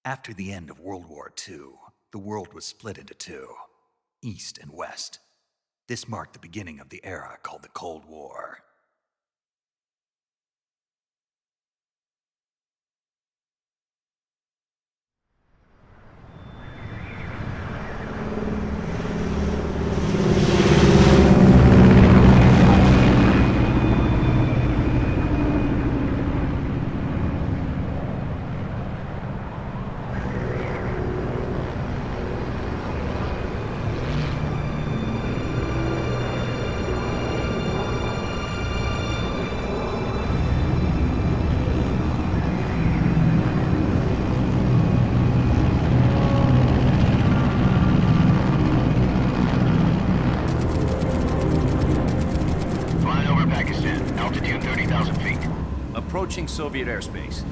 After the end of World War II, the world was split into two, East and West. This marked the beginning of the era called the Cold War. Approaching Soviet airspace.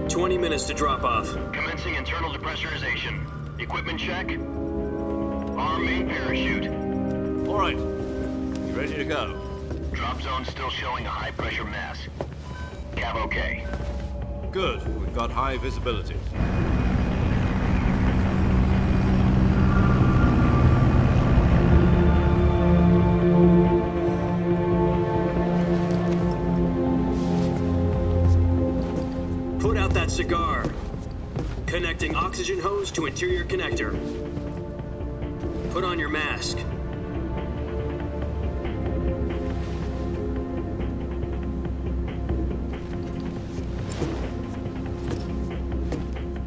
20 minutes to drop off. Commencing internal depressurization. Equipment check. Arm main parachute. All right. You ready to go? Drop zone still showing a high pressure mass. Cav okay. Good. We've got high visibility. Cigar. Connecting oxygen hose to interior connector. Put on your mask.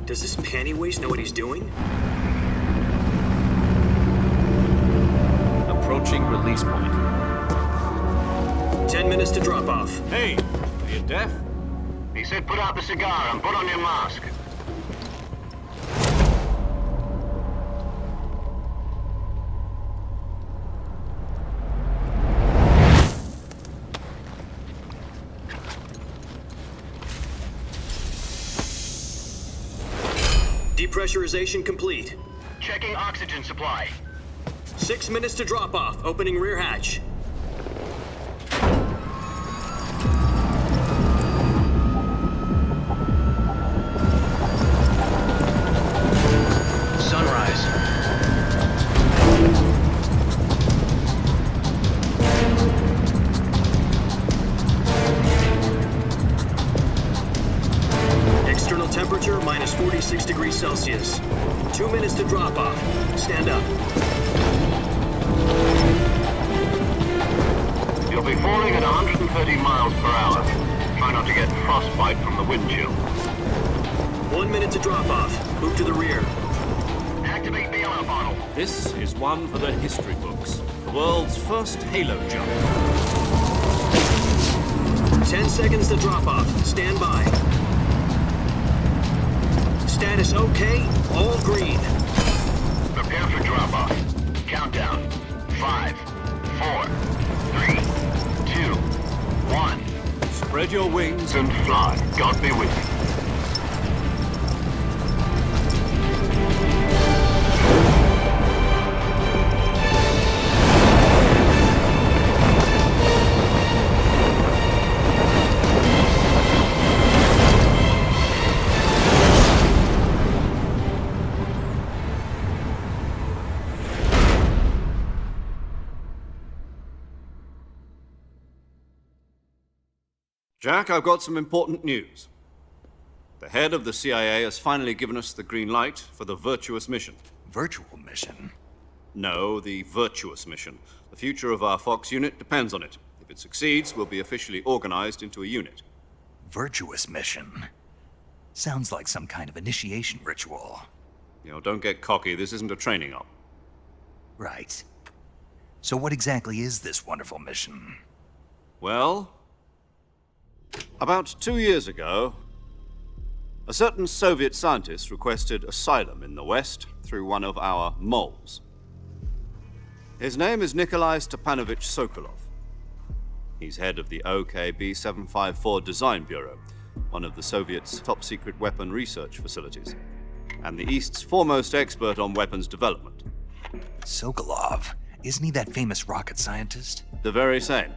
Does this panty waste know what he's doing? Approaching release point. 10 minutes to drop off. Hey, are you deaf? He said put out the cigar and put on your mask. Depressurization complete. Checking oxygen supply. 6 minutes to drop off. Opening rear hatch. Temperature minus 46 degrees Celsius. 2 minutes to drop off. Stand up. You'll be falling at 130 miles per hour. Try not to get frostbite from the wind chill. 1 minute to drop off. Move to the rear. Activate the oil bottle. This is one for the history books. The world's first halo jump. 10 seconds to drop off. Stand by. Status okay, all green. Prepare for drop-off. Countdown. 5, 4, 3, 2, 1. Spread your wings And fly. God be with you. Jack, I've got some important news. The head of the CIA has finally given us the green light for the virtuous mission. Virtual mission? No, the virtuous mission. The future of our Fox unit depends on it. If it succeeds, we'll be officially organized into a unit. Virtuous mission? Sounds like some kind of initiation ritual. You know, don't get cocky. This isn't a training op. Right. So what exactly is this wonderful mission? Well, about 2 years ago, a certain Soviet scientist requested asylum in the West through one of our moles. His name is Nikolai Stepanovich Sokolov. He's head of the OKB 754 Design Bureau, one of the Soviets' top-secret weapon research facilities, and the East's foremost expert on weapons development. Sokolov? Isn't he that famous rocket scientist? The very same.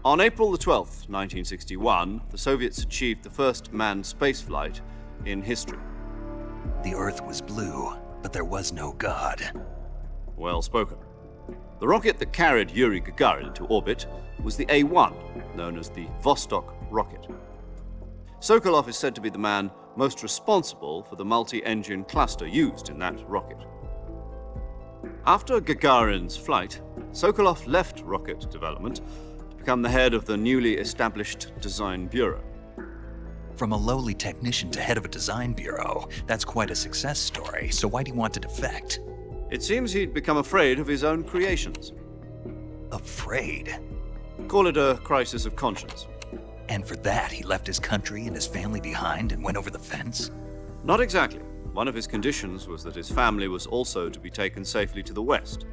On April the 12th, 1961, the Soviets achieved the first manned spaceflight in history. The Earth was blue, but there was no God. Well spoken. The rocket that carried Yuri Gagarin to orbit was the A-1, known as the Vostok rocket. Sokolov is said to be the man most responsible for the multi-engine cluster used in that rocket. After Gagarin's flight, Sokolov left rocket development to become the head of the newly established Design Bureau. From a lowly technician to head of a design bureau, that's quite a success story, so why'd he want to defect? It seems he'd become afraid of his own creations. Afraid? Call it a crisis of conscience. And for that, he left his country and his family behind and went over the fence? Not exactly. One of his conditions was that his family was also to be taken safely to the west.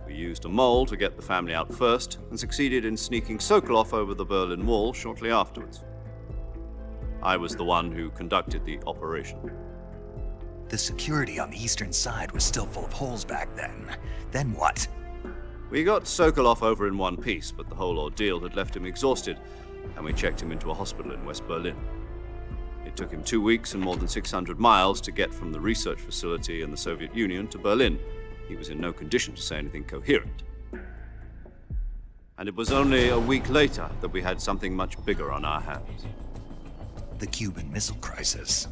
We used a mole to get the family out first and succeeded in sneaking Sokolov over the Berlin Wall shortly afterwards. I was the one who conducted the operation. The security on the eastern side was still full of holes back then. Then what? We got Sokolov over in one piece, but the whole ordeal had left him exhausted, and we checked him into a hospital in West Berlin. It took him 2 weeks and more than 600 miles to get from the research facility in the Soviet Union to Berlin. He was in no condition to say anything coherent. And it was only a week later that we had something much bigger on our hands. The Cuban Missile Crisis.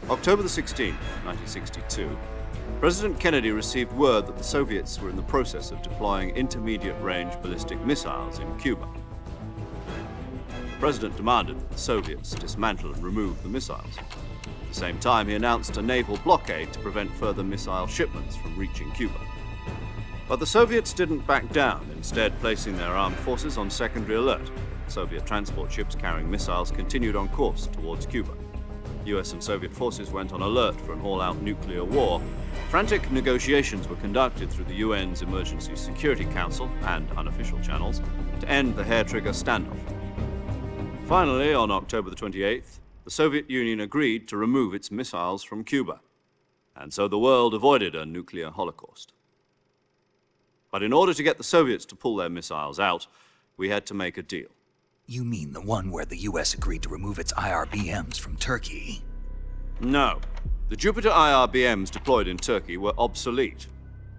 October the 16th, 1962, President Kennedy received word that the Soviets were in the process of deploying intermediate-range ballistic missiles in Cuba. The President demanded that the Soviets dismantle and remove the missiles. At the same time, he announced a naval blockade to prevent further missile shipments from reaching Cuba. But the Soviets didn't back down, instead placing their armed forces on secondary alert. Soviet transport ships carrying missiles continued on course towards Cuba. US and Soviet forces went on alert for an all-out nuclear war. Frantic negotiations were conducted through the UN's Emergency Security Council and unofficial channels to end the hair-trigger standoff. Finally, on October the 28th, the Soviet Union agreed to remove its missiles from Cuba, and so the world avoided a nuclear holocaust. But in order to get the Soviets to pull their missiles out, we had to make a deal. You mean the one where the US agreed to remove its IRBMs from Turkey? No. The Jupiter IRBMs deployed in Turkey were obsolete,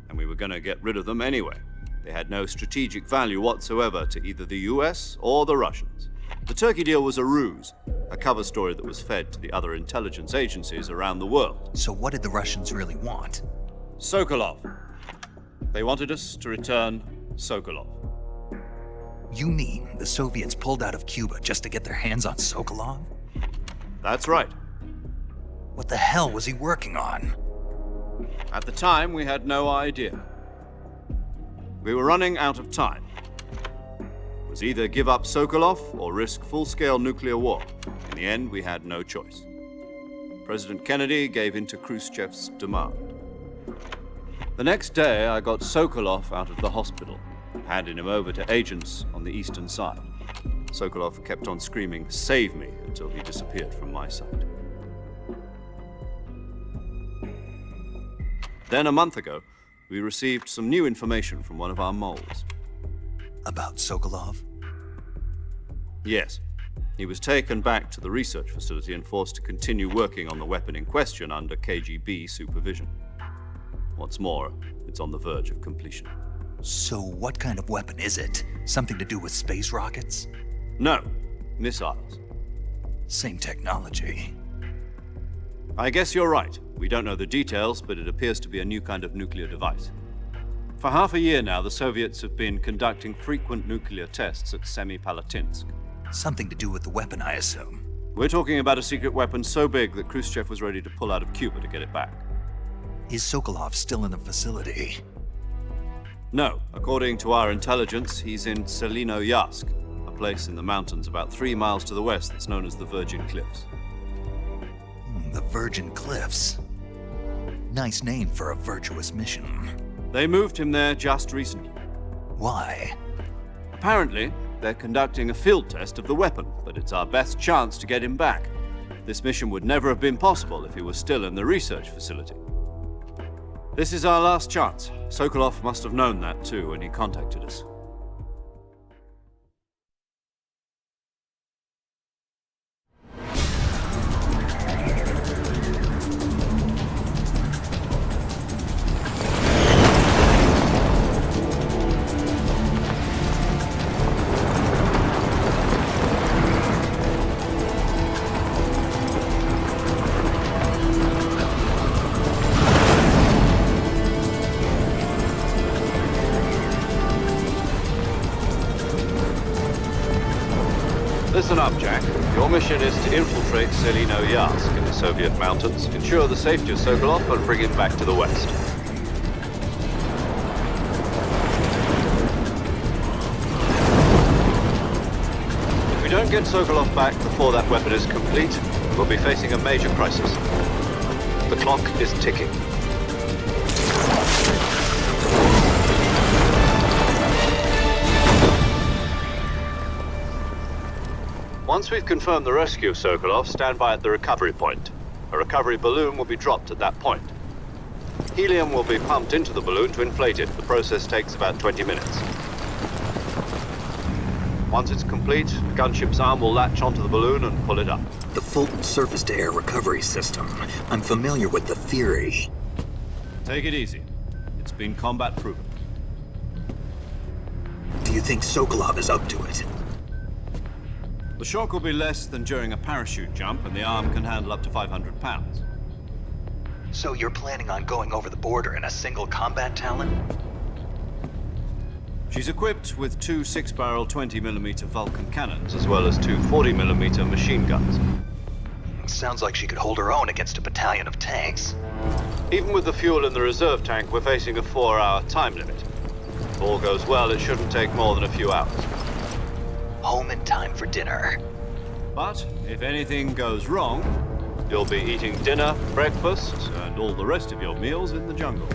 and we were going to get rid of them anyway. They had no strategic value whatsoever to either the US or the Russians. The Turkey deal was a ruse, a cover story that was fed to the other intelligence agencies around the world. So what did the Russians really want? Sokolov. They wanted us to return Sokolov. You mean the Soviets pulled out of Cuba just to get their hands on Sokolov? That's right. What the hell was he working on? At the time, we had no idea. We were running out of time. It was either give up Sokolov or risk full-scale nuclear war. In the end, we had no choice. President Kennedy gave in to Khrushchev's demand. The next day, I got Sokolov out of the hospital, handing him over to agents on the eastern side. Sokolov kept on screaming, "Save me," until he disappeared from my sight. Then a month ago, we received some new information from one of our moles. About Sokolov? Yes. He was taken back to the research facility and forced to continue working on the weapon in question under KGB supervision. What's more, it's on the verge of completion. So what kind of weapon is it? Something to do with space rockets? No, missiles. Same technology. I guess you're right. We don't know the details, but it appears to be a new kind of nuclear device. For half a year now, the Soviets have been conducting frequent nuclear tests at Semipalatinsk. Something to do with the weapon, I assume. We're talking about a secret weapon so big that Khrushchev was ready to pull out of Cuba to get it back. Is Sokolov still in the facility? No. According to our intelligence, he's in Selinoyarsk, a place in the mountains about 3 miles to the west that's known as the Virgin Cliffs. The Virgin Cliffs. Nice name for a virtuous mission. They moved him there just recently. Why? Apparently, they're conducting a field test of the weapon, but it's our best chance to get him back. This mission would never have been possible if he was still in the research facility. This is our last chance. Sokolov must have known that too when he contacted us. Listen up, Jack. Your mission is to infiltrate Selino Yask in the Soviet mountains, ensure the safety of Sokolov, and bring him back to the West. If we don't get Sokolov back before that weapon is complete, we'll be facing a major crisis. The clock is ticking. Once we've confirmed the rescue of Sokolov, stand by at the recovery point. A recovery balloon will be dropped at that point. Helium will be pumped into the balloon to inflate it. The process takes about 20 minutes. Once it's complete, the gunship's arm will latch onto the balloon and pull it up. The Fulton surface-to-air recovery system. I'm familiar with the theory. Take it easy. It's been combat proven. Do you think Sokolov is up to it? The shock will be less than during a parachute jump, and the arm can handle up to 500 pounds. So you're planning on going over the border in a single combat Talon? She's equipped with 2 6-barrel 20mm Vulcan cannons, as well as 2 40mm machine guns. Sounds like she could hold her own against a battalion of tanks. Even with the fuel in the reserve tank, we're facing a 4-hour time limit. If all goes well, it shouldn't take more than a few hours. Home in time for dinner. But if anything goes wrong, you'll be eating dinner, breakfast, and all the rest of your meals in the jungle.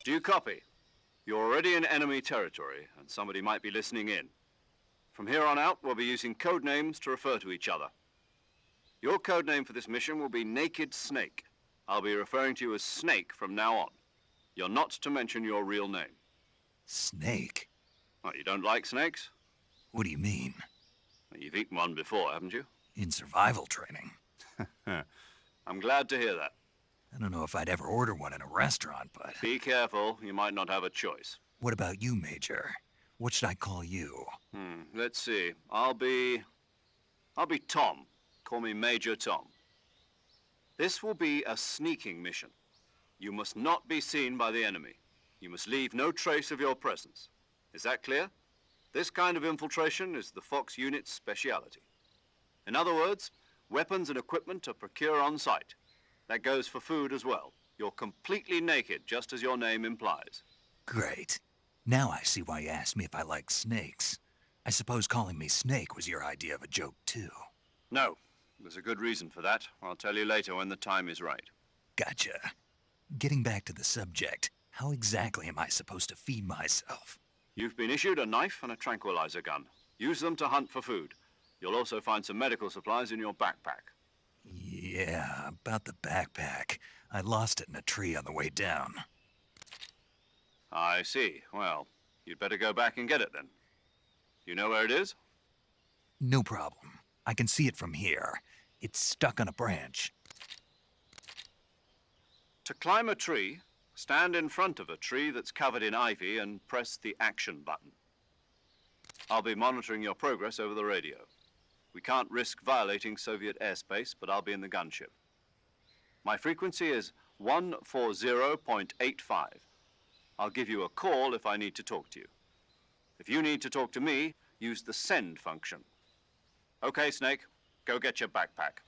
Do you copy? You're already in enemy territory, and somebody might be listening in. From here on out, we'll be using code names to refer to each other. Your code name for this mission will be Naked Snake. I'll be referring to you as Snake from now on. You're not to mention your real name. Snake? What, you don't like snakes? What do you mean? Well, you've eaten one before, haven't you? In survival training. I'm glad to hear that. I don't know if I'd ever order one in a restaurant, but... Be careful, you might not have a choice. What about you, Major? What should I call you? Let's see. I'll be Tom. Call me Major Tom. This will be a sneaking mission. You must not be seen by the enemy. You must leave no trace of your presence. Is that clear? This kind of infiltration is the Fox unit's speciality. In other words, weapons and equipment are procured on site. That goes for food as well. You're completely naked, just as your name implies. Great. Now I see why you asked me if I like snakes. I suppose calling me Snake was your idea of a joke, too. No. There's a good reason for that. I'll tell you later when the time is right. Gotcha. Getting back to the subject, how exactly am I supposed to feed myself? You've been issued a knife and a tranquilizer gun. Use them to hunt for food. You'll also find some medical supplies in your backpack. Yeah, about the backpack. I lost it in a tree on the way down. I see. Well, you'd better go back and get it then. You know where it is? No problem. I can see it from here. It's stuck on a branch. To climb a tree, stand in front of a tree that's covered in ivy and press the action button. I'll be monitoring your progress over the radio. We can't risk violating Soviet airspace, but I'll be in the gunship. My frequency is 140.85. I'll give you a call if I need to talk to you. If you need to talk to me, use the send function. Okay, Snake, go get your backpack.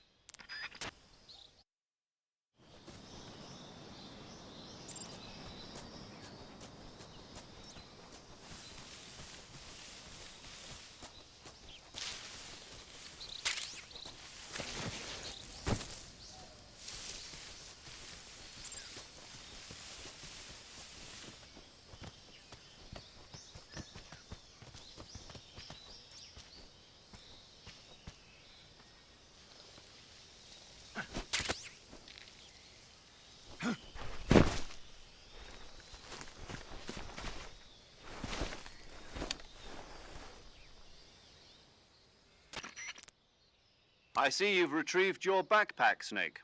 I see you've retrieved your backpack, Snake.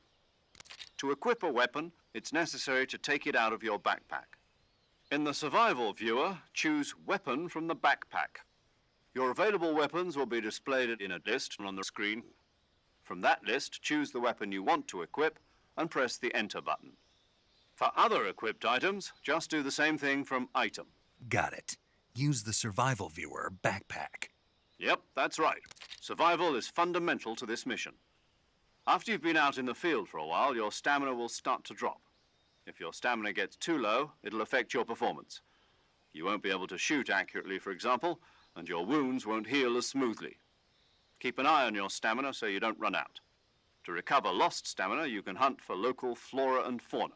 To equip a weapon, it's necessary to take it out of your backpack. In the survival viewer, choose Weapon from the backpack. Your available weapons will be displayed in a list on the screen. From that list, choose the weapon you want to equip and press the Enter button. For other equipped items, just do the same thing from Item. Got it. Use the survival viewer backpack. Yep, that's right. Survival is fundamental to this mission. After you've been out in the field for a while, your stamina will start to drop. If your stamina gets too low, it'll affect your performance. You won't be able to shoot accurately, for example, and your wounds won't heal as smoothly. Keep an eye on your stamina so you don't run out. To recover lost stamina, you can hunt for local flora and fauna.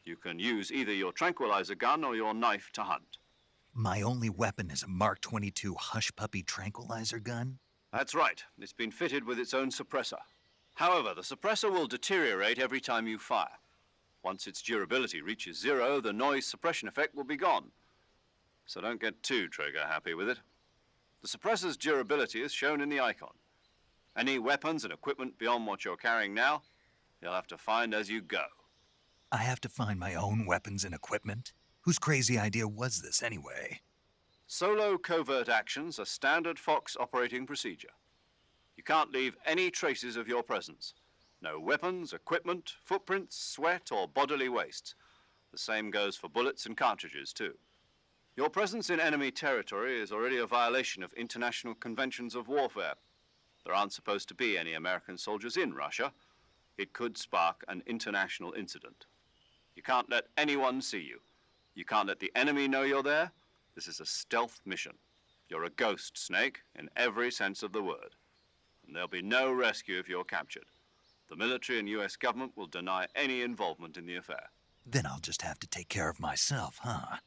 You can use either your tranquilizer gun or your knife to hunt. My only weapon is a Mark 22 Hush Puppy tranquilizer gun? That's right. It's been fitted with its own suppressor. However, the suppressor will deteriorate every time you fire. Once its durability reaches 0, the noise suppression effect will be gone. So don't get too trigger-happy with it. The suppressor's durability is shown in the icon. Any weapons and equipment beyond what you're carrying now, you'll have to find as you go. I have to find my own weapons and equipment? Whose crazy idea was this anyway? Solo covert actions are standard Fox operating procedure. You can't leave any traces of your presence. No weapons, equipment, footprints, sweat, or bodily wastes. The same goes for bullets and cartridges, too. Your presence in enemy territory is already a violation of international conventions of warfare. There aren't supposed to be any American soldiers in Russia. It could spark an international incident. You can't let anyone see you. You can't let the enemy know you're there. This is a stealth mission. You're a ghost, Snake, in every sense of the word. And there'll be no rescue if you're captured. The military and US government will deny any involvement in the affair. Then I'll just have to take care of myself, huh?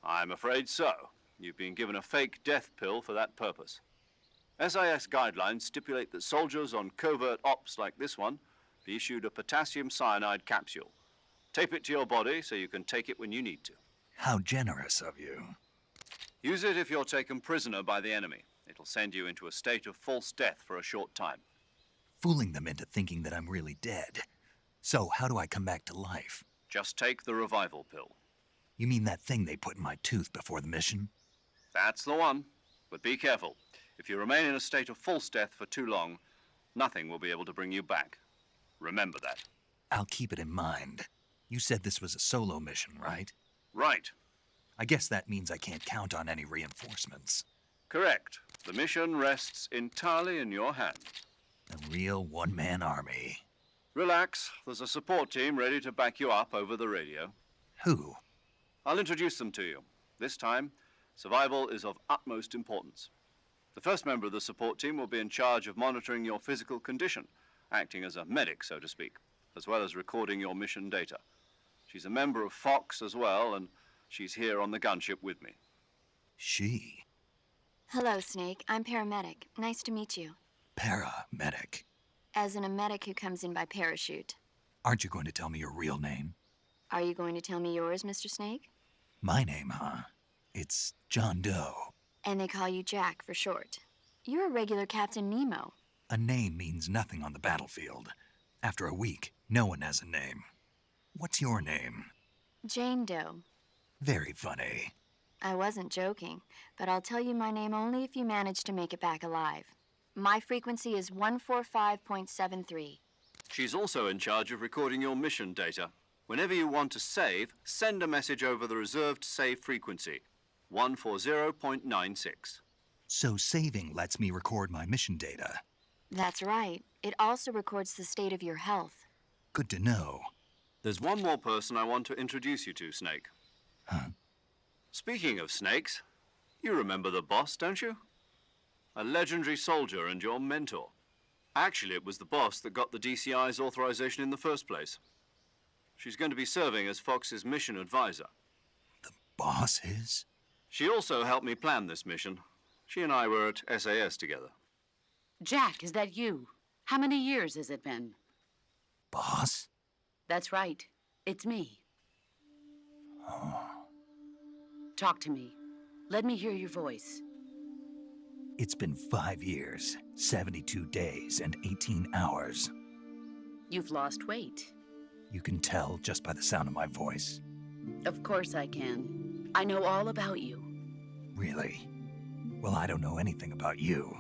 I'm afraid so. You've been given a fake death pill for that purpose. SIS guidelines stipulate that soldiers on covert ops like this one be issued a potassium cyanide capsule. Tape it to your body so you can take it when you need to. How generous of you. Use it if you're taken prisoner by the enemy. It'll send you into a state of false death for a short time. Fooling them into thinking that I'm really dead. So how do I come back to life? Just take the revival pill. You mean that thing they put in my tooth before the mission? That's the one. But be careful. If you remain in a state of false death for too long, nothing will be able to bring you back. Remember that. I'll keep it in mind. You said this was a solo mission, right? Right. I guess that means I can't count on any reinforcements. Correct. The mission rests entirely in your hands. A real one-man army. Relax. There's a support team ready to back you up over the radio. Who? I'll introduce them to you. This time, survival is of utmost importance. The first member of the support team will be in charge of monitoring your physical condition, acting as a medic, so to speak, as well as recording your mission data. She's a member of Fox as well, and she's here on the gunship with me. She? Hello, Snake. I'm paramedic. Nice to meet you. Paramedic. As in a medic who comes in by parachute. Aren't you going to tell me your real name? Are you going to tell me yours, Mr. Snake? My name, huh? It's John Doe. And they call you Jack for short. You're a regular Captain Nemo. A name means nothing on the battlefield. After a week, no one has a name. What's your name? Jane Doe. Very funny. I wasn't joking, but I'll tell you my name only if you manage to make it back alive. My frequency is 145.73. She's also in charge of recording your mission data. Whenever you want to save, send a message over the reserved save frequency, 140.96. So saving lets me record my mission data. That's right. It also records the state of your health. Good to know. There's one more person I want to introduce you to, Snake. Huh? Speaking of snakes, you remember the boss, don't you? A legendary soldier and your mentor. Actually, it was the boss that got the DCI's authorization in the first place. She's going to be serving as Fox's mission advisor. The boss is? She also helped me plan this mission. She and I were at SAS together. Jack, is that you? How many years has it been? Boss? That's right. It's me. Oh. Talk to me. Let me hear your voice. It's been 5 years, 72 days, and 18 hours. You've lost weight. You can tell just by the sound of my voice. Of course I can. I know all about you. Really? Well, I don't know anything about you.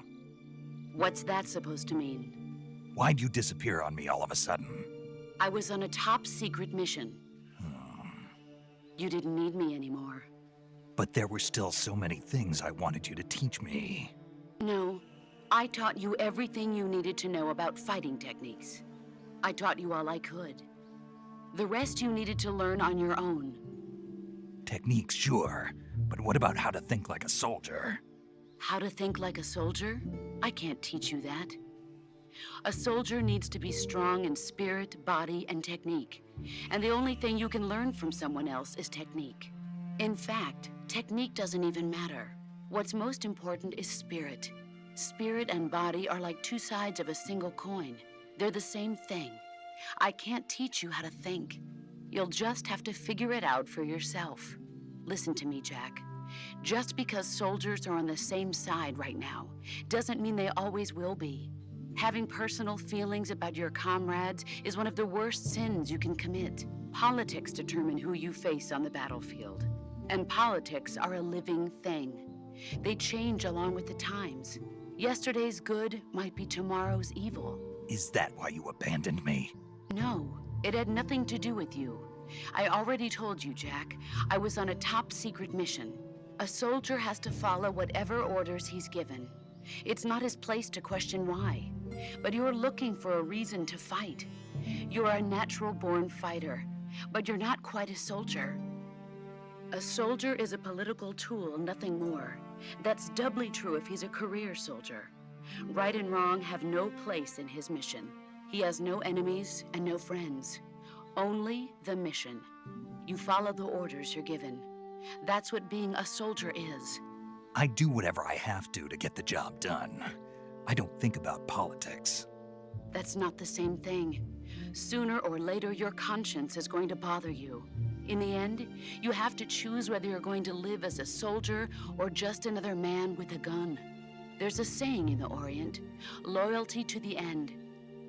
What's that supposed to mean? Why'd you disappear on me all of a sudden? I was on a top-secret mission. You didn't need me anymore. But there were still so many things I wanted you to teach me. No, I taught you everything you needed to know about fighting techniques. I taught you all I could. The rest you needed to learn on your own. Techniques, sure. But what about how to think like a soldier? How to think like a soldier? I can't teach you that. A soldier needs to be strong in spirit, body, and technique. And the only thing you can learn from someone else is technique. In fact, technique doesn't even matter. What's most important is spirit. Spirit and body are like two sides of a single coin. They're the same thing. I can't teach you how to think. You'll just have to figure it out for yourself. Listen to me, Jack. Just because soldiers are on the same side right now doesn't mean they always will be. Having personal feelings about your comrades is one of the worst sins you can commit. Politics determine who you face on the battlefield. And politics are a living thing. They change along with the times. Yesterday's good might be tomorrow's evil. Is that why you abandoned me? No, it had nothing to do with you. I already told you, Jack. I was on a top-secret mission. A soldier has to follow whatever orders he's given. It's not his place to question why. But you're looking for a reason to fight. You're a natural-born fighter, but you're not quite a soldier. A soldier is a political tool, nothing more. That's doubly true if he's a career soldier. Right and wrong have no place in his mission. He has no enemies and no friends. Only the mission. You follow the orders you're given. That's what being a soldier is. I do whatever I have to get the job done. I don't think about politics. That's not the same thing. Sooner or later, your conscience is going to bother you. In the end, you have to choose whether you're going to live as a soldier or just another man with a gun. There's a saying in the Orient, loyalty to the end.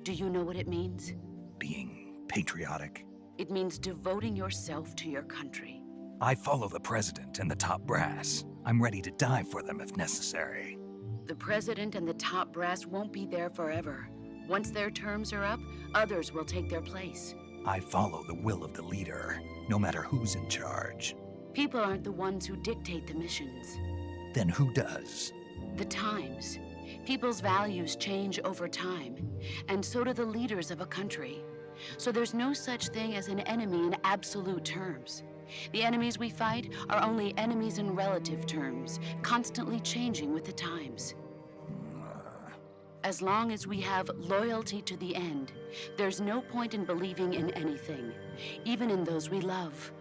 Do you know what it means? Being patriotic. It means devoting yourself to your country. I follow the president and the top brass. I'm ready to die for them if necessary. The president and the top brass won't be there forever. Once their terms are up, others will take their place. I follow the will of the leader, no matter who's in charge. People aren't the ones who dictate the missions. Then who does? The times. People's values change over time, and so do the leaders of a country. So there's no such thing as an enemy in absolute terms. The enemies we fight are only enemies in relative terms, constantly changing with the times. As long as we have loyalty to the end, there's no point in believing in anything, even in those we love.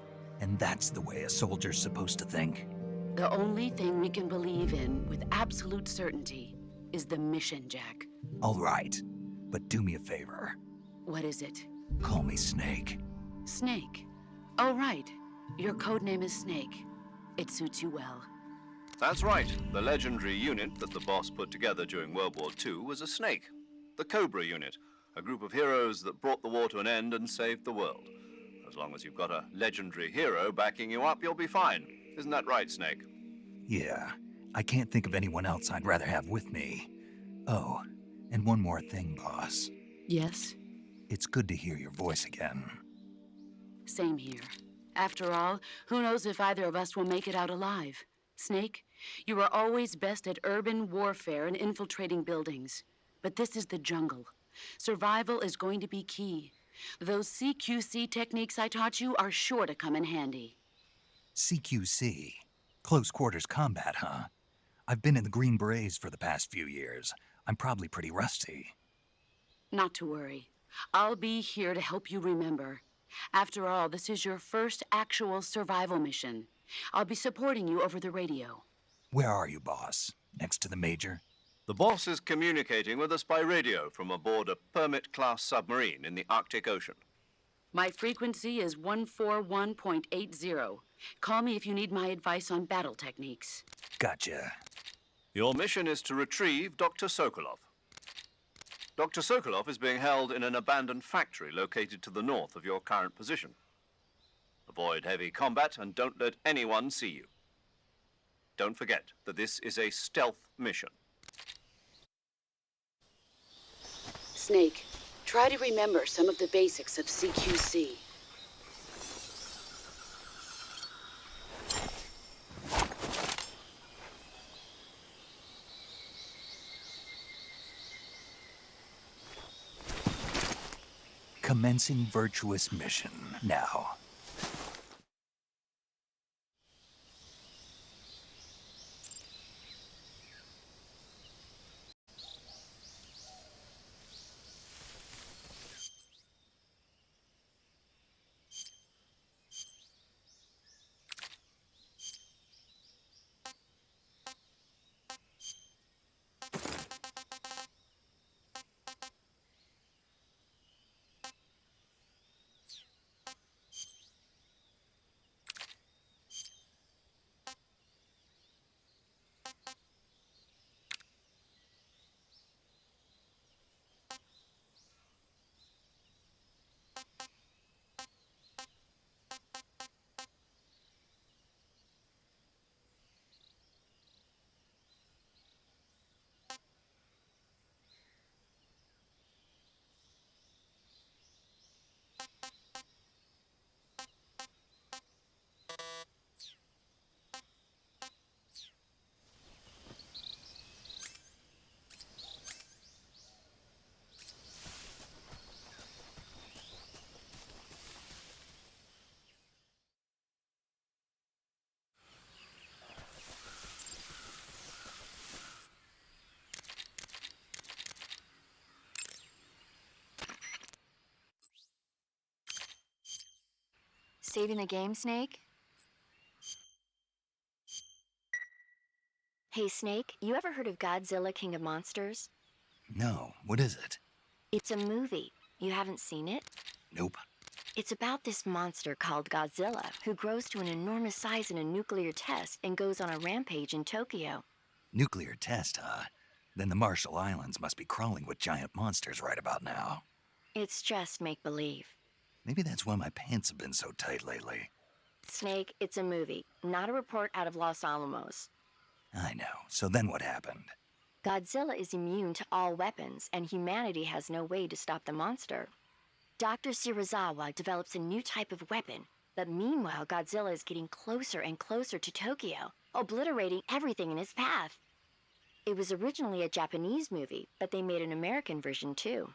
And that's the way a soldier's supposed to think? The only thing we can believe in with absolute certainty is the mission, Jack. All right, but do me a favor. What is it? Call me Snake. Snake. Oh, right. Your codename is Snake. It suits you well. That's right. The legendary unit that the boss put together during World War II was a snake. The Cobra unit, a group of heroes that brought the war to an end and saved the world. A As long as you've got a legendary hero backing you up, you'll be fine. Isn't that right, Snake? Yeah, I can't think of anyone else I'd rather have with me. Oh, and one more thing, boss. Yes? It's good to hear your voice again. Same here. After all, who knows if either of us will make it out alive? Snake, you are always best at urban warfare and infiltrating buildings. But this is the jungle. Survival is going to be key. Those CQC techniques I taught you are sure to come in handy. CQC? Close quarters combat, huh? I've been in the Green Berets for the past few years. I'm probably pretty rusty. Not to worry. I'll be here to help you remember. After all, this is your first actual survival mission. I'll be supporting you over the radio. Where are you, boss? Next to the Major? The boss is communicating with us by radio from aboard a Permit-class submarine in the Arctic Ocean. My frequency is 141.80. Call me if you need my advice on battle techniques. Gotcha. Your mission is to retrieve Dr. Sokolov. Dr. Sokolov is being held in an abandoned factory located to the north of your current position. Avoid heavy combat and don't let anyone see you. Don't forget that this is a stealth mission. Snake, try to remember some of the basics of CQC. Commencing virtuous mission now. Saving the game, Snake? Hey, Snake, you ever heard of Godzilla, King of Monsters? No, what is it? It's a movie. You haven't seen it? Nope. It's about this monster called Godzilla, who grows to an enormous size in a nuclear test and goes on a rampage in Tokyo. Nuclear test, huh? Then the Marshall Islands must be crawling with giant monsters right about now. It's just make-believe. Maybe that's why my pants have been so tight lately. Snake, it's a movie, not a report out of Los Alamos. I know. So then what happened? Godzilla is immune to all weapons, and humanity has no way to stop the monster. Dr. Shirazawa develops a new type of weapon, but meanwhile Godzilla is getting closer and closer to Tokyo, obliterating everything in his path. It was originally a Japanese movie, but they made an American version too.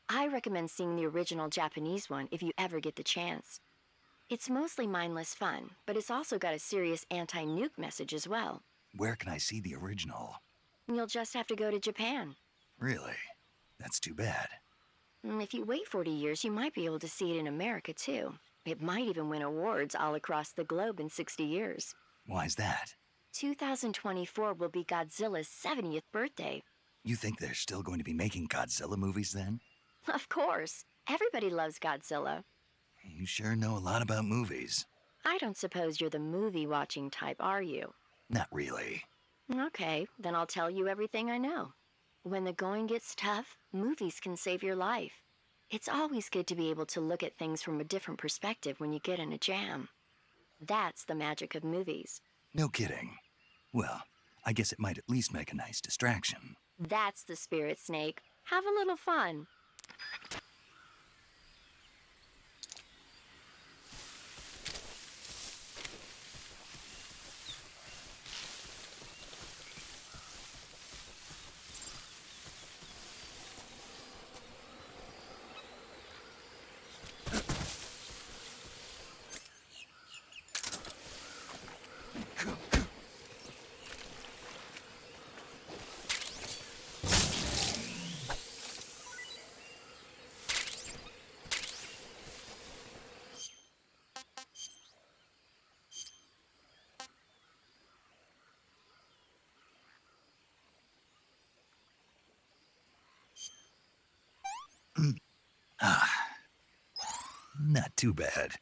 I recommend seeing the original Japanese one if you ever get the chance. It's mostly mindless fun, but it's also got a serious anti-nuke message as well. Where can I see the original? You'll just have to go to Japan. Really? That's too bad. If you wait 40 years, you might be able to see it in America too. It might even win awards all across the globe in 60 years. Why's that? 2024 will be Godzilla's 70th birthday. You think they're still going to be making Godzilla movies then? Of course. Everybody loves Godzilla. You sure know a lot about movies. I don't suppose you're the movie-watching type, are you? Not really. Okay, then I'll tell you everything I know. When the going gets tough, movies can save your life. It's always good to be able to look at things from a different perspective when you get in a jam. That's the magic of movies. No kidding. Well, I guess it might at least make a nice distraction. That's the spirit, Snake. Have a little fun. Not too bad.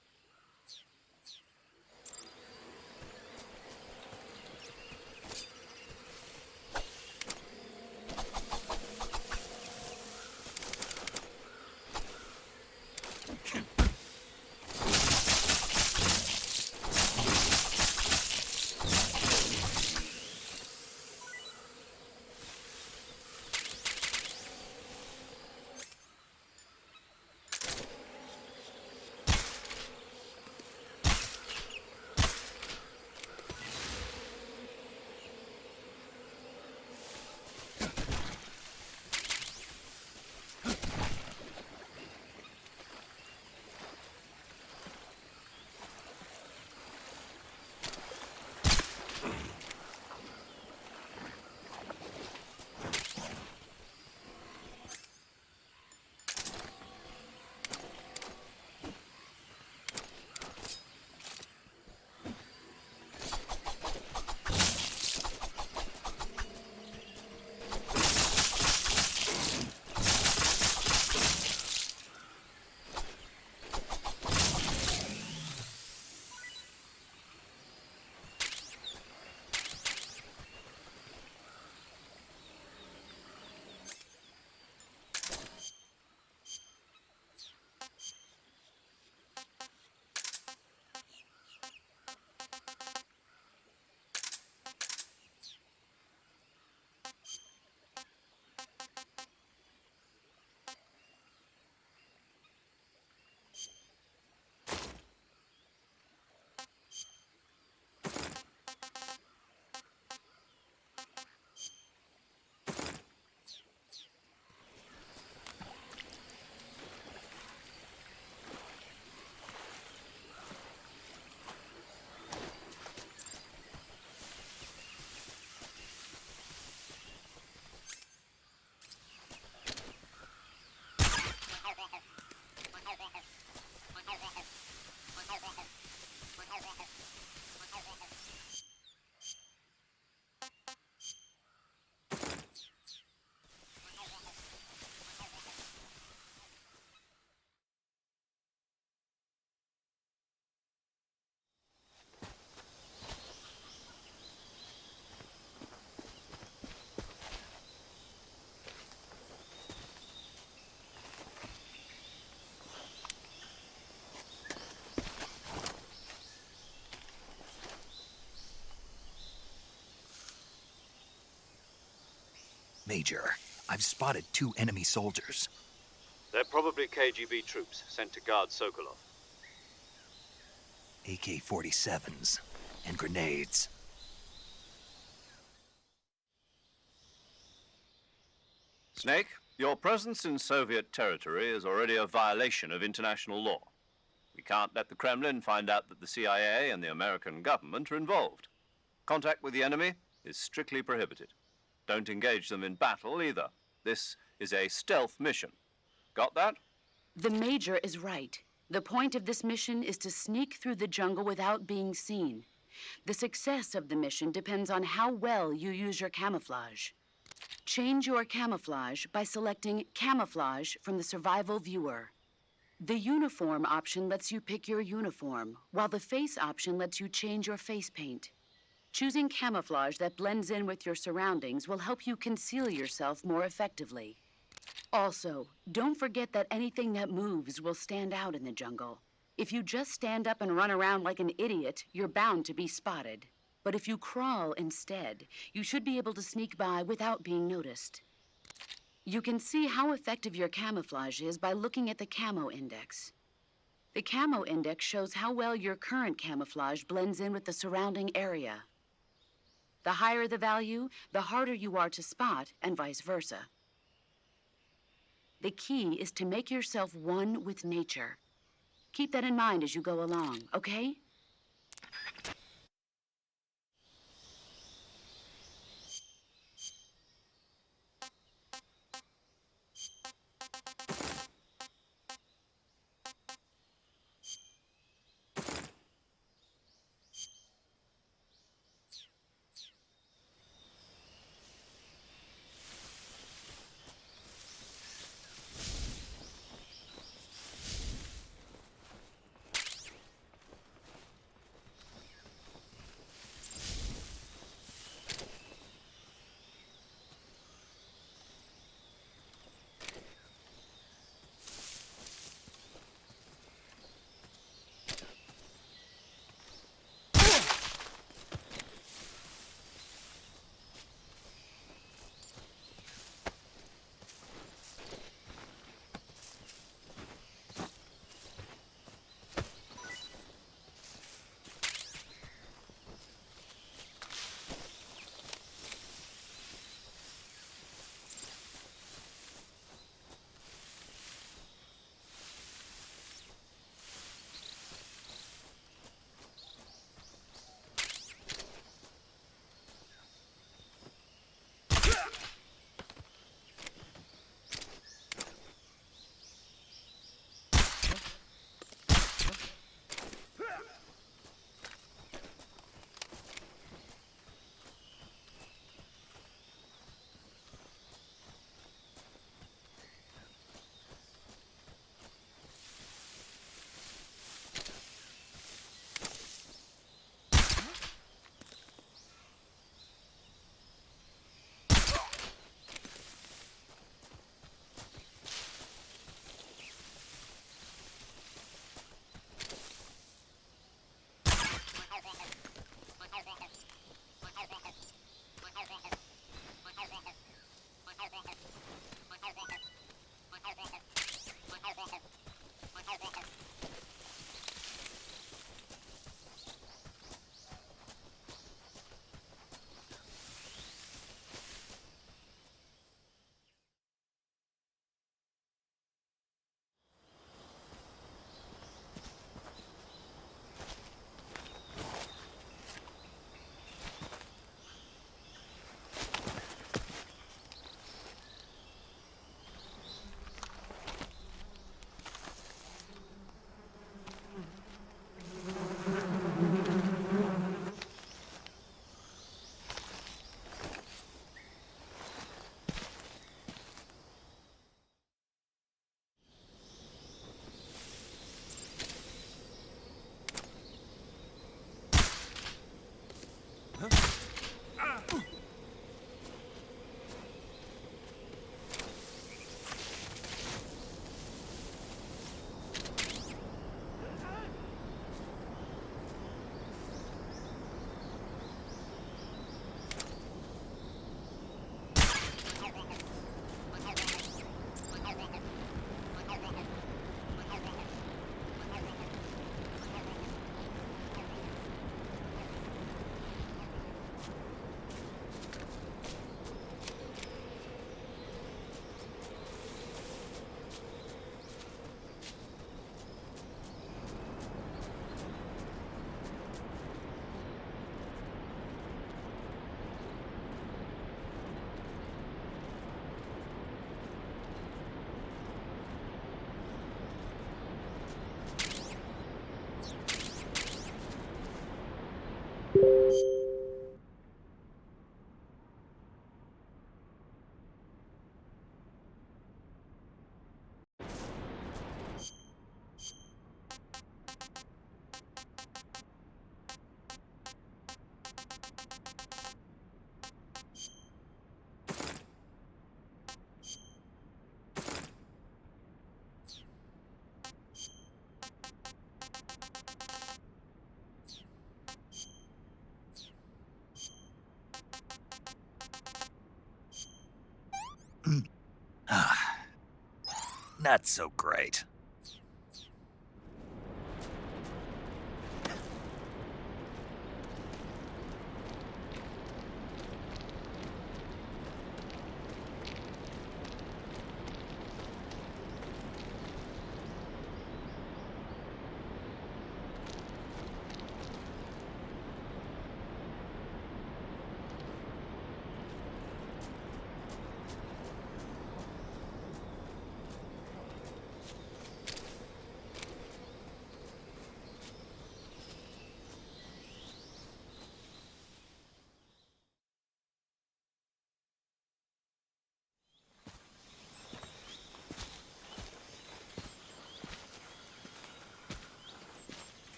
Major, I've spotted 2 enemy soldiers. They're probably KGB troops sent to guard Sokolov. AK-47s and grenades. Snake, your presence in Soviet territory is already a violation of international law. We can't let the Kremlin find out that the CIA and the American government are involved. Contact with the enemy is strictly prohibited. Don't engage them in battle either. This is a stealth mission. Got that? The Major is right. The point of this mission is to sneak through the jungle without being seen. The success of the mission depends on how well you use your camouflage. Change your camouflage by selecting Camouflage from the Survival Viewer. The Uniform option lets you pick your uniform, while the Face option lets you change your face paint. Choosing camouflage that blends in with your surroundings will help you conceal yourself more effectively. Also, don't forget that anything that moves will stand out in the jungle. If you just stand up and run around like an idiot, you're bound to be spotted. But if you crawl instead, you should be able to sneak by without being noticed. You can see how effective your camouflage is by looking at the camo index. The camo index shows how well your current camouflage blends in with the surrounding area. The higher the value, the harder you are to spot, and vice versa. The key is to make yourself one with nature. Keep that in mind as you go along, okay? Not so great.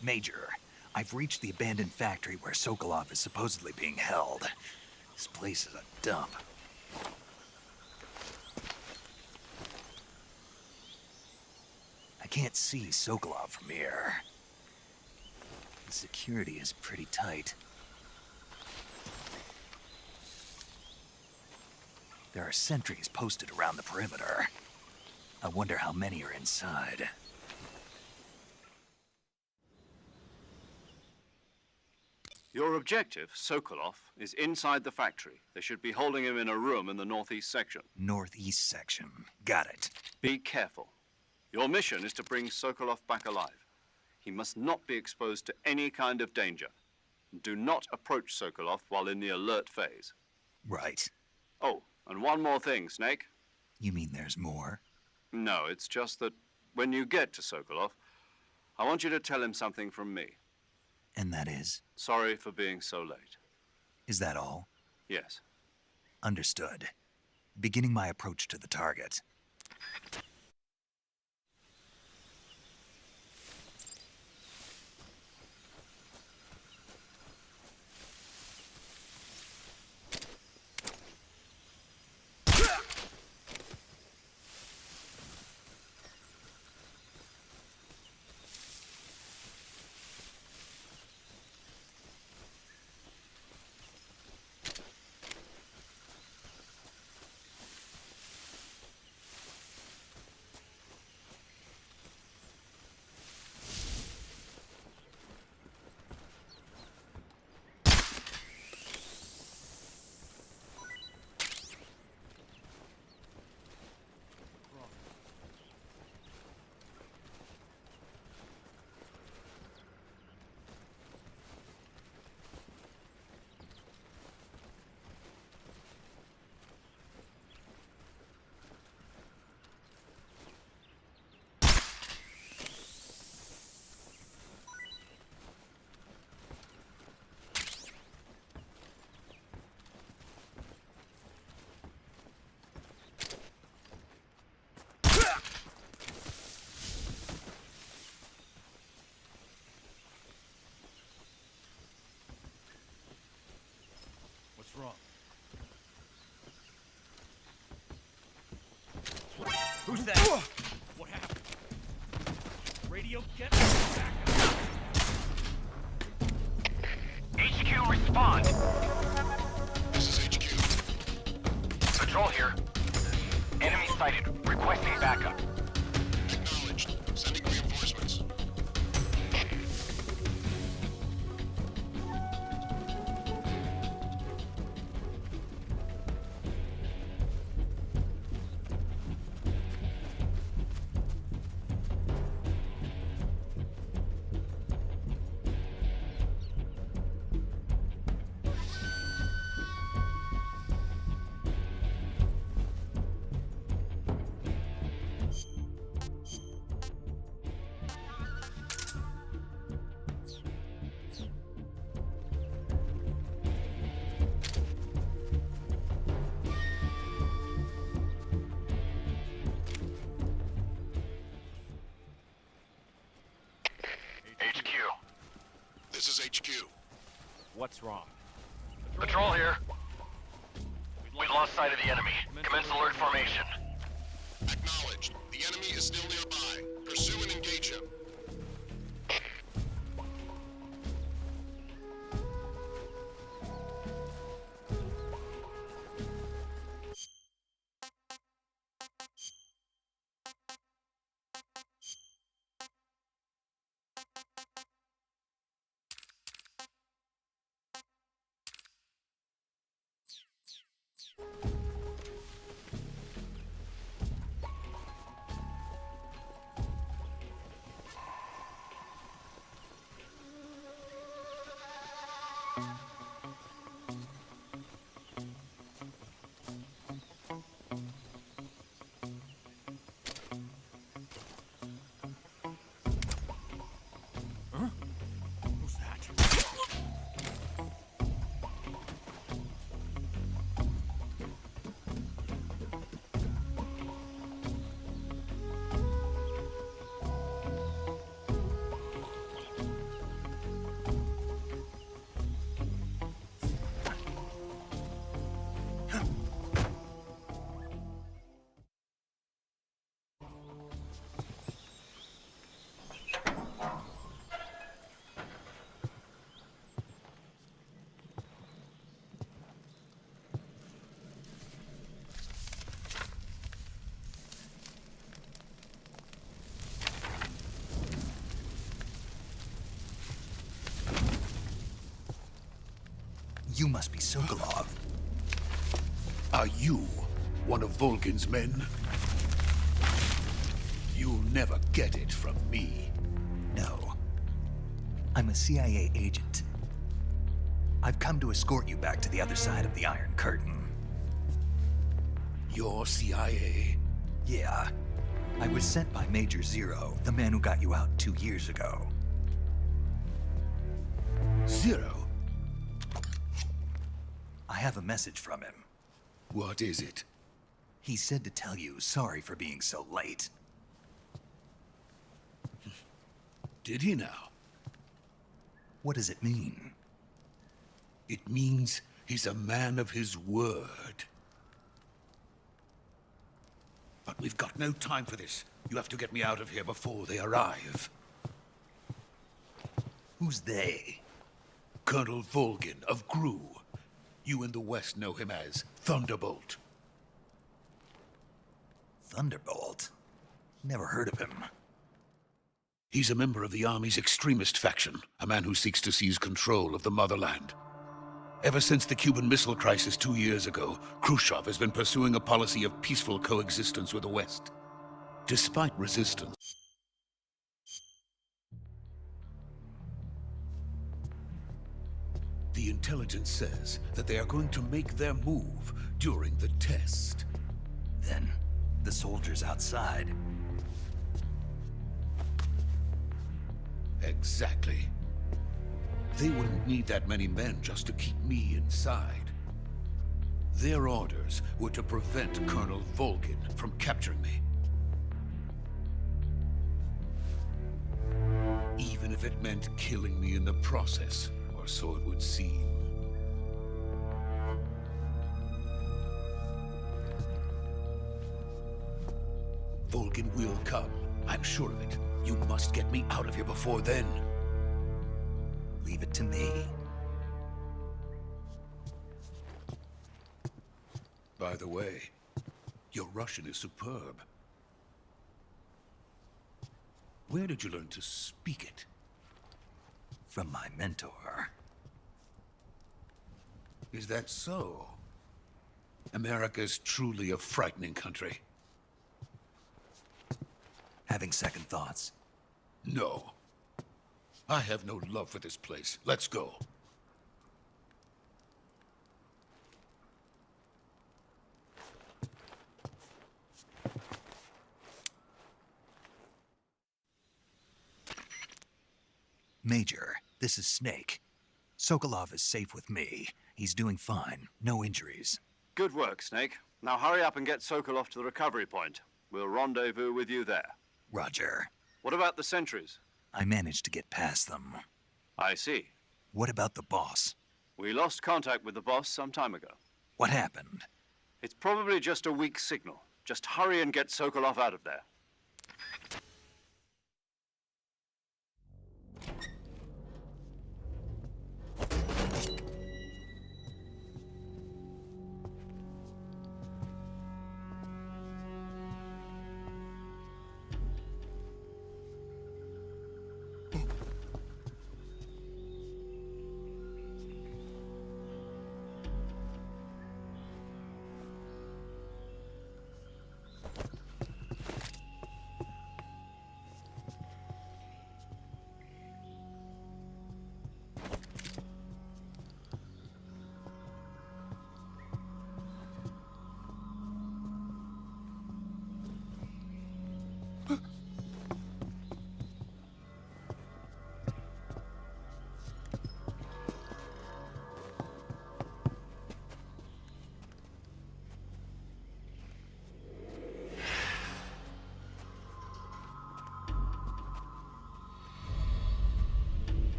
Major, I've reached the abandoned factory where Sokolov is supposedly being held. This place is a dump. I can't see Sokolov from here. The security is pretty tight. There are sentries posted around the perimeter. I wonder how many are inside. Your objective, Sokolov, is inside the factory. They should be holding him in a room in the northeast section. Northeast section. Got it. Be careful. Your mission is to bring Sokolov back alive. He must not be exposed to any kind of danger. Do not approach Sokolov while in the alert phase. Right. Oh, and one more thing, Snake. You mean there's more? No, it's just that when you get to Sokolov, I want you to tell him something from me. And that is? Sorry for being so late. Is that all? Yes. Understood. Beginning my approach to the target. Wrong. Who's that? What happened? Radio, get back. HQ, respond. This is HQ. Patrol here. Enemy sighted. Requesting backup. Acknowledged. Sending reinforcements. This is HQ. What's wrong? Patrol here. We lost sight of the enemy. Commence alert formation. Acknowledged. The enemy is still nearby. Pursue and engage him. Who's that? You must be Sokolov. Are you one of Volgin's men? You'll never get it from me. No. I'm a CIA agent. I've come to escort you back to the other side of the Iron Curtain. You're CIA? Yeah. I was sent by Major Zero, the man who got you out 2 years ago. Zero? I have a message from him. What is it? He said to tell you sorry for being so late. Did he now? What does it mean? It means he's a man of his word. But we've got no time for this. You have to get me out of here before they arrive. Who's they? Colonel Volgin of GRU. You in the West know him as Thunderbolt. Thunderbolt? Never heard of him. He's a member of the Army's extremist faction, a man who seeks to seize control of the motherland. Ever since the Cuban Missile Crisis 2 years ago, Khrushchev has been pursuing a policy of peaceful coexistence with the West. Despite resistance, the intelligence says that they are going to make their move during the test. Then, the soldiers outside. Exactly. They wouldn't need that many men just to keep me inside. Their orders were to prevent Colonel Volgin from capturing me. Even if it meant killing me in the process, or so it would seem. Volgin will come. I'm sure of it. You must get me out of here before then. Leave it to me. By the way, your Russian is superb. Where did you learn to speak it? From my mentor. Is that so? America's truly a frightening country. Having second thoughts? No. I have no love for this place. Let's go. Major, this is Snake. Sokolov is safe with me. He's doing fine. No injuries. Good work, Snake. Now hurry up and get Sokolov to the recovery point. We'll rendezvous with you there. Roger. What about the sentries? I managed to get past them. I see. What about the boss? We lost contact with the boss some time ago. What happened? It's probably just a weak signal. Just hurry and get Sokolov out of there.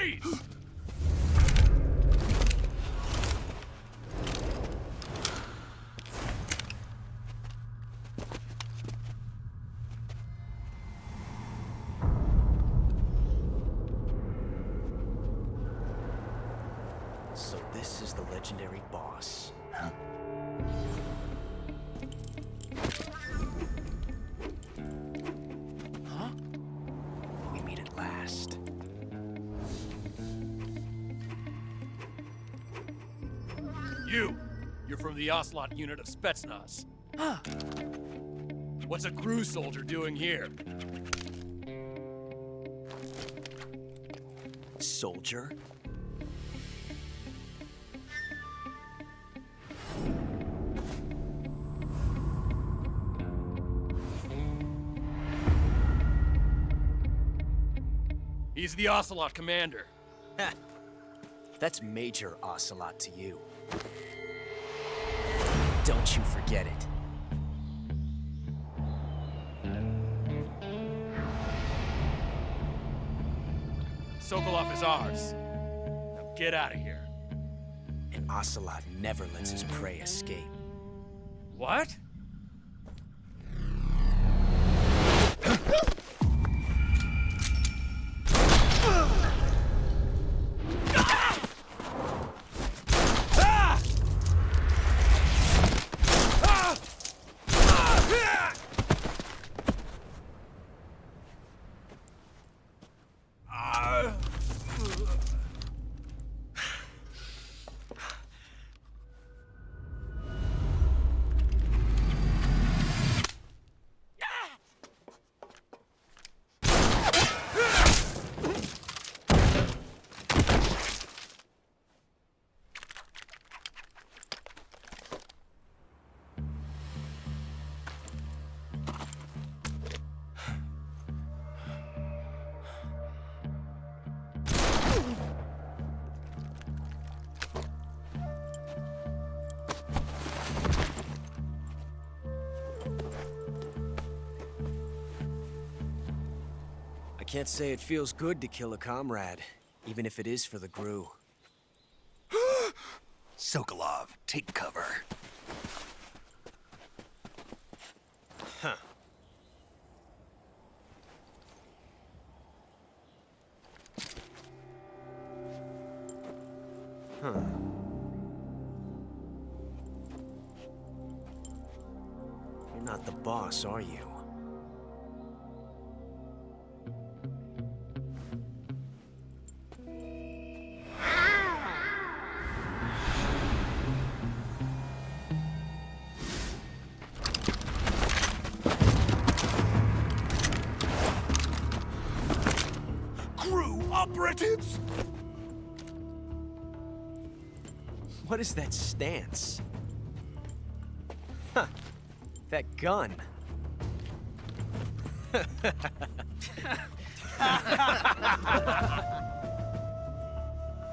Freeze! So this is the legendary boss. Huh? Huh? We meet at last. You're from the Ocelot unit of Spetsnaz. Huh. What's a crew soldier doing here? Soldier? He's the Ocelot commander. Ha! That's Major Ocelot to you. Don't you forget it. Sokolov is ours. Now get out of here. And Ocelot never lets his prey escape. What? I can't say it feels good to kill a comrade, even if it is for the GRU. Sokolov, take cover. Huh. Huh. You're not the boss, are you? Operatives! What is that stance? Huh. That gun.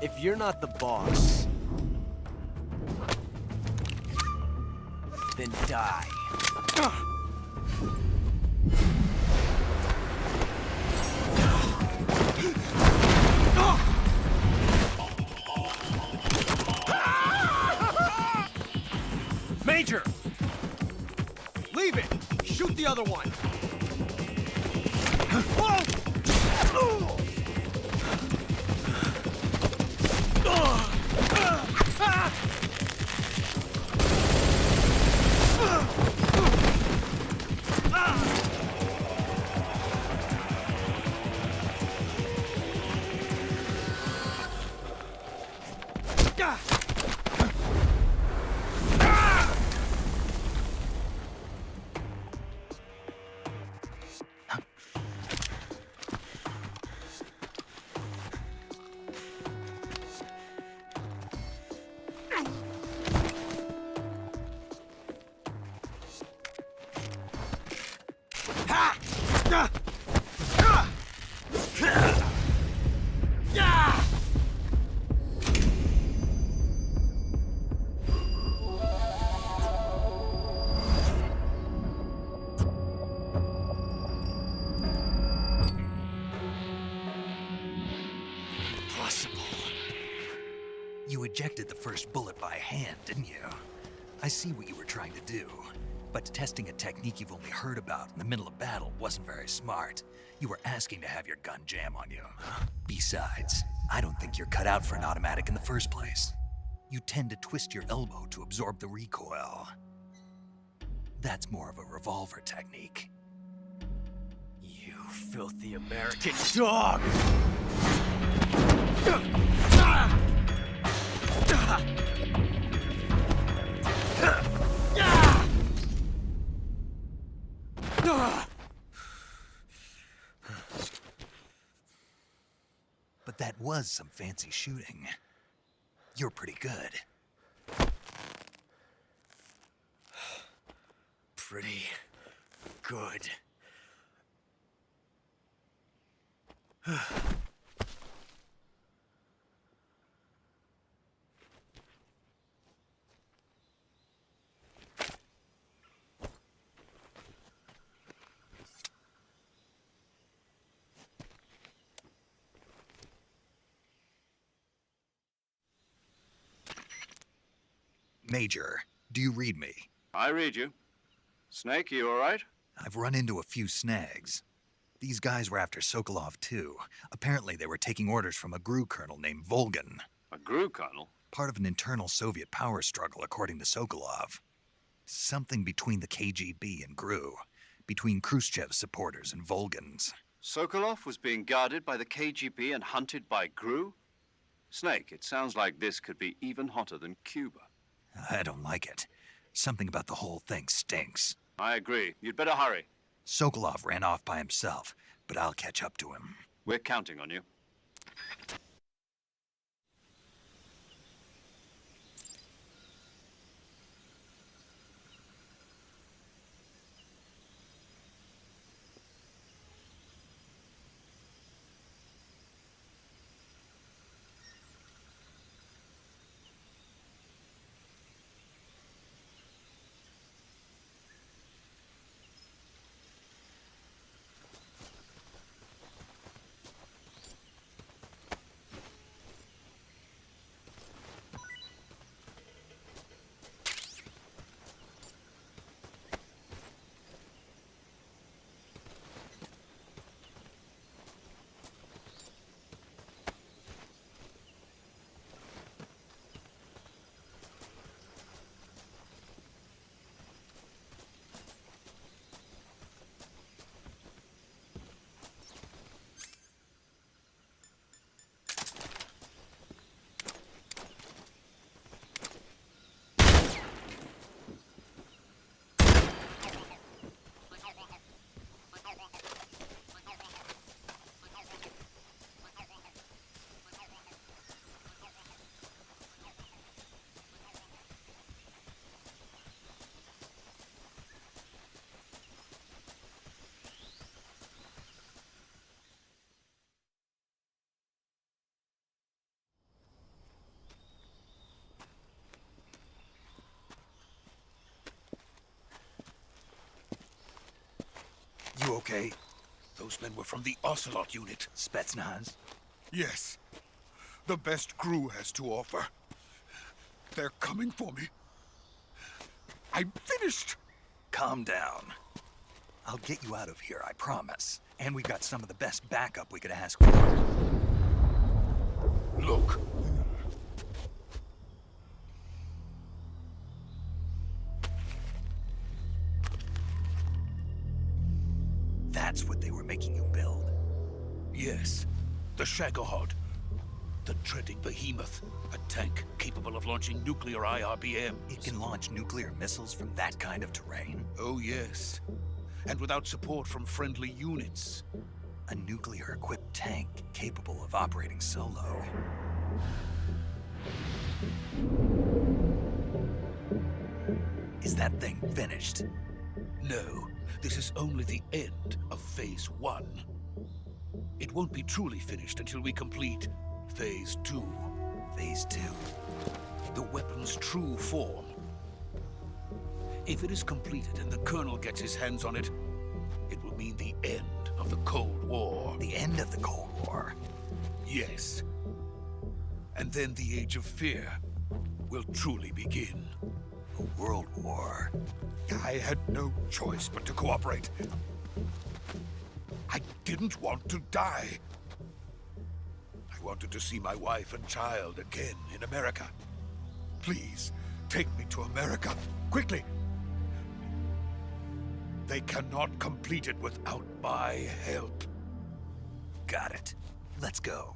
If you're not the boss, then die. Major! Leave it! Shoot the other one! You ejected the first bullet by hand, didn't you? I see what you were trying to do, but testing a technique you've only heard about in the middle of battle wasn't very smart. You were asking to have your gun jam on you. Besides, I don't think you're cut out for an automatic in the first place. You tend to twist your elbow to absorb the recoil. That's more of a revolver technique. You filthy American dog! But that was some fancy shooting. You're pretty good. Pretty good. Major, do you read me? I read you. Snake, you all right? I've run into a few snags. These guys were after Sokolov too. Apparently they were taking orders from a GRU colonel named Volgan. A GRU colonel? Part of an internal Soviet power struggle, according to Sokolov. Something between the KGB and GRU. Between Khrushchev's supporters and Volgan's. Sokolov was being guarded by the KGB and hunted by GRU? Snake, it sounds like this could be even hotter than Cuba. I don't like it. Something about the whole thing stinks. I agree. You'd better hurry. Sokolov ran off by himself, but I'll catch up to him. We're counting on you. You okay? Those men were from the Ocelot unit. Spetsnaz? Yes. The best GRU has to offer. They're coming for me. I'm finished. Calm down. I'll get you out of here, I promise. And we've got some of the best backup we could ask for. Look. That's what they were making you build? Yes. The Shagohod. The dreading behemoth. A tank capable of launching nuclear IRBMs. It can launch nuclear missiles from that kind of terrain? Oh, yes. And without support from friendly units. A nuclear-equipped tank capable of operating solo. Is that thing finished? No. This is only the end of Phase 1. It won't be truly finished until we complete Phase 2. Phase 2? The weapon's true form. If it is completed and the Colonel gets his hands on it, it will mean the end of the Cold War. The end of the Cold War? Yes. And then the age of fear will truly begin. A world war. I had no choice but to cooperate. I didn't want to die. I wanted to see my wife and child again in America. Please, take me to America, quickly. They cannot complete it without my help. Got it. Let's go.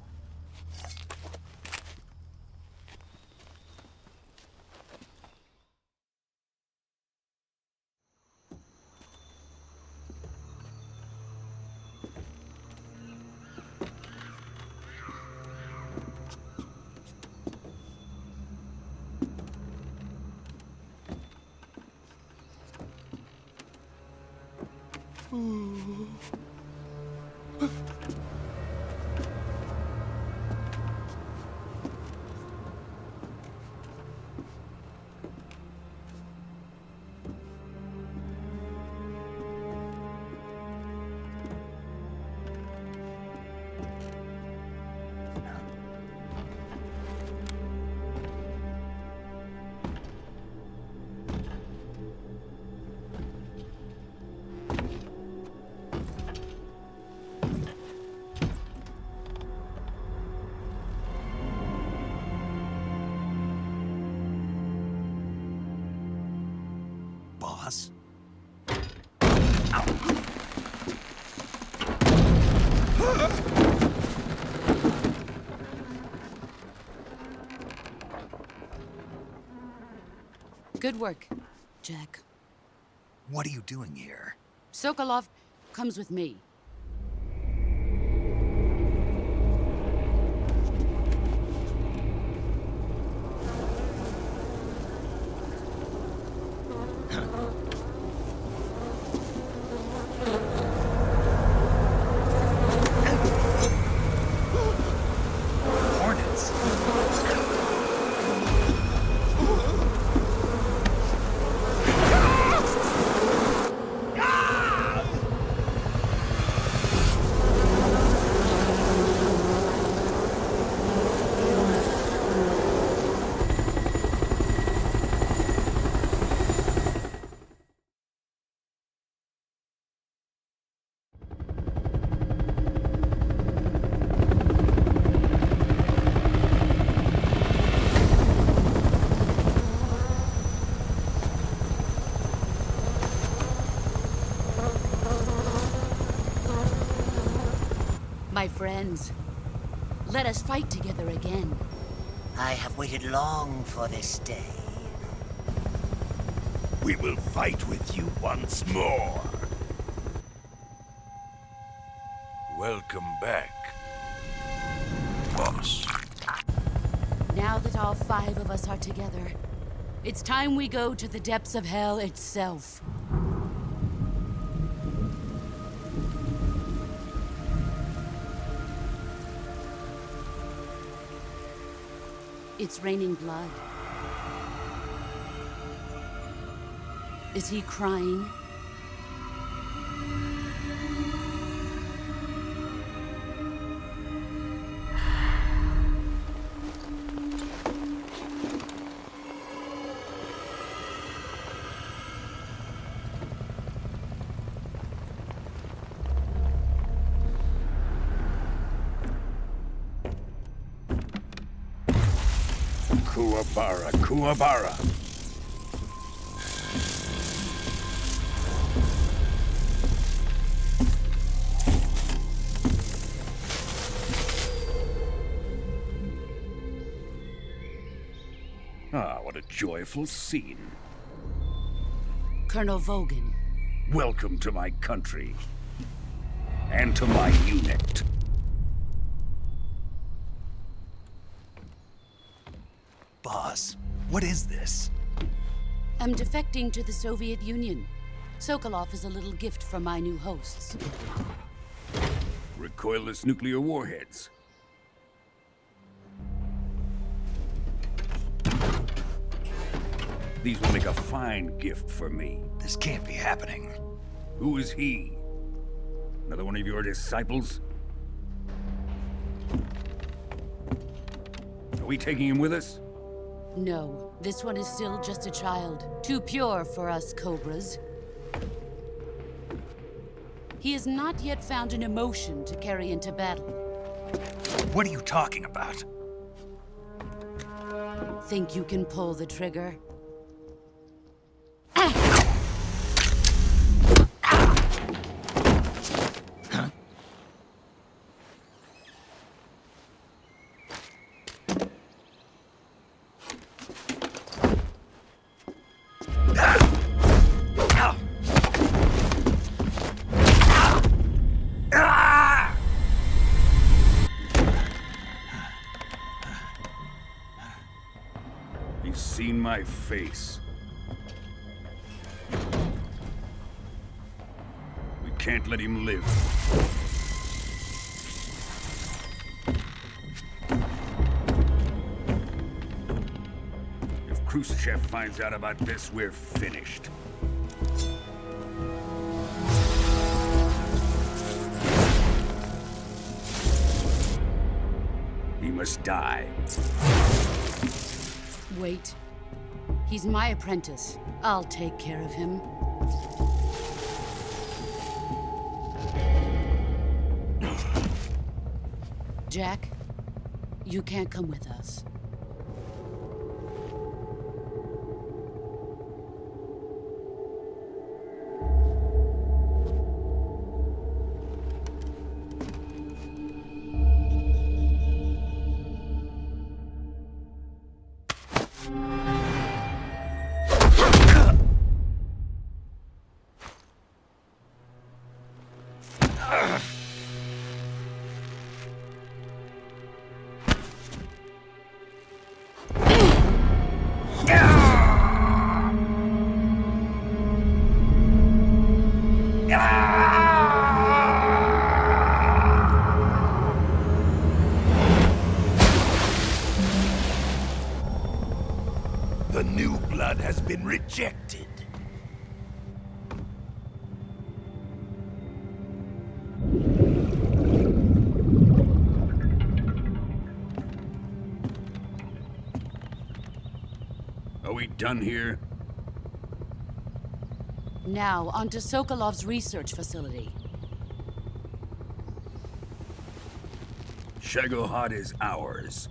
Boss? Good work, Jack. What are you doing here? Sokolov comes with me. My friends, let us fight together again. I have waited long for this day. We will fight with you once more. Welcome back, boss. Now that all 5 of us are together, it's time we go to the depths of hell itself. It's raining blood. Is he crying? Kuwabara, Kuwabara. Ah, what a joyful scene. Colonel Vogan. Welcome to my country. And to my unit. Boss, what is this? I'm defecting to the Soviet Union. Sokolov is a little gift from my new hosts. Recoilless nuclear warheads. These will make a fine gift for me. This can't be happening. Who is he? Another one of your disciples? we taking him with us? No, this one is still just a child. Too pure for us Cobras. He has not yet found an emotion to carry into battle. What are you talking about? Think you can pull the trigger? He's seen my face. We can't let him live. If Khrushchev finds out about this, we're finished. He must die. Wait. He's my apprentice. I'll take care of him. Jack, you can't come with us. The new blood has been rejected. Are we done here? Now, onto Sokolov's research facility. Shagohod is ours.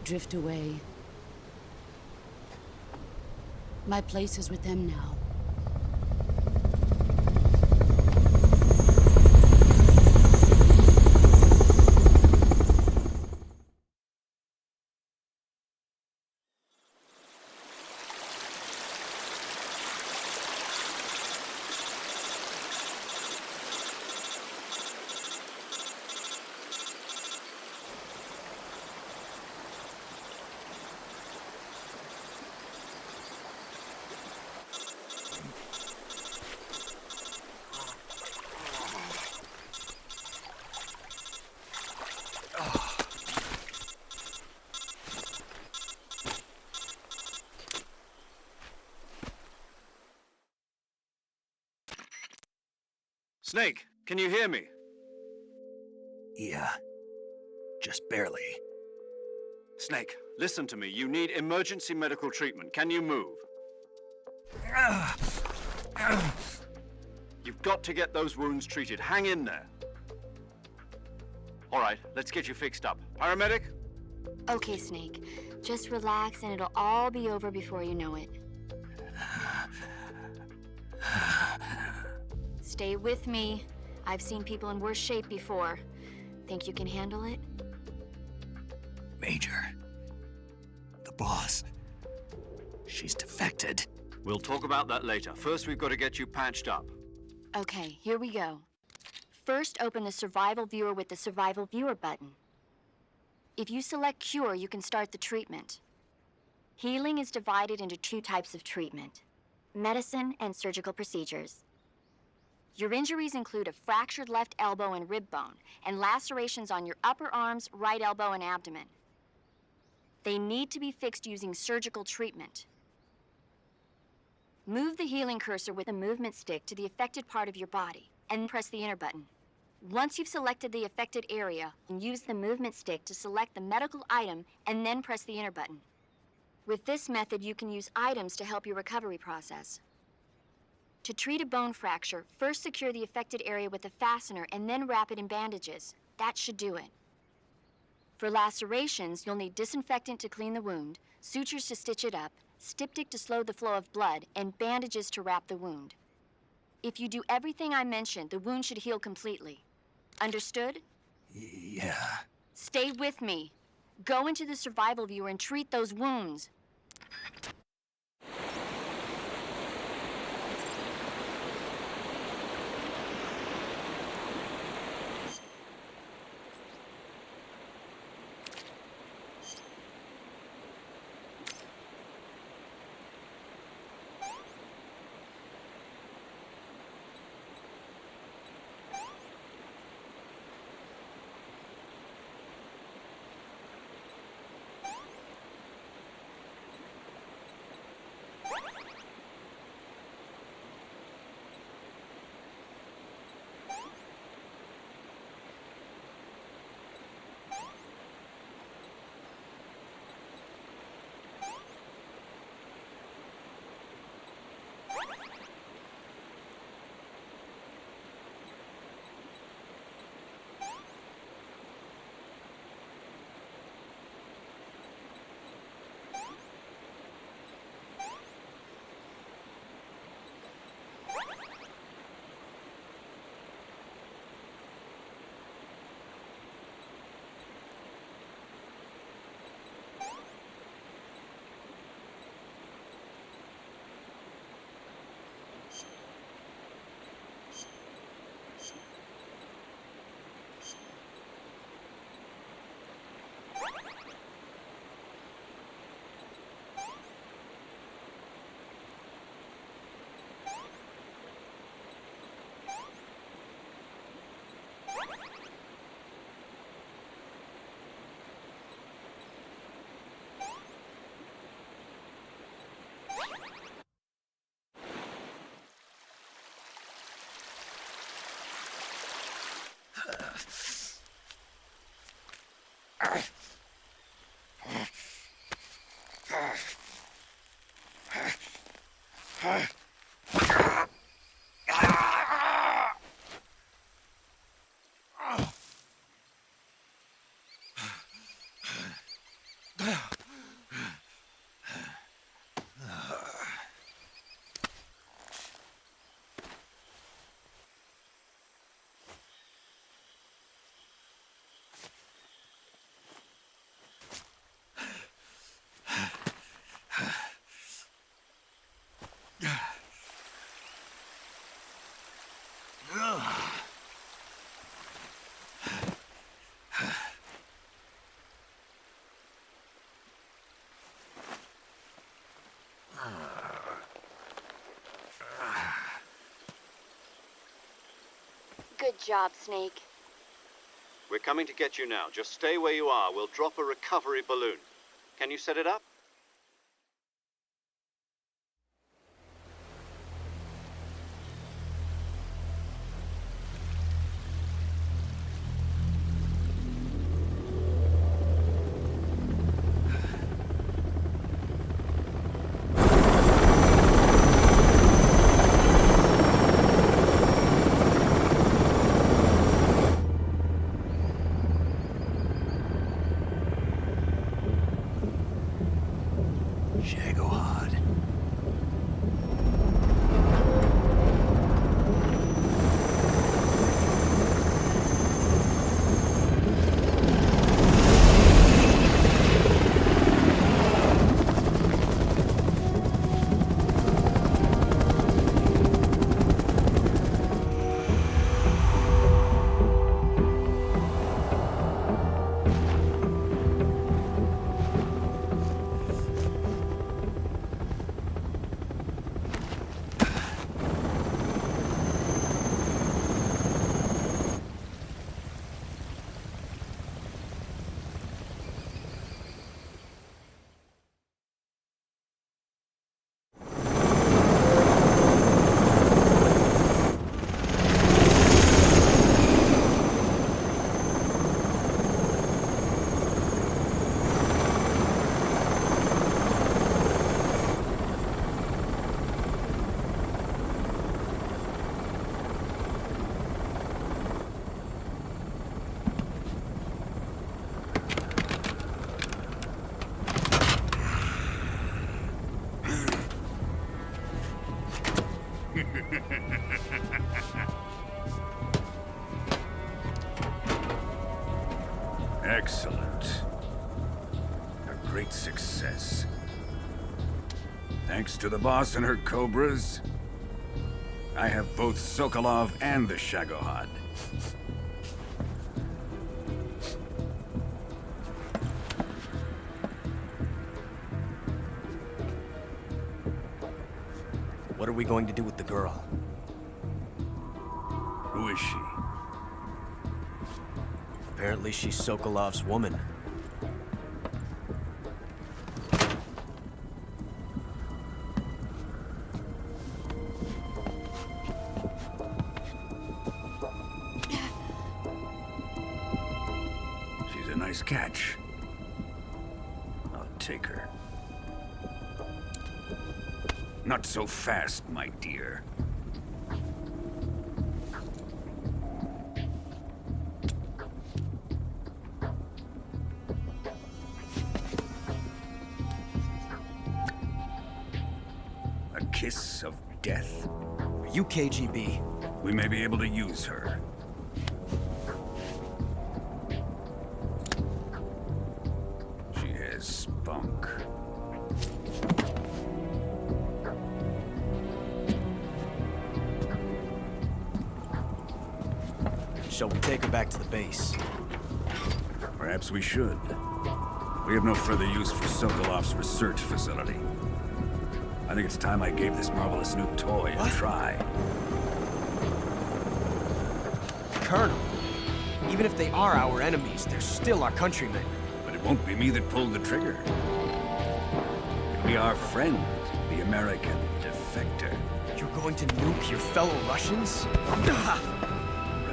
Drift away. My place is with them now. Snake, can you hear me? Yeah. Just barely. Snake, listen to me. You need emergency medical treatment. Can you move? You've got to get those wounds treated. Hang in there. All right, let's get you fixed up. Paramedic? Okay, Snake. Just relax and it'll all be over before you know it. Stay with me. I've seen people in worse shape before. Think you can handle it? Major. The boss. She's defected. We'll talk about that later. First, we've got to get you patched up. Okay, here we go. First, open the Survival Viewer with the Survival Viewer button. If you select Cure, you can start the treatment. Healing is divided into two types of treatment: medicine and surgical procedures. Your injuries include a fractured left elbow and rib bone, and lacerations on your upper arms, right elbow, and abdomen. They need to be fixed using surgical treatment. Move the healing cursor with a movement stick to the affected part of your body, and press the enter button. Once you've selected the affected area, use the movement stick to select the medical item, and then press the enter button. With this method, you can use items to help your recovery process. To treat a bone fracture, first secure the affected area with a fastener and then wrap it in bandages. That should do it. For lacerations, you'll need disinfectant to clean the wound, sutures to stitch it up, styptic to slow the flow of blood, and bandages to wrap the wound. If you do everything I mentioned, the wound should heal completely. Understood? Yeah. Stay with me. Go into the survival viewer and treat those wounds. Good job, Snake. We're coming to get you now. Just stay where you are. We'll drop a recovery balloon. Can you set it up? Excellent. A great success. Thanks to the boss and her cobras, I have both Sokolov and the Shagohod. What are we going to do with the girl? Who is she? Apparently she's Sokolov's woman. She's a nice catch. I'll take her. Not so fast, my dear. A kiss of death? Are you KGB? We may be able to use her. She has spunk. Shall we take her back to the base? Perhaps we should. We have no further use for Sokolov's research facility. I think it's time I gave this marvelous new toy a try. Colonel, even if they are our enemies, they're still our countrymen. But it won't be me that pulled the trigger. It'll be our friend, the American defector. You're going to nuke your fellow Russians?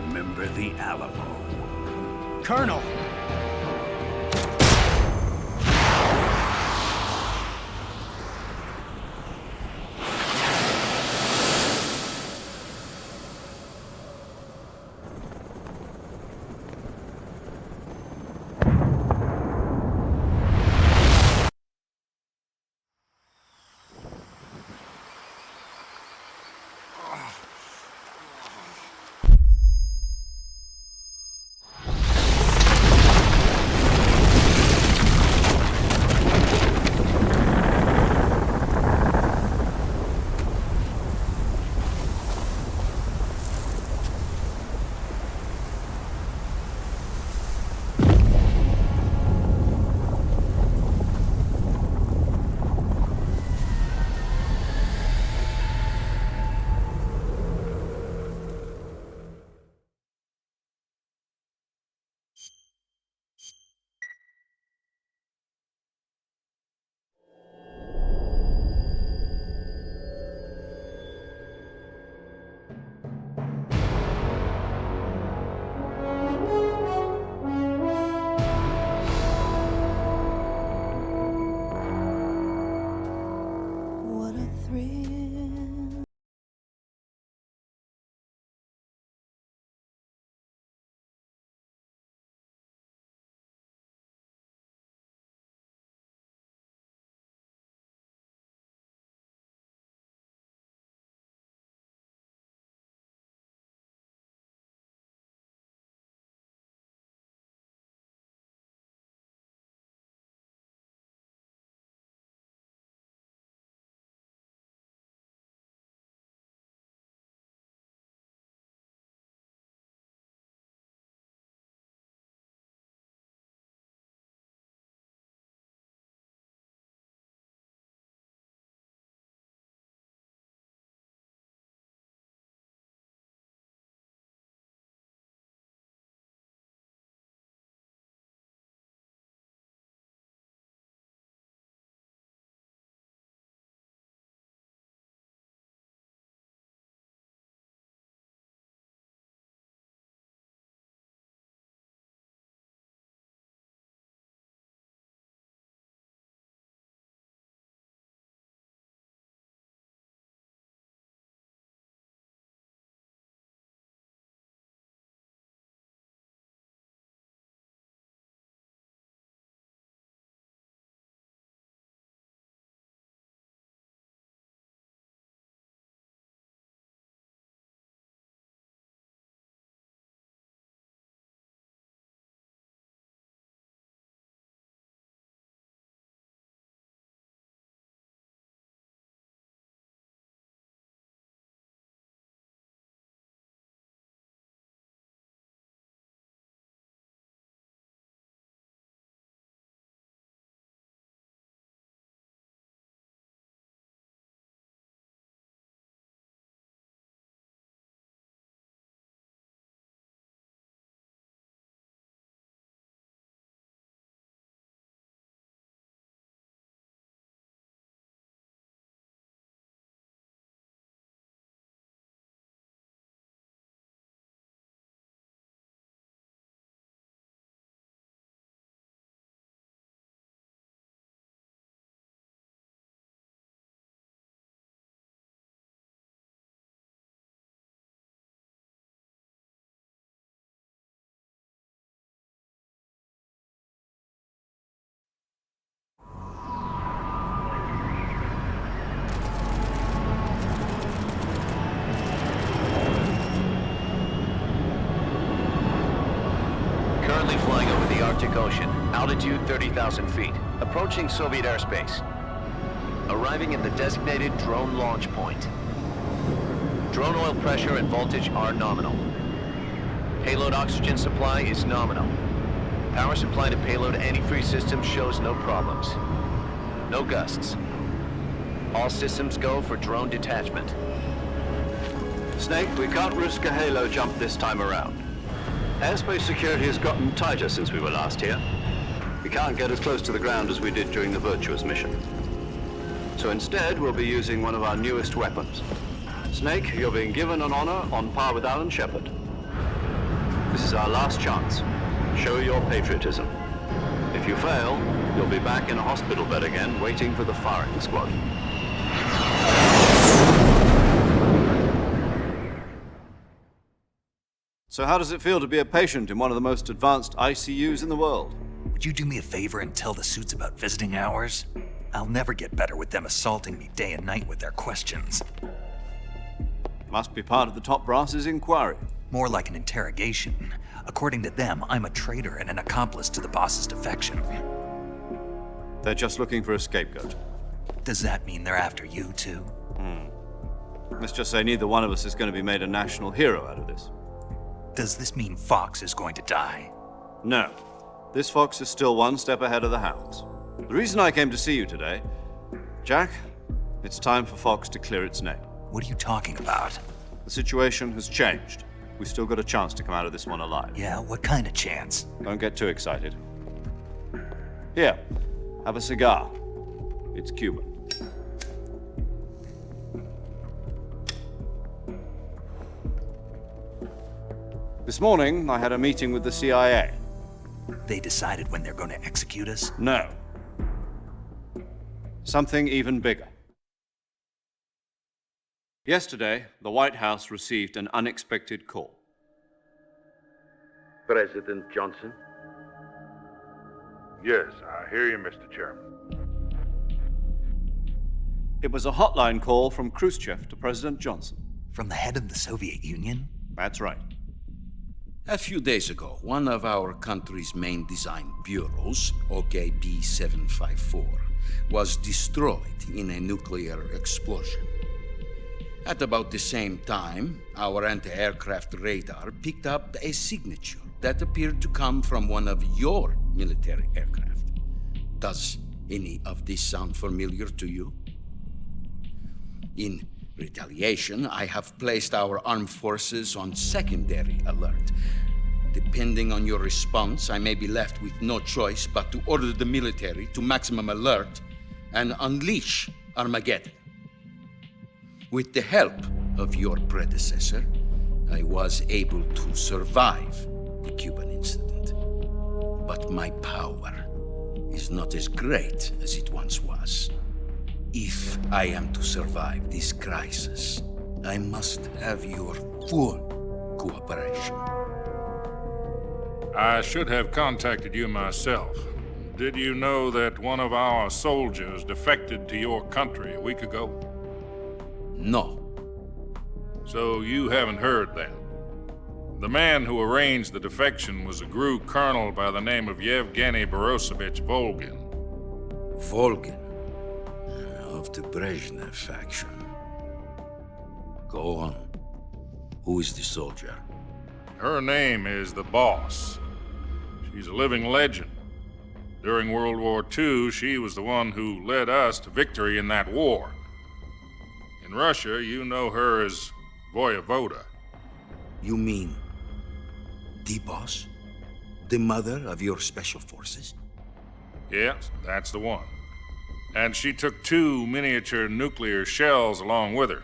Remember the Alamo. Colonel! Altitude 30,000 feet. Approaching Soviet airspace. Arriving at the designated drone launch point. Drone oil pressure and voltage are nominal. Payload oxygen supply is nominal. Power supply to payload antifreeze system shows no problems. No gusts. All systems go for drone detachment. Snake, we can't risk a halo jump this time around. Airspace security has gotten tighter since we were last here. We can't get as close to the ground as we did during the Virtuous mission. So instead, we'll be using one of our newest weapons. Snake, you're being given an honor on par with Alan Shepard. This is our last chance. Show your patriotism. If you fail, you'll be back in a hospital bed again, waiting for the firing squad. So how does it feel to be a patient in one of the most advanced ICUs in the world? Would you do me a favor and tell the suits about visiting hours? I'll never get better with them assaulting me day and night with their questions. Must be part of the top brass's inquiry. More like an interrogation. According to them, I'm a traitor and an accomplice to the boss's defection. They're just looking for a scapegoat. Does that mean they're after you, too? Let's just say neither one of us is going to be made a national hero out of this. Does this mean Fox is going to die? No. This fox is still one step ahead of the hounds. The reason I came to see you today, Jack, it's time for Fox to clear its name. What are you talking about? The situation has changed. We've still got a chance to come out of this one alive. Yeah, what kind of chance? Don't get too excited. Here, have a cigar. It's Cuban. This morning, I had a meeting with the CIA. They decided when they're going to execute us? No. Something even bigger. Yesterday, the White House received an unexpected call. President Johnson? Yes, I hear you, Mr. Chairman. It was a hotline call from Khrushchev to President Johnson. From the head of the Soviet Union? That's right. A few days ago, one of our country's main design bureaus, OKB 754, was destroyed in a nuclear explosion. At about the same time, our anti-aircraft radar picked up a signature that appeared to come from one of your military aircraft. Does any of this sound familiar to you? In retaliation, I have placed our armed forces on secondary alert. Depending on your response, I may be left with no choice but to order the military to maximum alert and unleash Armageddon. With the help of your predecessor, I was able to survive the Cuban incident. But my power is not as great as it once was. If I am to survive this crisis, I must have your full cooperation. I should have contacted you myself. Did you know that one of our soldiers defected to your country a week ago? No. So you haven't heard then? The man who arranged the defection was a GRU colonel by the name of Yevgeny Borosovich Volgin. Volgin? Of the Brezhnev faction. Go on. Who is the soldier? Her name is the Boss. She's a living legend. During World War II, she was the one who led us to victory in that war. In Russia, you know her as Voyevoda. You mean the Boss? The mother of your special forces? Yes, that's the one. And she took 2 miniature nuclear shells along with her.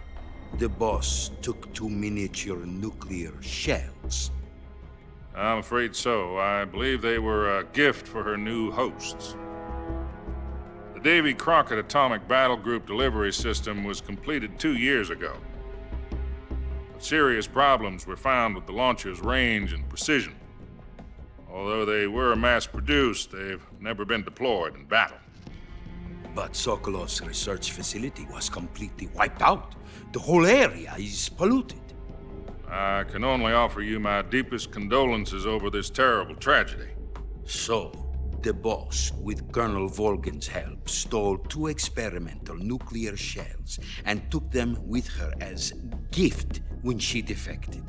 The Boss took 2 miniature nuclear shells? I'm afraid so. I believe they were a gift for her new hosts. The Davy Crockett Atomic Battle Group delivery system was completed 2 years ago. But serious problems were found with the launcher's range and precision. Although they were mass-produced, they've never been deployed in battle. But Sokolov's research facility was completely wiped out. The whole area is polluted. I can only offer you my deepest condolences over this terrible tragedy. So, The boss, with Colonel Volgin's help, stole 2 experimental nuclear shells and took them with her as gift when she defected.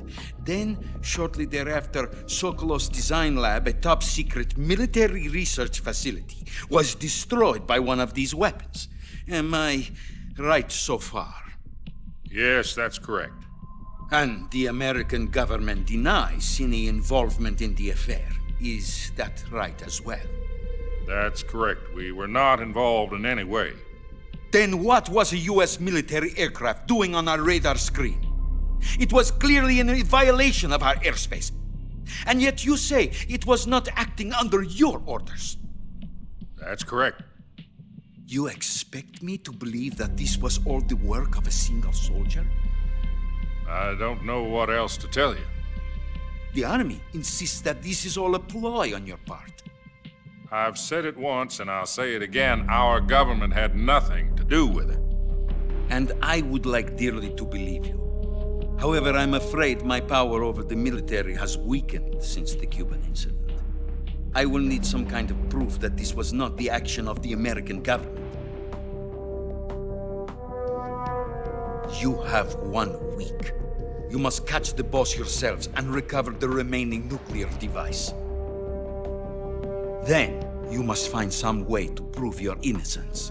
Then, shortly thereafter, Sokolov's design lab, a top-secret military research facility, was destroyed by one of these weapons. Am I right so far? Yes, that's correct. And the American government denies any involvement in the affair. Is that right as well? That's correct. We were not involved in any way. Then what was a U.S. military aircraft doing on our radar screen? It was clearly in violation of our airspace. And yet you say it was not acting under your orders. That's correct. You expect me to believe that this was all the work of a single soldier? I don't know what else to tell you. The Army insists that this is all a ploy on your part. I've said it once and I'll say it again. Our government had nothing to do with it. And I would like dearly to believe you. However, I'm afraid my power over the military has weakened since the Cuban incident. I will need some kind of proof that this was not the action of the American government. You have 1 week. You must catch the boss yourselves and recover the remaining nuclear device. Then, you must find some way to prove your innocence.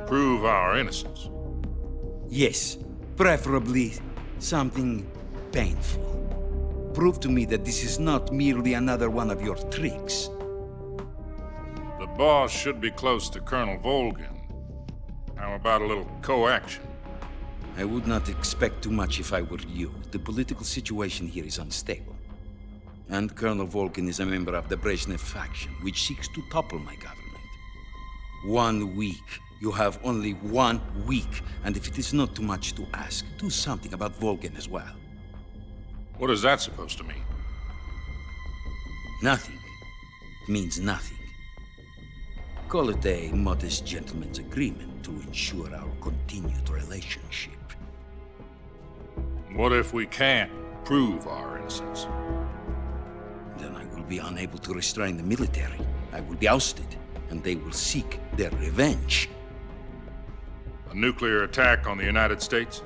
Prove our innocence? Yes, preferably something painful. Prove to me that this is not merely another one of your tricks. The boss should be close to Colonel Volgin. How about a little co-action? I would not expect too much if I were you. The political situation here is unstable. And Colonel Volgin is a member of the Brezhnev faction, which seeks to topple my government. 1 week. You have only 1 week. And if it is not too much to ask, do something about Volgin as well. What is that supposed to mean? Nothing. It means nothing. Call it a modest gentleman's agreement to ensure our continued relationship. What if we can't prove our innocence? Then I will be unable to restrain the military. I will be ousted, and they will seek their revenge. A nuclear attack on the United States?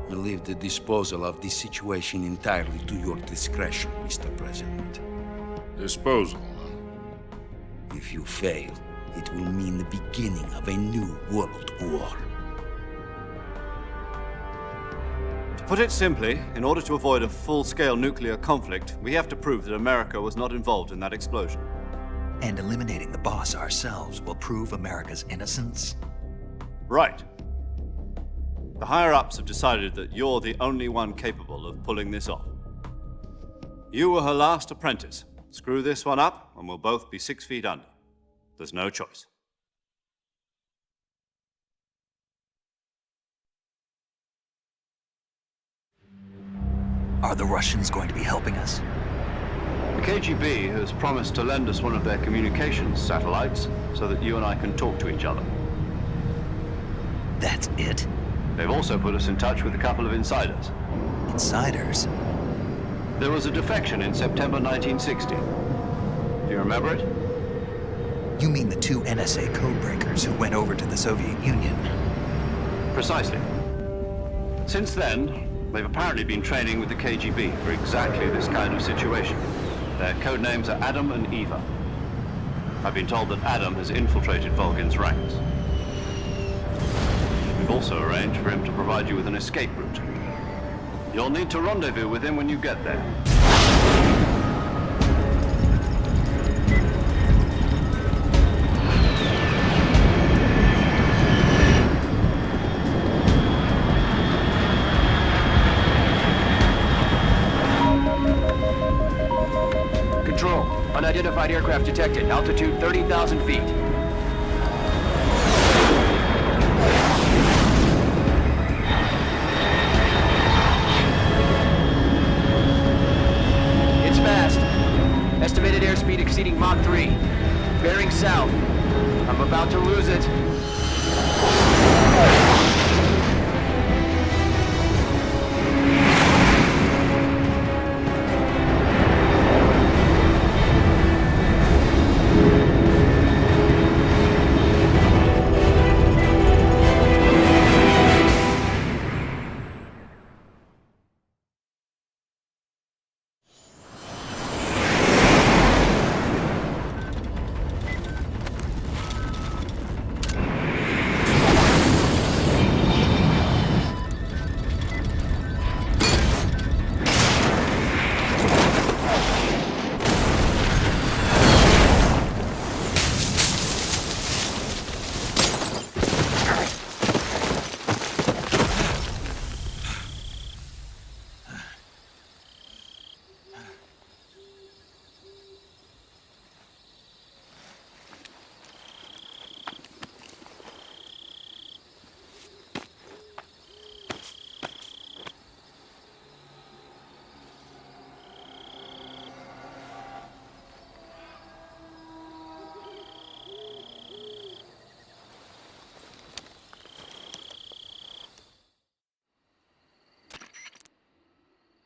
I leave the disposal of this situation entirely to your discretion, Mr. President. Disposal? If you fail, it will mean the beginning of a new world war. To put it simply, in order to avoid a full-scale nuclear conflict, we have to prove that America was not involved in that explosion. And eliminating the boss ourselves will prove America's innocence? Right. The higher-ups have decided that you're the only one capable of pulling this off. You were her last apprentice. Screw this one up, and we'll both be 6 feet under. There's no choice. Are the Russians going to be helping us? The KGB has promised to lend us one of their communications satellites so that you and I can talk to each other. That's it? They've also put us in touch with a couple of insiders. Insiders? There was a defection in September 1960. Do you remember it? You mean the 2 NSA codebreakers who went over to the Soviet Union? Precisely. Since then, they've apparently been training with the KGB for exactly this kind of situation. Their code names are Adam and Eva. I've been told that Adam has infiltrated Volgin's ranks. We've also arranged for him to provide you with an escape route. You'll need to rendezvous with him when you get there. Control. Unidentified aircraft detected. Altitude 30,000 feet. It's fast. Estimated airspeed exceeding Mach 3. Bearing south. I'm about to lose it.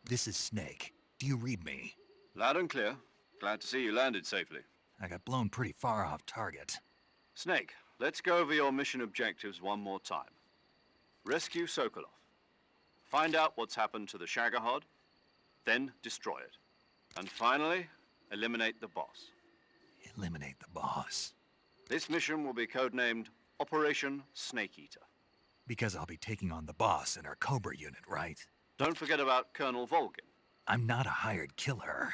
This is Snake. Do you read me? Loud and clear. Glad to see you landed safely. I got blown pretty far off target. Snake, let's go over your mission objectives one more time. Rescue Sokolov. Find out what's happened to the Shagohod, then destroy it. And finally, eliminate the boss. Eliminate the boss. This mission will be codenamed Operation Snake Eater. Because I'll be taking on the boss in our Cobra unit, right? Don't forget about Colonel Volgin. I'm not a hired killer.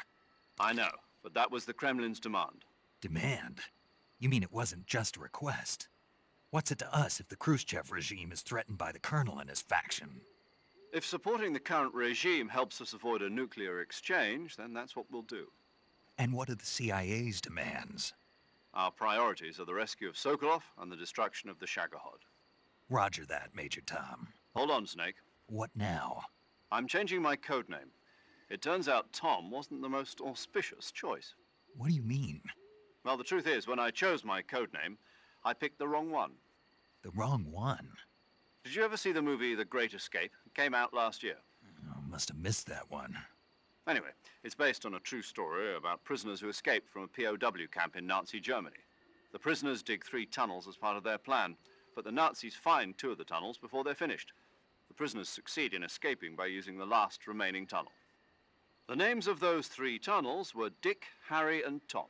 I know, but that was the Kremlin's demand. Demand? You mean it wasn't just a request? What's it to us if the Khrushchev regime is threatened by the Colonel and his faction? If supporting the current regime helps us avoid a nuclear exchange, then that's what we'll do. And what are the CIA's demands? Our priorities are the rescue of Sokolov and the destruction of the Shagohod. Roger that, Major Tom. Hold on, Snake. What now? I'm changing my codename. It turns out Tom wasn't the most auspicious choice. What do you mean? Well, the truth is, when I chose my codename, I picked the wrong one. The wrong one? Did you ever see the movie The Great Escape? It came out last year. Oh, must have missed that one. Anyway, it's based on a true story about prisoners who escaped from a POW camp in Nazi Germany. The prisoners dig 3 tunnels as part of their plan, but the Nazis find 2 of the tunnels before they're finished. The prisoners succeed in escaping by using the last remaining tunnel. The names of those 3 tunnels were Dick, Harry, and Tom.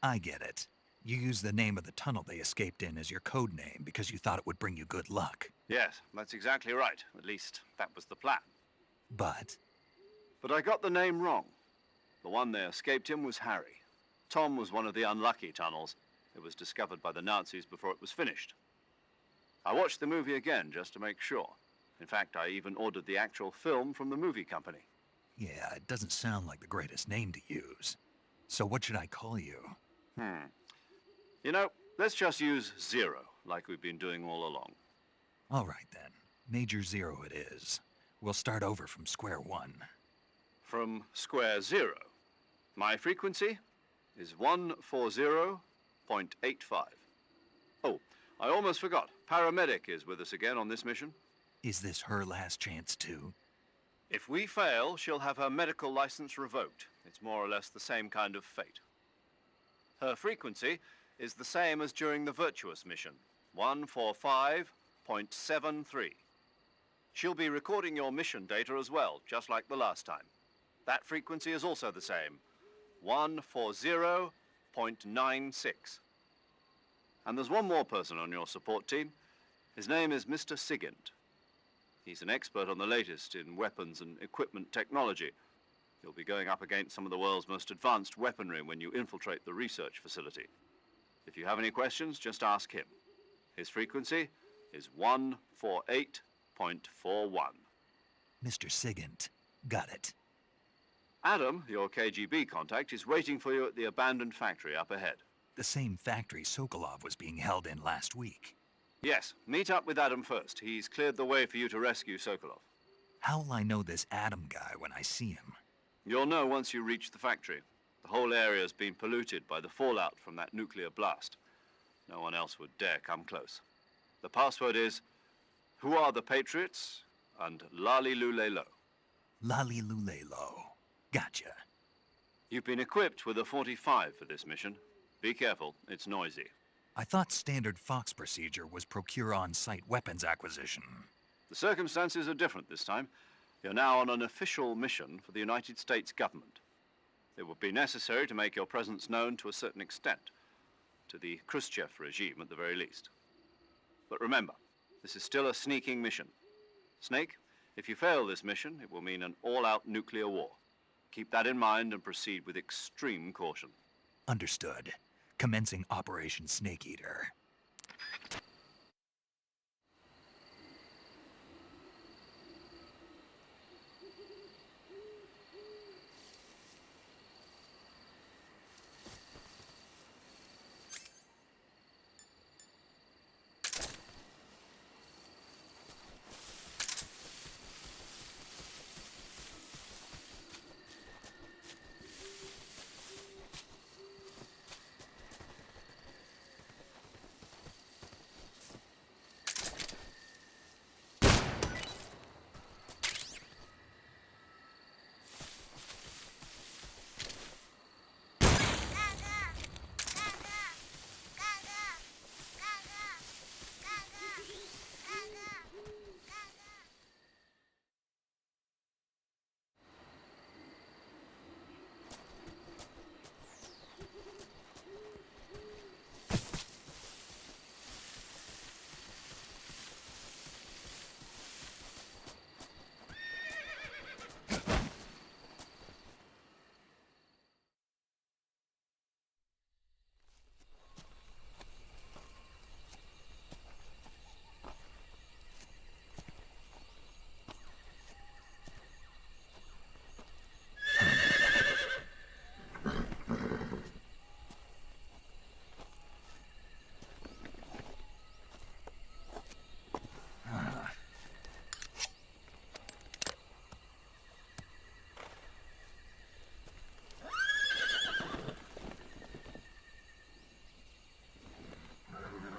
I get it. You used the name of the tunnel they escaped in as your code name because you thought it would bring you good luck. Yes, that's exactly right. At least, that was the plan. But I got the name wrong. The one they escaped in was Harry. Tom was one of the unlucky tunnels. It was discovered by the Nazis before it was finished. I watched the movie again just to make sure. In fact, I even ordered the actual film from the movie company. yeah, it doesn't sound like the greatest name to use. So what should I call you? You know, let's just use Zero, like we've been doing all along. All right then. Major Zero it is. We'll start over from square one. From square 0. My frequency is 140.85. Oh, I almost forgot. Paramedic is with us again on this mission. Is this her last chance too? If we fail, she'll have her medical license revoked. It's more or less the same kind of fate. Her frequency is the same as during the Virtuous mission, 145.73. She'll be recording your mission data as well, just like the last time. That frequency is also the same, 140.96. And there's one more person on your support team. His name is Mr. Sigint. He's an expert on the latest in weapons and equipment technology. You'll be going up against some of the world's most advanced weaponry when you infiltrate the research facility. If you have any questions, just ask him. His frequency is 148.41. Mr. Sigint. Got it. Adam, your KGB contact, is waiting for you at the abandoned factory up ahead. The same factory Sokolov was being held in last week. Yes, meet up with Adam first. He's cleared the way for you to rescue Sokolov. How will I know this Adam guy when I see him? You'll know once you reach the factory. The whole area's been polluted by the fallout from that nuclear blast. No one else would dare come close. The password is, "Who are the Patriots?" and Lali Lulelo. Lali Lulelo. Gotcha. You've been equipped with a 45 for this mission. Be careful, it's noisy. I thought standard Fox procedure was procure on-site weapons acquisition. The circumstances are different this time. You're now on an official mission for the United States government. It would be necessary to make your presence known to a certain extent, to the Khrushchev regime at the very least. But remember, this is still a sneaking mission. Snake, if you fail this mission, it will mean an all-out nuclear war. Keep that in mind and proceed with extreme caution. Understood. Commencing Operation Snake Eater.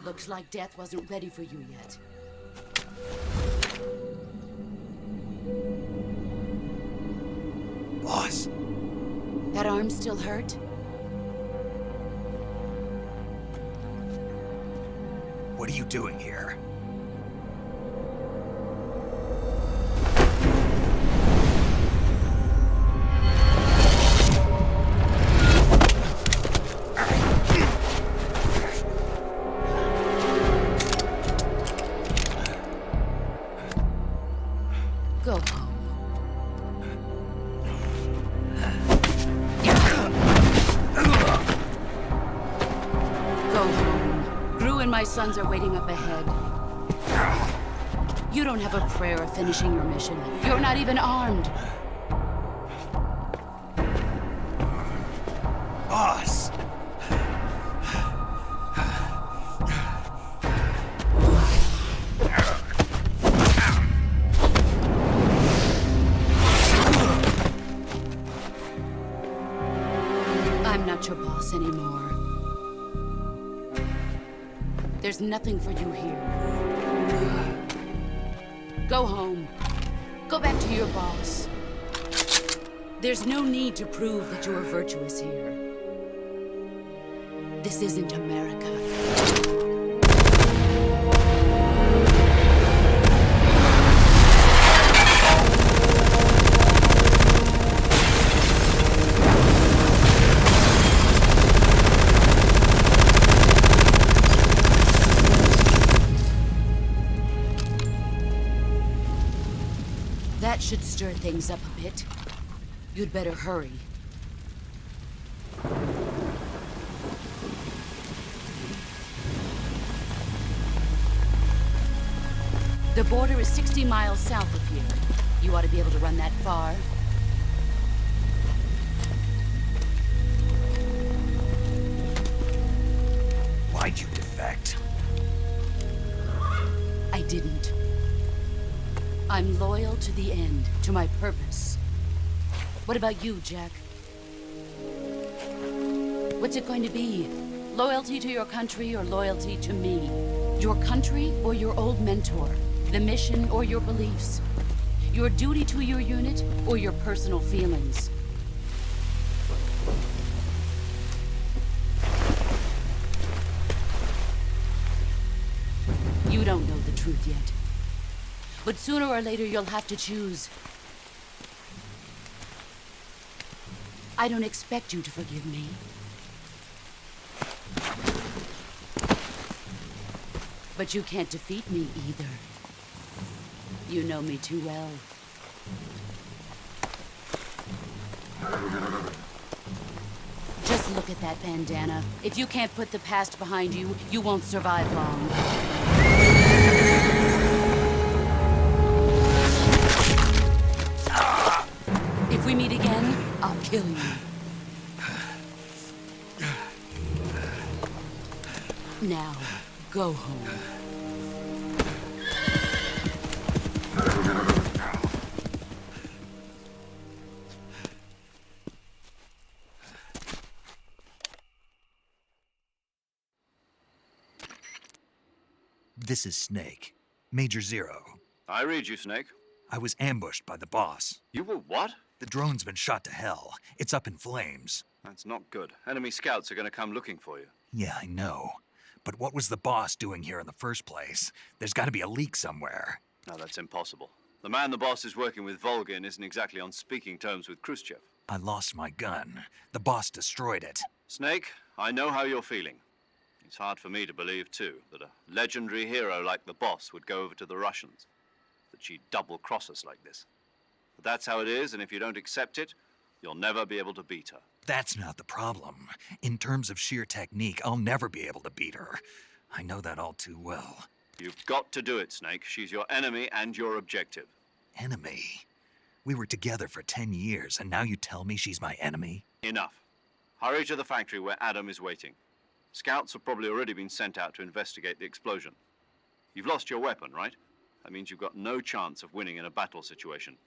Looks like death wasn't ready for you yet. Boss. That arm still hurt? What are you doing here? Go home. Go home. Gru and my sons are waiting up ahead. You don't have a prayer of finishing your mission. You're not even armed. Boss! I'm not your boss anymore. There's nothing for you here. Go home. Go back to your boss. There's no need to prove that you are virtuous here. This isn't America. That should stir things up a bit. You'd better hurry. The border is 60 miles south of here. You ought to be able to run that far. Why'd you defect? I didn't. I'm loyal to the end, to my purpose. What about you, Jack? What's it going to be? Loyalty to your country or loyalty to me? Your country or your old mentor? The mission or your beliefs? Your duty to your unit or your personal feelings? You don't know the truth yet. But sooner or later you'll have to choose. I don't expect you to forgive me. But you can't defeat me either. You know me too well. Just look at that bandana. If you can't put the past behind you, you won't survive long. If we meet again, I'll kill you. Now, go home. This is Snake. Major Zero. I read you, Snake. I was ambushed by the boss. You were what? The drone's been shot to hell. It's up in flames. That's not good. Enemy scouts are going to come looking for you. Yeah, I know. But what was the boss doing here in the first place? There's got to be a leak somewhere. No, that's impossible. The man the boss is working with, Volgin, isn't exactly on speaking terms with Khrushchev. I lost my gun. The boss destroyed it. Snake, I know how you're feeling. It's hard for me to believe, too, that a legendary hero like the boss would go over to the Russians. That she'd double-cross us like this. But that's how it is, and if you don't accept it, you'll never be able to beat her. That's not the problem. In terms of sheer technique, I'll never be able to beat her. I know that all too well. You've got to do it, Snake. She's your enemy and your objective. Enemy? We were together for 10 years, and now you tell me she's my enemy? Enough. Hurry to the factory where Adam is waiting. Scouts have probably already been sent out to investigate the explosion. You've lost your weapon, right? That means you've got no chance of winning in a battle situation.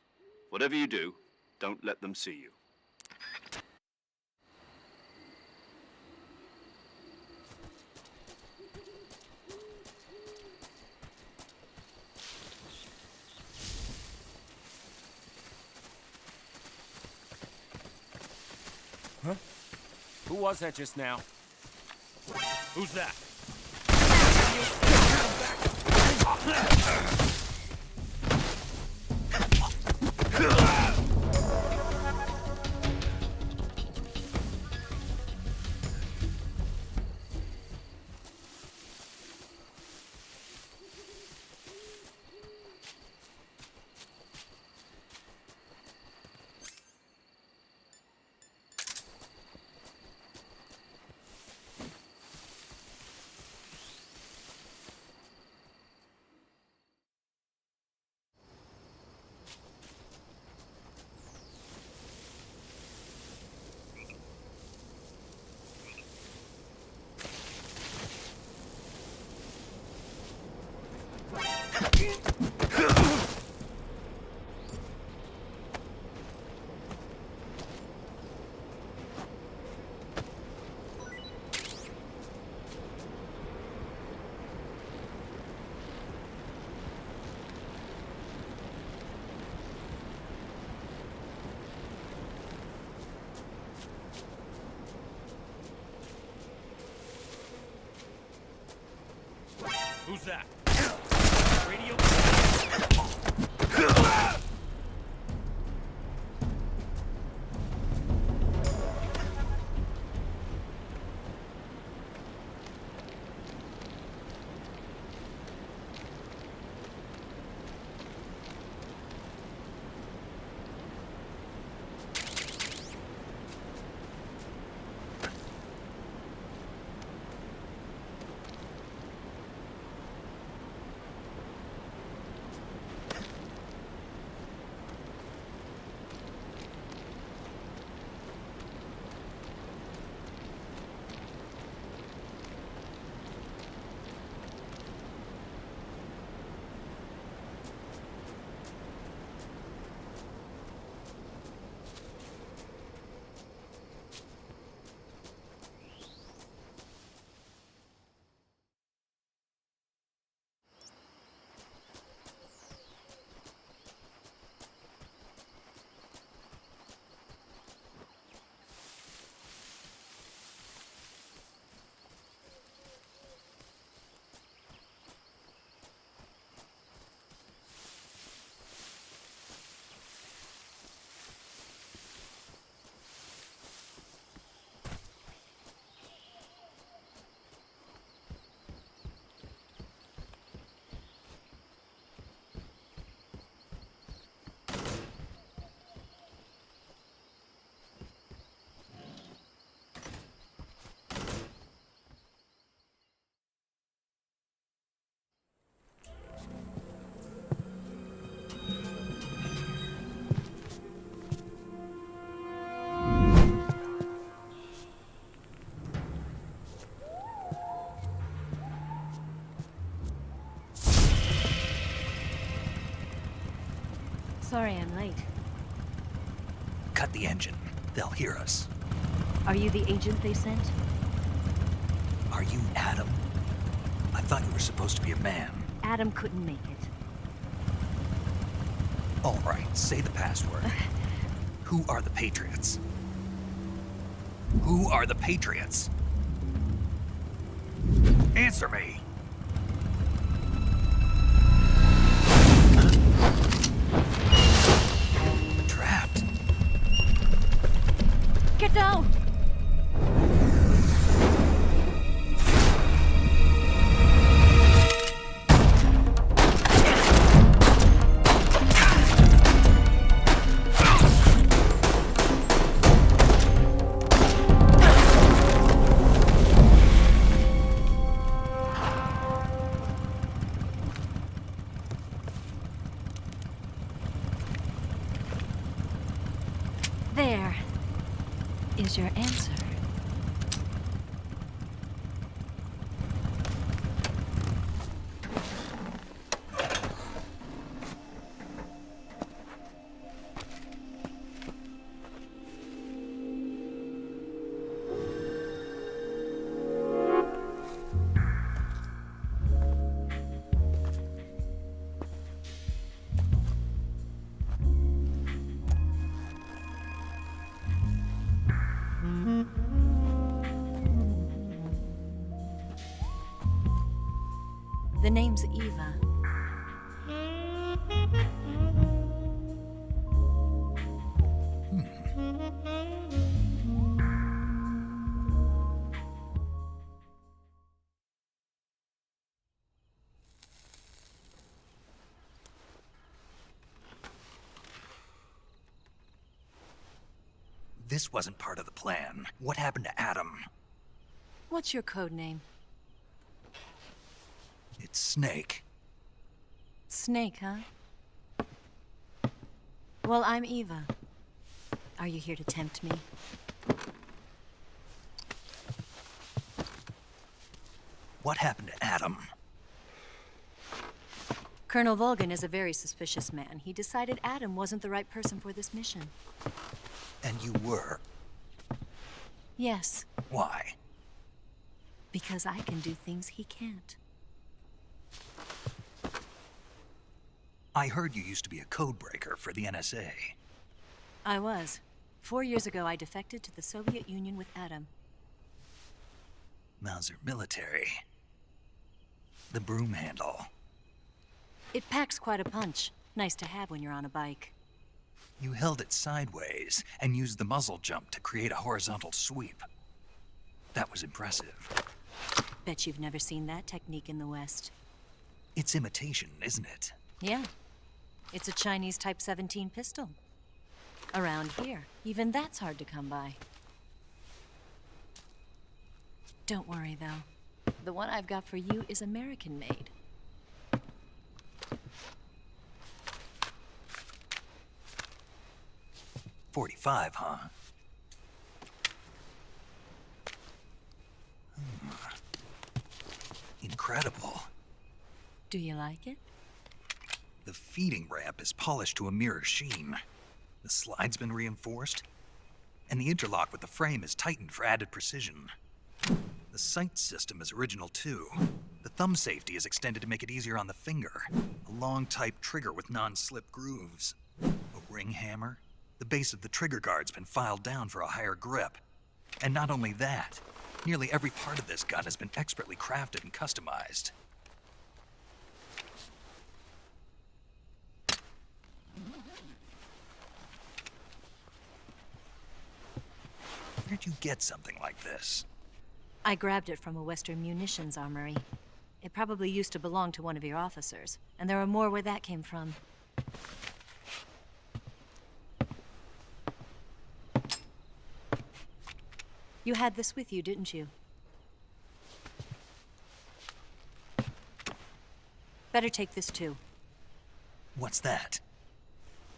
Whatever you do, don't let them see you. Who was that just now? Who's that? Who's that? Radio? Sorry I'm late. Cut the engine. They'll hear us. Are you the agent they sent? Are you Adam? I thought you were supposed to be a man. Adam couldn't make it. All right, say the password. Who are the Patriots? Who are the Patriots? Answer me! Trapped. Get down! There is your answer. The name's Eva. This wasn't part of the plan. What happened to Adam? What's your code name? It's Snake. Snake, huh? Well, I'm Eva. Are you here to tempt me? What happened to Adam? Colonel Volgan is a very suspicious man. He decided Adam wasn't the right person for this mission. And you were? Yes. Why? Because I can do things he can't. I heard you used to be a codebreaker for the NSA. I was. 4 years ago, I defected to the Soviet Union with Adam. Mauser military. The broom handle. It packs quite a punch. Nice to have when you're on a bike. You held it sideways and used the muzzle jump to create a horizontal sweep. That was impressive. Bet you've never seen that technique in the West. It's imitation, isn't it? Yeah. It's a Chinese Type 17 pistol. Around here, even that's hard to come by. Don't worry, though. The one I've got for you is American-made. .45, huh? Incredible. Do you like it? The feeding ramp is polished to a mirror sheen. The slide's been reinforced, and the interlock with the frame is tightened for added precision. The sight system is original too. The thumb safety is extended to make it easier on the finger. A long type trigger with non-slip grooves. A ring hammer. The base of the trigger guard's been filed down for a higher grip. And not only that, nearly every part of this gun has been expertly crafted and customized. Where'd you get something like this? I grabbed it from a Western munitions armory. It probably used to belong to one of your officers, and there are more where that came from. You had this with you, didn't you? Better take this too. What's that?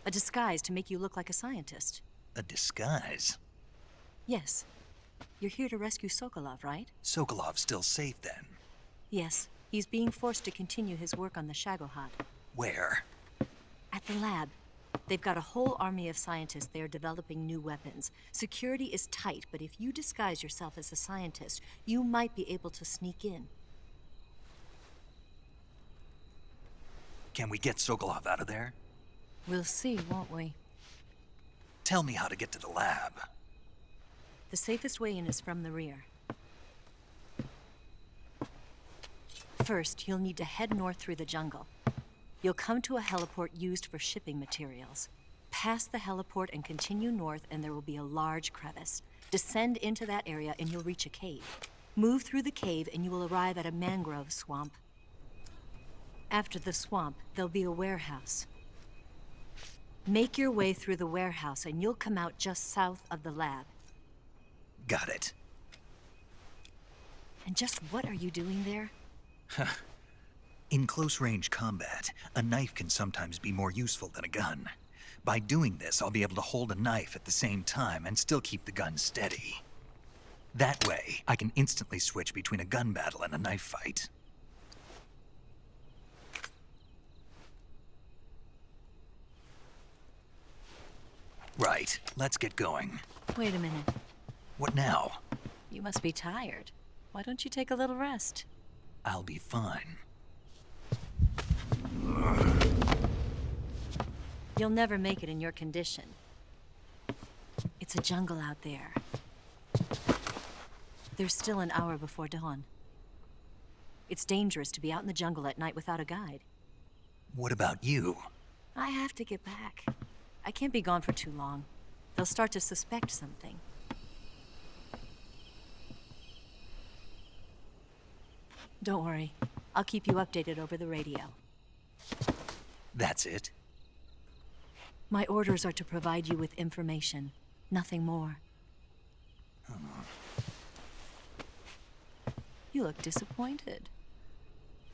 A disguise to make you look like a scientist. A disguise? Yes. You're here to rescue Sokolov, right? Sokolov's still safe then? Yes. He's being forced to continue his work on the Shagohod. Where? At the lab. They've got a whole army of scientists there developing new weapons. Security is tight, but if you disguise yourself as a scientist, you might be able to sneak in. Can we get Sokolov out of there? We'll see, won't we? Tell me how to get to the lab. The safest way in is from the rear. First, you'll need to head north through the jungle. You'll come to a heliport used for shipping materials. Pass the heliport and continue north, and there will be a large crevice. Descend into that area and you'll reach a cave. Move through the cave and you will arrive at a mangrove swamp. After the swamp, there'll be a warehouse. Make your way through the warehouse and you'll come out just south of the lab. Got it. And just what are you doing there? In close-range combat, a knife can sometimes be more useful than a gun. By doing this, I'll be able to hold a knife at the same time and still keep the gun steady. That way, I can instantly switch between a gun battle and a knife fight. Right, let's get going. Wait a minute. What now? You must be tired. Why don't you take a little rest? I'll be fine. You'll never make it in your condition. It's a jungle out there. There's still an hour before dawn. It's dangerous to be out in the jungle at night without a guide. What about you? I have to get back. I can't be gone for too long. They'll start to suspect something. Don't worry. I'll keep you updated over the radio. That's it? My orders are to provide you with information. Nothing more. You look disappointed.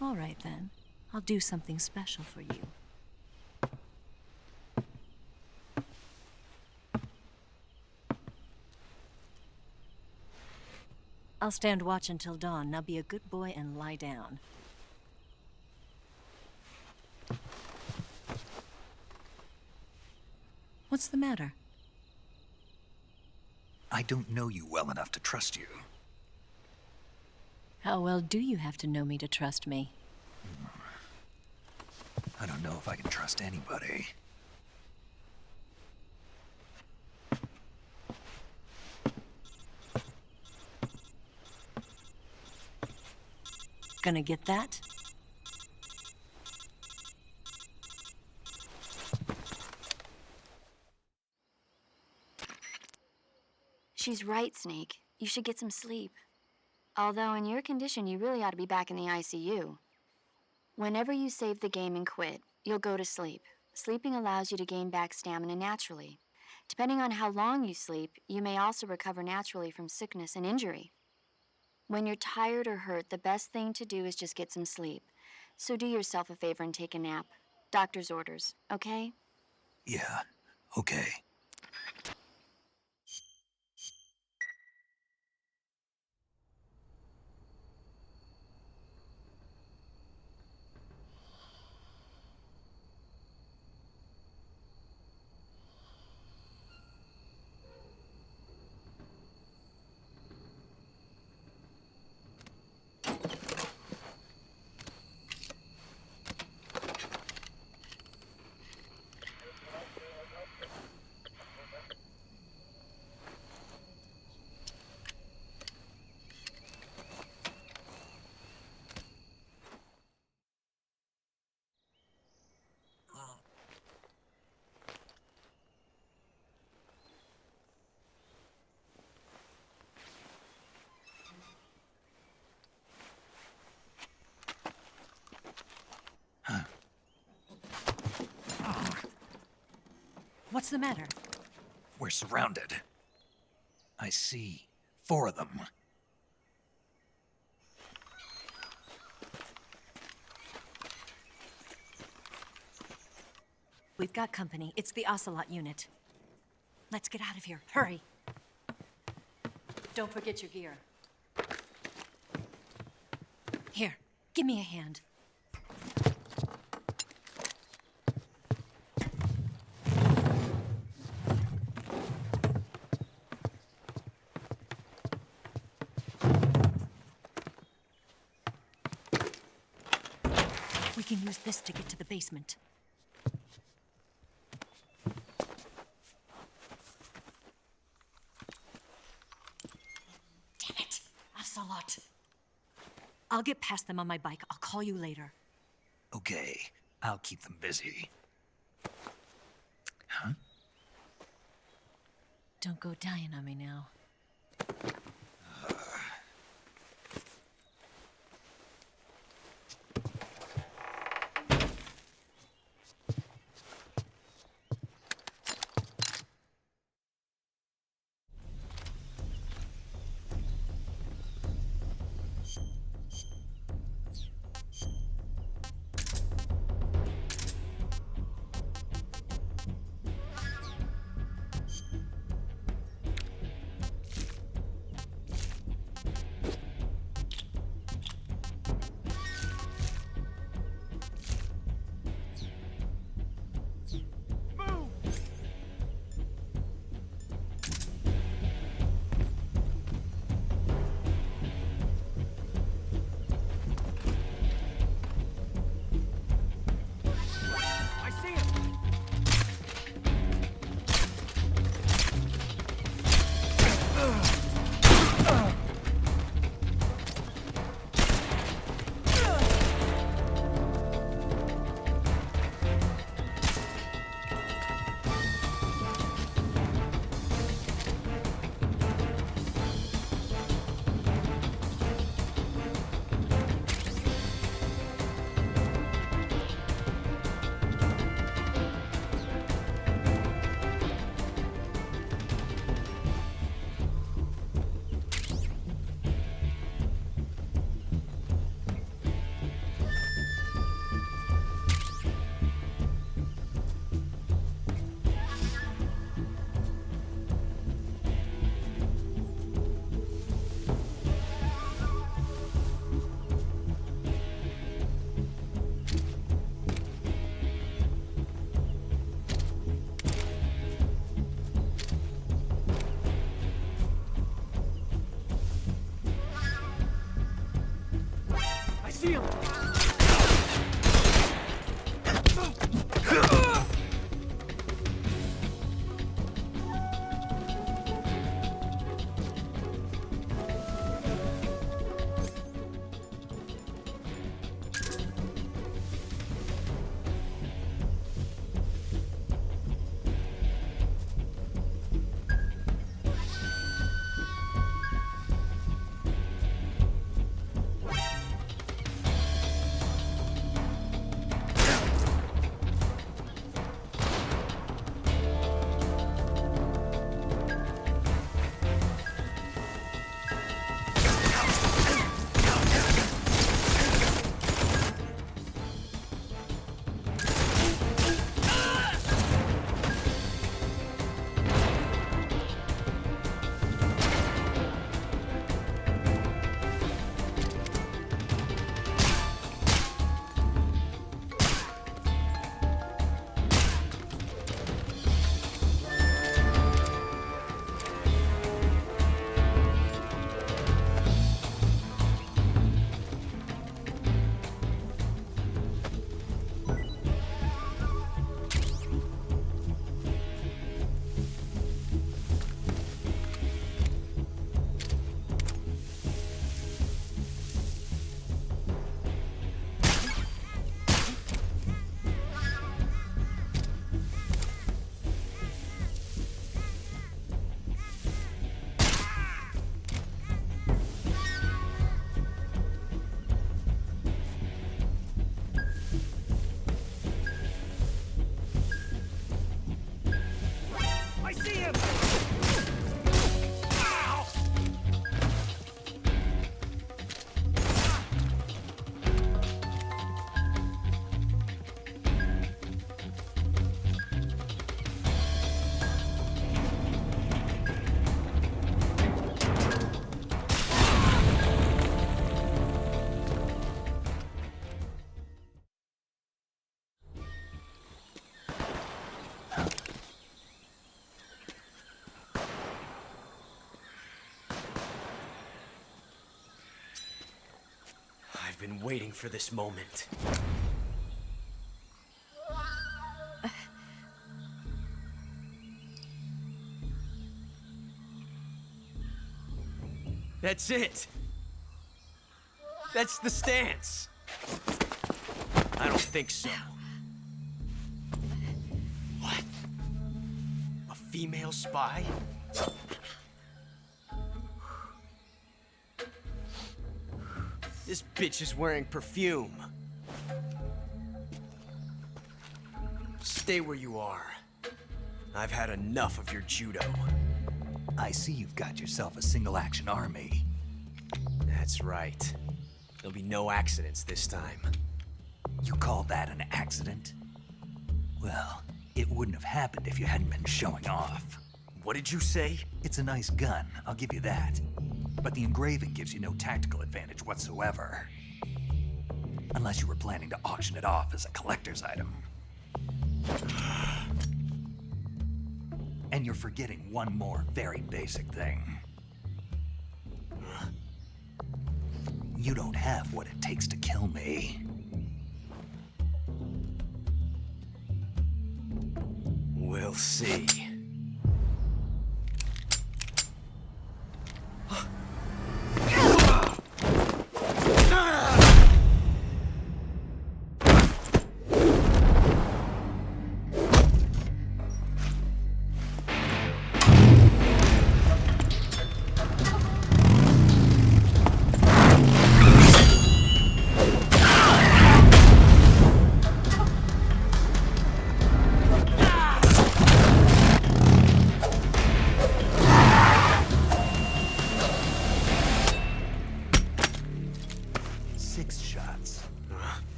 All right, then. I'll do something special for you. I'll stand watch until dawn. Now be a good boy and lie down. What's the matter? I don't know you well enough to trust you. How well do you have to know me to trust me? I don't know if I can trust anybody. Gonna get that? She's right, Snake. You should get some sleep. Although in your condition, you really ought to be back in the ICU. Whenever you save the game and quit, you'll go to sleep. Sleeping allows you to gain back stamina naturally. Depending on how long you sleep, you may also recover naturally from sickness and injury. When you're tired or hurt, the best thing to do is just get some sleep. So do yourself a favor and take a nap. Doctor's orders, okay? Yeah, okay. What's the matter? We're surrounded. I see 4 of them. We've got company. It's the Ocelot unit. Let's get out of here. Hurry. Don't forget your gear. Here, give me a hand. We can use this to get to the basement. Damn it, Ocelot. I'll get past them on my bike. I'll call you later. Okay, I'll keep them busy. Huh? Don't go dying on me now. I've been waiting for this moment. That's it. That's the stance. I don't think so. What? A female spy? This bitch is wearing perfume. Stay where you are. I've had enough of your judo. I see you've got yourself a single-action army. That's right. There'll be no accidents this time. You call that an accident? Well, it wouldn't have happened if you hadn't been showing off. What did you say? It's a nice gun, I'll give you that. But the engraving gives you no tactical advantage whatsoever. Unless you were planning to auction it off as a collector's item. And you're forgetting one more very basic thing. You don't have what it takes to kill me. We'll see.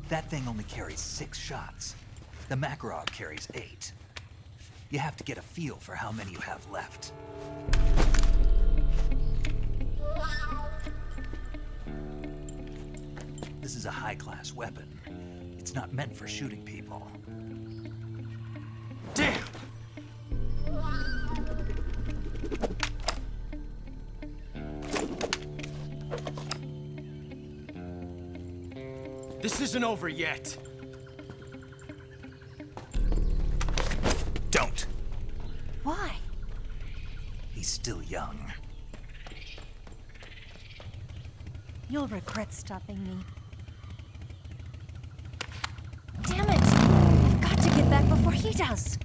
That thing only carries 6 shots. The Makarov carries 8. You have to get a feel for how many you have left. This is a high-class weapon. It's not meant for shooting people. Damn! This isn't over yet. Don't. Why? He's still young. You'll regret stopping me. Damn it! I've got to get back before he does.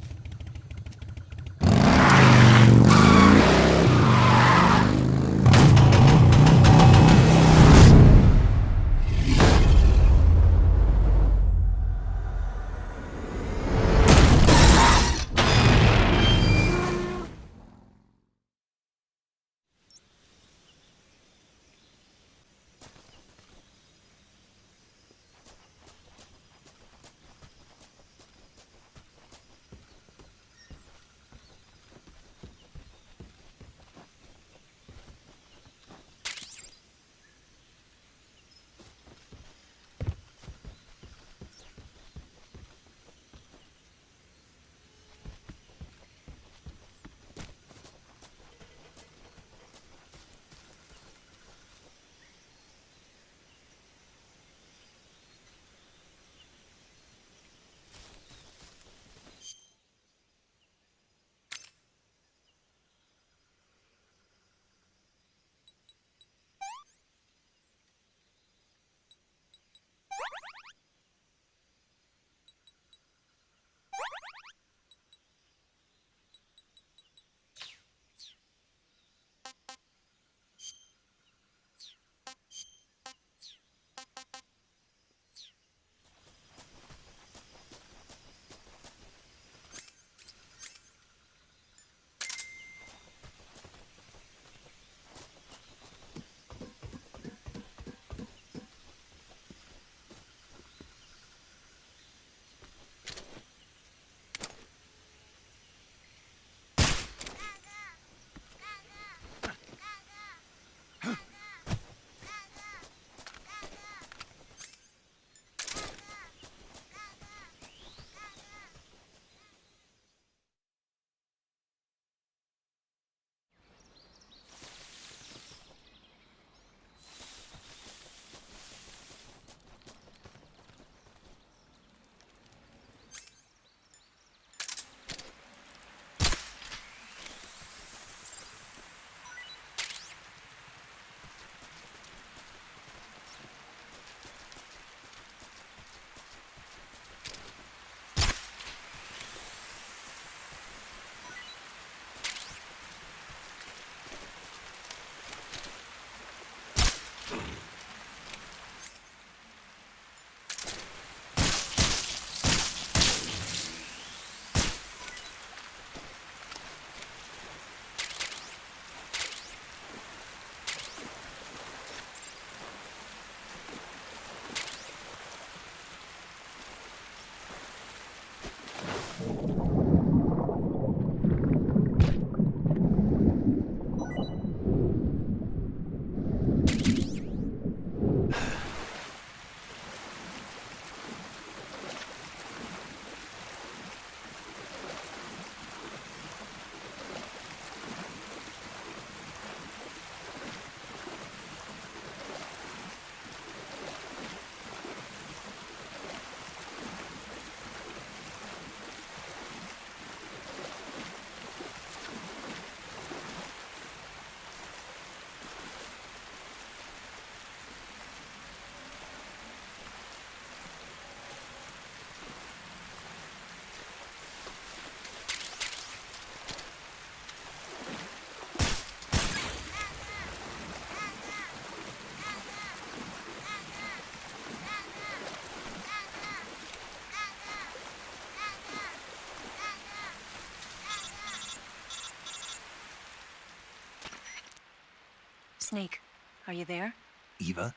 Snake, are you there? Eva,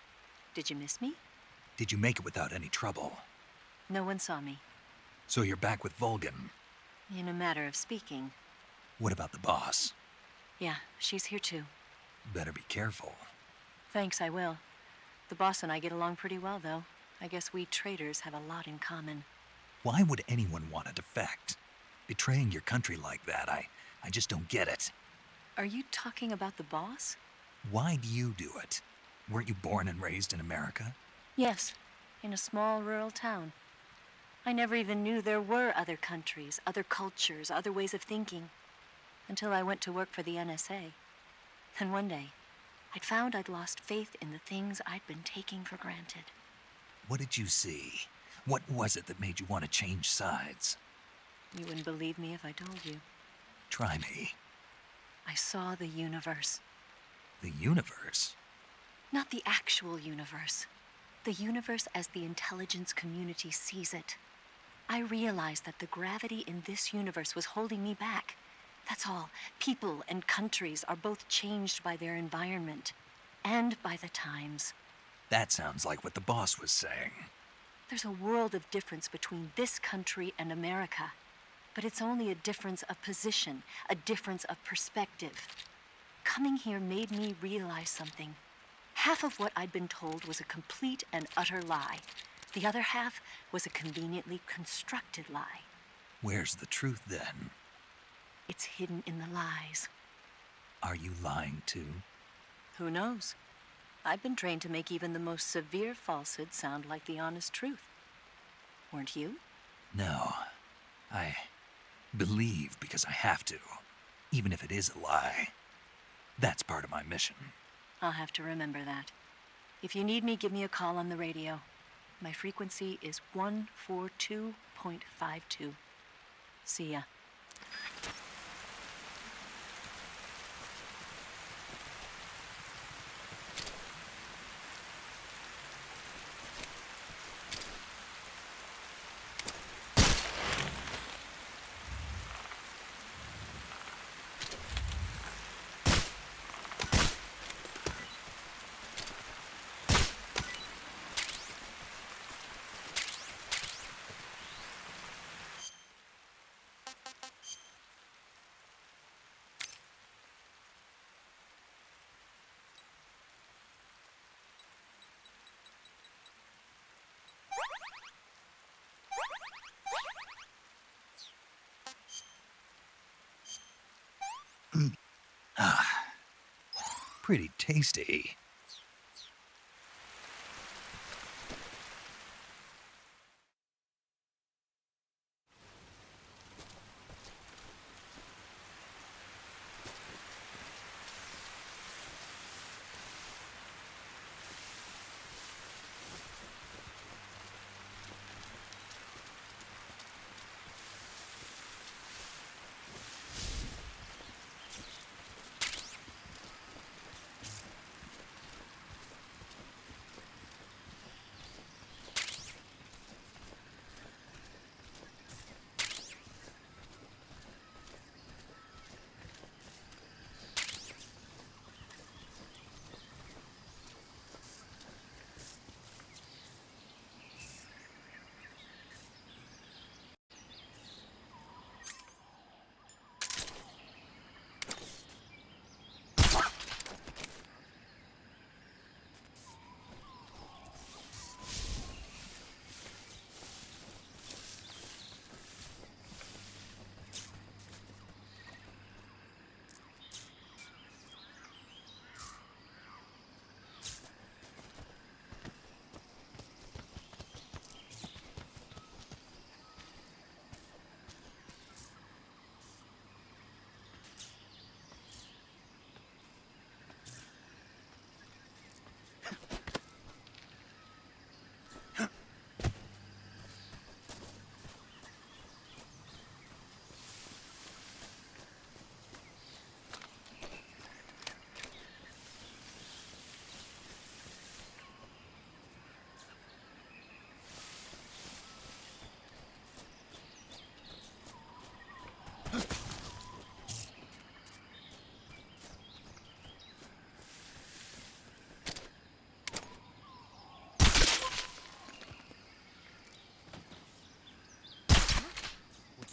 Did you miss me? did you make it without any trouble? No one saw me. So you're back with Vulcan. In a matter of speaking. What about the boss? Yeah, she's here too. Better be careful. Thanks, I will. The boss and I get along pretty well, though. I guess we traitors have a lot in common. Why would anyone want to defect? Betraying your country like that, I just don't get it. Are you talking about the boss? Why do you do it? Weren't you born and raised in America? Yes, in a small rural town. I never even knew there were other countries, other cultures, other ways of thinking. Until I went to work for the NSA. Then one day, I'd found I'd lost faith in the things I'd been taking for granted. What did you see? What was it that made you want to change sides? You wouldn't believe me if I told you. Try me. I saw the universe. The universe? Not the actual universe. The universe as the intelligence community sees it. I realized that the gravity in this universe was holding me back. That's all. People and countries are both changed by their environment and by the times. That sounds like what the boss was saying. There's a world of difference between this country and America. But it's only a difference of position, a difference of perspective. Coming here made me realize something. Half of what I'd been told was a complete and utter lie. The other half was a conveniently constructed lie. Where's the truth then? It's hidden in the lies. Are you lying too? Who knows? I've been trained to make even the most severe falsehood sound like the honest truth. Weren't you? No. I believe because I have to, even if it is a lie. That's part of my mission. I'll have to remember that. If you need me, give me a call on the radio. My frequency is 142.52. See ya. Pretty tasty.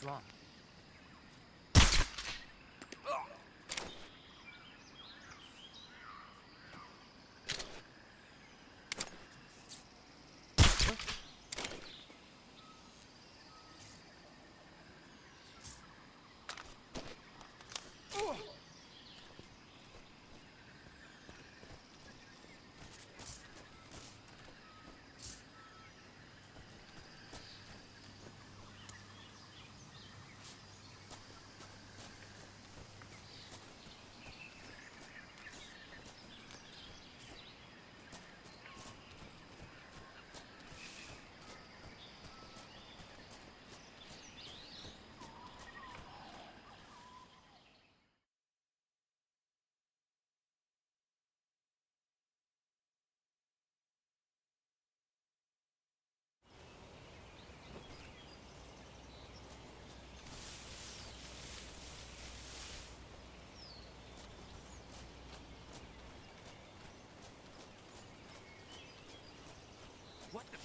wrong? What the?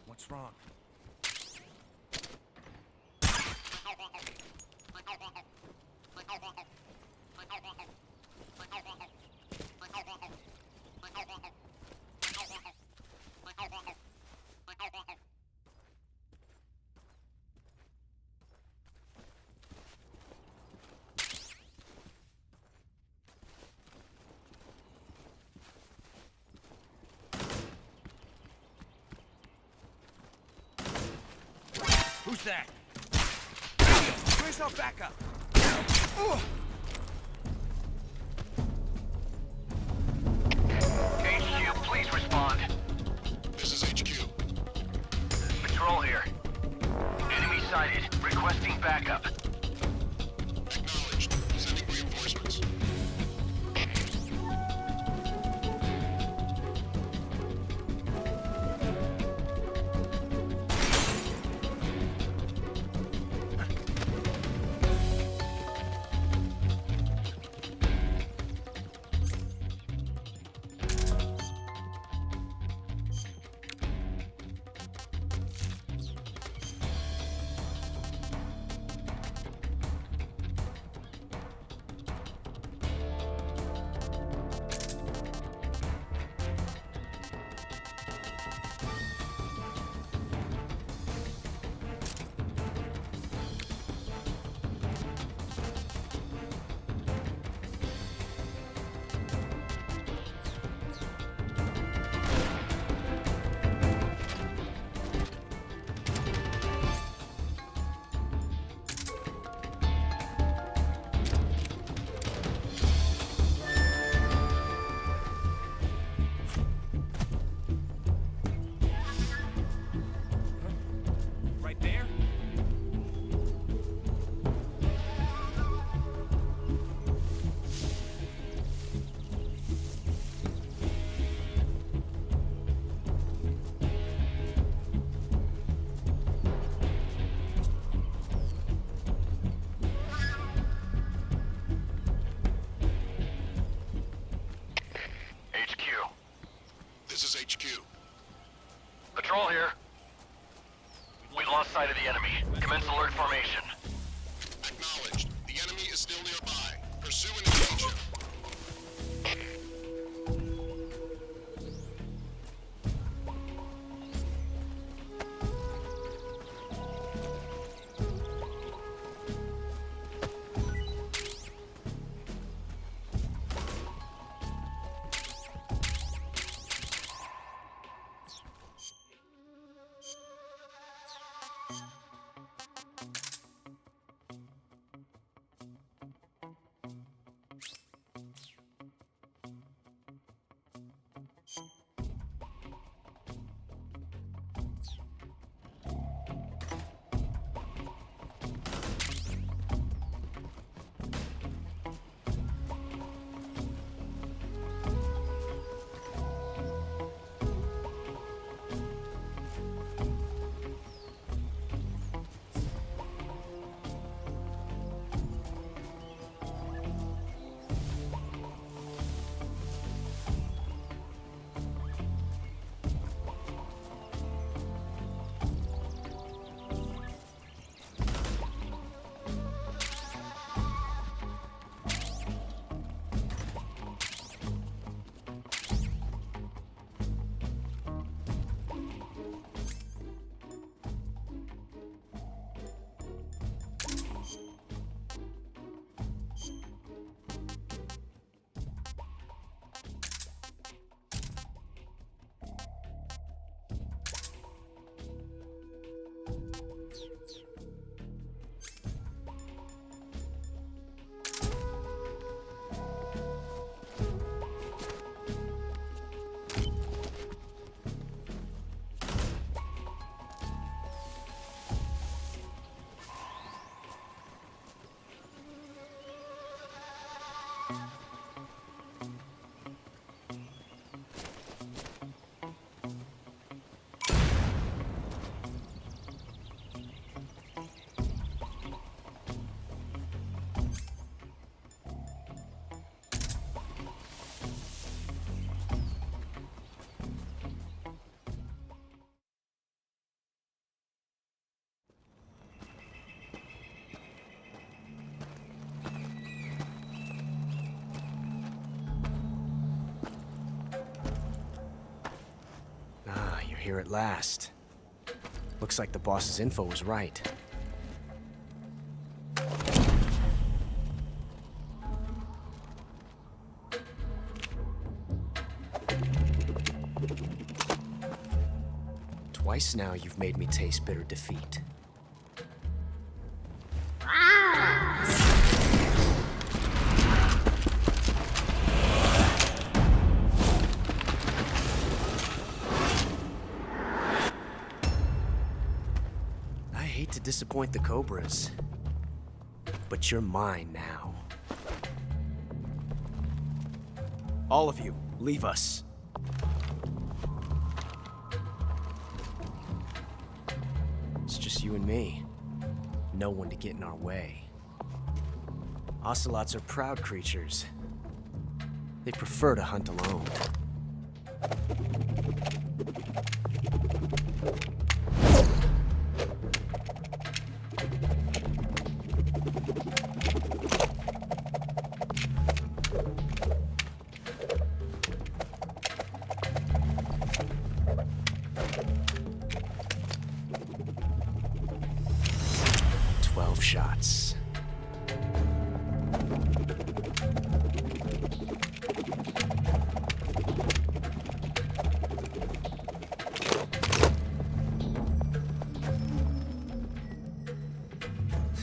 What's wrong? Who's that? Where's our backup? HQ, please respond. This is HQ. Patrol here. Enemy sighted. Requesting backup. Acknowledged. Sending reinforcements. Patrol here. We've lost sight of the enemy. Commence alert formation. Acknowledged. The enemy is still nearby. Pursue and engage him. here at last. Looks like the boss's info was right. Twice now you've made me taste bitter defeat. I hate to disappoint the Cobras, but you're mine now. All of you, leave us. It's just you and me. No one to get in our way. Ocelots are proud creatures. They prefer to hunt alone. Shots.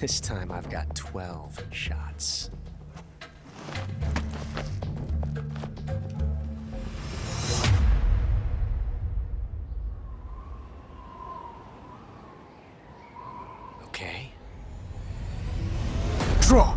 This time I've got 12 shots. Okay. Draw!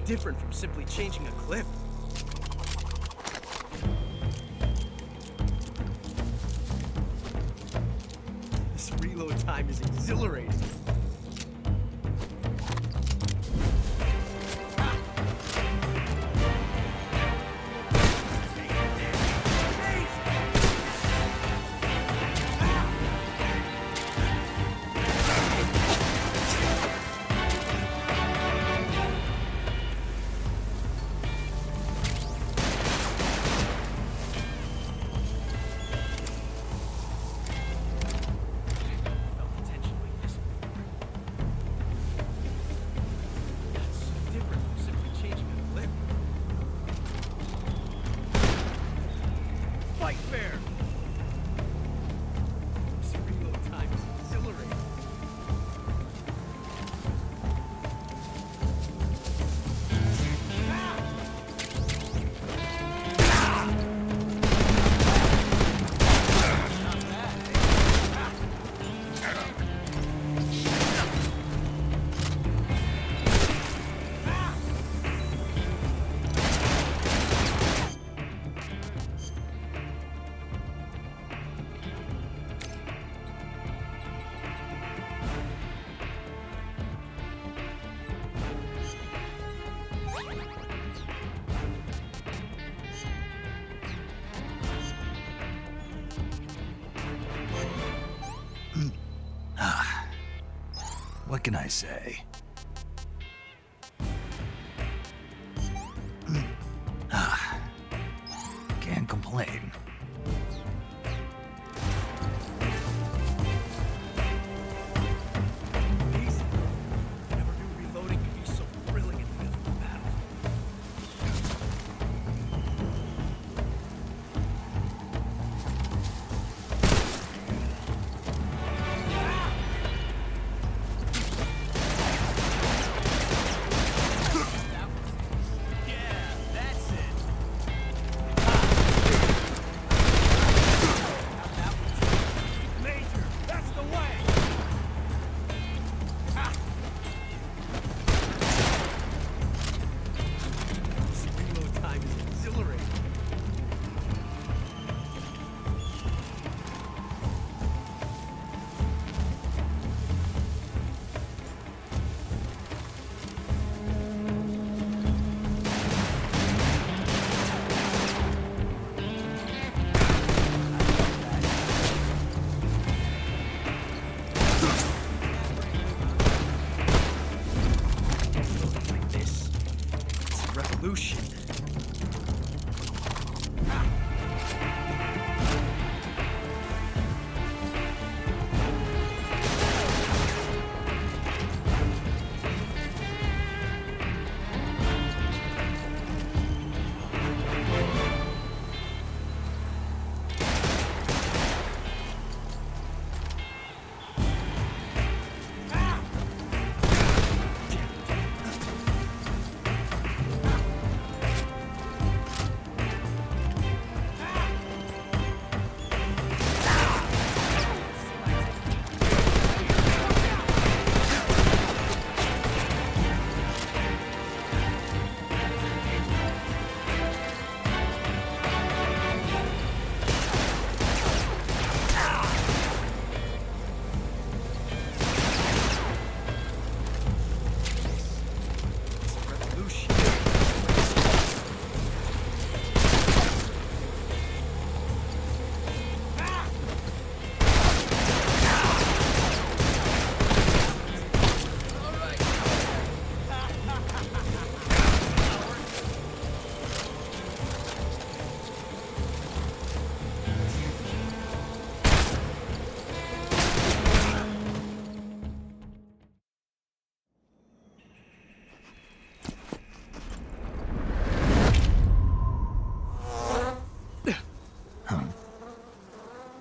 Different from simply changing a clip. This reload time is exhilarating. What can I say? Can't complain. Never knew reloading could be so thrilling in the middle of a battle.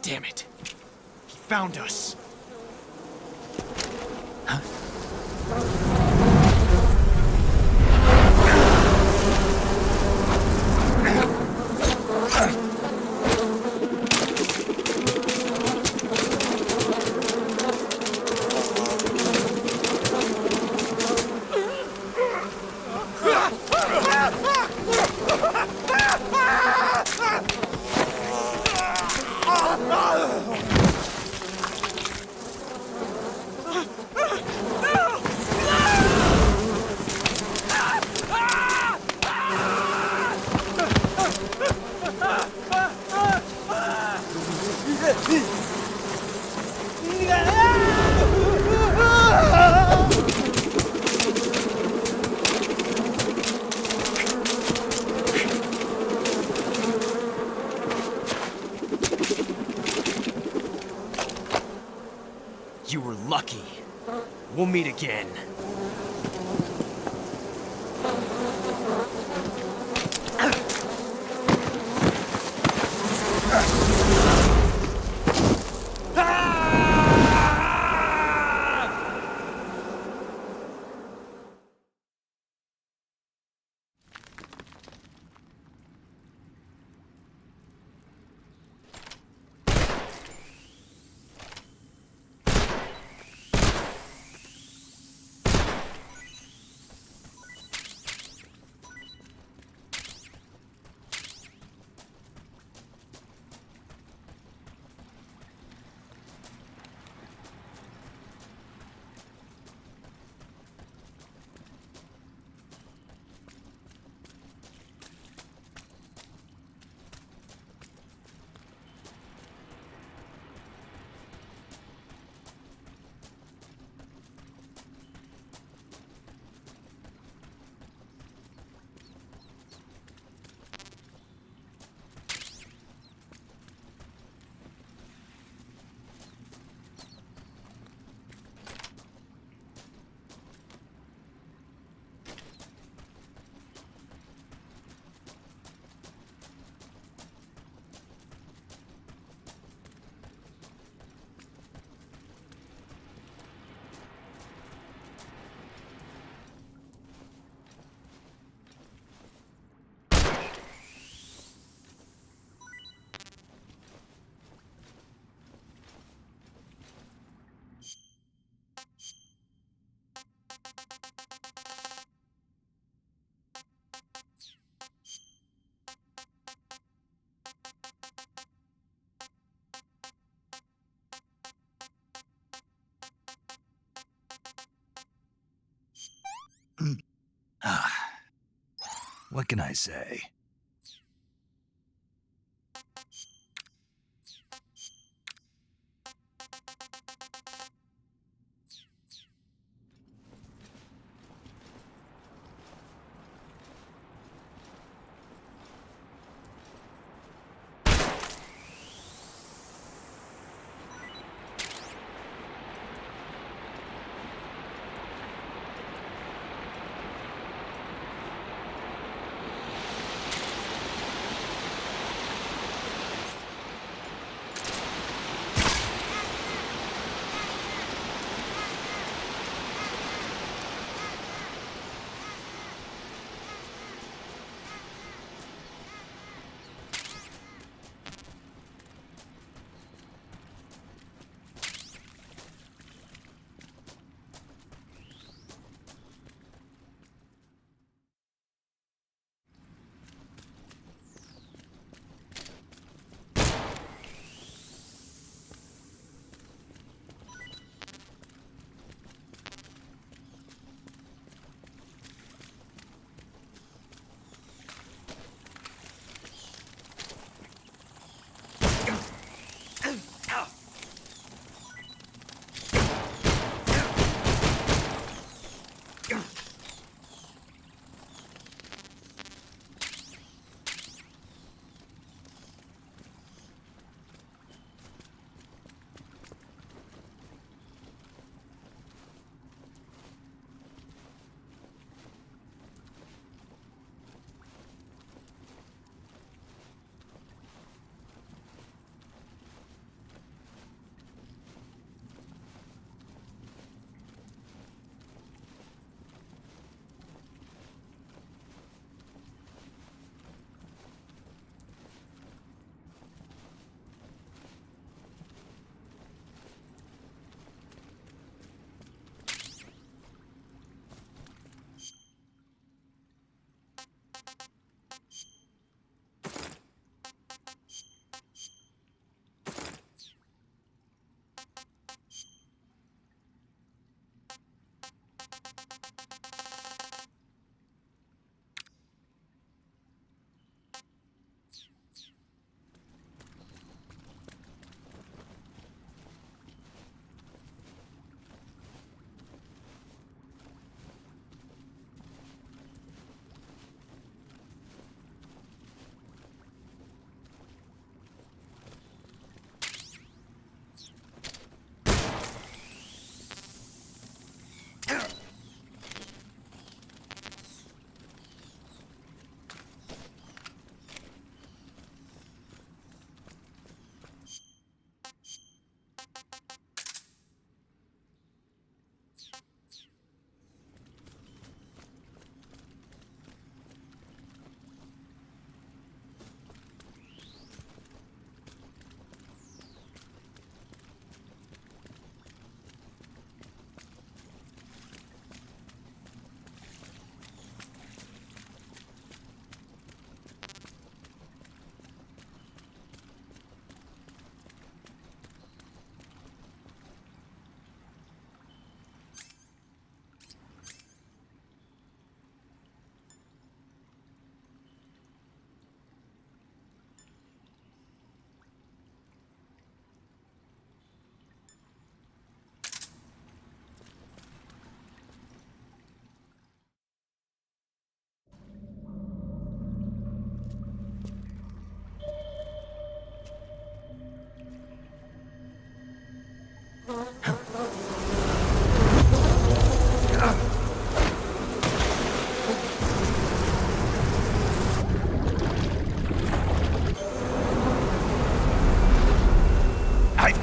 Damn it. He found us. You were lucky. We'll meet again. What can I say?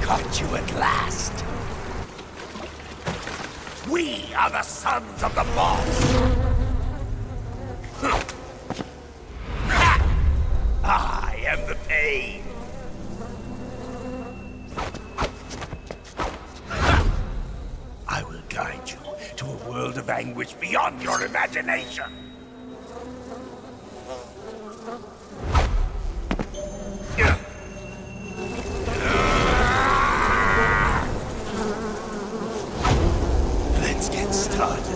caught you at last. We are the sons of the boss. I am the pain. I will guide you to a world of anguish beyond your imagination. Let's get started.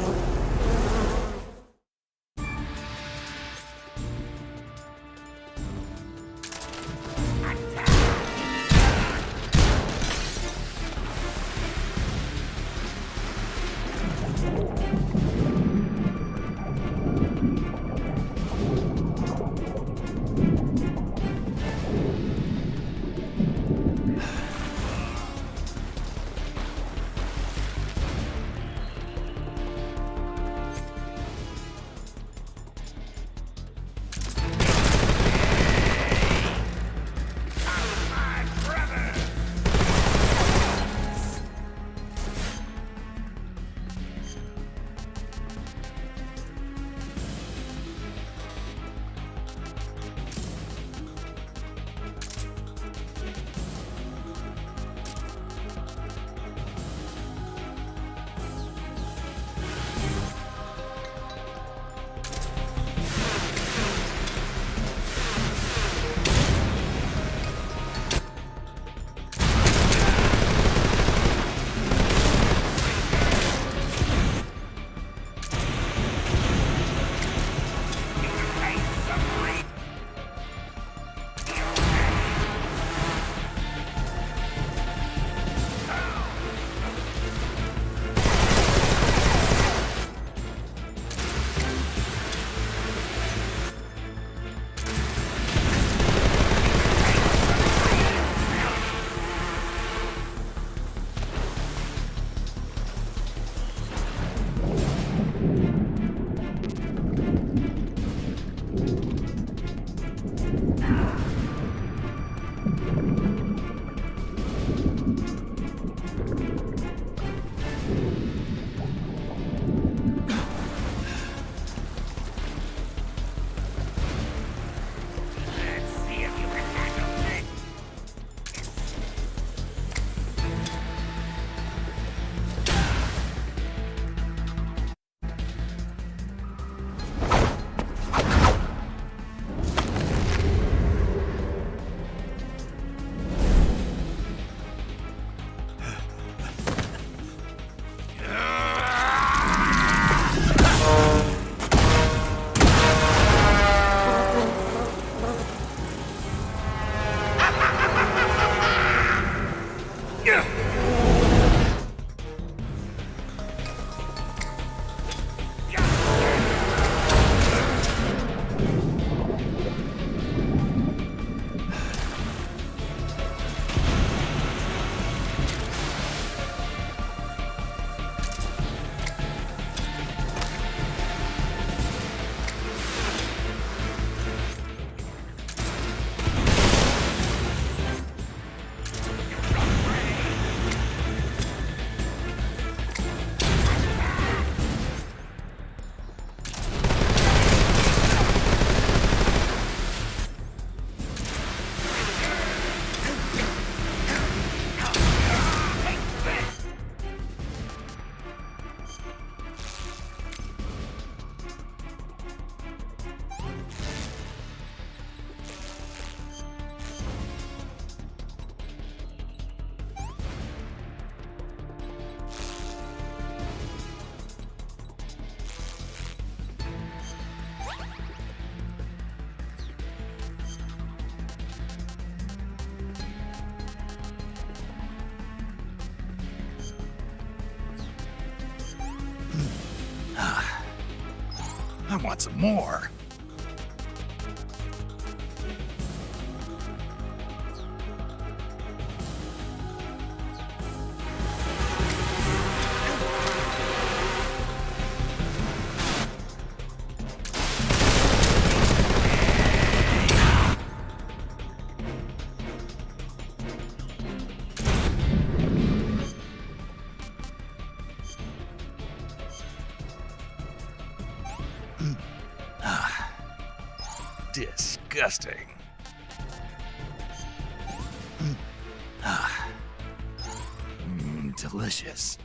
I want some more. disgusting. Delicious.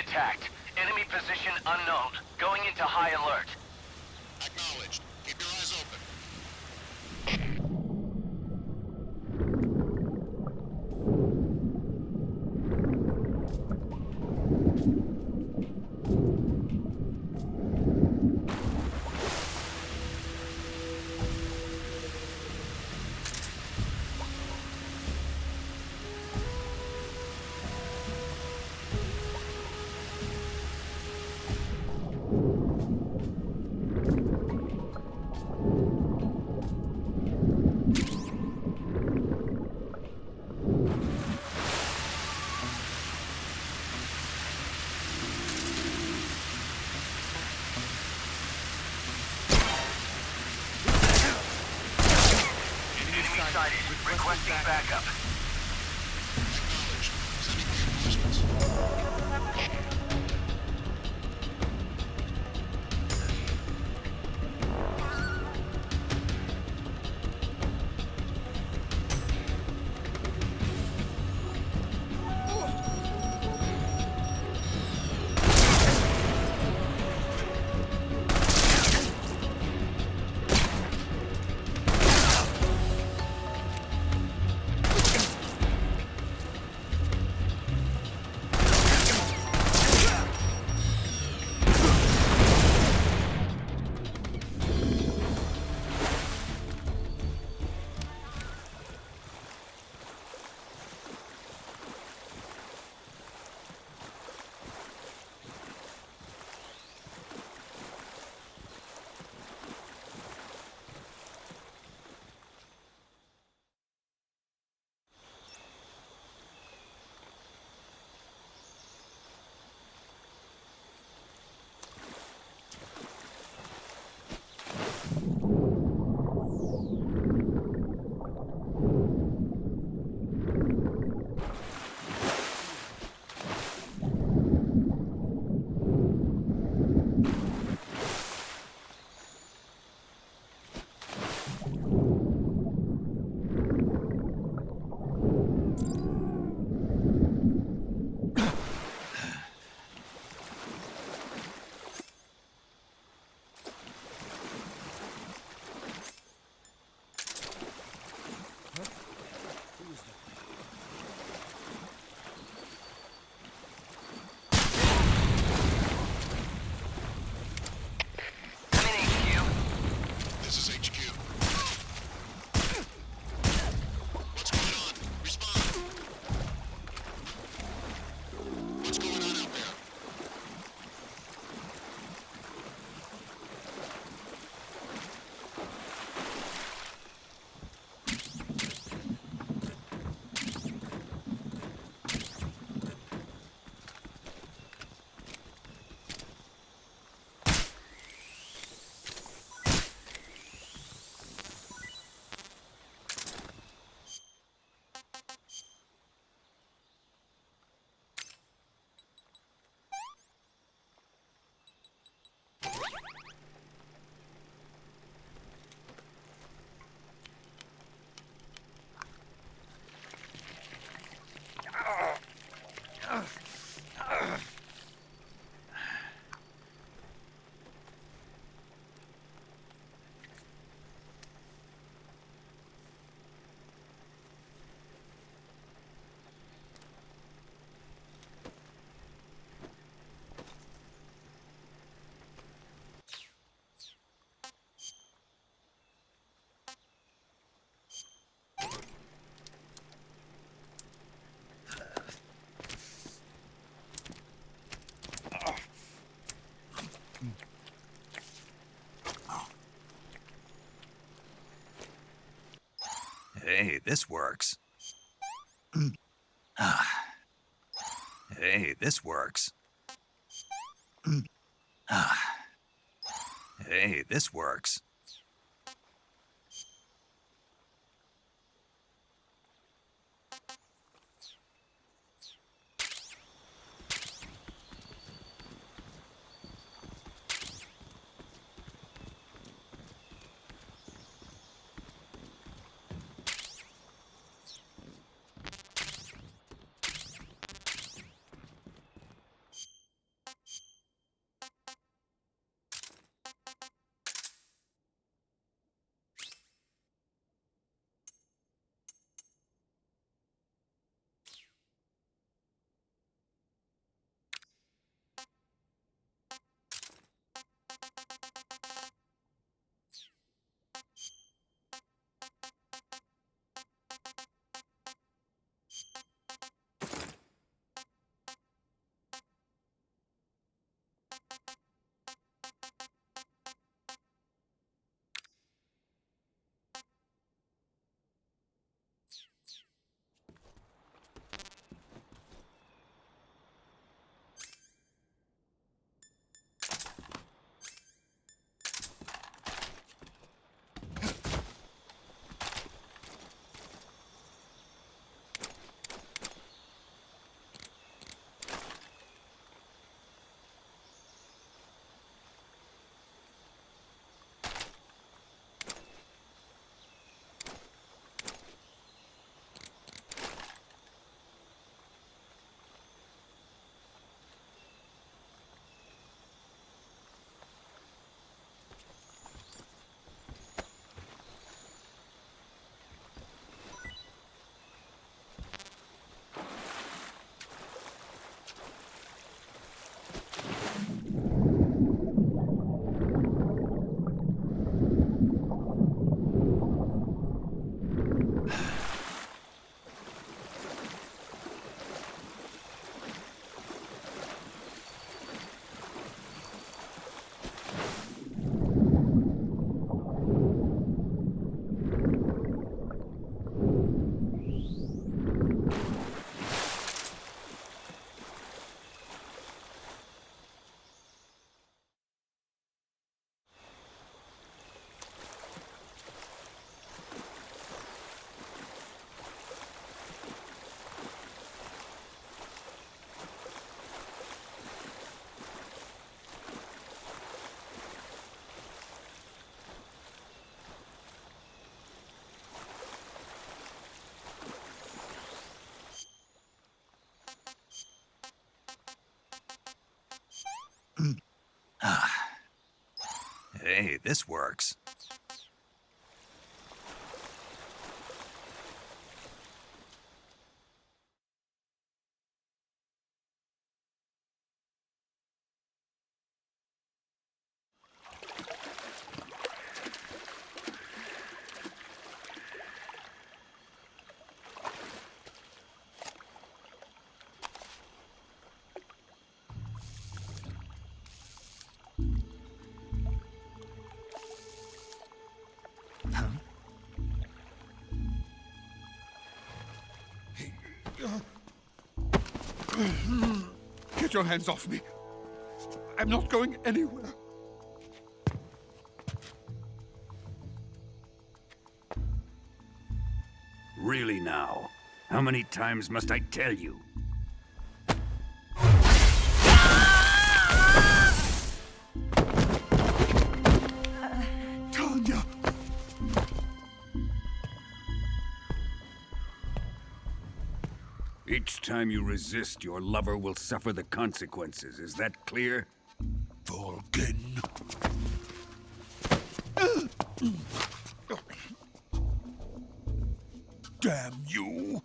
attacked. Enemy position unknown. Going into high alert. Acknowledged. Keep your eyes open. Requesting backup. Acknowledged. Sending reinforcements. Hey, this works. Hey, this works. Hey, this works. Hey, this works. Get your hands off me. I'm not going anywhere. Really now? How many times must I tell you? Tanya! Each time you resist, your lover will suffer the consequences. Is that clear? Vulcan. Damn you!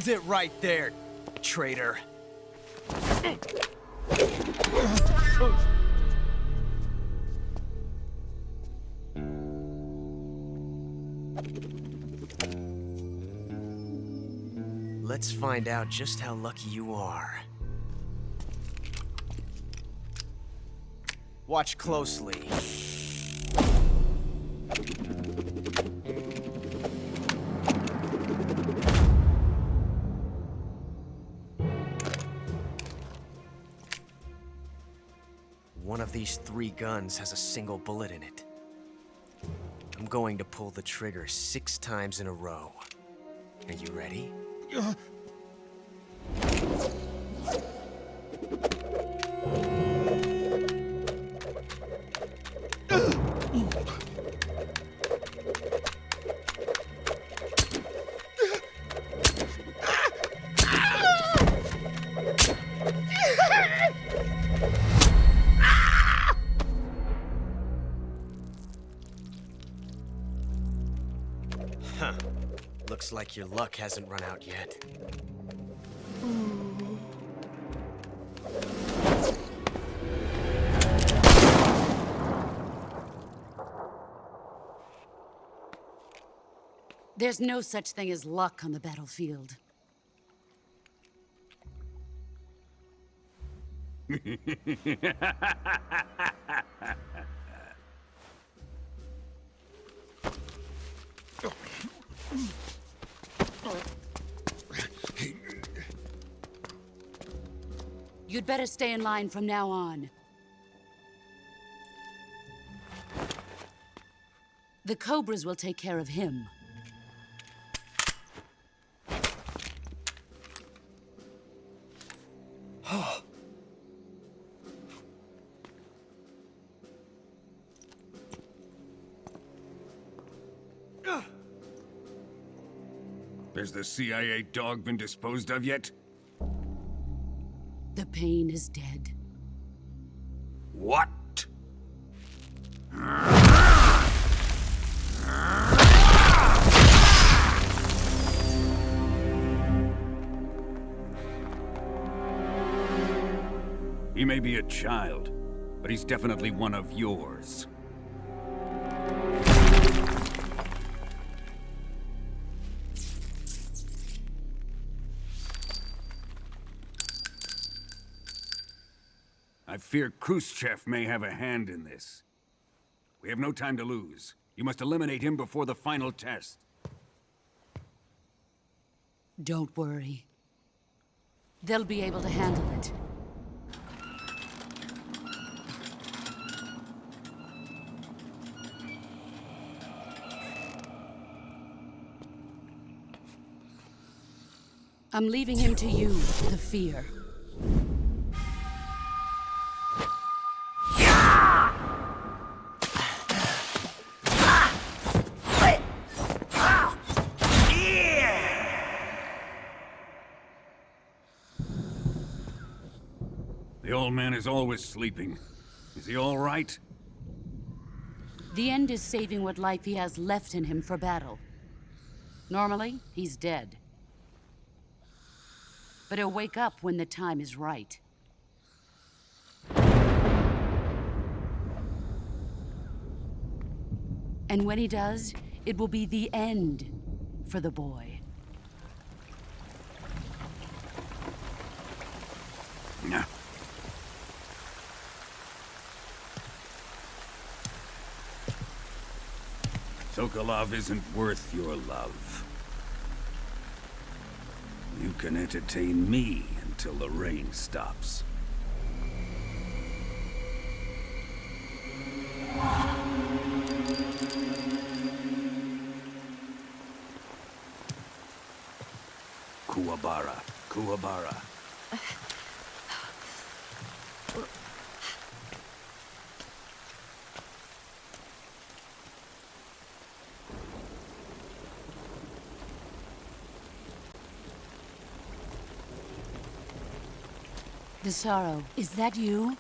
Hold it right there, traitor. Let's find out just how lucky you are. Watch closely. One of these 3 guns has a single bullet in it. I'm going to pull the trigger 6 times in a row. Are you ready? Huh. Looks like your luck hasn't run out yet. There's no such thing as luck on the battlefield. You'd better stay in line from now on. The Cobras will take care of him. Has the CIA dog been disposed of yet? The pain is dead. What? He may be a child, but he's definitely one of yours. I fear Khrushchev may have a hand in this. We have no time to lose. You must eliminate him before the final test. Don't worry. They'll be able to handle it. I'm leaving him to you, the fear. The old man is always sleeping. Is he all right? The end is saving what life he has left in him for battle. Normally, he's dead. But he'll wake up when the time is right. And when he does, it will be the end for the boy. Yeah. Sokolov isn't worth your love. You can entertain me until the rain stops. Kuwabara, Kuwabara. The sorrow, is that you?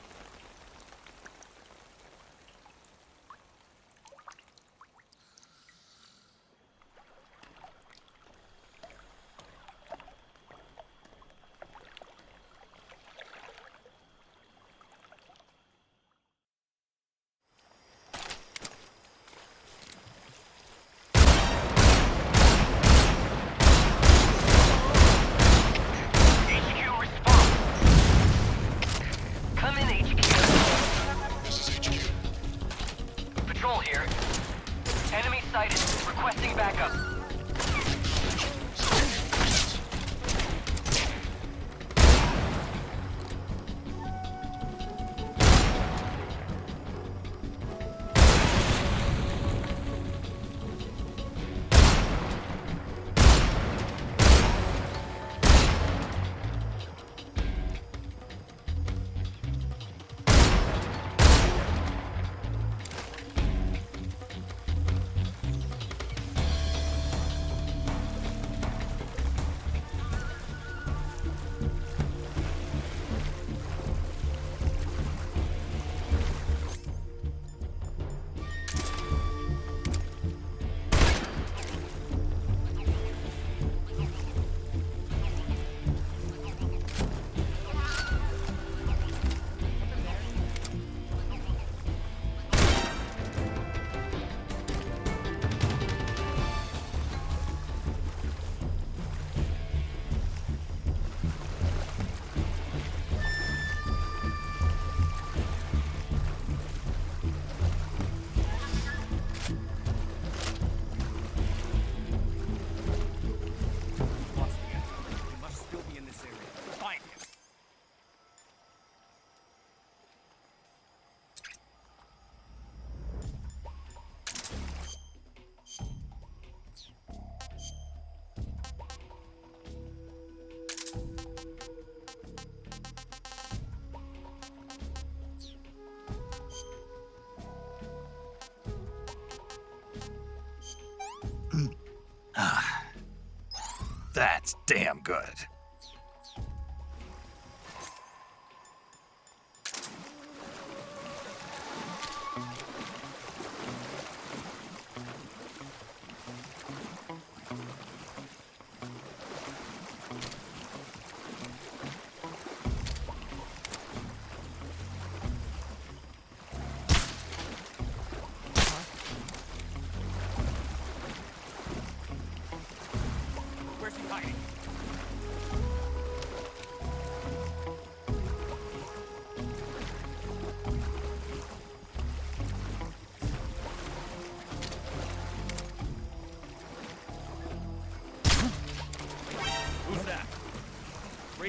That's damn good.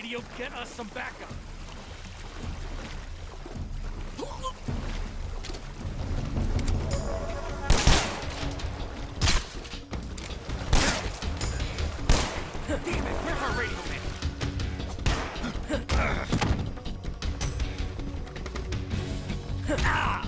Radio, get us some backup. Damn it, where's our radio man? Ah!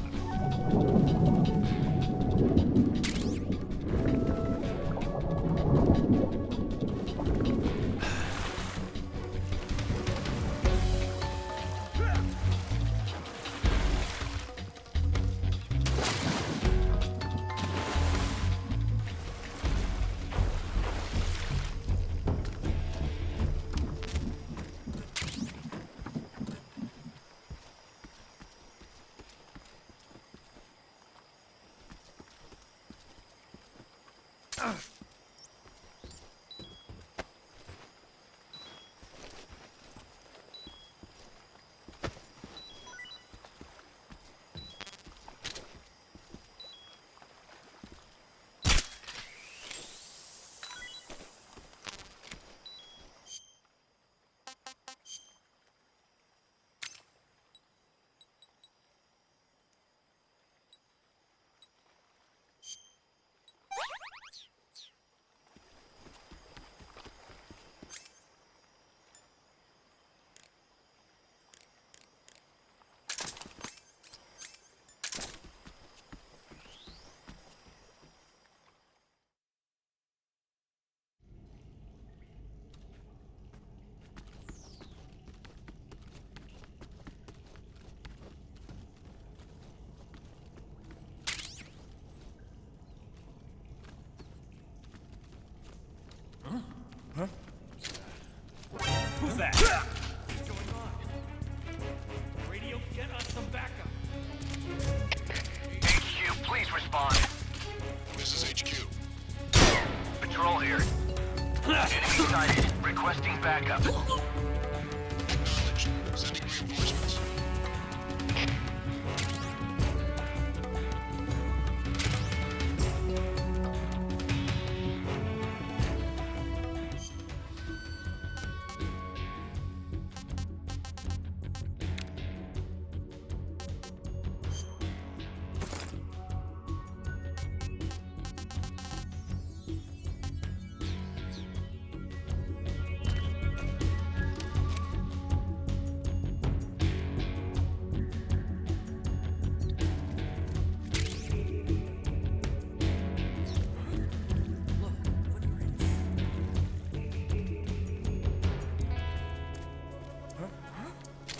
Huh? Who's that? What's going on? Radio, get us some backup. HQ, please respond. This is HQ. Patrol here. Enemy sighted. Requesting backup. Acknowledged. Sending reinforcements.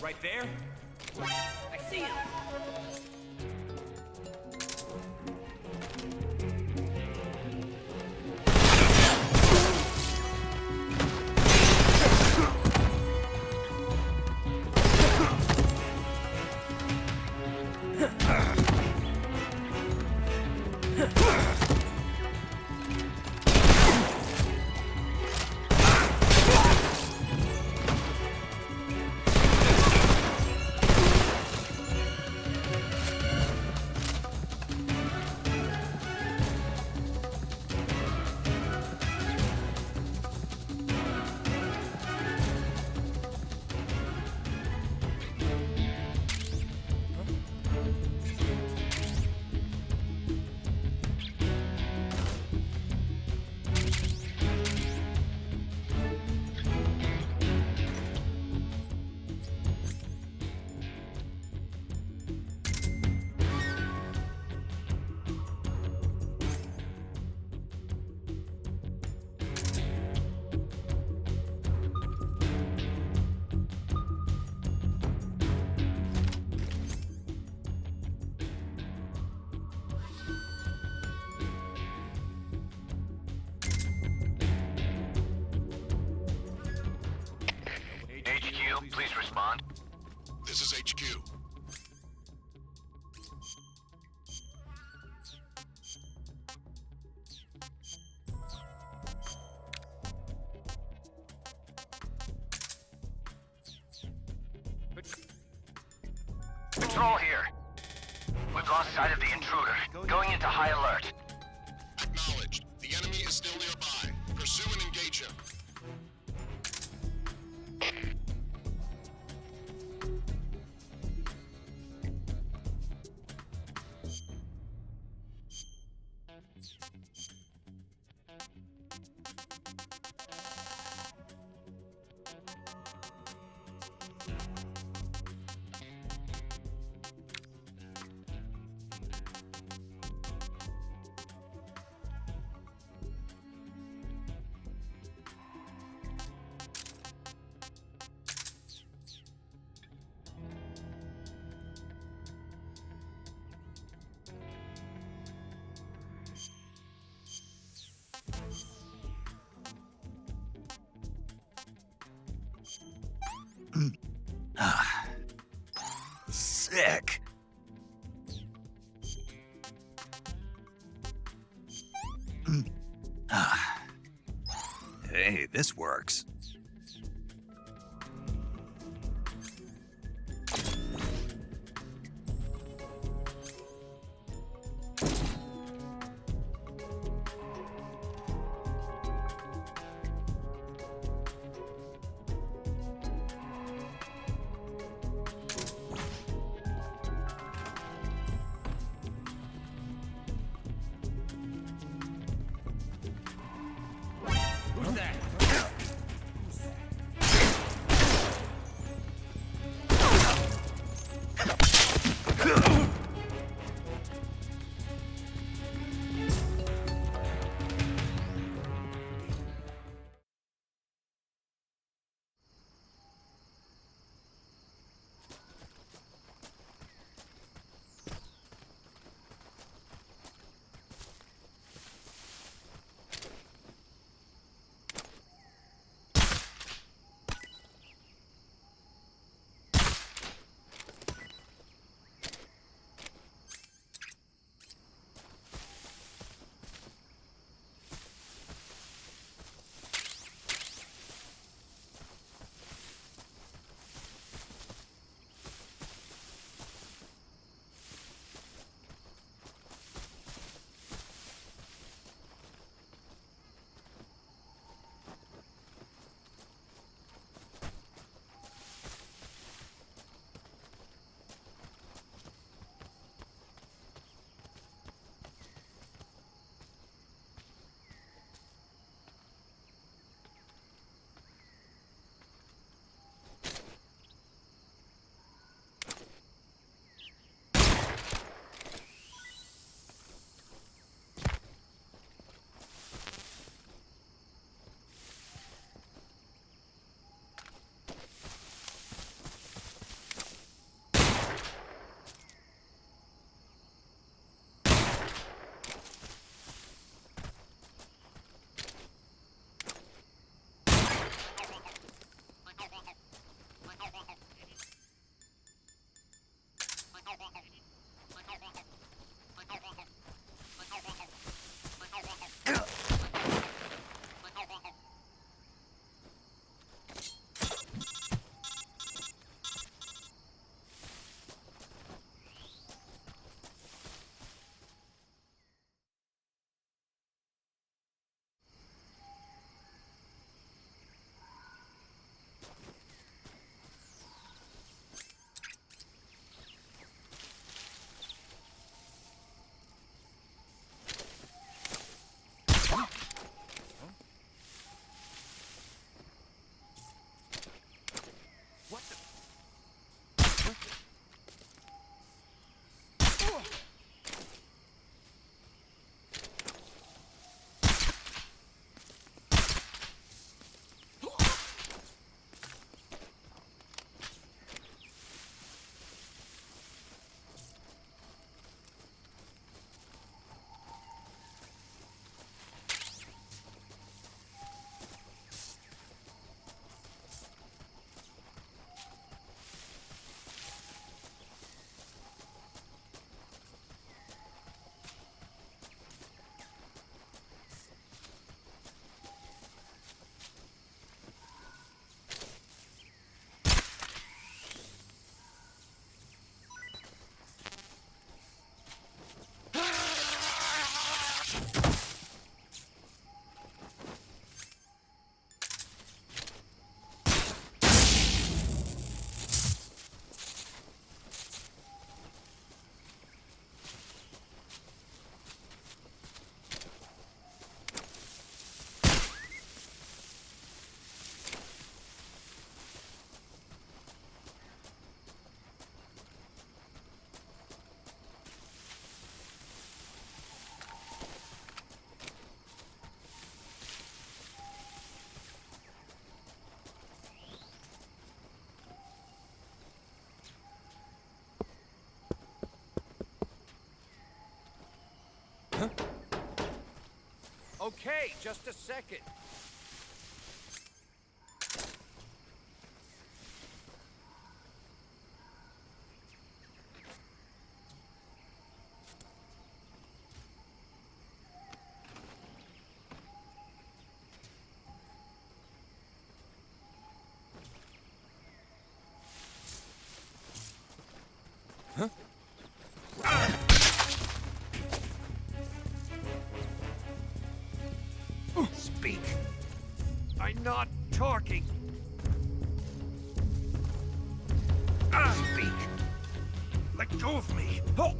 Right there? I see him! Please respond. This is HQ. Patrol here. We've lost sight of the intruder. Going into high alert. Acknowledged. The enemy is still nearby. Pursue and engage him. Sick. Hey, this works. Who's that? Okay, just a second. not talking. Speak. Let go of me. Oh.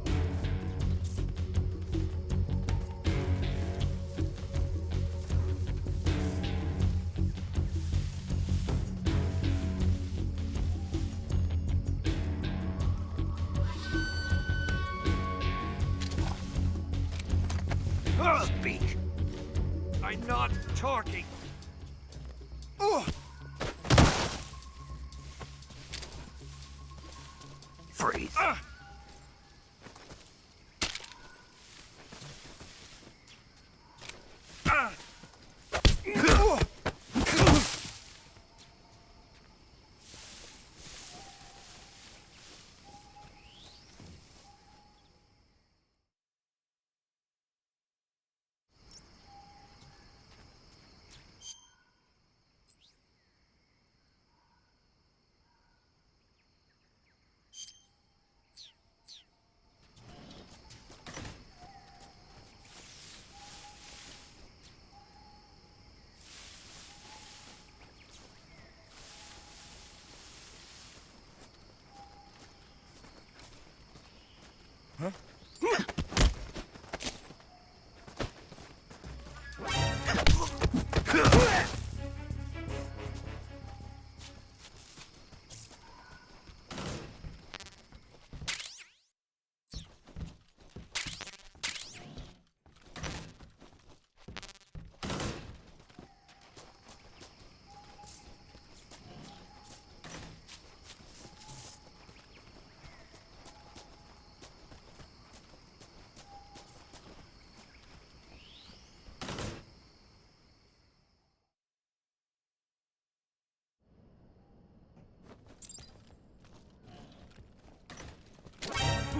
Speak. I'm not talking. Freeze. Huh?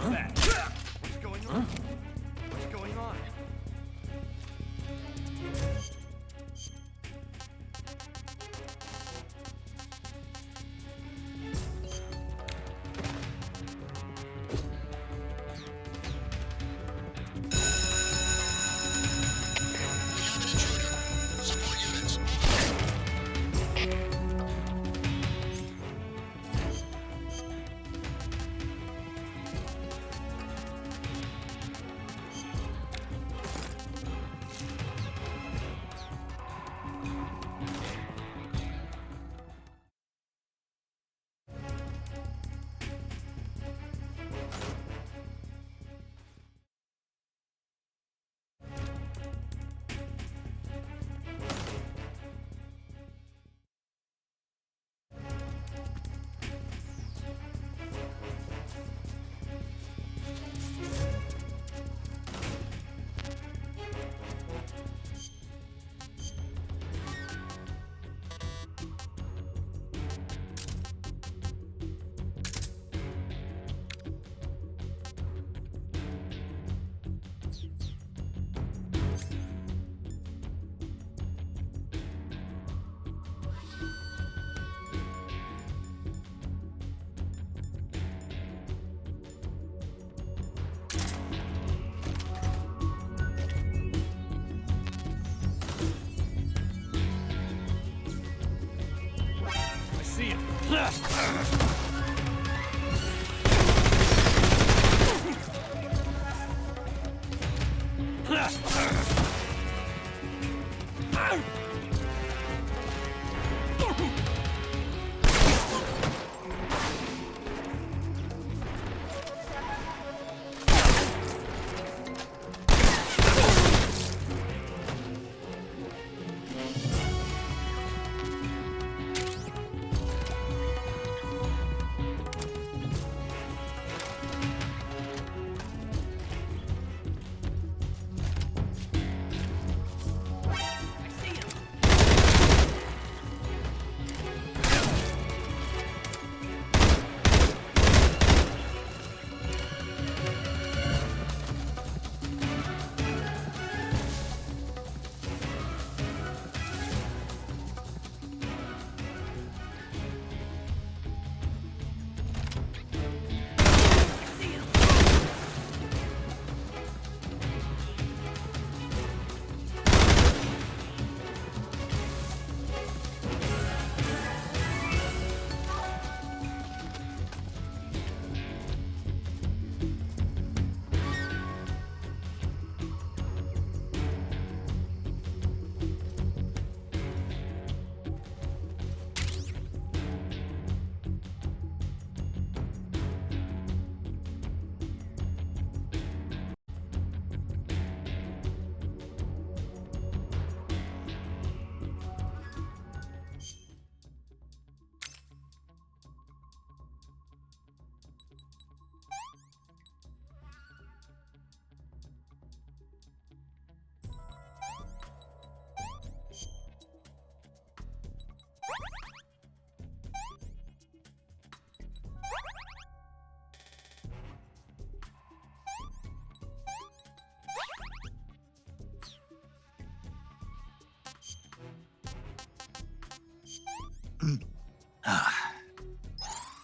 What's going on? What's going on?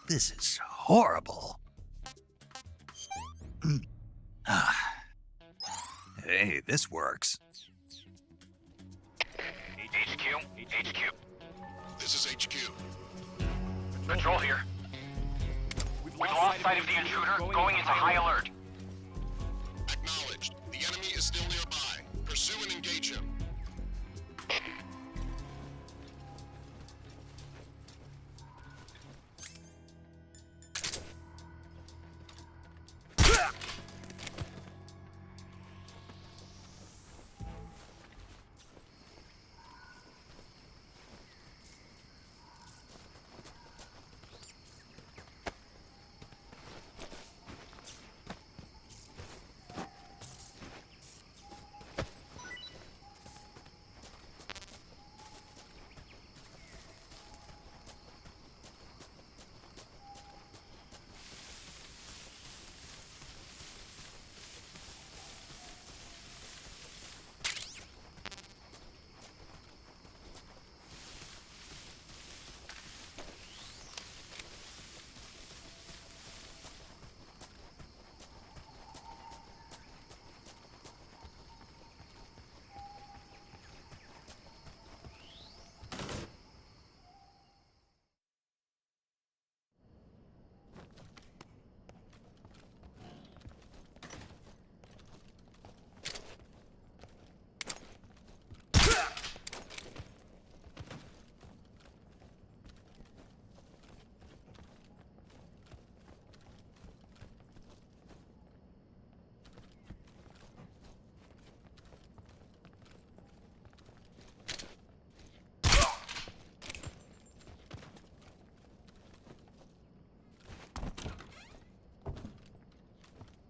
This is horrible. Hey, this works. HQ. This is HQ. Patrol here. We've lost sight of the intruder, going into high alert. Acknowledged. The enemy is still nearby. Pursue and engage him.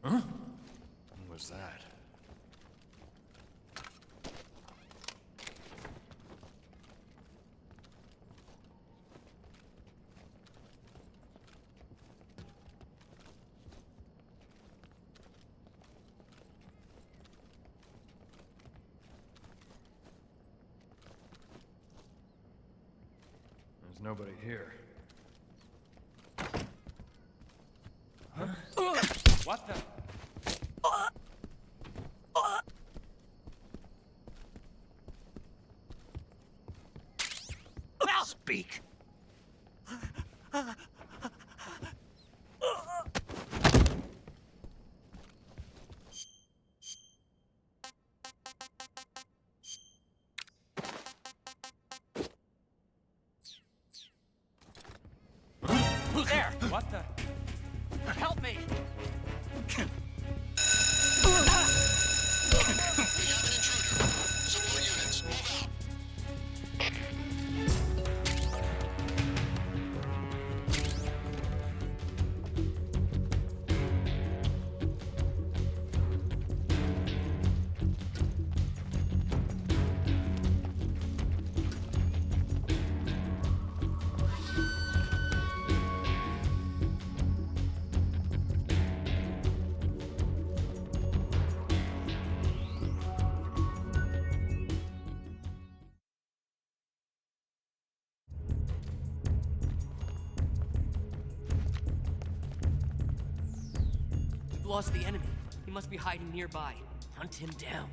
Huh? What was that? There's nobody here. Huh? What the? Speak. Who's there? What the? Help me! We have an intruder. Support units, move out. We've lost the enemy. He must be hiding nearby. Hunt him down.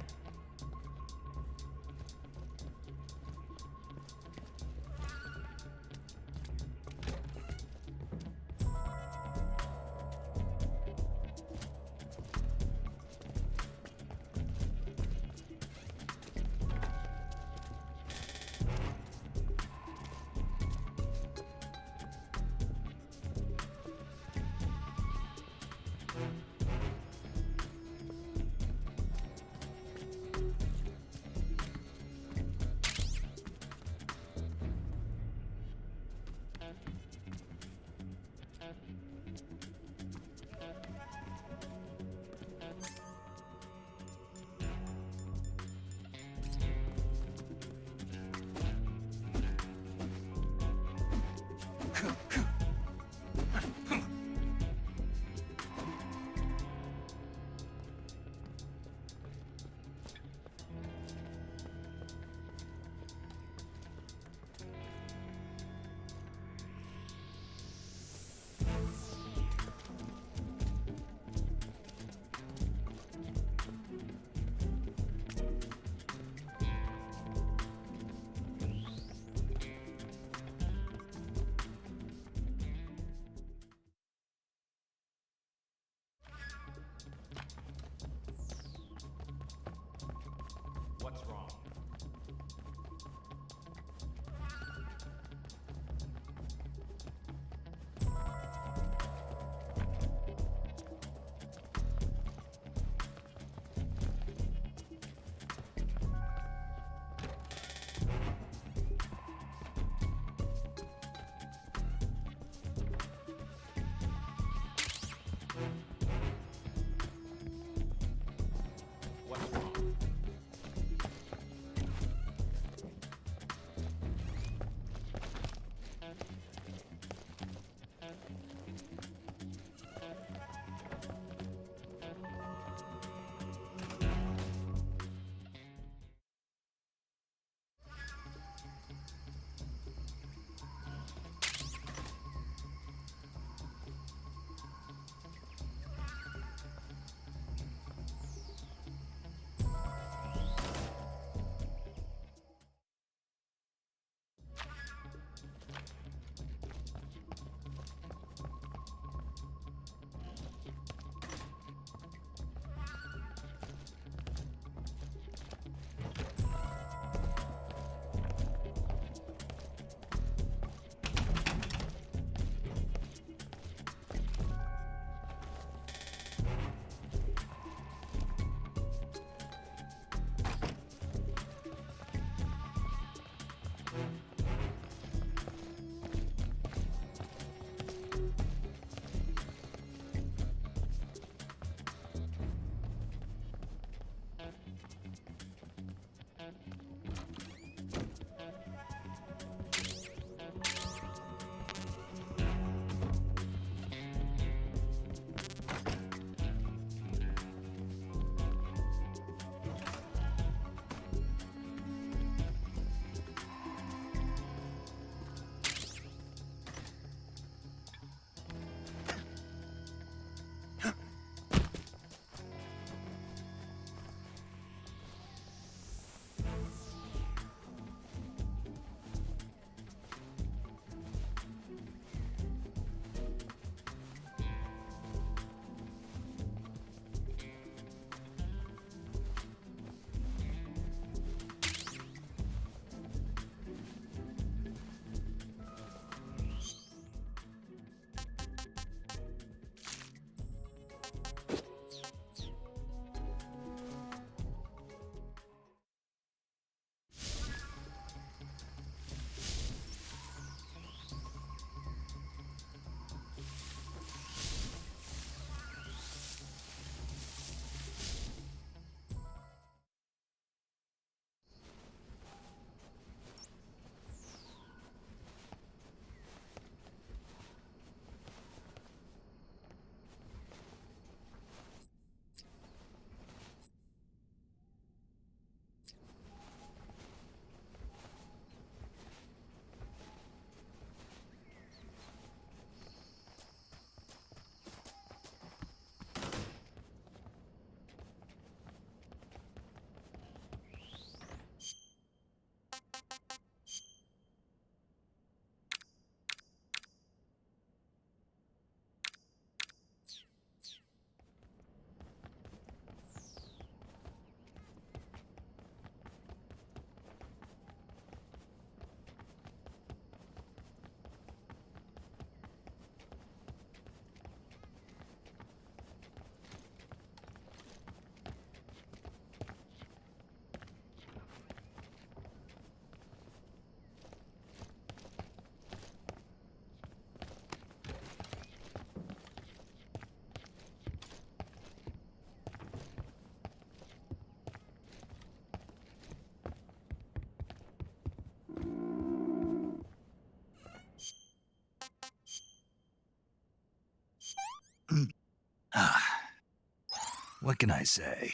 What can I say?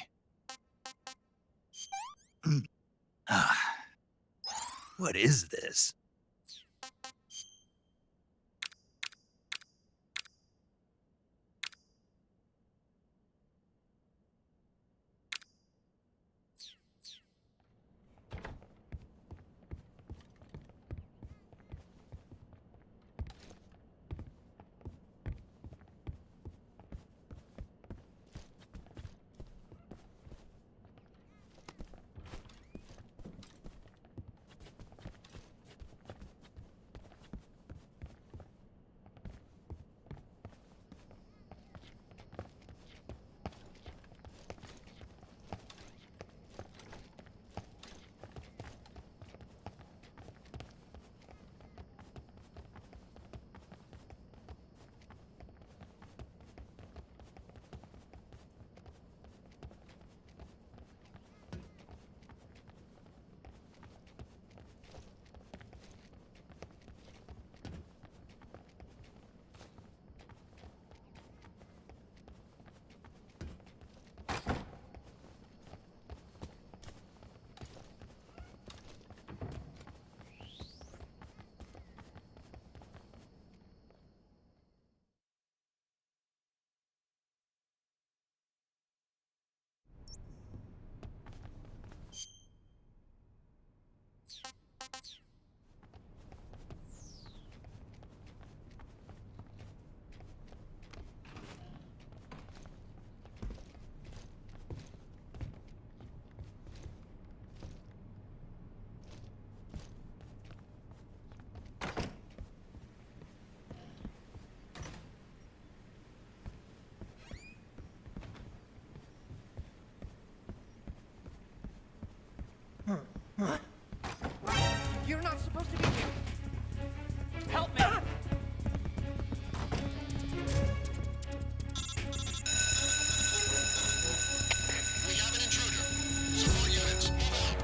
What is this? You're not supposed to be here. Help me! We have an intruder. Support units, move out.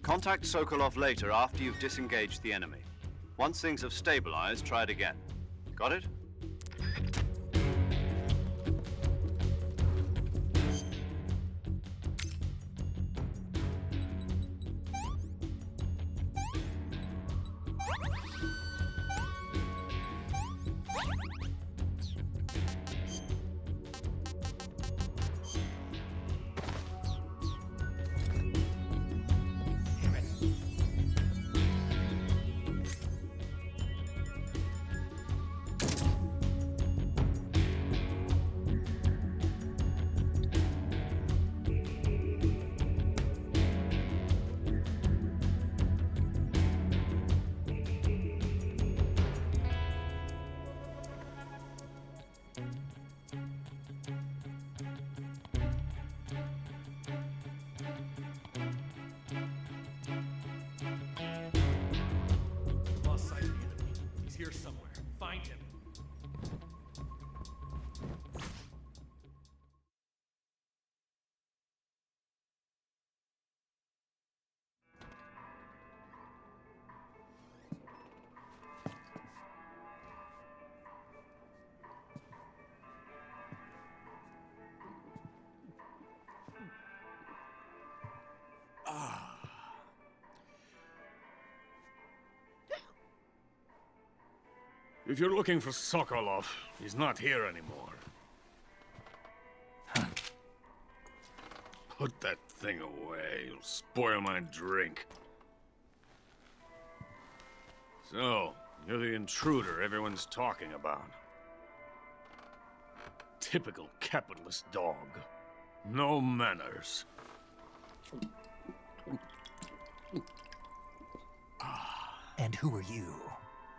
Contact Sokolov later after you've disengaged the enemy. Once things have stabilized, try it again. Got it? Lost sight of the enemy. He's here somewhere. Find him. If you're looking for Sokolov, he's not here anymore. Put that thing away. You'll spoil my drink. So, you're the intruder everyone's talking about. Typical capitalist dog. No manners. And who are you?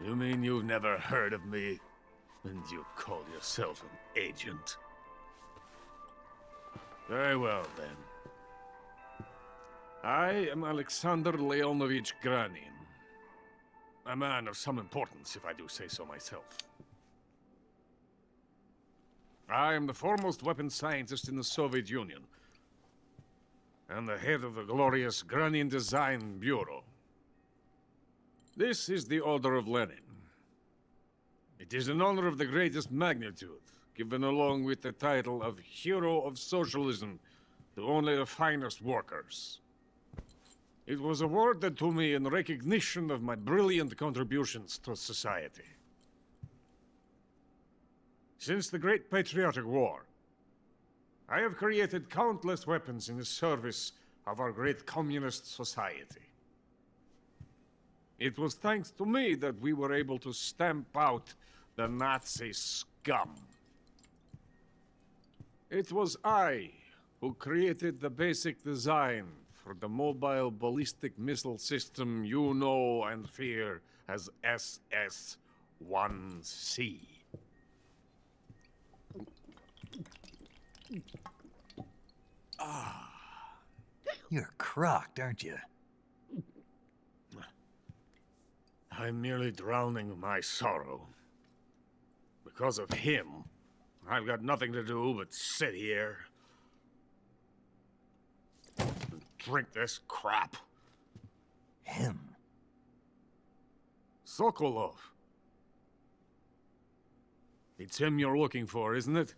You mean you've never heard of me? And you call yourself an agent? Very well, then. I am Alexander Leonovich Granin. A man of some importance, if I do say so myself. I am the foremost weapons scientist in the Soviet Union, and the head of the glorious Granin Design Bureau. This is the Order of Lenin. It is an honor of the greatest magnitude, given along with the title of Hero of Socialism to only the finest workers. It was awarded to me in recognition of my brilliant contributions to society. Since the Great Patriotic War, I have created countless weapons in the service of our great communist society. It was thanks to me that we were able to stamp out the Nazi scum. It was I who created the basic design for the mobile ballistic missile system you know and fear as SS-1C. You're crocked, aren't you? I'm merely drowning my sorrow. Because of him, I've got nothing to do but sit here and drink this crap. Him? Sokolov. It's him you're looking for, isn't it?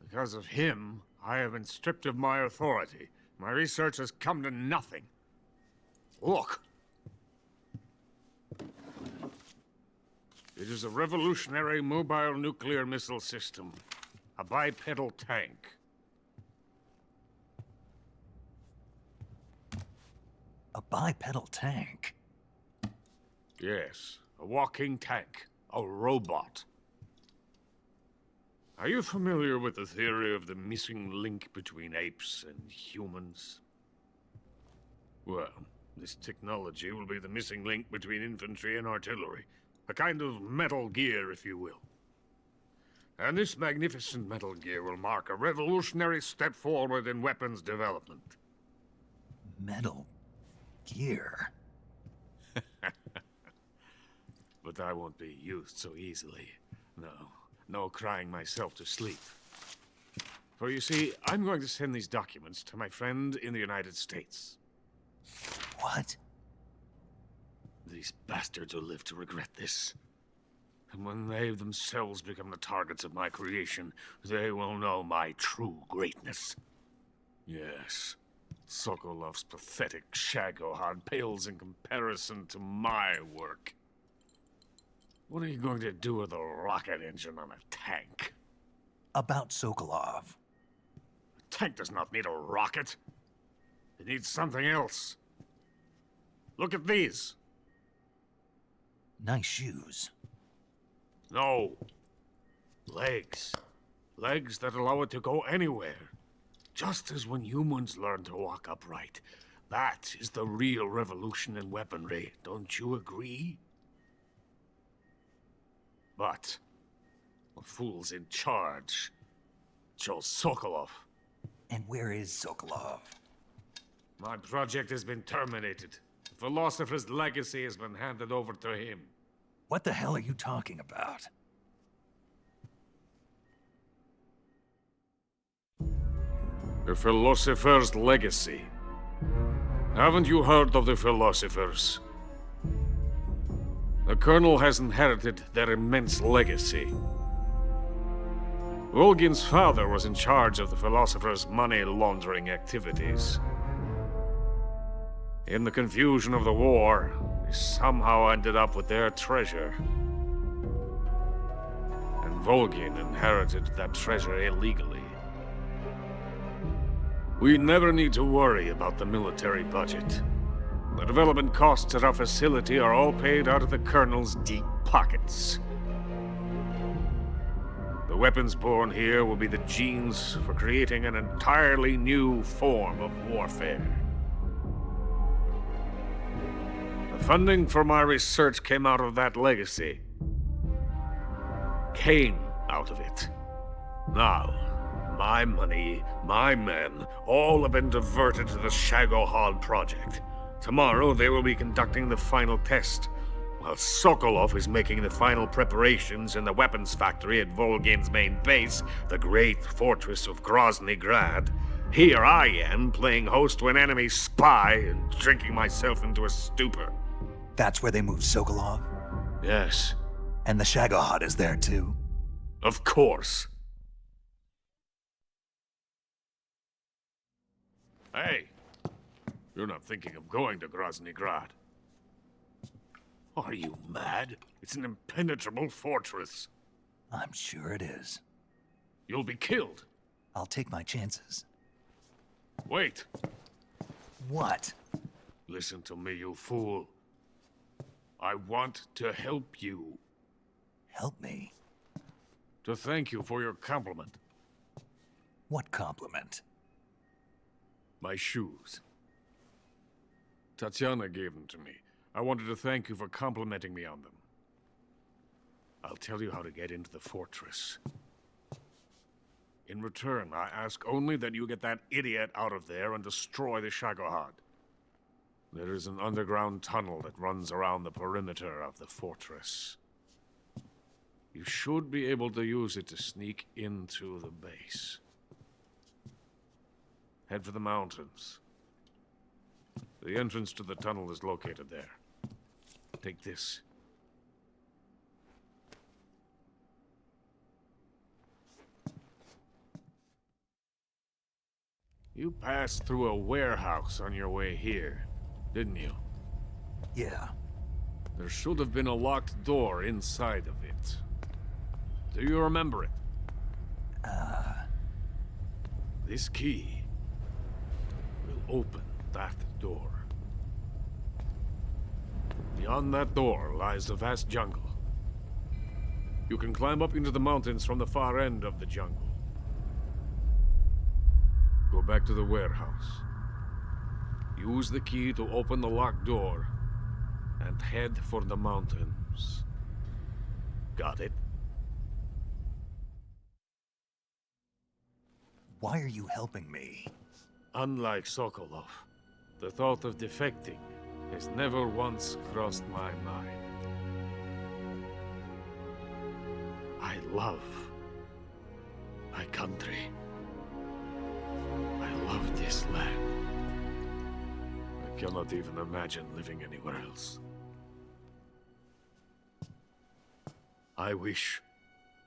Because of him, I have been stripped of my authority. My research has come to nothing. Look. It is a revolutionary mobile nuclear missile system. A bipedal tank. A bipedal tank? Yes, a walking tank. A robot. Are you familiar with the theory of the missing link between apes and humans? Well, this technology will be the missing link between infantry and artillery. A kind of Metal Gear, if you will. And this magnificent Metal Gear will mark a revolutionary step forward in weapons development. Metal Gear? But I won't be used so easily. No crying myself to sleep. For you see, I'm going to send these documents to my friend in the United States. What? These bastards will live to regret this. And when they themselves become the targets of my creation, they will know my true greatness. Yes, Sokolov's pathetic shagohod pales in comparison to my work. What are you going to do with a rocket engine on a tank? About Sokolov. A tank does not need a rocket. It needs something else. Look at these. Nice shoes. No. Legs. Legs that allow it to go anywhere. Just as when humans learn to walk upright. That is the real revolution in weaponry. Don't you agree? But The fool's in charge. Joe Sokolov. And where is Sokolov? My project has been terminated. The philosopher's legacy has been handed over to him. What the hell are you talking about? The philosopher's legacy. Haven't you heard of the philosophers? The Colonel has inherited their immense legacy. Volgin's father was in charge of the philosophers' money laundering activities. In the confusion of the war, they somehow ended up with their treasure. And Volgin inherited that treasure illegally. We never need to worry about the military budget. The development costs at our facility are all paid out of the Colonel's deep pockets. The weapons born here will be the genes for creating an entirely new form of warfare. The funding for my research came out of that legacy. Came out of it. Now, my money, my men, all have been diverted to the Shagohod project. Tomorrow they will be conducting the final test, while Sokolov is making the final preparations in the weapons factory at Volgin's main base, the great fortress of Grozny Grad. Here I am, playing host to an enemy spy and drinking myself into a stupor. That's where they moved Sokolov? Yes. And the Shagohod is there too? Of course. Hey, you're not thinking of going to Grozny Grad. Are you mad? It's an impenetrable fortress. I'm sure it is. You'll be killed. I'll take my chances. Wait. What? Listen to me, you fool. I want to help you. Help me? To thank you for your compliment. What compliment? My shoes. Tatiana gave them to me. I wanted to thank you for complimenting me on them. I'll tell you how to get into the fortress. In return, I ask only that you get that idiot out of there and destroy the Shagohod. There is an underground tunnel that runs around the perimeter of the fortress. You should be able to use it to sneak into the base. Head for the mountains. The entrance to the tunnel is located there. Take this. You passed through a warehouse on your way here, didn't you? Yeah. There should have been a locked door inside of it. Do you remember it? This key will open that door. Beyond that door lies the vast jungle. You can climb up into the mountains from the far end of the jungle. Go back to the warehouse. Use the key to open the locked door and head for the mountains. Got it? Why are you helping me? Unlike Sokolov, the thought of defecting has never once crossed my mind. I love my country. I love this land. I cannot even imagine living anywhere else. I wish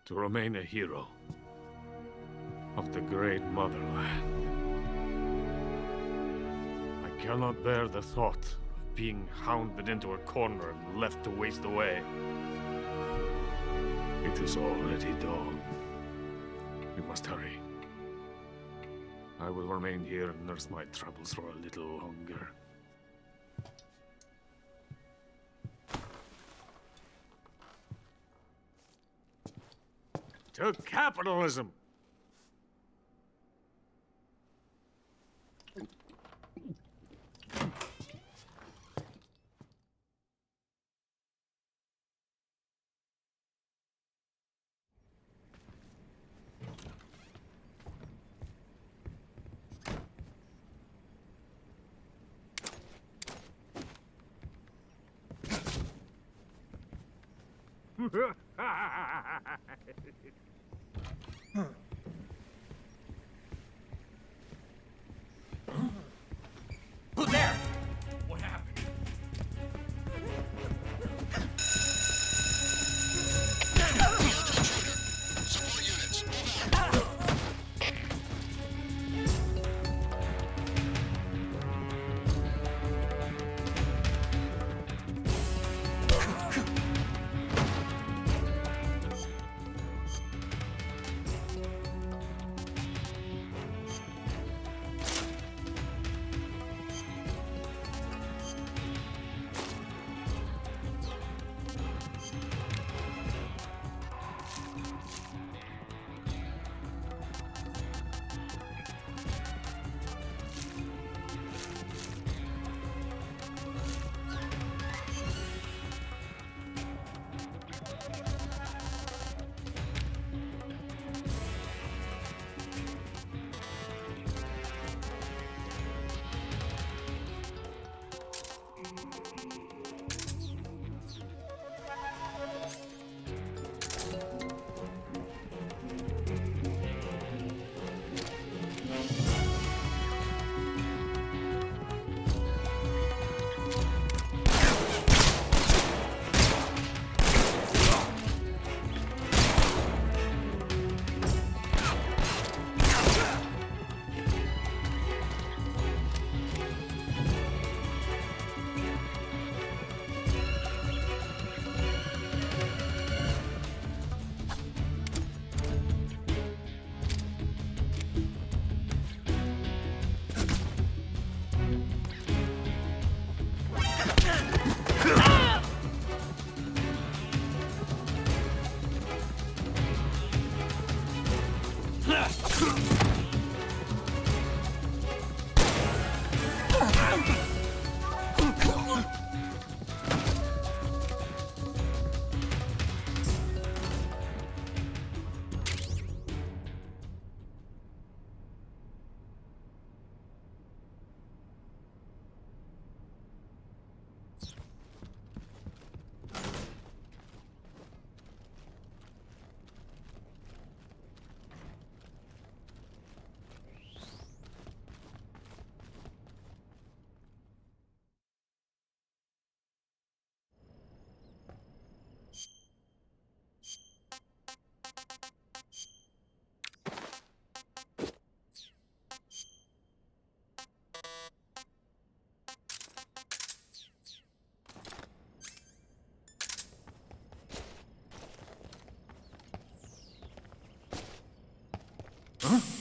to remain a hero of the great motherland. I cannot bear the thought of being hounded into a corner and left to waste away. It is already dawn. We must hurry. I will remain here and nurse my troubles for a little longer. To capitalism! Who's there? What happened? Support units, move out. Huh?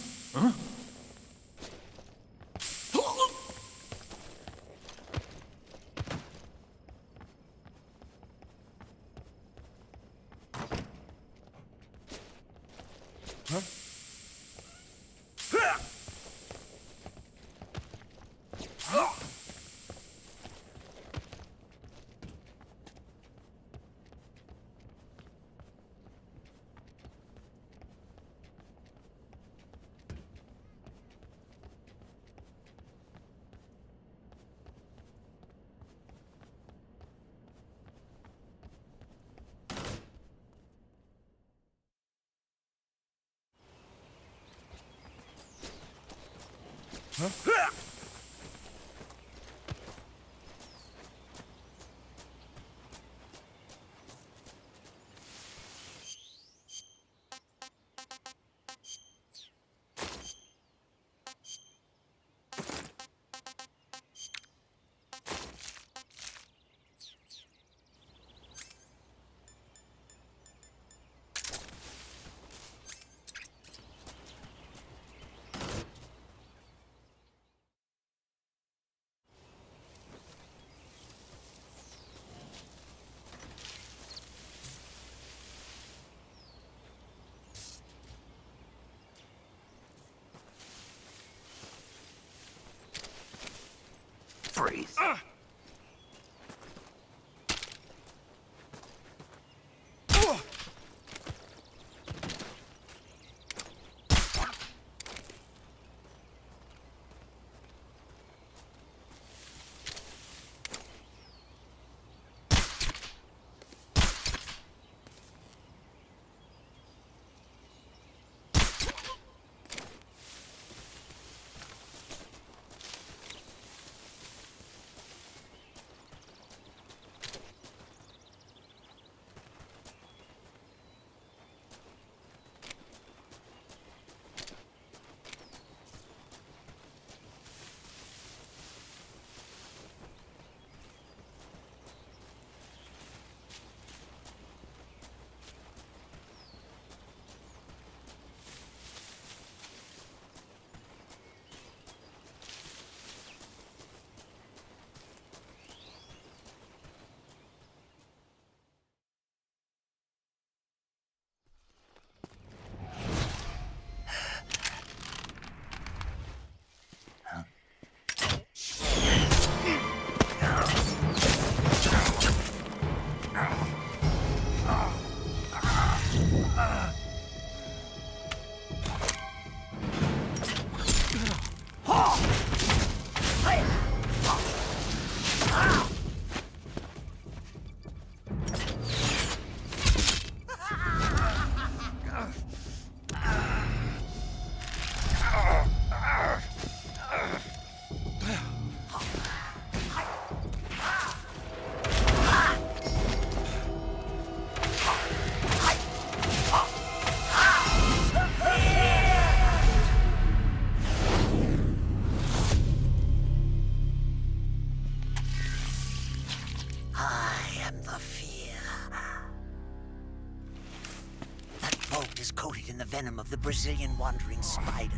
heart is coated in the venom of the Brazilian wandering spider.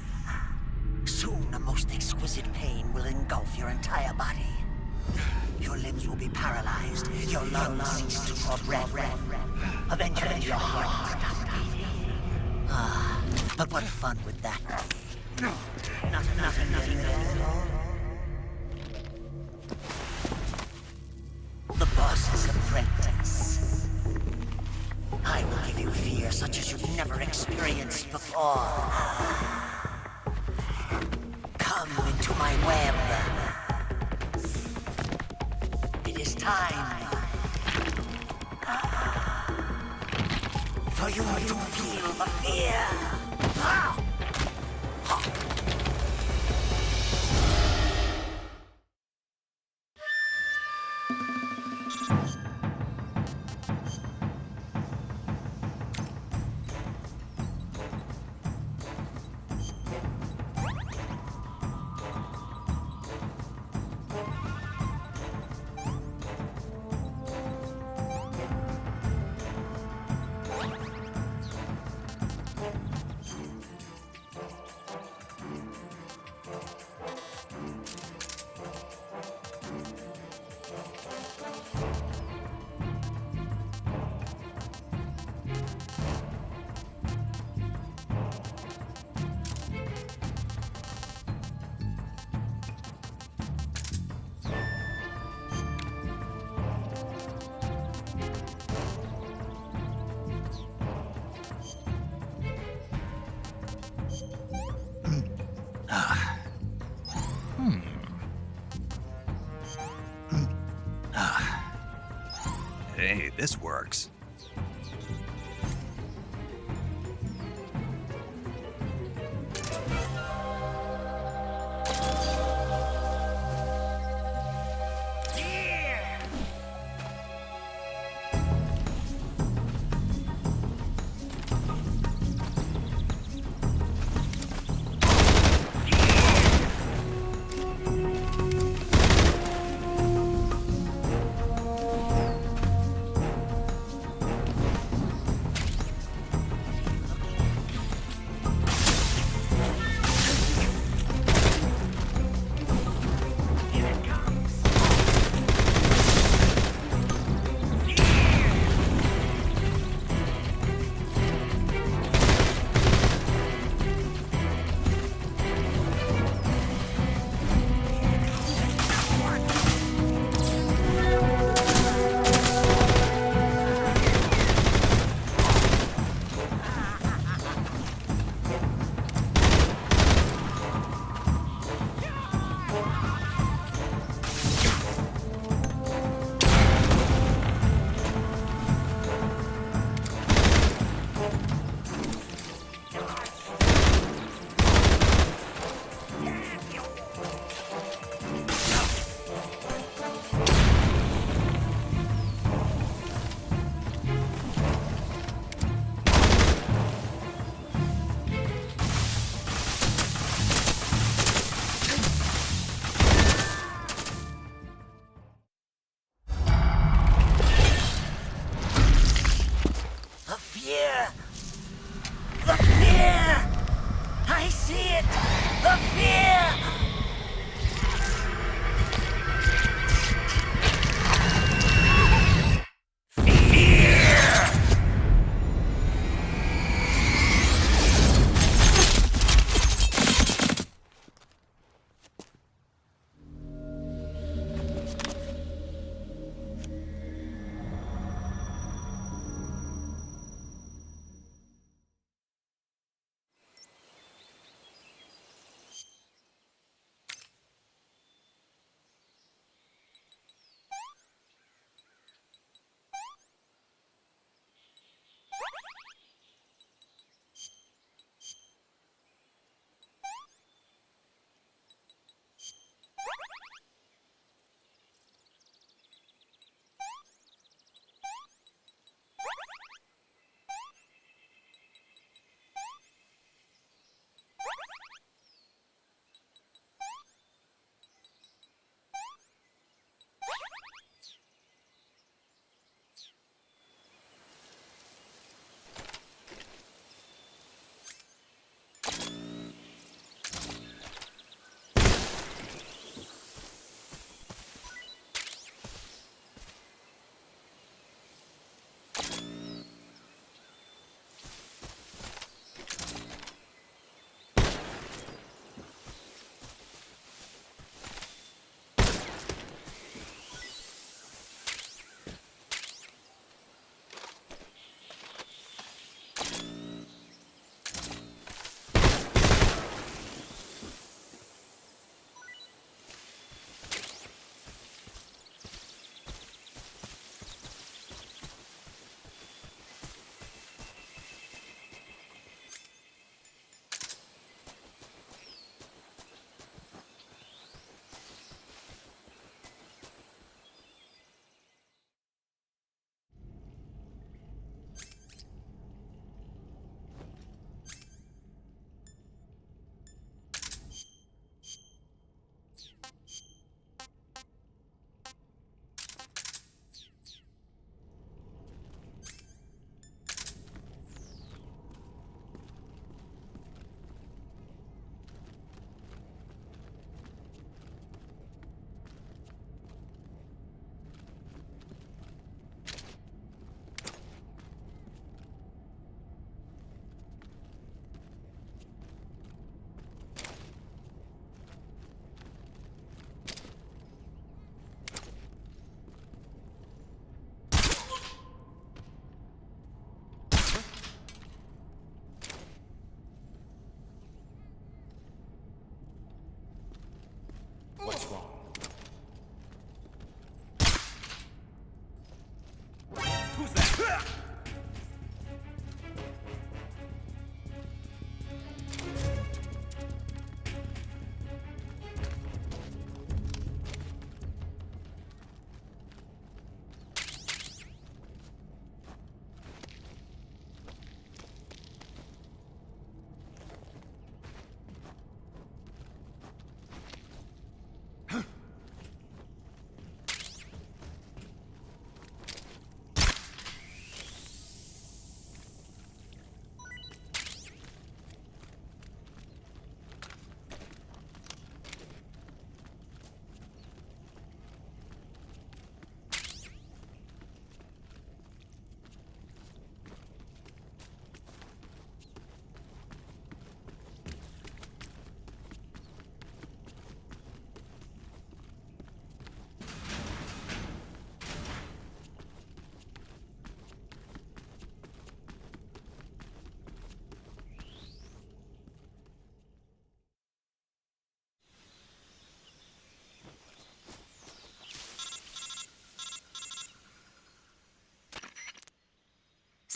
Soon, a most exquisite pain will engulf your entire body. Your limbs will be paralyzed. Your lungs cease to draw breath. Eventually, your heart will stop beating. Ah, but what fun would that be? Not nothing at all. The boss's apprentice. I will give you fear such as you've never experienced before. Come into my web. It is time for you to feel the fear. Hey, this works.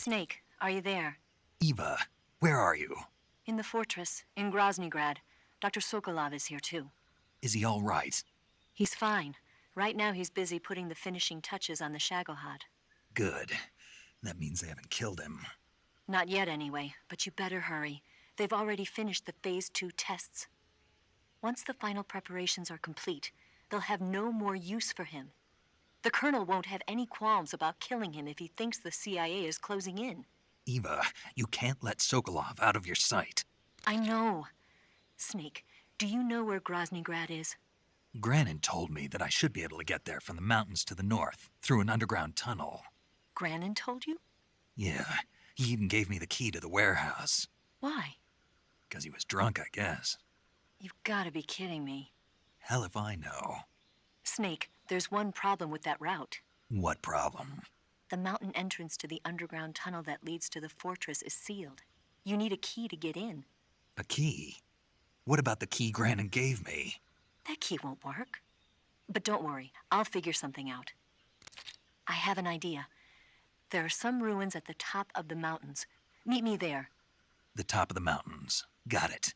Snake, are you there? Eva, where are you? In the fortress, in Groznygrad. Dr. Sokolov is here too. Is he all right? He's fine. Right now he's busy putting the finishing touches on the Shagohod. Good. That means they haven't killed him. Not yet anyway, but you better hurry. They've already finished the Phase 2 tests. Once the final preparations are complete, they'll have no more use for him. The Colonel won't have any qualms about killing him if he thinks the CIA is closing in. Eva, you can't let Sokolov out of your sight. I know. Snake, do you know where Groznygrad is? Granin told me that I should be able to get there from the mountains to the north, through an underground tunnel. Granin told you? Yeah, he even gave me the key to the warehouse. Why? Because he was drunk, I guess. You've got to be kidding me. Hell if I know. Snake, there's one problem with that route. What problem? The mountain entrance to the underground tunnel that leads to the fortress is sealed. You need a key to get in. A key? What about the key Granin gave me? That key won't work. But don't worry, I'll figure something out. I have an idea. There are some ruins at the top of the mountains. Meet me there. The top of the mountains. Got it.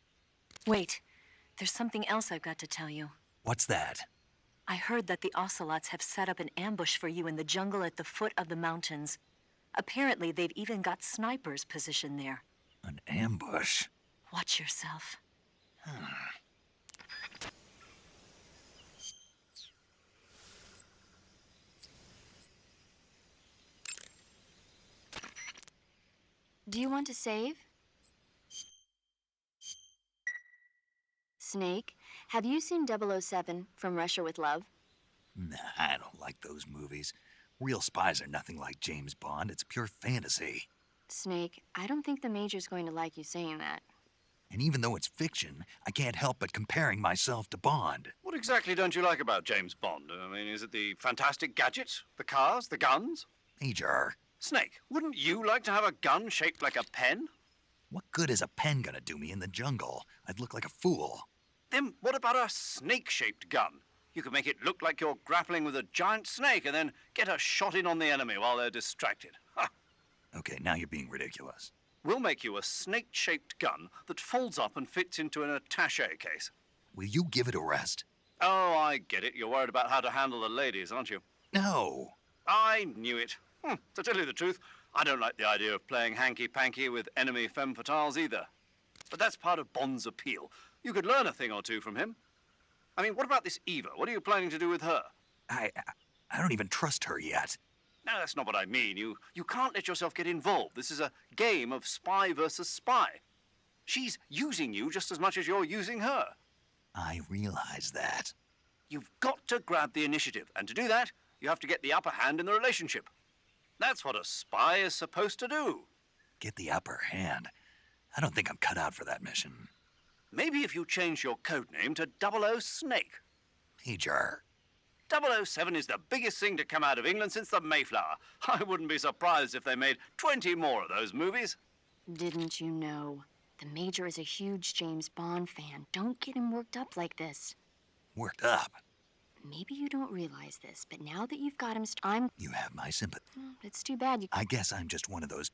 Wait, there's something else I've got to tell you. What's that? I heard that the Ocelots have set up an ambush for you in the jungle at the foot of the mountains. Apparently, they've even got snipers positioned there. An ambush? Watch yourself. Do you want to save? Snake, have you seen 007 From Russia with Love? Nah, I don't like those movies. Real spies are nothing like James Bond. It's pure fantasy. Snake, I don't think the Major's going to like you saying that. And even though it's fiction, I can't help but comparing myself to Bond. What exactly don't you like about James Bond? I mean, is it the fantastic gadgets, the cars, the guns? Major. Snake, wouldn't you like to have a gun shaped like a pen? What good is a pen gonna do me in the jungle? I'd look like a fool. Then what about a snake-shaped gun? You could make it look like you're grappling with a giant snake and then get a shot in on the enemy while they're distracted. Ha! Okay, now you're being ridiculous. We'll make you a snake-shaped gun that folds up and fits into an attaché case. Will you give it a rest? Oh, I get it. You're worried about how to handle the ladies, aren't you? No. I knew it. To tell you the truth, I don't like the idea of playing hanky-panky with enemy femme fatales either. But that's part of Bond's appeal. You could learn a thing or two from him. I mean, what about this Eva? What are you planning to do with her? I don't even trust her yet. No, that's not what I mean. You can't let yourself get involved. This is a game of spy versus spy. She's using you just as much as you're using her. I realize that. You've got to grab the initiative, and to do that, you have to get the upper hand in the relationship. That's what a spy is supposed to do. Get the upper hand? I don't think I'm cut out for that mission. Maybe if you change your codename to 00 Snake. Major. 007 is the biggest thing to come out of England since the Mayflower. I wouldn't be surprised if they made 20 more of those movies. Didn't you know? The Major is a huge James Bond fan. Don't get him worked up like this. Worked up? Maybe you don't realize this, but now that you've got him, You have my sympathy. It's too bad you... I guess I'm just one of those...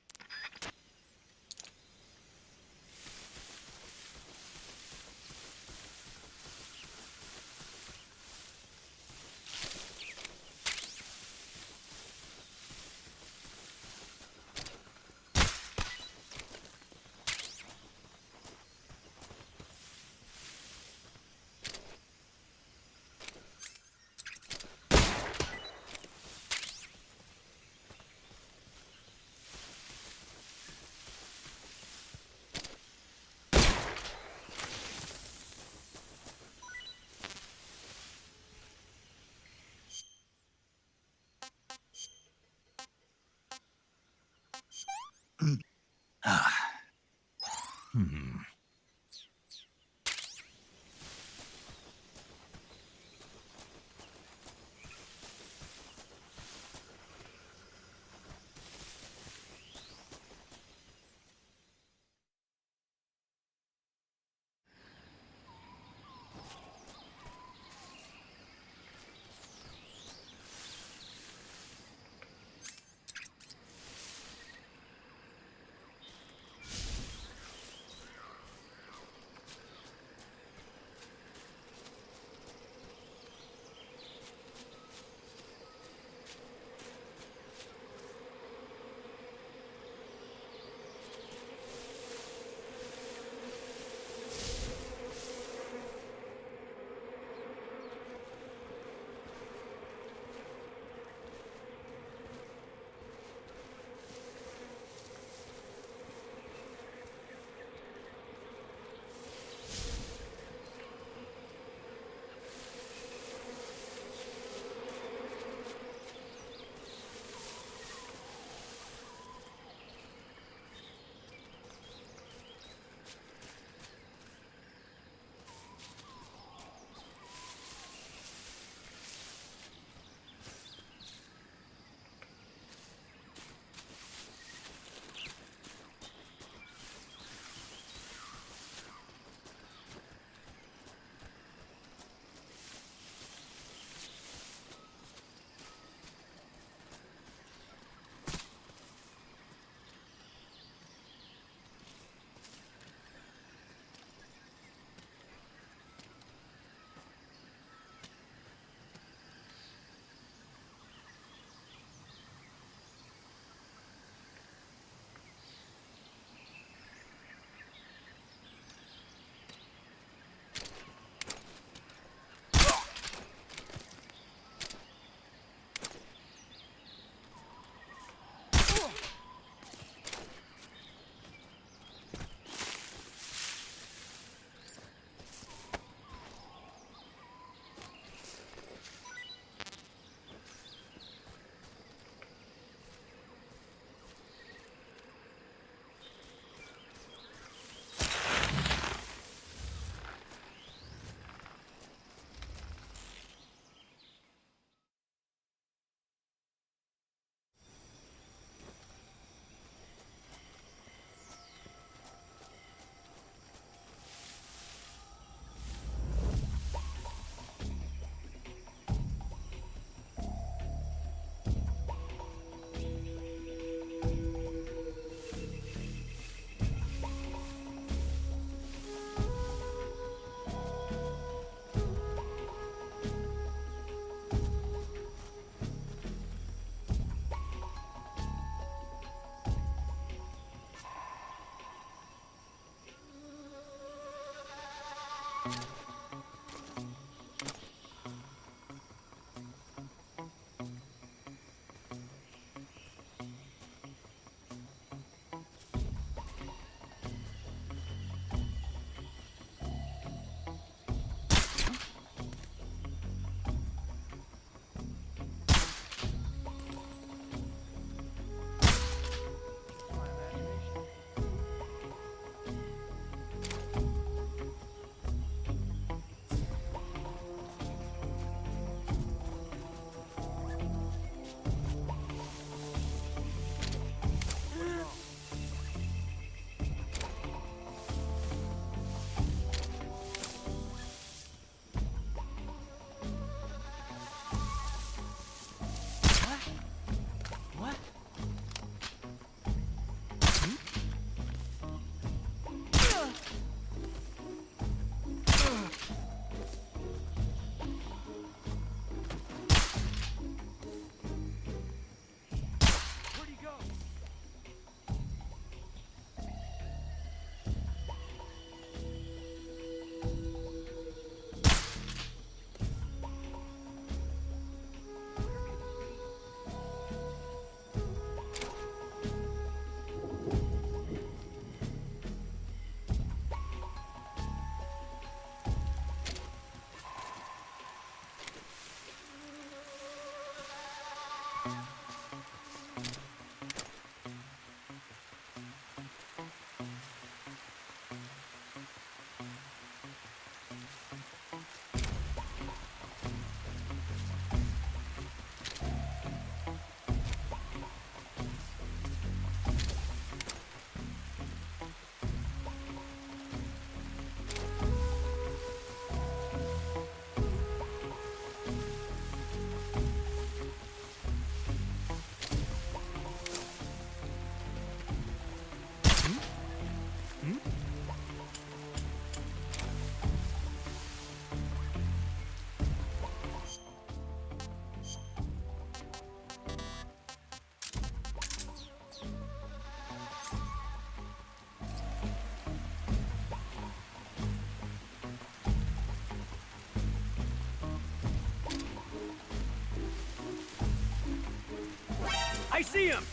I see him!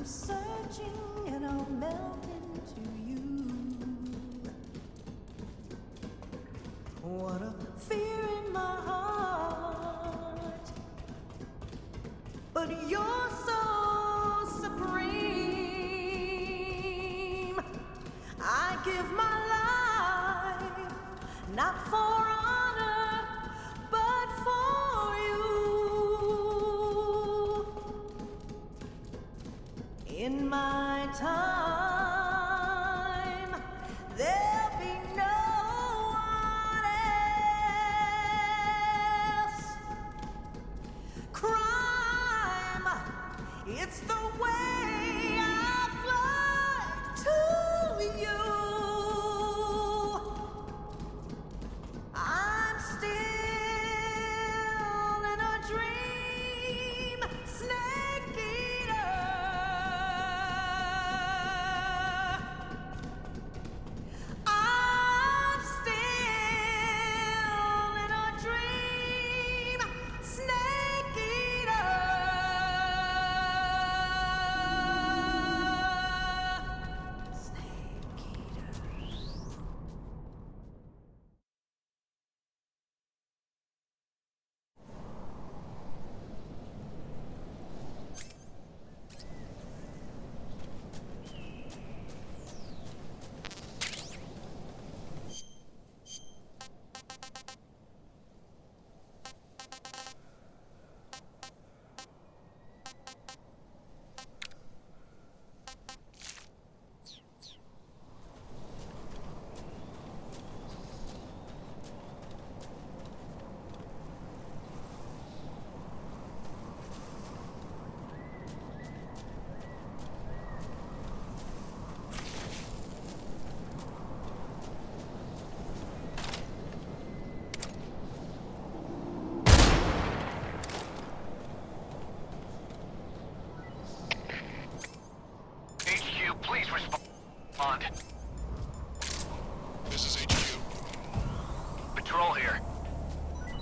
searching and I'll melt into you. What a fear in my heart, but you're so supreme. I give my life, not for honor, but for you. In my time, there'll be no one else. Crime, it's the way I fly to you. I'm still in a dream, snake eater. I'm still in a dream, snake eater. Please respond. This is HQ. Patrol here.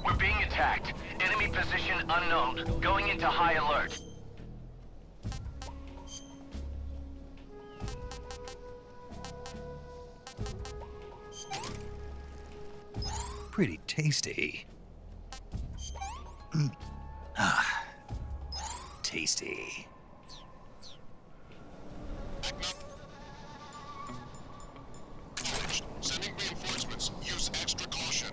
We're being attacked. Enemy position unknown. Going into high alert. Pretty tasty. Ah, tasty. Sending reinforcements. Use extra caution.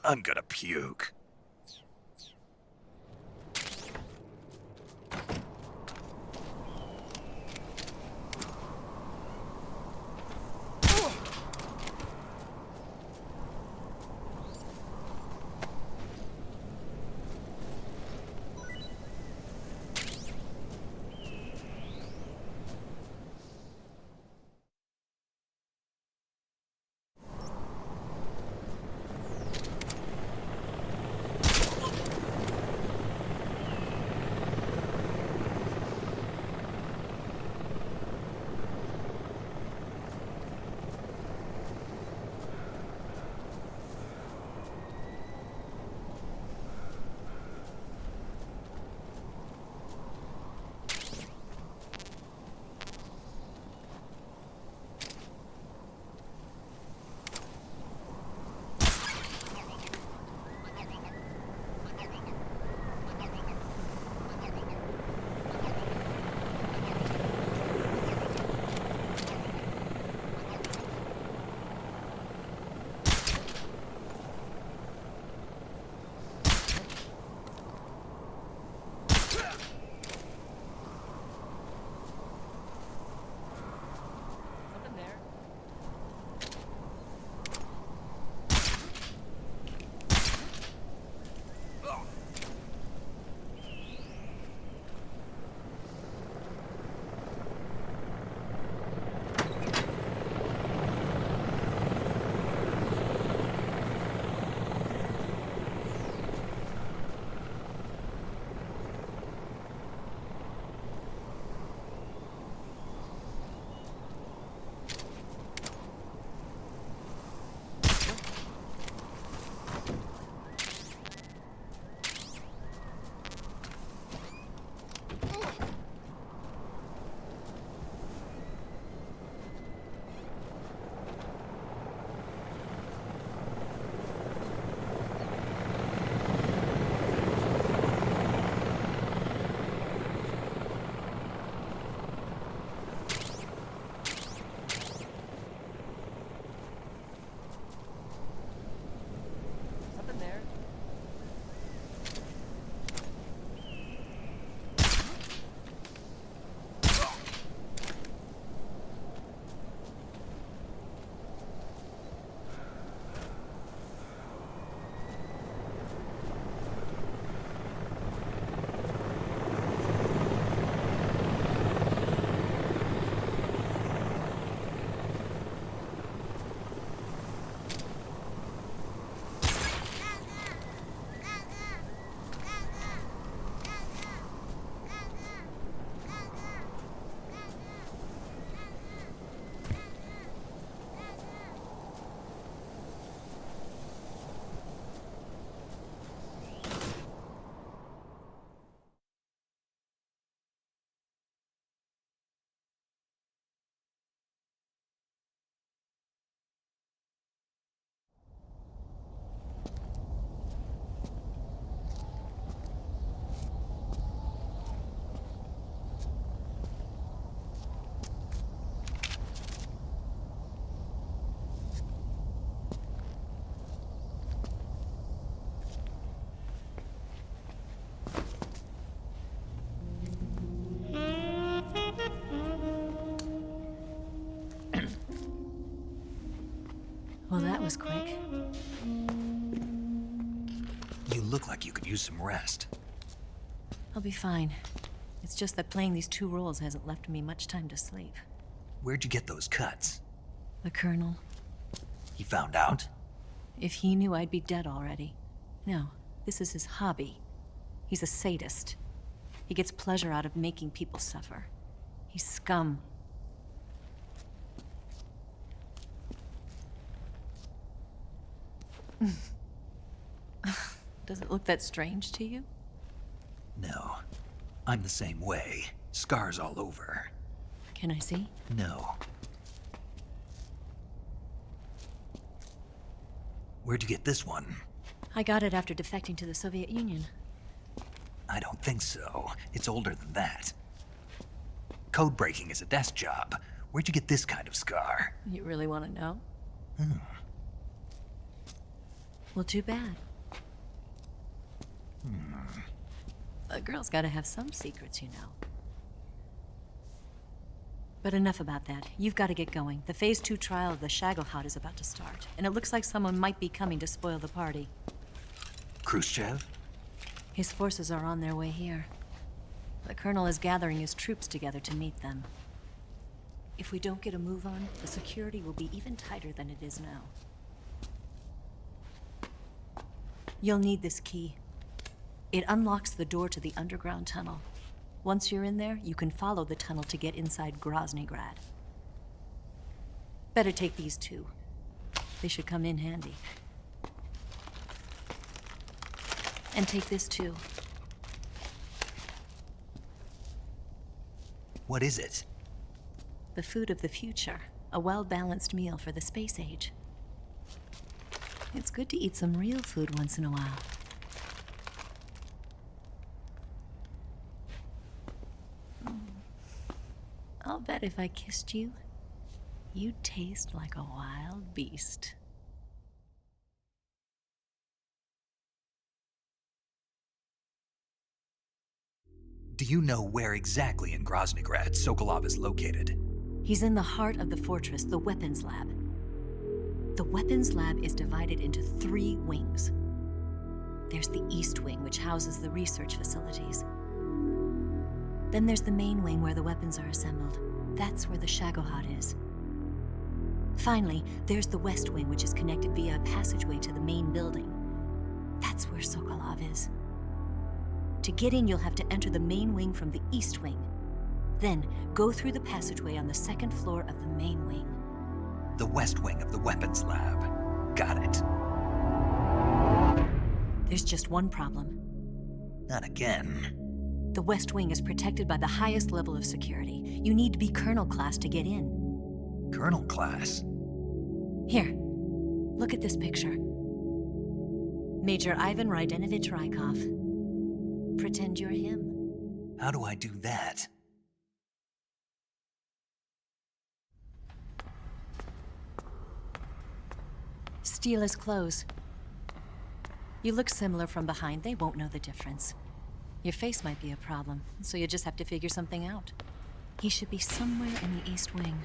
I'm gonna puke. Well, that was quick. You look like you could use some rest. I'll be fine. It's just that playing these two roles hasn't left me much time to sleep. Where'd you get those cuts? The Colonel. He found out? If he knew, I'd be dead already. No, this is his hobby. He's a sadist. He gets pleasure out of making people suffer. He's scum. Does it look that strange to you? No. I'm the same way. Scars all over. Can I see? No. Where'd you get this one? I got it after defecting to the Soviet Union. I don't think so. It's older than that. Code breaking is a desk job. Where'd you get this kind of scar? You really want to know? Well, too bad. A girl's gotta have some secrets, you know. But enough about that. You've got to get going. The Phase 2 trial of the Shagohod is about to start, and it looks like someone might be coming to spoil the party. Khrushchev? His forces are on their way here. The Colonel is gathering his troops together to meet them. If we don't get a move on, the security will be even tighter than it is now. You'll need this key. It unlocks the door to the underground tunnel. Once you're in there, you can follow the tunnel to get inside Groznygrad. Better take these too. They should come in handy. And take this too. What is it? The food of the future. A well-balanced meal for the space age. It's good to eat some real food once in a while. I'll bet if I kissed you, you'd taste like a wild beast. Do you know where exactly in Groznygrad Sokolov is located? He's in the heart of the fortress, the weapons lab. The weapons lab is divided into 3 wings. There's the East Wing, which houses the research facilities. Then there's the main wing where the weapons are assembled. That's where the Shagohod is. Finally, there's the West Wing, which is connected via a passageway to the main building. That's where Sokolov is. To get in, you'll have to enter the main wing from the East Wing. Then, go through the passageway on the 2nd floor of the main wing. The West Wing of the weapons lab. Got it. There's just one problem. Not again. The West Wing is protected by the highest level of security. You need to be Colonel class to get in. Colonel class? Here, look at this picture. Major Ivan Rydenovich Rykov. Pretend you're him. How do I do that? Steal his clothes. You look similar from behind. They won't know the difference. Your face might be a problem, so you just have to figure something out. He should be somewhere in the East Wing.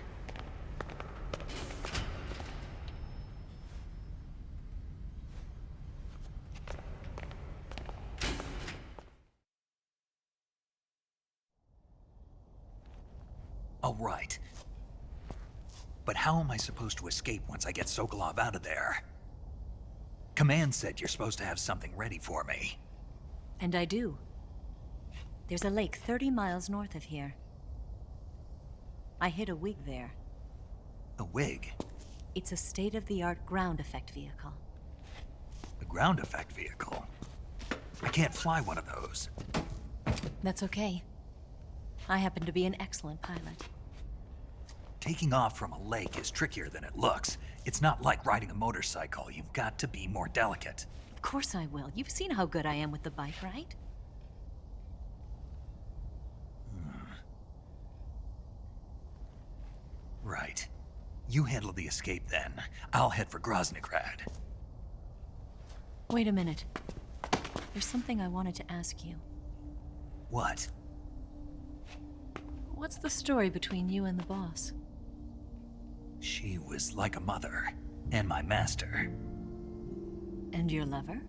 All right. But how am I supposed to escape once I get Sokolov out of there? Command said you're supposed to have something ready for me. And I do. There's a lake 30 miles north of here. I hid a wig there. A wig? It's a state-of-the-art ground effect vehicle. A ground effect vehicle? I can't fly one of those. That's okay. I happen to be an excellent pilot. Taking off from a lake is trickier than it looks. It's not like riding a motorcycle. You've got to be more delicate. Of course I will. You've seen how good I am with the bike, right? Right. You handle the escape then. I'll head for Groznygrad. Wait a minute. There's something I wanted to ask you. What? What's the story between you and the boss? She was like a mother, and my master. And your lover?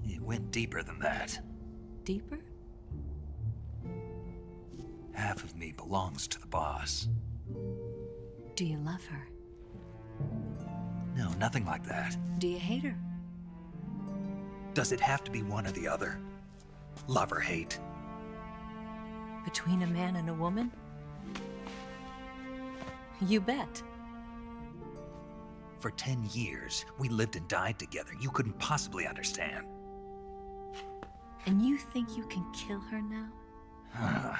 It went deeper than that. Deeper? Half of me belongs to the boss. Do you love her? No, nothing like that. Do you hate her? Does it have to be one or the other? Love or hate? Between a man and a woman? You bet. For 10 years, we lived and died together. You couldn't possibly understand. And you think you can kill her now?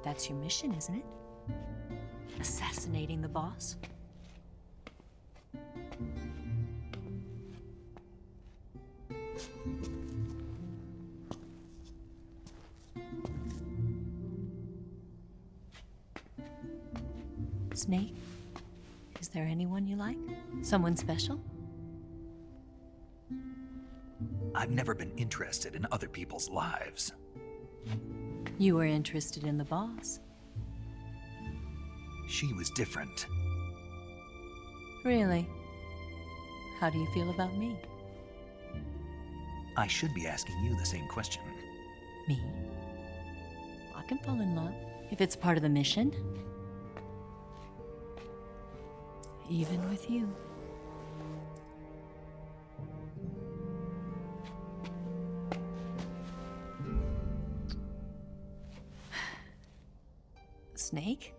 That's your mission, isn't it? Assassinating the boss? Snake, Is there anyone you like? Someone special? I've never been interested in other people's lives. You were interested in the boss. She was different. Really? How do you feel about me? I should be asking you the same question. Me? I can fall in love if it's part of the mission. Even with you. Snake?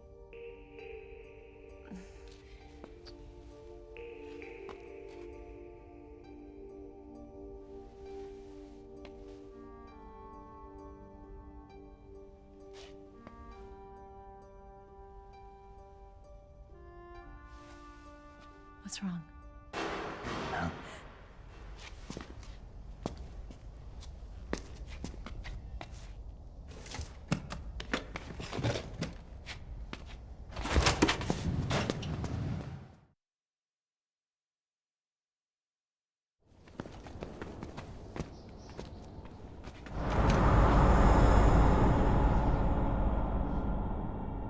What's wrong? Huh?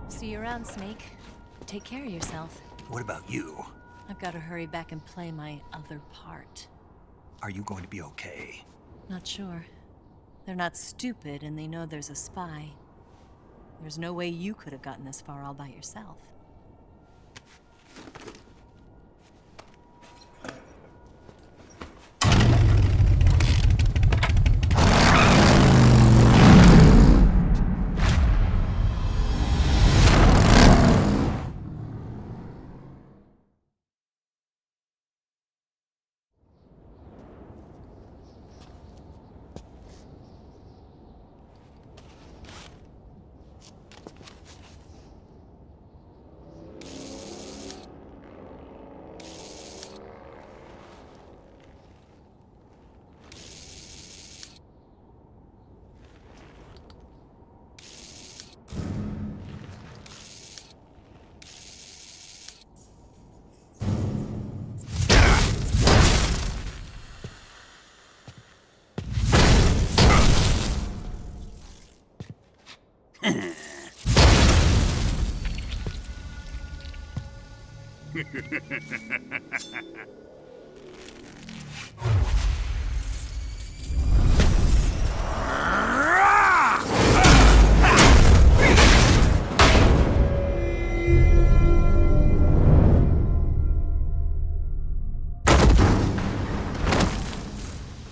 See you around, Snake. Take care of yourself. What about you? I've got to hurry back and play my other part. Are you going to be okay? Not sure. They're not stupid and they know there's a spy. There's no way you could have gotten this far all by yourself.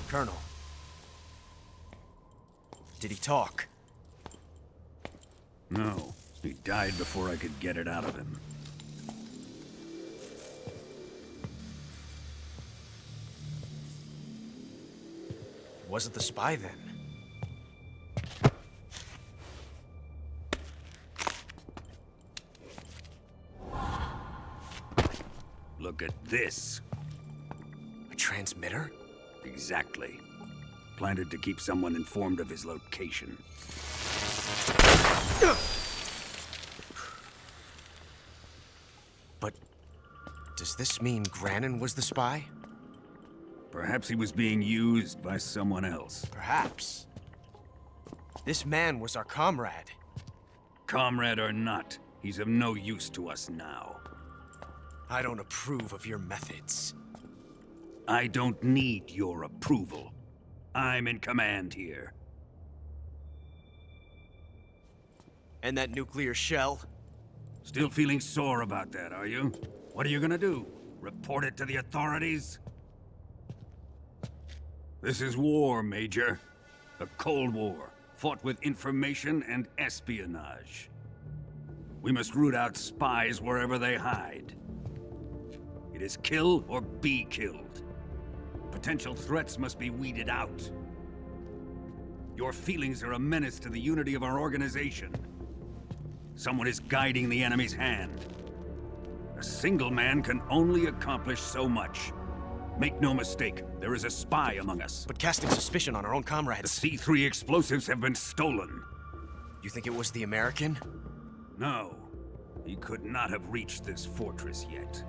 Colonel. Did he talk? No. He died before I could get it out of him. Wasn't the spy then? Look at this. A transmitter? Exactly. Planted to keep someone informed of his location. But does this mean Grannon was the spy? Perhaps he was being used by someone else. Perhaps. This man was our comrade. Comrade or not, he's of no use to us now. I don't approve of your methods. I don't need your approval. I'm in command here. And that nuclear shell? Still feeling sore about that, are you? What are you gonna do? Report it to the authorities? This is war, Major. A Cold War, fought with information and espionage. We must root out spies wherever they hide. It is kill or be killed. Potential threats must be weeded out. Your feelings are a menace to the unity of our organization. Someone is guiding the enemy's hand. A single man can only accomplish so much. Make no mistake, there is a spy among us. But casting suspicion on our own comrades... The C3 explosives have been stolen. You think it was the American? No. He could not have reached this fortress yet.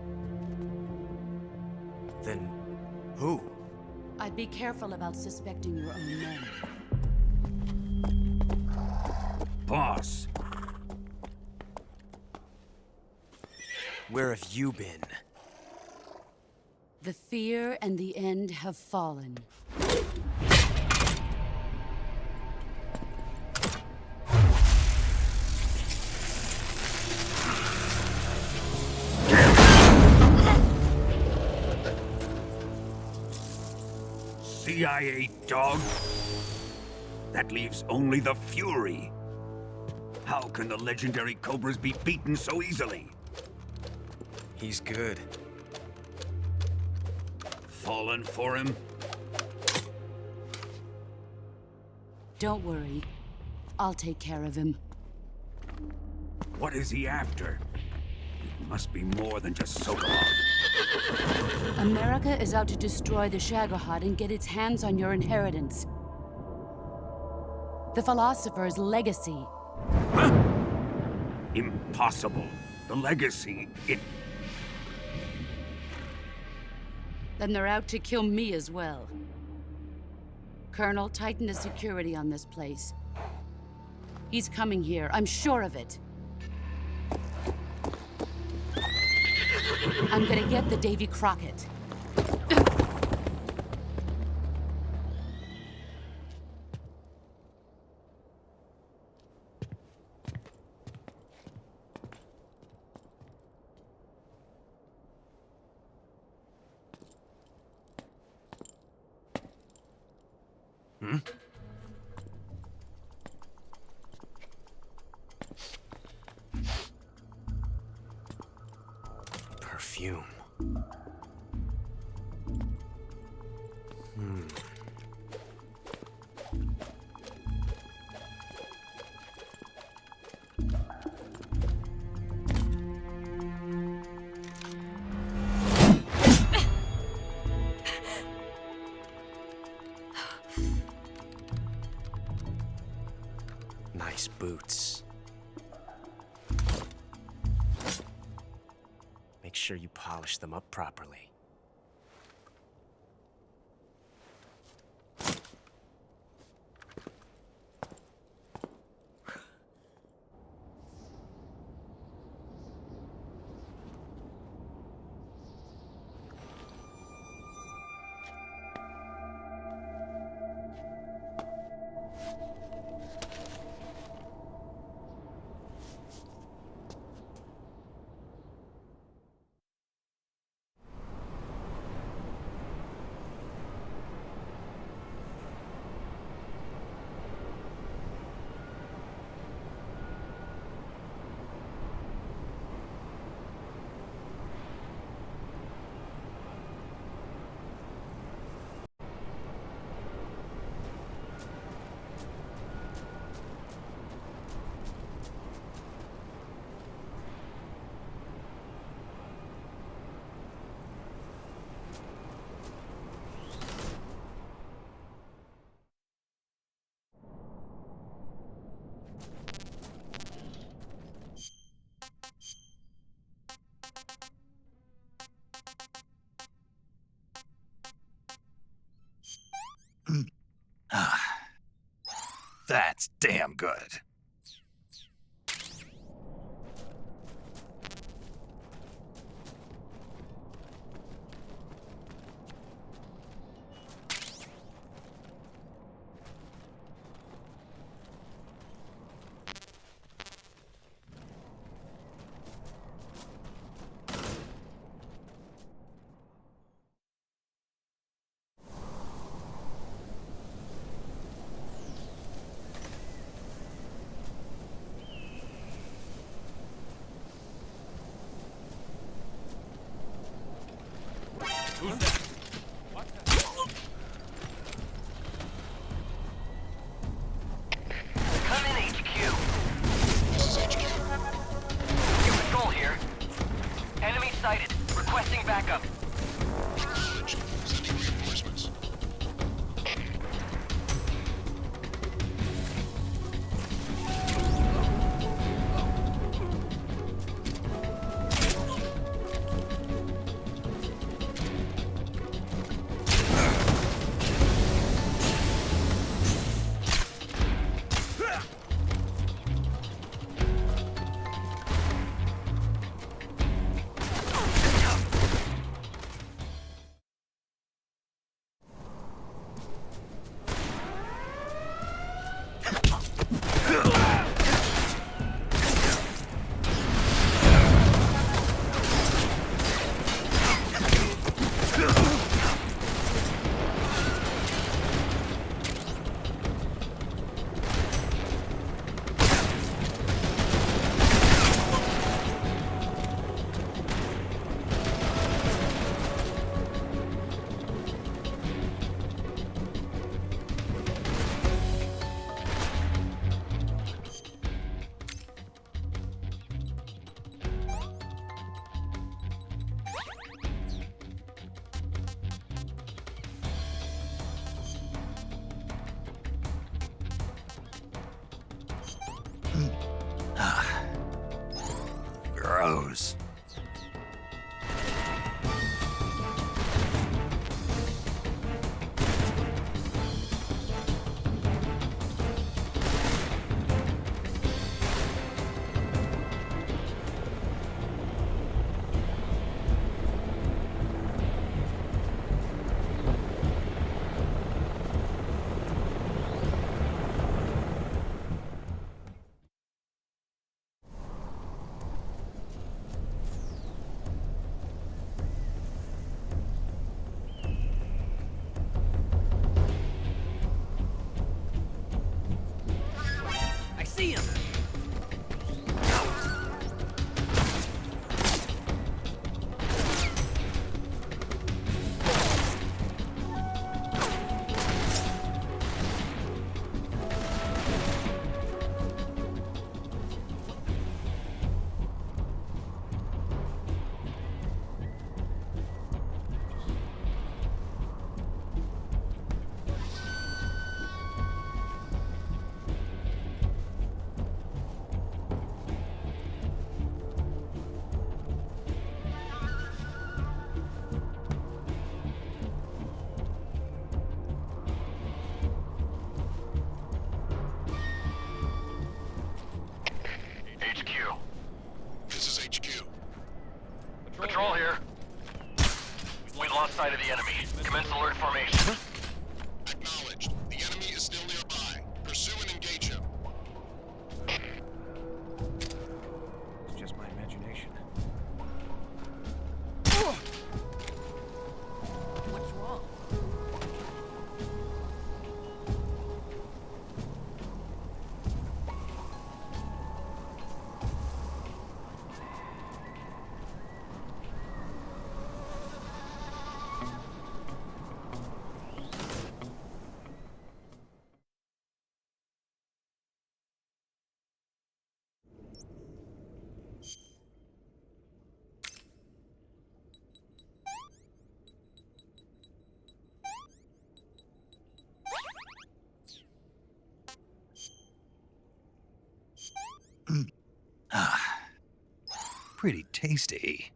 Then who? I'd be careful about suspecting your own men. Boss! Where have you been? The fear and the end have fallen. CIA dog? That leaves only the Fury. How can the legendary Cobras be beaten so easily? He's good. Fallen for him? Don't worry. I'll take care of him. What is he after? It must be more than just Sokolov. America is out to destroy the Shagohod and get its hands on your inheritance. The philosopher's legacy. Huh? Impossible. The legacy, it... Then they're out to kill me as well. Colonel, tighten the security on this place. He's coming here, I'm sure of it. I'm gonna get the Davy Crockett. Hmm? Perfume. Nice boots. Make sure you polish them up properly. That's damn good. Gross. See him! Patrol here. We lost sight of the enemy. Commence alert formation. Acknowledged. The enemy is still nearby. Pursue and engage him. It's just my imagination. What's wrong? Pretty tasty.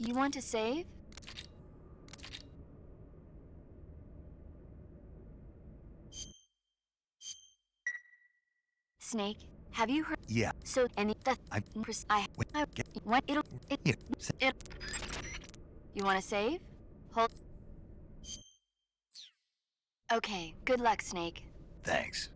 You want to save? Snake, have you heard? Yeah. So, and that I what it'll it. You want to save? Hold. Okay. Good luck, Snake. Thanks.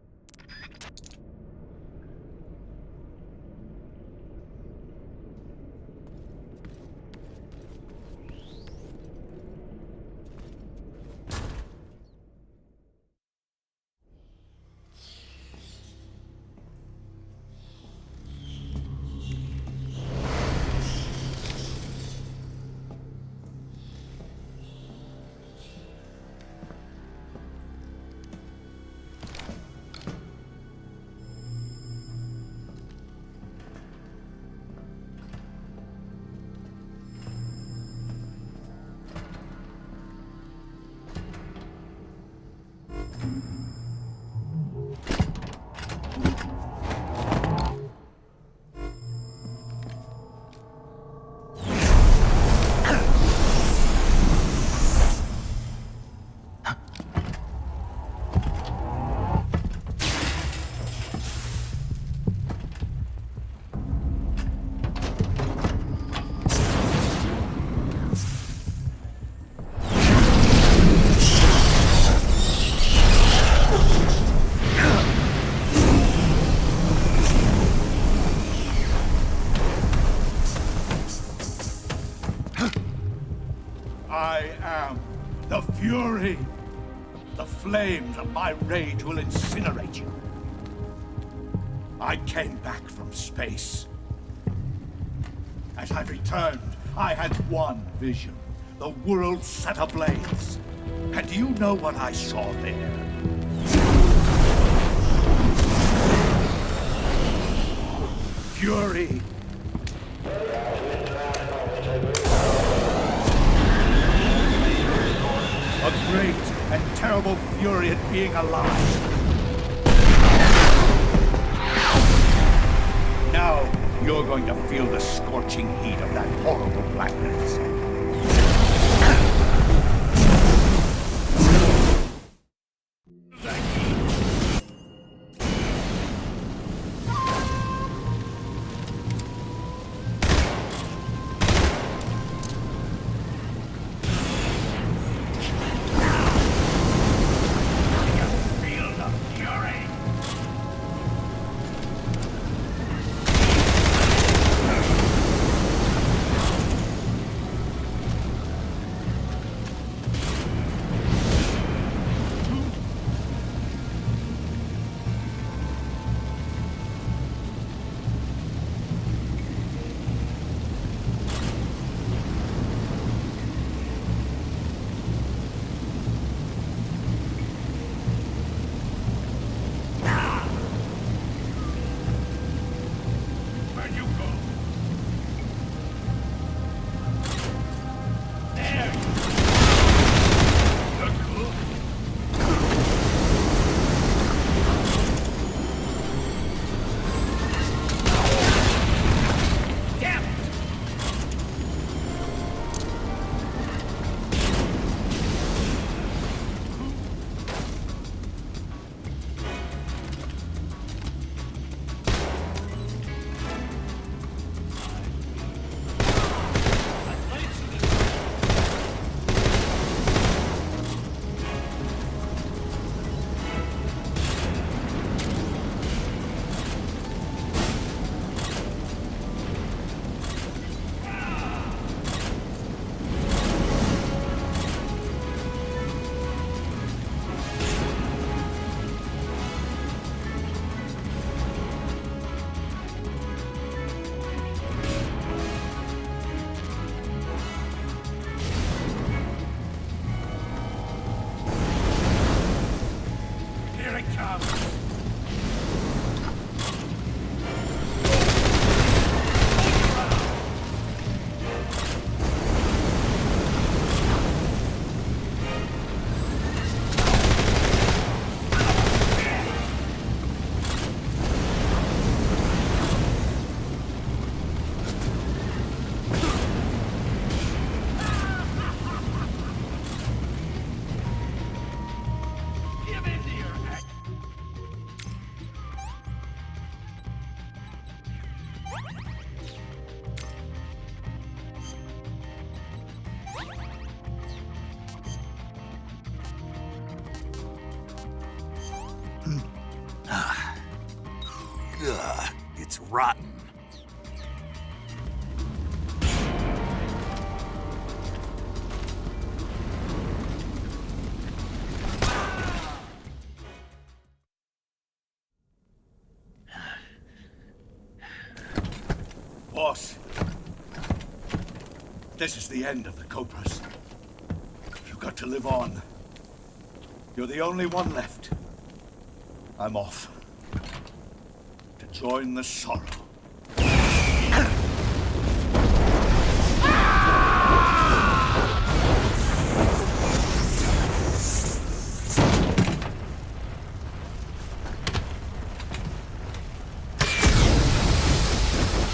I am the Fury. The flames of my rage will incinerate you. I came back from space. As I returned, I had one vision. The world set ablaze. And do you know what I saw there? Fury. A great and terrible fury at being alive. Now you're going to feel the scorching heat of that horrible blackness. It's rotten. Boss, this is the end of the Cobras. You've got to live on. You're the only one left. I'm off. To join the sorrow.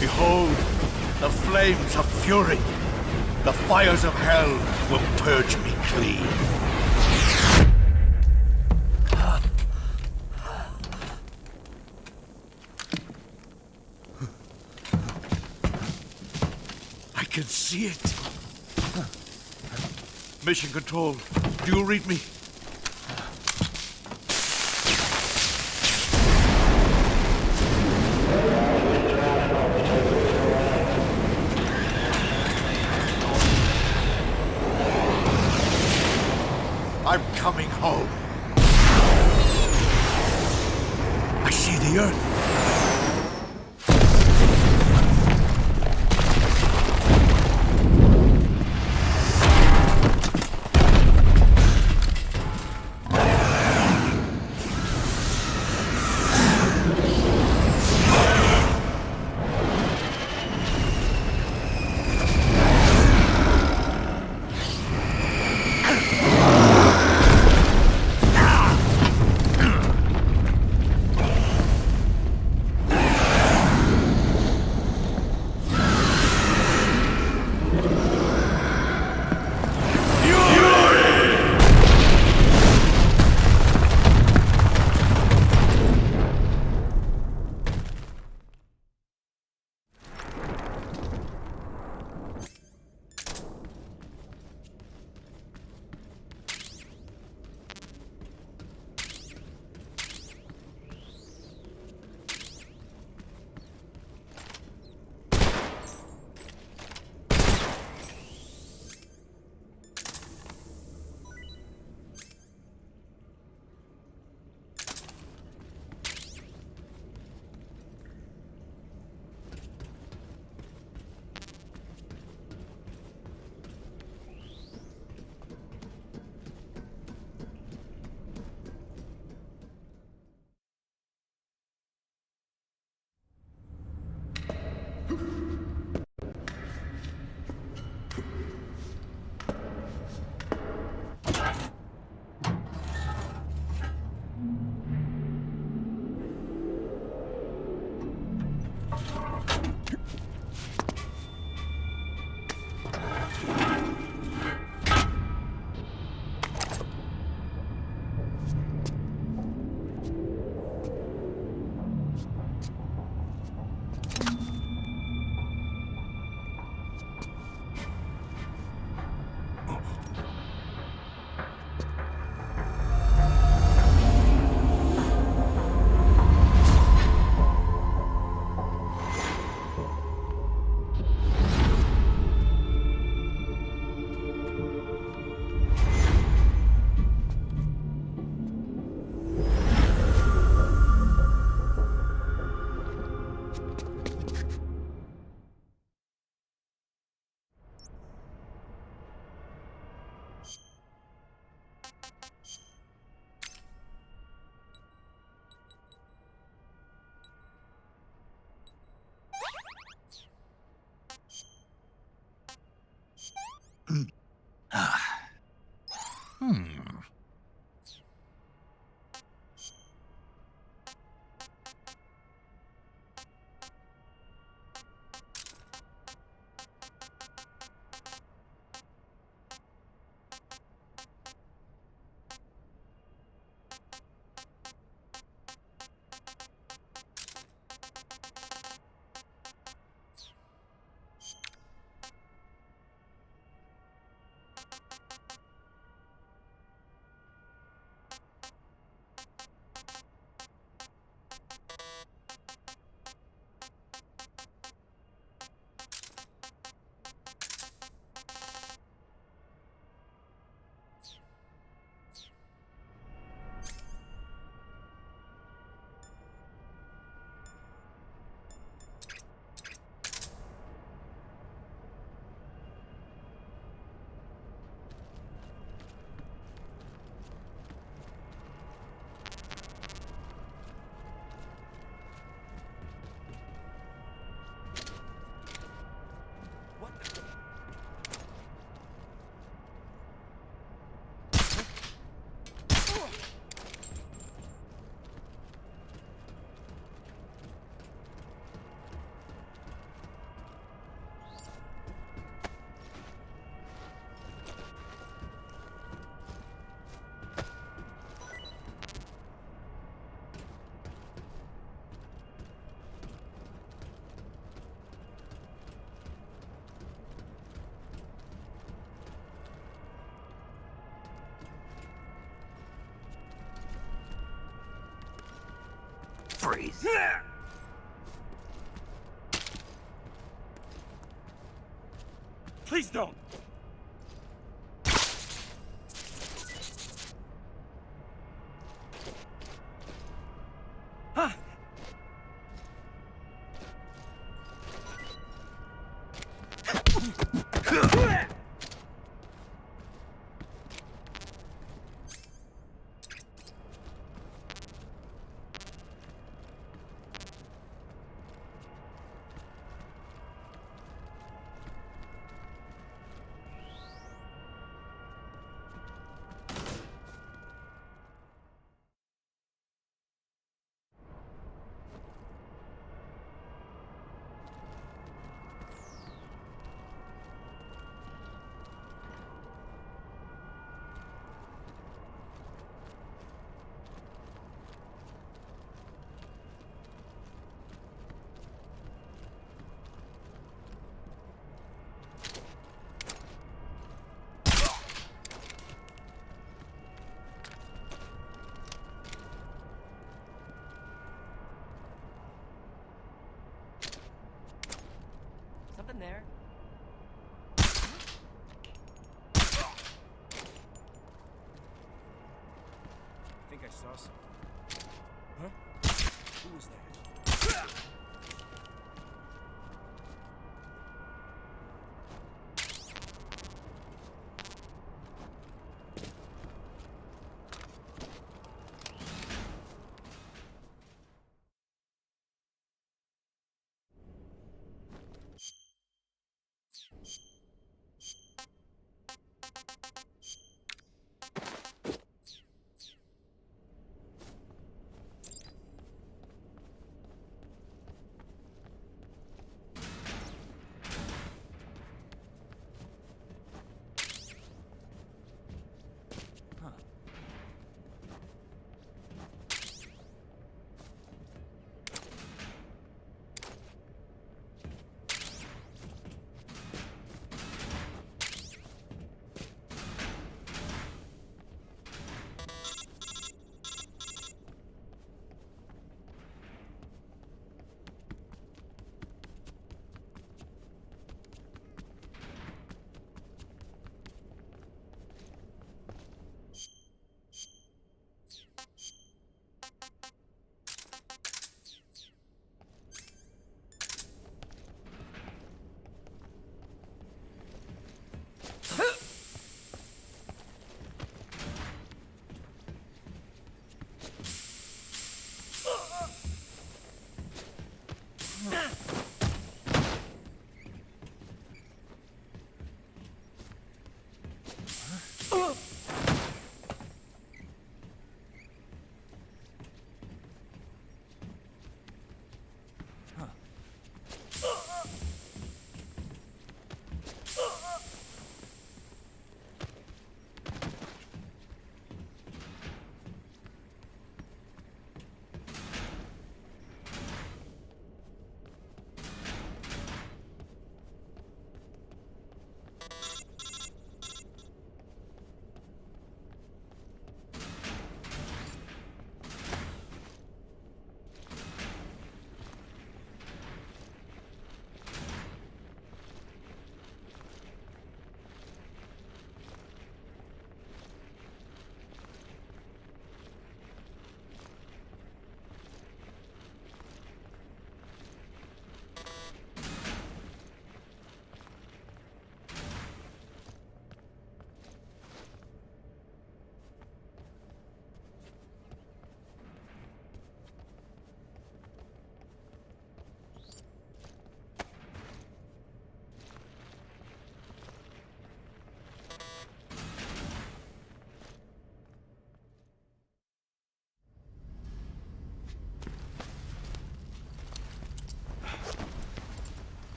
Behold, the flames of fury. The fires of hell will purge me clean. I can see it. Mission Control, do you read me? I'm coming home. I see the Earth. Freeze. Please don't. I saw something. Huh? Who was that?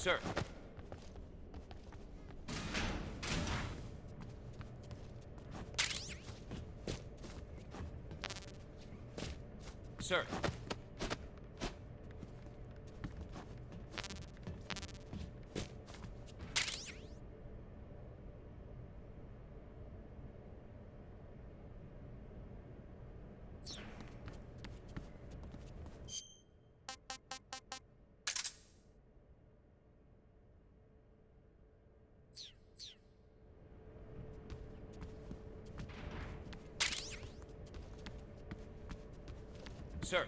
Sir. Sir. Sir.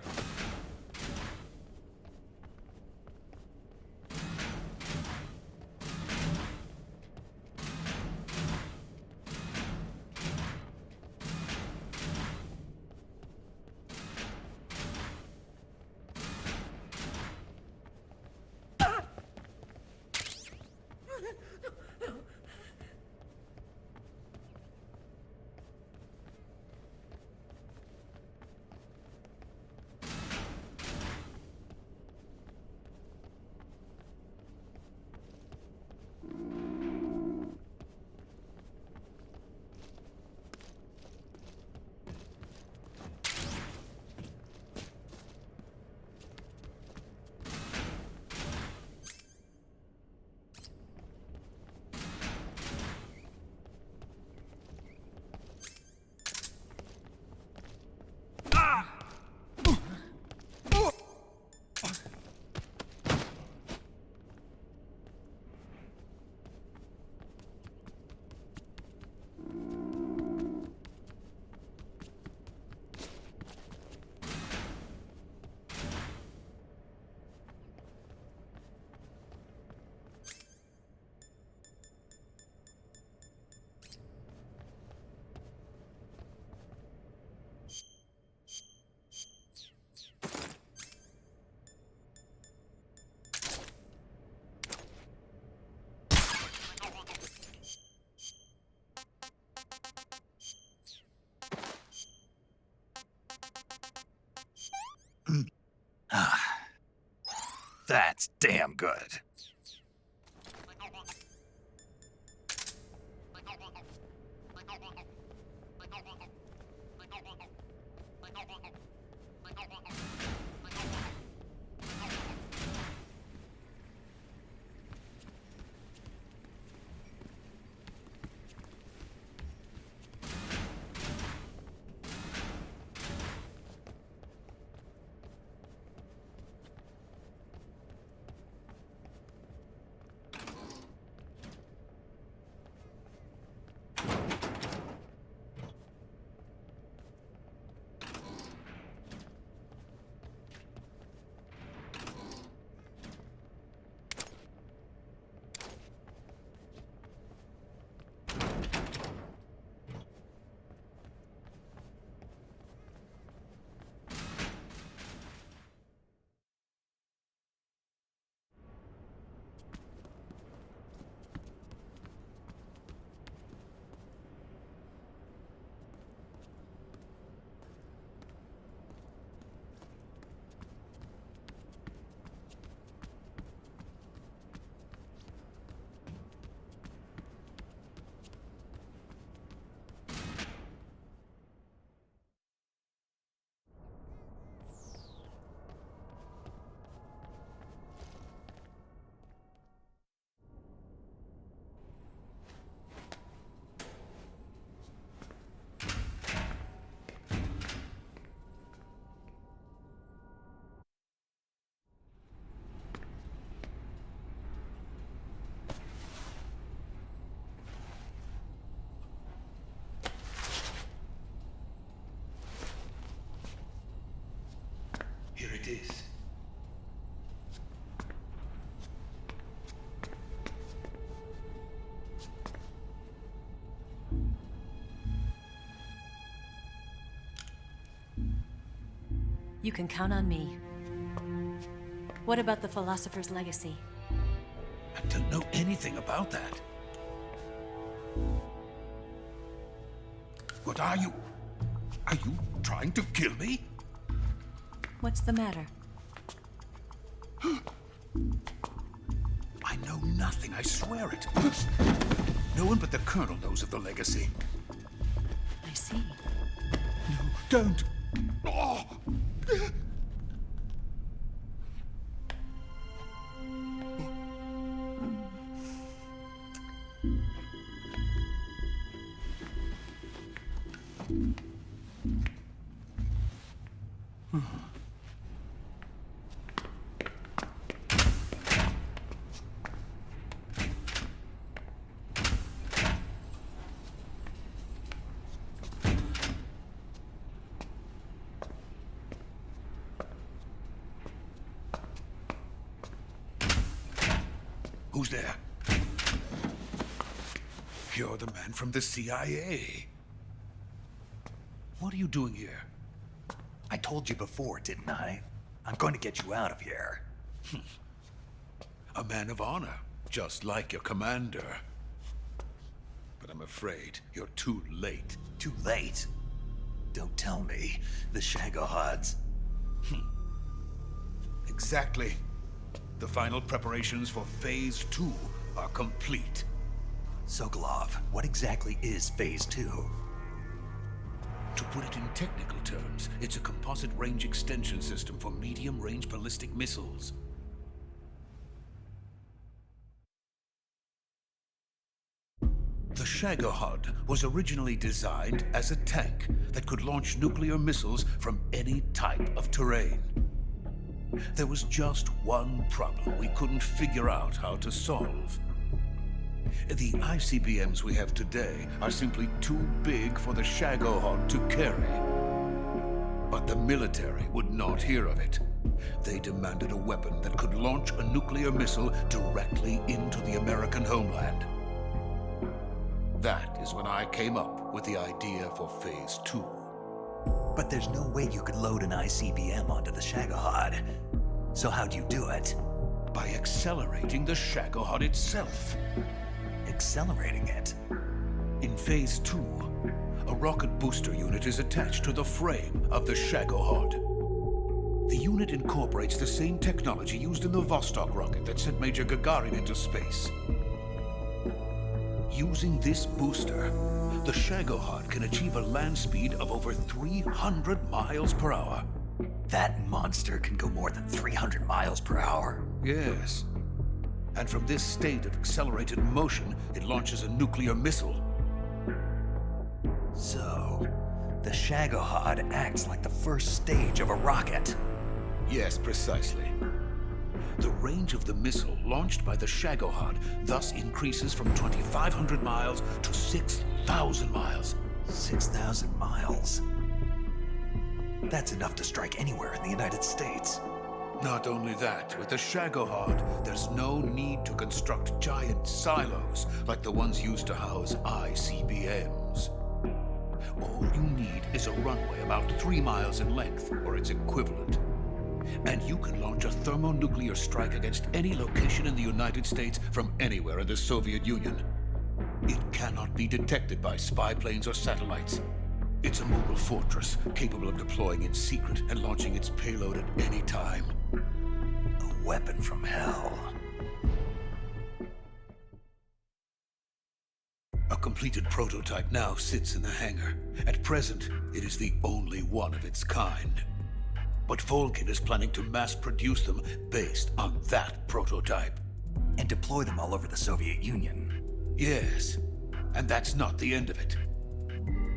That's damn good. Here it is. You can count on me. What about the philosopher's legacy? I don't know anything about that. What are you? Are you trying to kill me? What's the matter? I I swear it. No one but the Colonel knows of the legacy. I see. No, don't. Oh. Who's there? You're the man from the CIA. What are you doing here? I told you before, didn't I? I'm going to get you out of here. A man of honor, just like your commander. But I'm afraid you're too late. Too late? Don't tell me. The Shagohods. Exactly. The final preparations for Phase 2 are complete. Sokolov, what exactly is Phase 2? To put it in technical terms, it's a composite range extension system for medium-range ballistic missiles. The Shagohod was originally designed as a tank that could launch nuclear missiles from any type of terrain. There was just one problem we couldn't figure out how to solve. The ICBMs we have today are simply too big for the Shagohod to carry. But the military would not hear of it. They demanded a weapon that could launch a nuclear missile directly into the American homeland. That is when I came up with the idea for Phase 2. But there's no way you could load an ICBM onto the Shagohod. So how'd you do it? By accelerating the Shagohod itself. Accelerating it? In Phase 2, a rocket booster unit is attached to the frame of the Shagohod. The unit incorporates the same technology used in the Vostok rocket that sent Major Gagarin into space. Using this booster, the Shagohod can achieve a land speed of over 300 miles per hour. That monster can go more than 300 miles per hour? Yes. And from this state of accelerated motion, it launches a nuclear missile. So, the Shagohod acts like the first stage of a rocket. Yes, precisely. The range of the missile launched by the Shagohod thus increases from 2,500 miles to 6,000 miles. 6,000 miles? That's enough to strike anywhere in the United States. Not only that, with the Shagohod, there's no need to construct giant silos like the ones used to house ICBMs. All you need is a runway about 3 miles in length, or its equivalent. And you can launch a thermonuclear strike against any location in the United States from anywhere in the Soviet Union. It cannot be detected by spy planes or satellites. It's a mobile fortress, capable of deploying in secret and launching its payload at any time. A weapon from hell. A completed prototype now sits in the hangar. At present, it is the only one of its kind. But Volkin is planning to mass-produce them based on that prototype. And deploy them all over the Soviet Union. Yes, and that's not the end of it.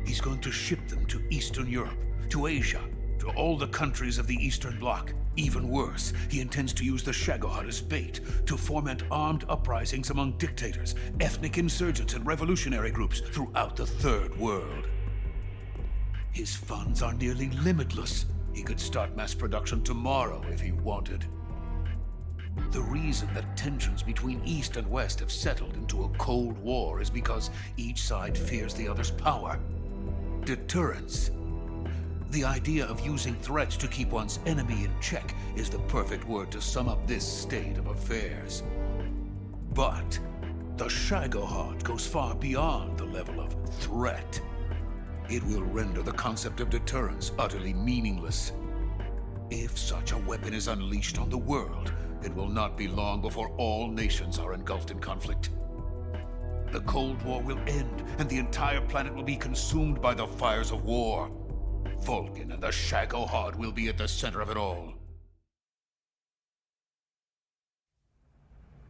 He's going to ship them to Eastern Europe, to Asia, to all the countries of the Eastern Bloc. Even worse, he intends to use the Shagohod as bait to foment armed uprisings among dictators, ethnic insurgents, and revolutionary groups throughout the Third World. His funds are nearly limitless. He could start mass production tomorrow if he wanted. The reason that tensions between East and West have settled into a Cold War is because each side fears the other's power. Deterrence. The idea of using threats to keep one's enemy in check is the perfect word to sum up this state of affairs. But the Shagohod goes far beyond the level of threat. It will render the concept of deterrence utterly meaningless. If such a weapon is unleashed on the world, It will not be long before all nations are engulfed in conflict. The Cold War will end, and the entire planet will be consumed by the fires of war. Vulcan and the Shagohod will be at the center of it all.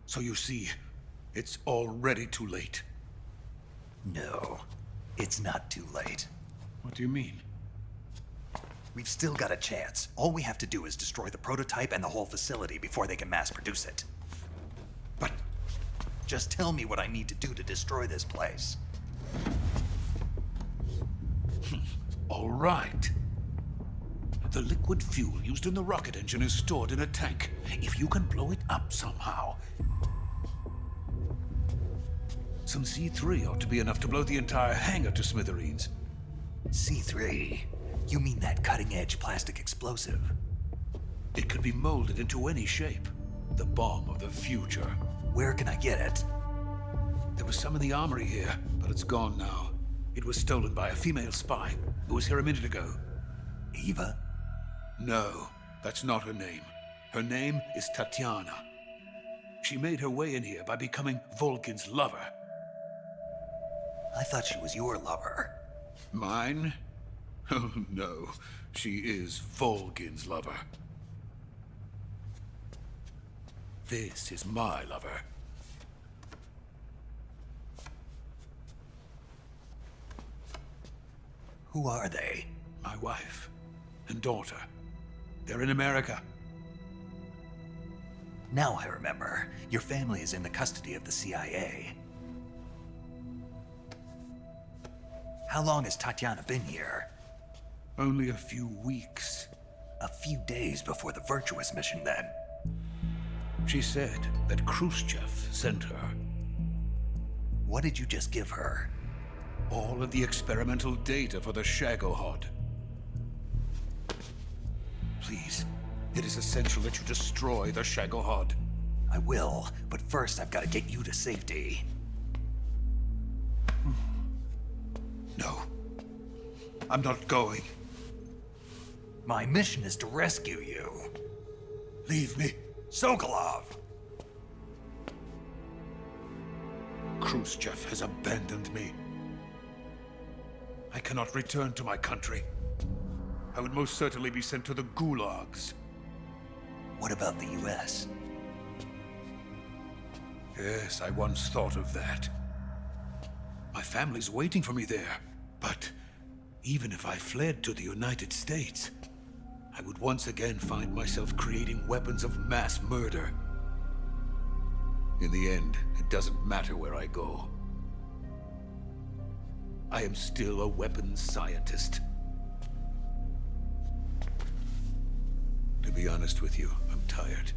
So you see, it's already too late. No, it's not too late. What do you mean? We've still got a chance. All we have to do is destroy the prototype and the whole facility before they can mass produce it. But... just tell me what I need to do to destroy this place. All right. The liquid fuel used in the rocket engine is stored in a tank. If you can blow it up somehow... some C3 ought to be enough to blow the entire hangar to smithereens. C3? You mean that cutting-edge plastic explosive? It could be molded into any shape. The bomb of the future. Where can I get it? There was some in the armory here, but it's gone now. It was stolen by a female spy who was here a minute ago. Eva? No, that's not her name. Her name is Tatiana. She made her way in here by becoming Vulcan's lover. I thought she was your lover. Mine? Oh, no. She is Vulcan's lover. This is my lover. Who are they? My wife and daughter. They're in America. Now I remember. Your family is in the custody of the CIA. How long has Tatiana been here? Only a few weeks. A few days before the Virtuous mission, then. She said that Khrushchev sent her. What did you just give her? All of the experimental data for the Shagohod. Please, it is essential that you destroy the Shagohod. I will, but first I've got to get you to safety. No. I'm not going. My mission is to rescue you. Leave me. Sokolov! Khrushchev has abandoned me. I cannot return to my country. I would most certainly be sent to the gulags. What about the US? Yes, I once thought of that. My family's waiting for me there. But even if I fled to the United States, I would once again find myself creating weapons of mass murder. In the end, it doesn't matter where I go. I am still a weapons scientist. To be honest with you, I'm tired.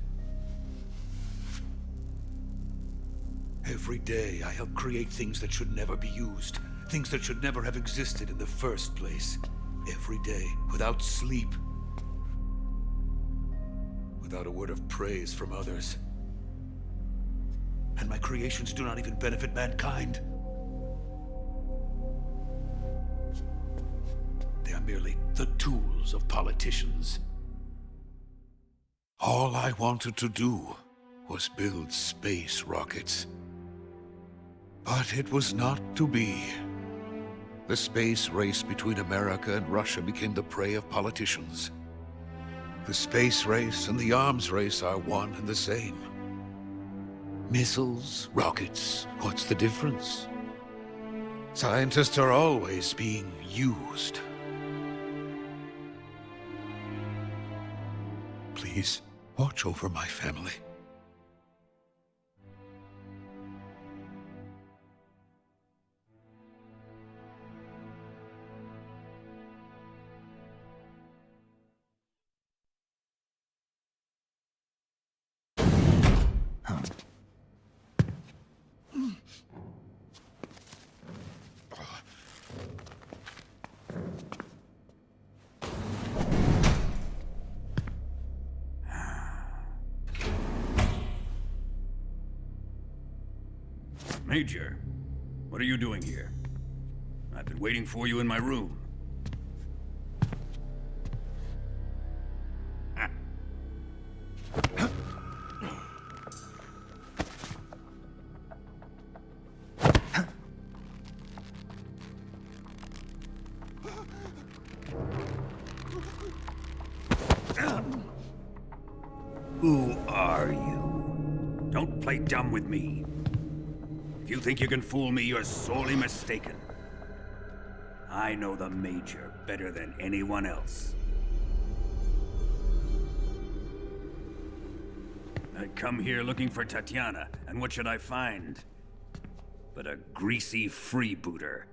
Every day I help create things that should never be used. Things that should never have existed in the first place. Every day, without sleep. Without a word of praise from others. And my creations do not even benefit mankind. They are merely the tools of politicians. All I wanted to do was build space rockets. But it was not to be. The space race between America and Russia became the prey of politicians. The space race and the arms race are one and the same. Missiles, rockets, what's the difference? Scientists are always being used. Please, watch over my family. Major, what are you doing here? I've been waiting for you in my room. Who are you? Don't play dumb with me. If you think you can fool me, you're sorely mistaken. I know the Major better than anyone else. I come here looking for Tatiana, and what should I find? But a greasy freebooter.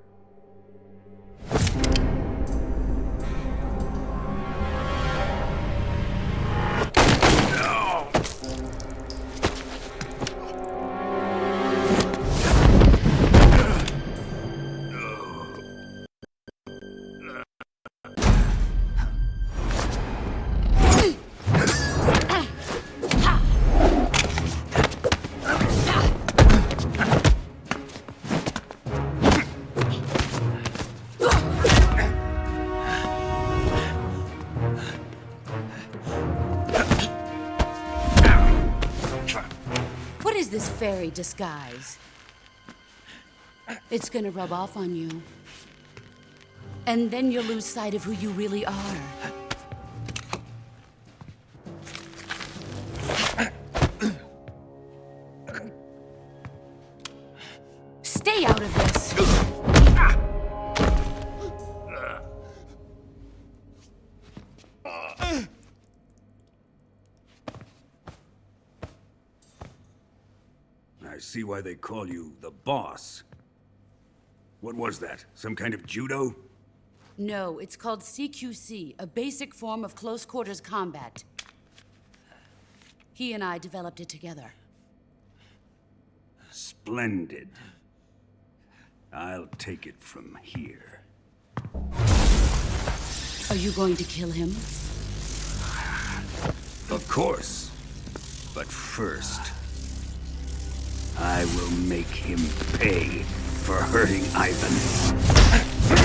Fairy disguise. It's gonna rub off on you. And then you'll lose sight of who you really are. Stay out of this! I see why they call you the boss. What was that? Some kind of judo? No, it's called CQC, a basic form of close quarters combat. He and I developed it together. Splendid. I'll take it from here. Are you going to kill him? Of course. But first, I will make him pay for hurting Ivan.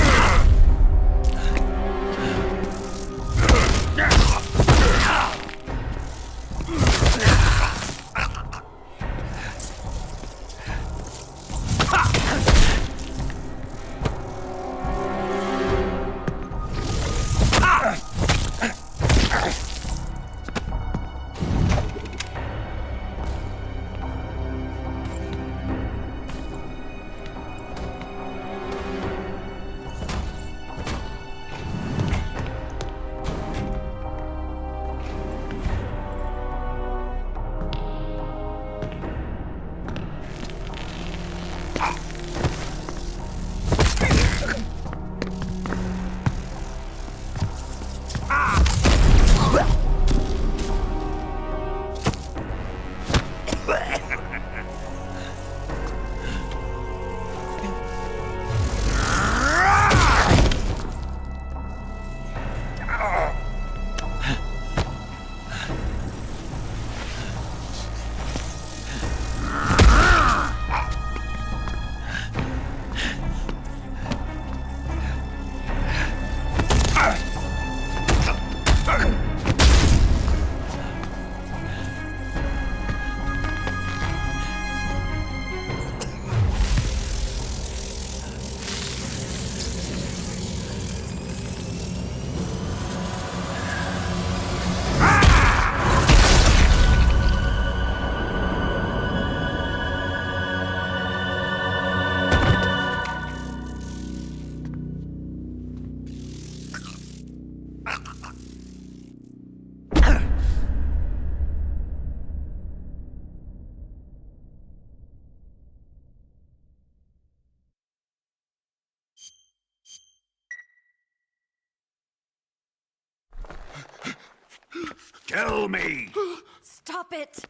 Tell me! Stop it!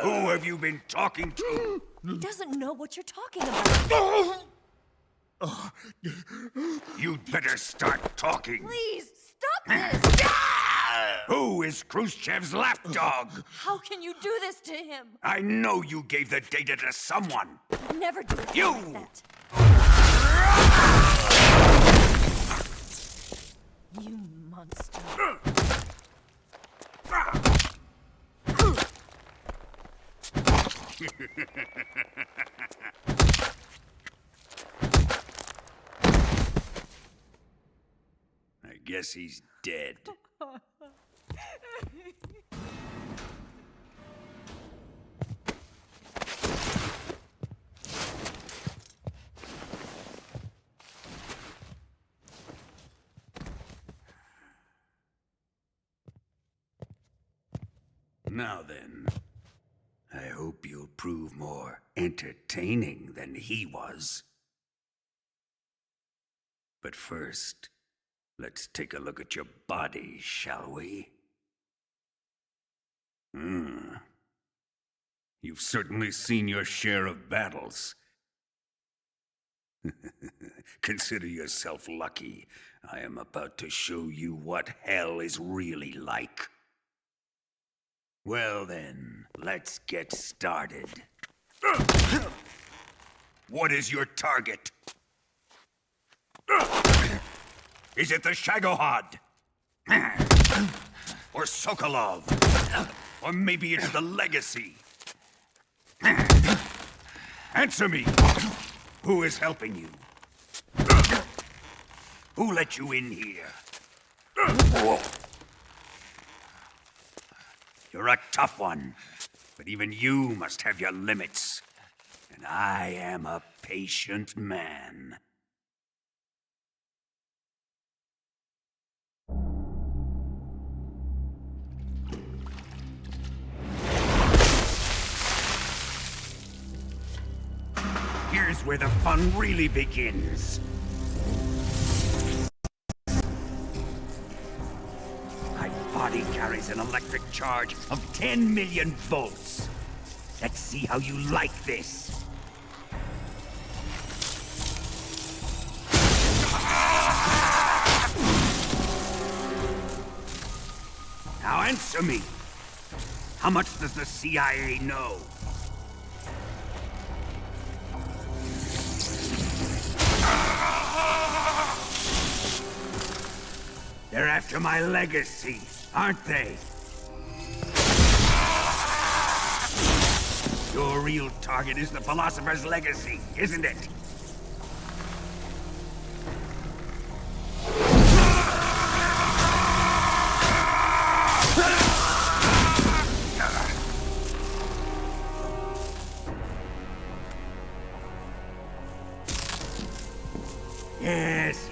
Who have you been talking to? He doesn't know what you're talking about. You'd better start talking. Please, stop this! Who is Khrushchev's lapdog? How can you do this to him? I know you gave the data to someone. Never do it You! like that. You monster. I guess he's dead. Now then, I hope you'll prove more entertaining than he was. But first, let's take a look at your body, shall we? You've certainly seen your share of battles. Consider yourself lucky. I am about to show you what hell is really like. Well then, let's get started. What is your target? Is it the Shagohod? Or Sokolov? Or maybe it's the Legacy? Answer me! Who is helping you? Who let you in here? You're a tough one, but even you must have your limits. And I am a patient man. Here's where the fun really begins. My body carries an electric charge of 10 million volts. Let's see how you like this. Now answer me. How much does the CIA know? They're after my legacy, aren't they? Your real target is the philosopher's legacy, isn't it?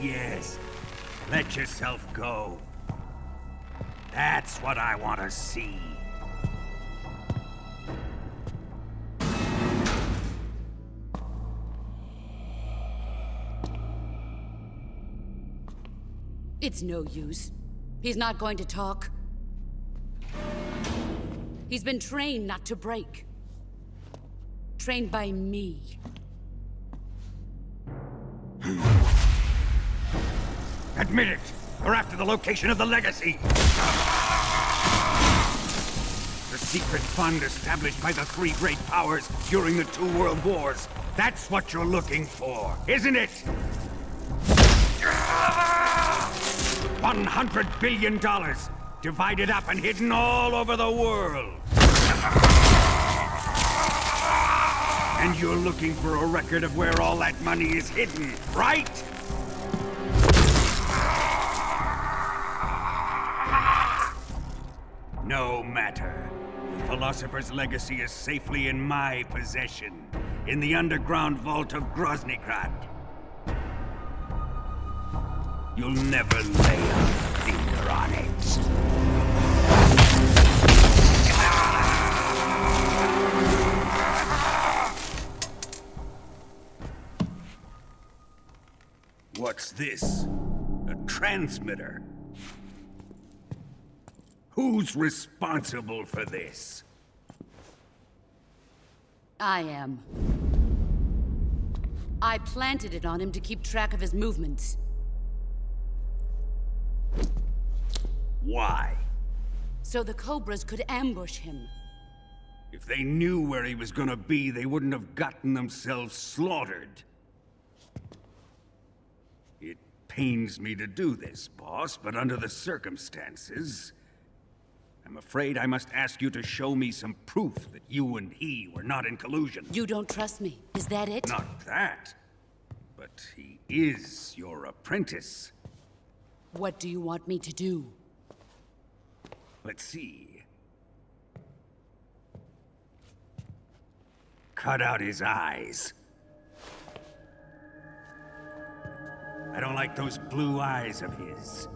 Yes. Let yourself go. That's what I want to see. It's no use. He's not going to talk. He's been trained not to break. Trained by me. Admit it! You're after the location of the legacy! The secret fund established by the three great powers during the 2 world wars. That's what you're looking for, isn't it? $100 billion, divided up and hidden all over the world. And you're looking for a record of where all that money is hidden, right? No matter. The philosopher's legacy is safely in my possession, in the underground vault of Groznygrad. You'll never lay a finger on it. What's this? A transmitter? Who's responsible for this? I am. I planted it on him to keep track of his movements. Why? So the Cobras could ambush him. If they knew where he was gonna be, they wouldn't have gotten themselves slaughtered. It pains me to do this, boss, but under the circumstances, I'm afraid I must ask you to show me some proof that you and he were not in collusion. You don't trust me, is that it? Not that. But he is your apprentice. What do you want me to do? Let's see. Cut out his eyes. I don't like those blue eyes of his.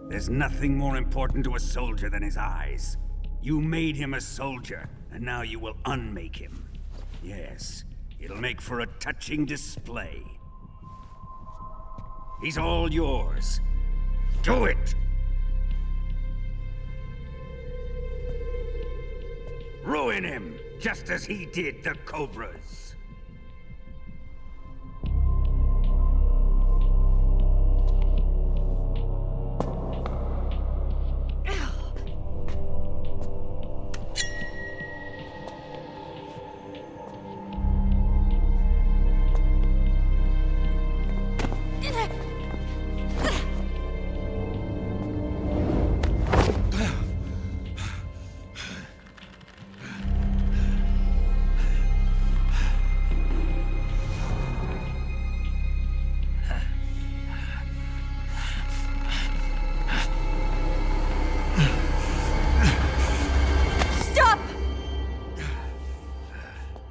There's nothing more important to a soldier than his eyes. You made him a soldier, and now you will unmake him. Yes, it'll make for a touching display. He's all yours. Do it! Ruin him, just as he did the Cobras.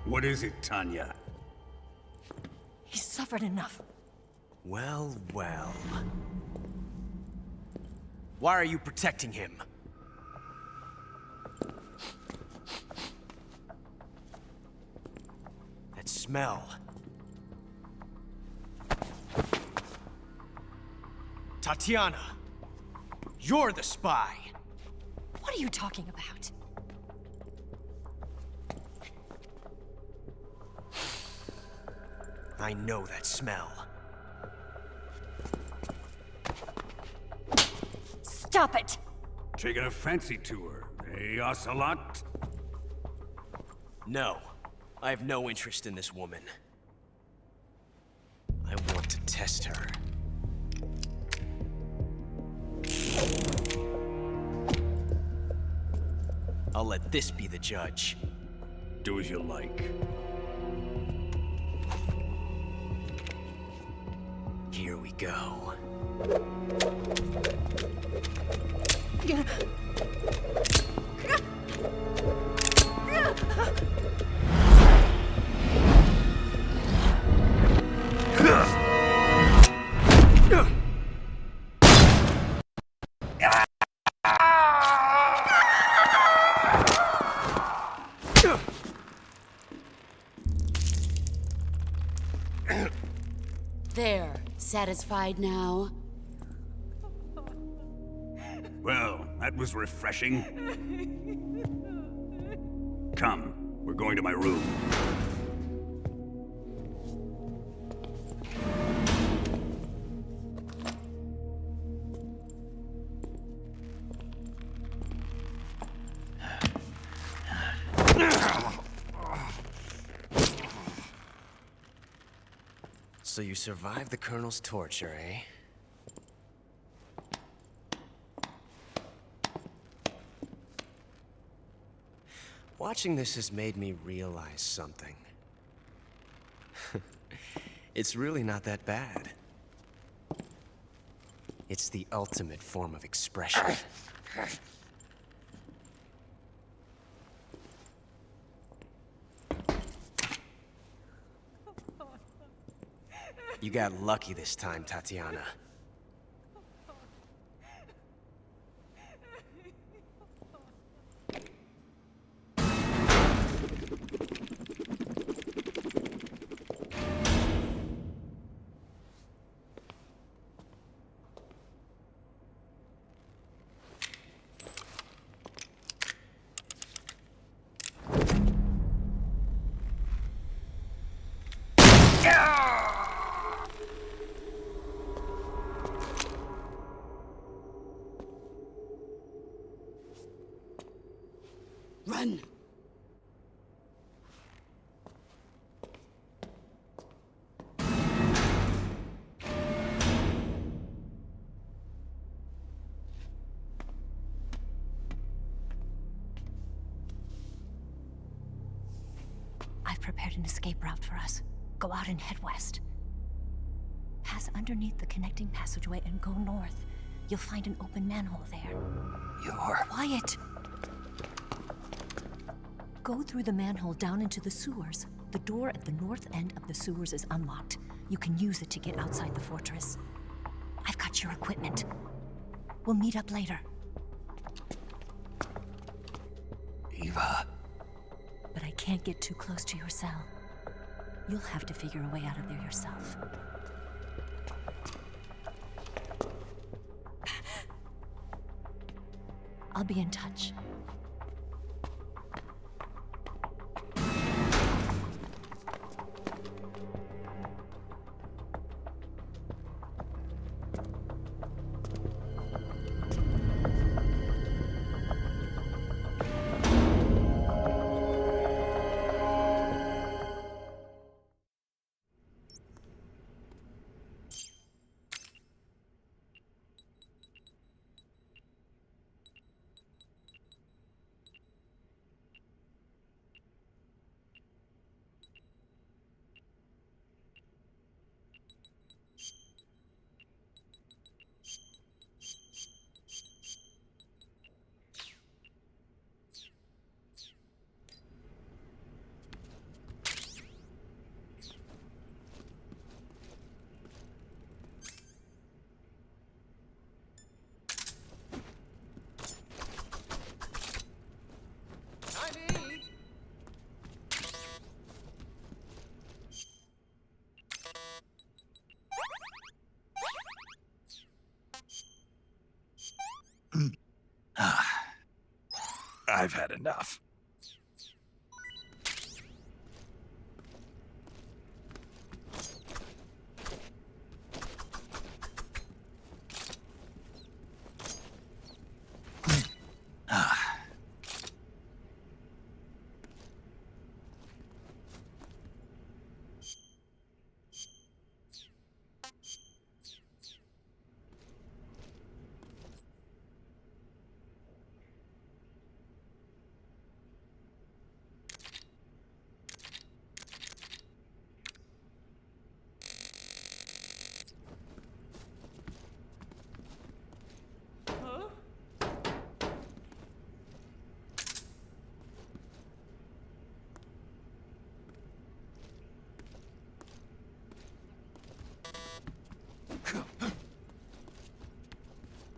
What is it, Tanya? He's suffered enough. Well, well. Why are you protecting him? That smell. Tatiana, you're the spy. What are you talking about? I know that smell. Stop it! Taking a fancy to her, eh, Ocelot? No, I have no interest in this woman. I want to test her. I'll let this be the judge. Do as you like. Here we go. There. Satisfied now? Well, that was refreshing. Come, we're going to my room. So you survived the Colonel's torture, eh? Watching this has made me realize something. It's really not that bad. It's the ultimate form of expression. You got lucky this time, Tatiana. Run! I've prepared an escape route for us. Go out and head west. Pass underneath the connecting passageway and go north. You'll find an open manhole there. You're... Quiet! Go through the manhole down into the sewers. The door at the north end of the sewers is unlocked. You can use it to get outside the fortress. I've got your equipment. We'll meet up later. Eva. But I can't get too close to your cell. You'll have to figure a way out of there yourself. I'll be in touch. I've had enough.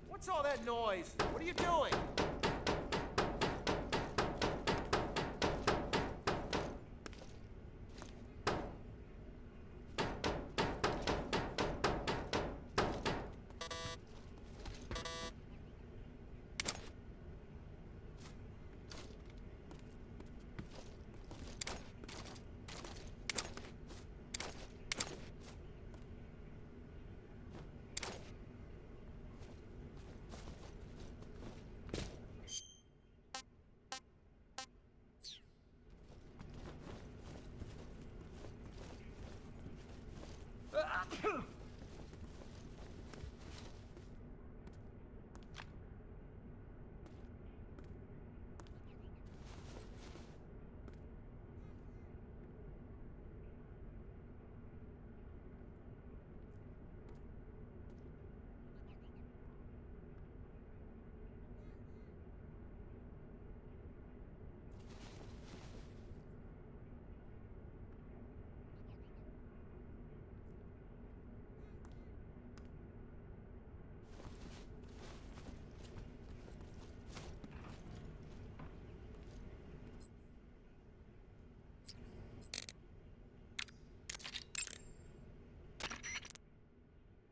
What's all that noise? What are you doing?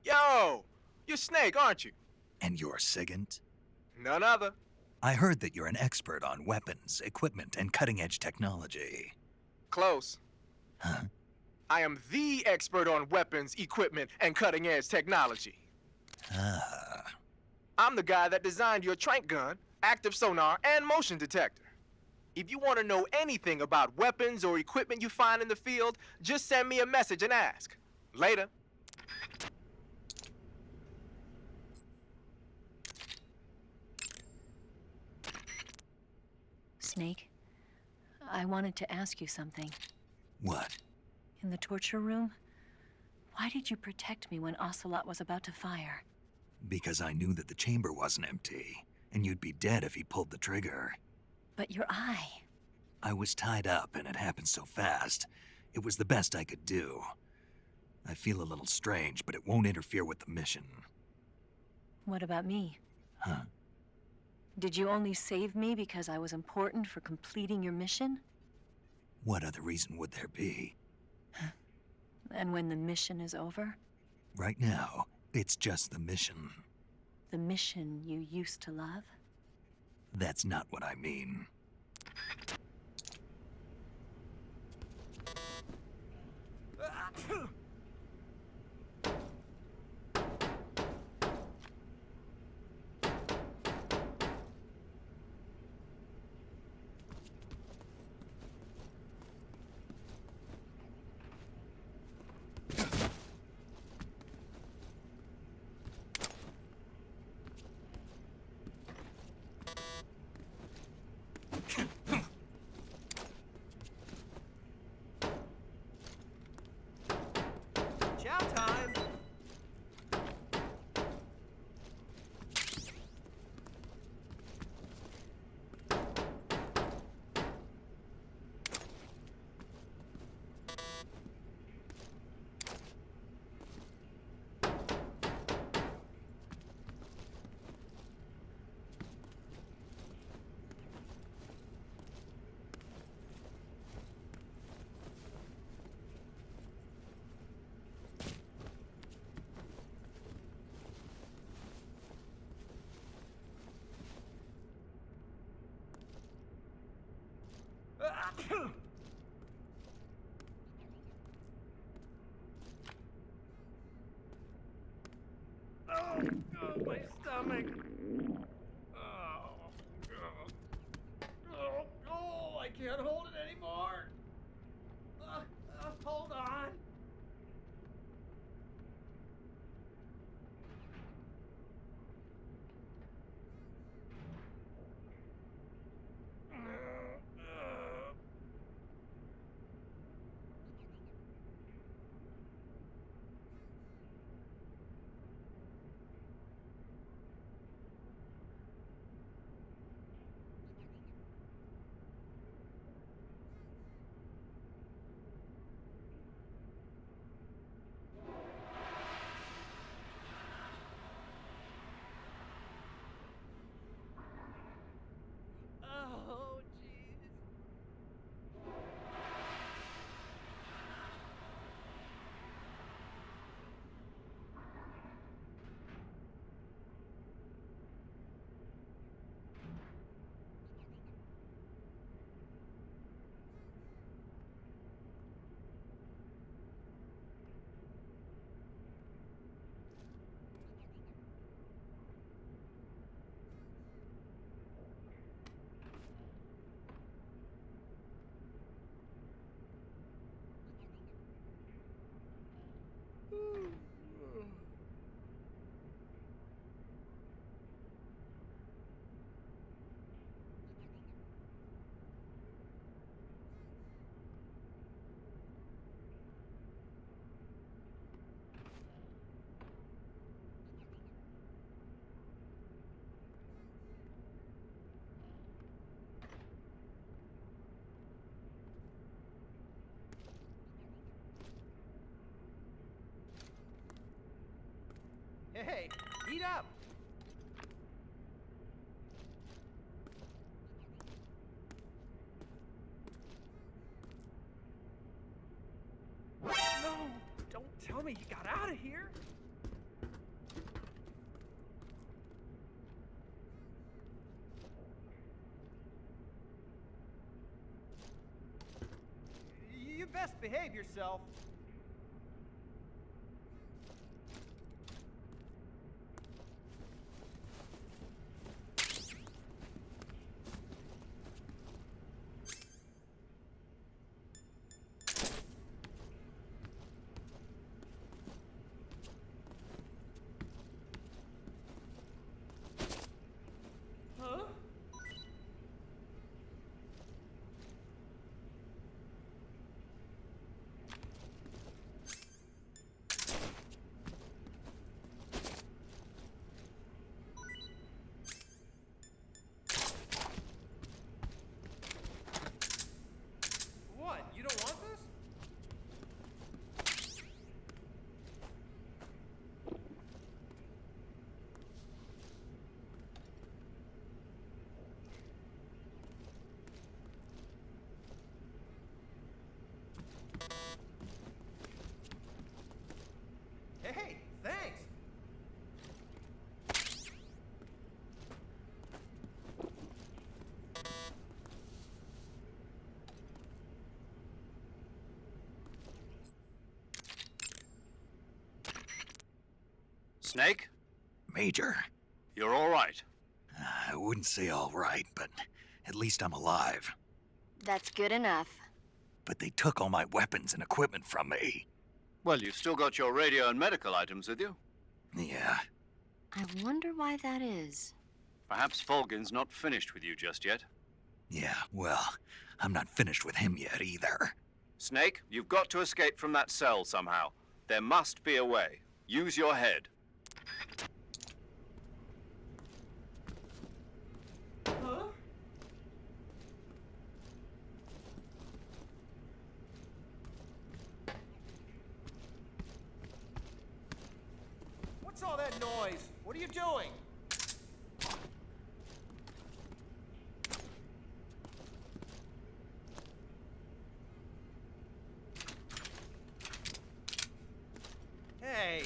Yo! You're Snake, aren't you? And you're Sigint? None other. I heard that you're an expert on weapons, equipment, and cutting-edge technology. Close. Huh? I am the expert on weapons, equipment, and cutting-edge technology. Ah. I'm the guy that designed your trank gun, active sonar, and motion detector. If you want to know anything about weapons or equipment you find in the field, just send me a message and ask. Later. Snake, I wanted to ask you something. What? In the torture room, why did you protect me when Ocelot was about to fire? Because I knew that the chamber wasn't empty, and you'd be dead if he pulled the trigger. But your eye... I was tied up, and it happened so fast. It was the best I could do. I feel a little strange, but it won't interfere with the mission. What about me? Huh? Did you only save me because I was important for completing your mission? What other reason would there be? And when the mission is over? Right now, it's just the mission. The mission you used to love? That's not what I mean. Chow time! Oh, my stomach. Oh, I can't hold it anymore. Hold on. Oh, jeez. Hey, eat up! No! Don't tell me you got out of here! You best behave yourself. Snake? Major. You're all right. I wouldn't say all right, but at least I'm alive. That's good enough. But they took all my weapons and equipment from me. Well, you've still got your radio and medical items with you. Yeah. I wonder why that is. Perhaps Volgin's not finished with you just yet. Yeah, well, I'm not finished with him yet either. Snake, you've got to escape from that cell somehow. There must be a way. Use your head. Huh? What's all that noise? What are you doing? Hey.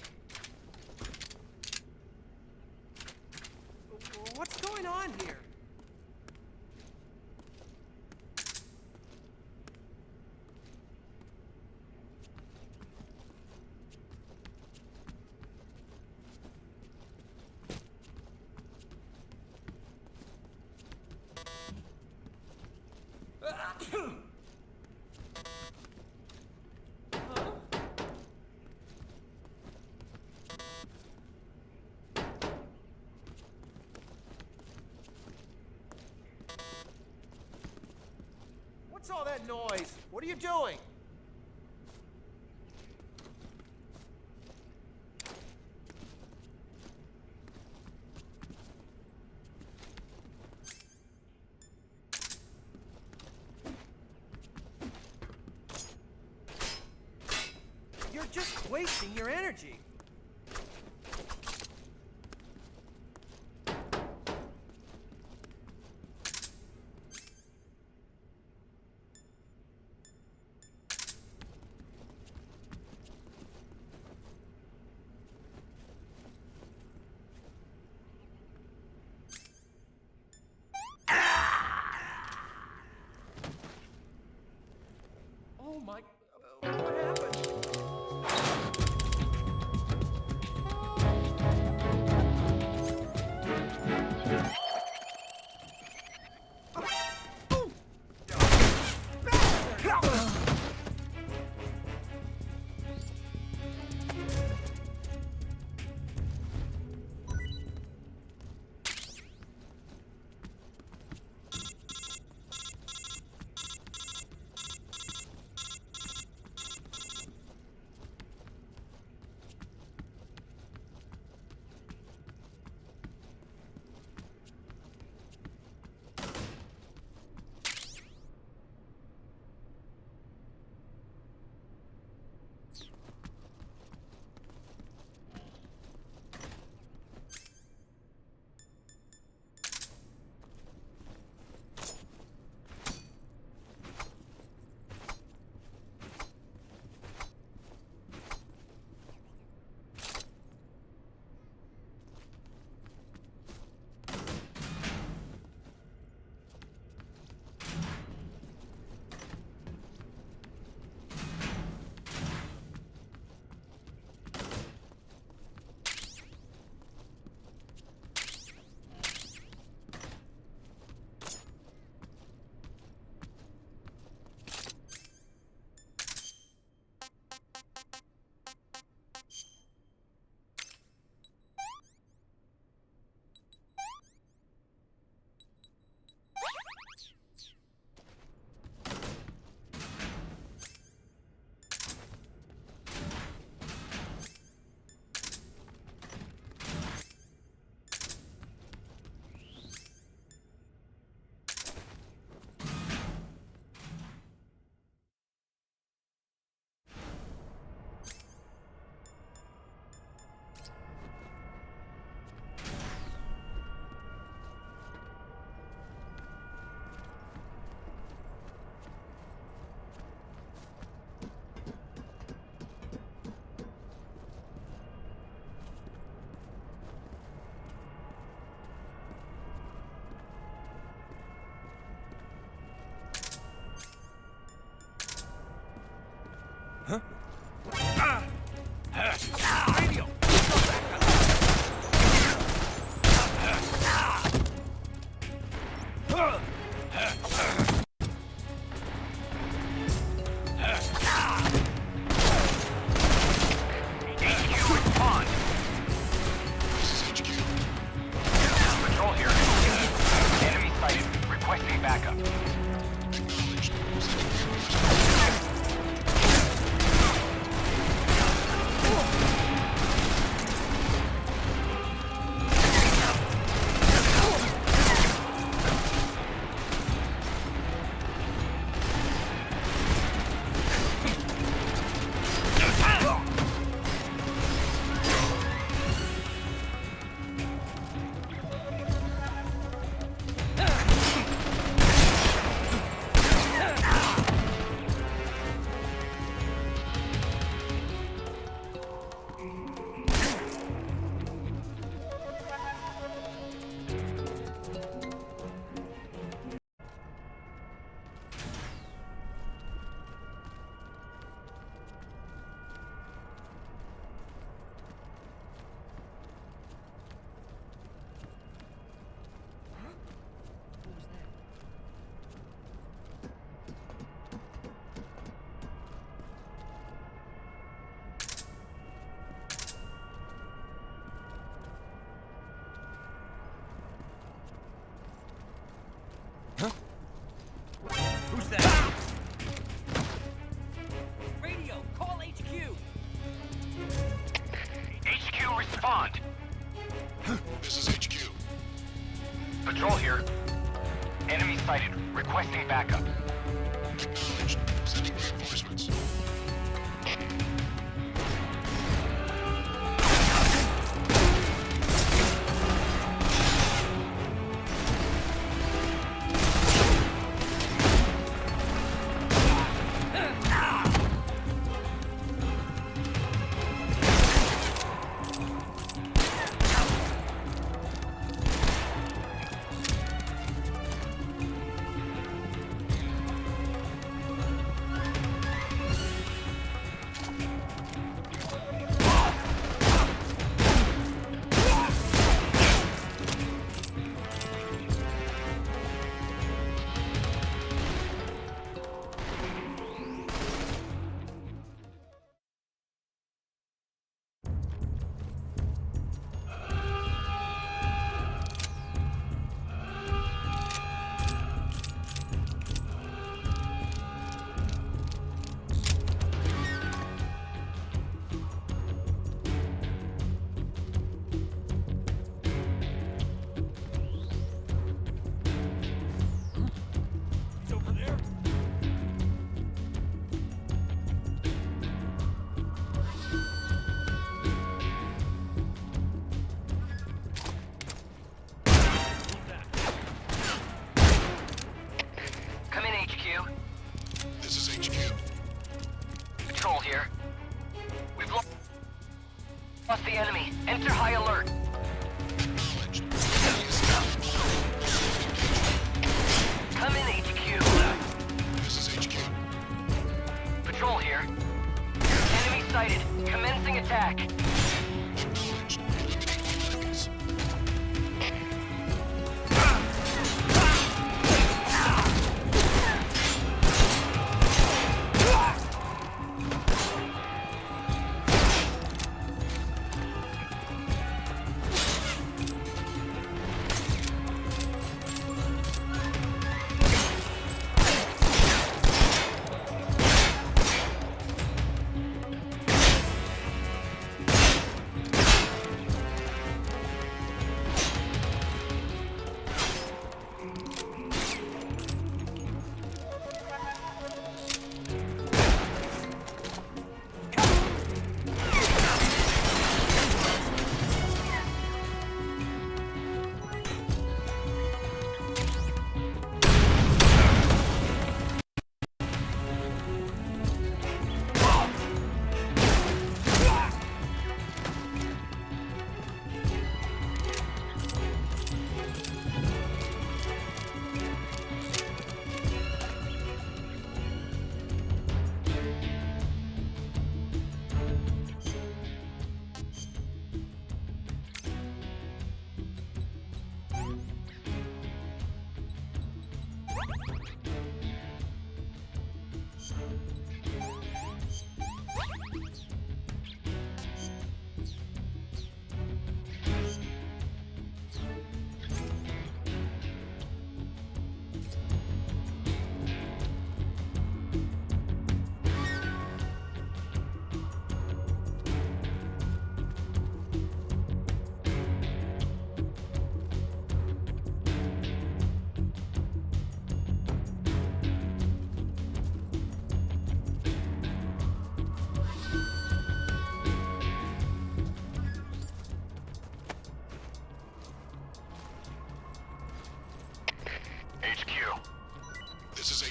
What's going on here? What's all that noise? What are you doing? You're just wasting your energy. Oh my... what happened? Radio! Who's that? Radio, call HQ! HQ, respond! This is HQ. Patrol here. Enemy sighted. Requesting backup. Acknowledged. Sending reinforcements. The enemy. Enter high alert. Come in, HQ. This is HQ. Patrol here. Enemy sighted. Commencing attack. Acknowledged. Limiting enemies.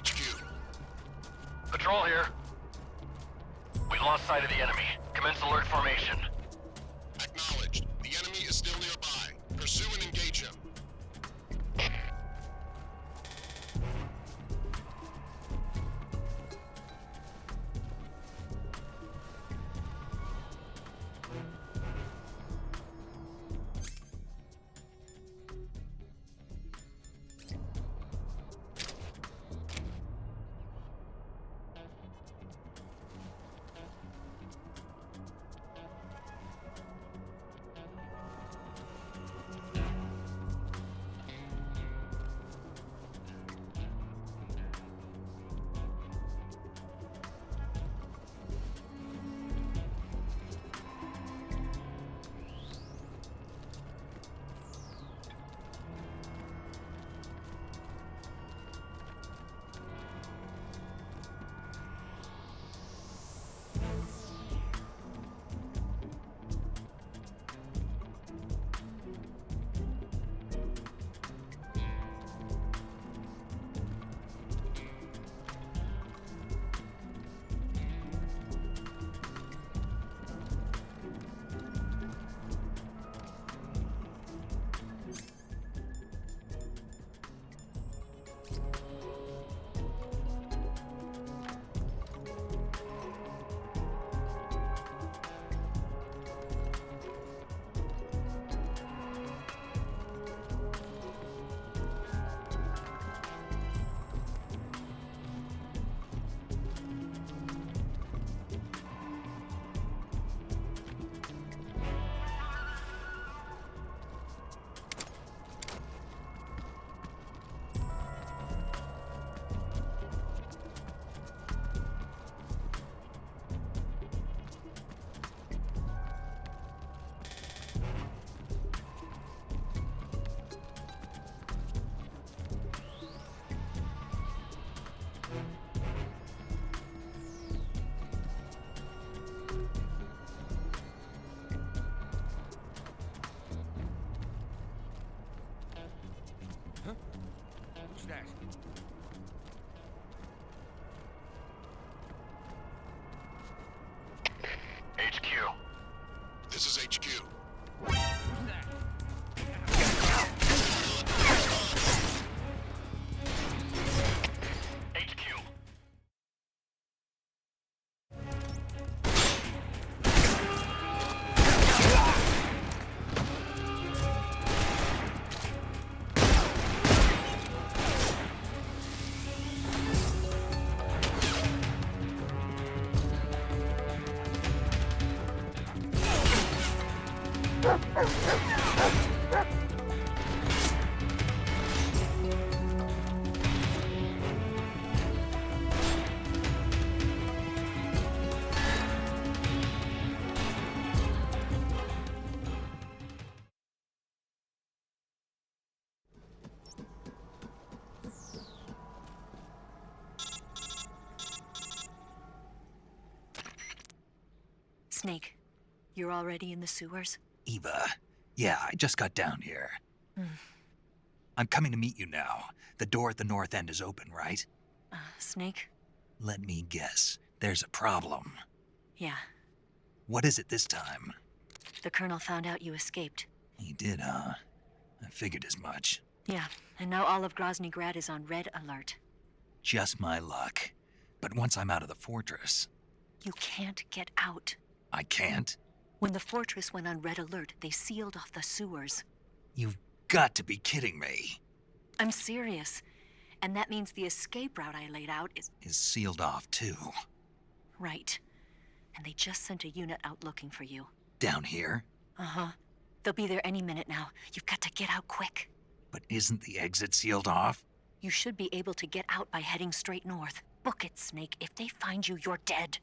HQ. Patrol here. We lost sight of the enemy. Commence alert formation. Acknowledged. The enemy is still nearby. Pursue and engage him. Who's that? HQ. This is HQ. Who's that? HQ. Snake, you're already in the sewers? Eva, yeah, I just got down here. I'm coming to meet you now. The door at the north end is open, right? Snake? Let me guess. There's a problem. Yeah. What is it this time? The Colonel found out you escaped. He did, huh? I figured as much. Yeah, and now all of Grozny Grad is on red alert. Just my luck. But once I'm out of the fortress... You can't get out. I can't? When the fortress went on red alert, they sealed off the sewers. You've got to be kidding me. I'm serious. And that means the escape route I laid out is sealed off, too. Right. And they just sent a unit out looking for you. Down here? Uh-huh. They'll be there any minute now. You've got to get out quick. But isn't the exit sealed off? You should be able to get out by heading straight north. Book it, Snake. If they find you, you're dead.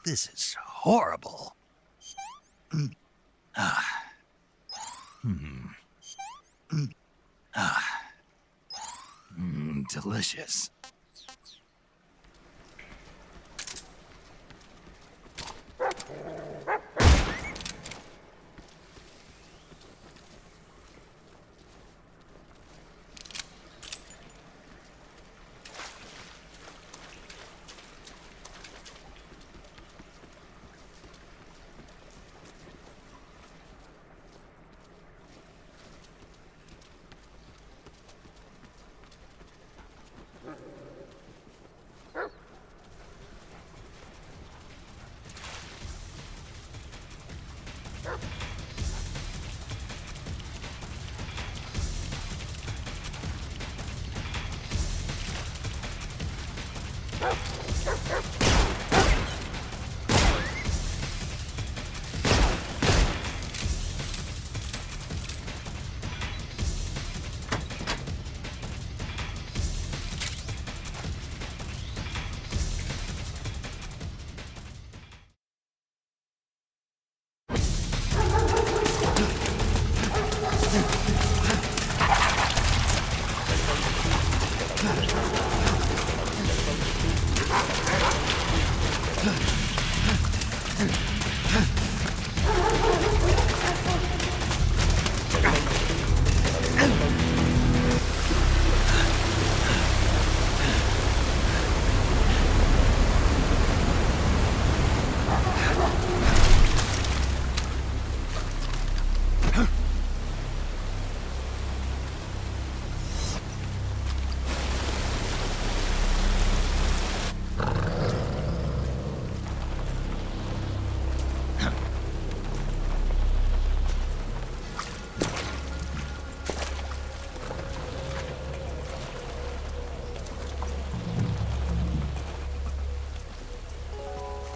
This is horrible. Delicious.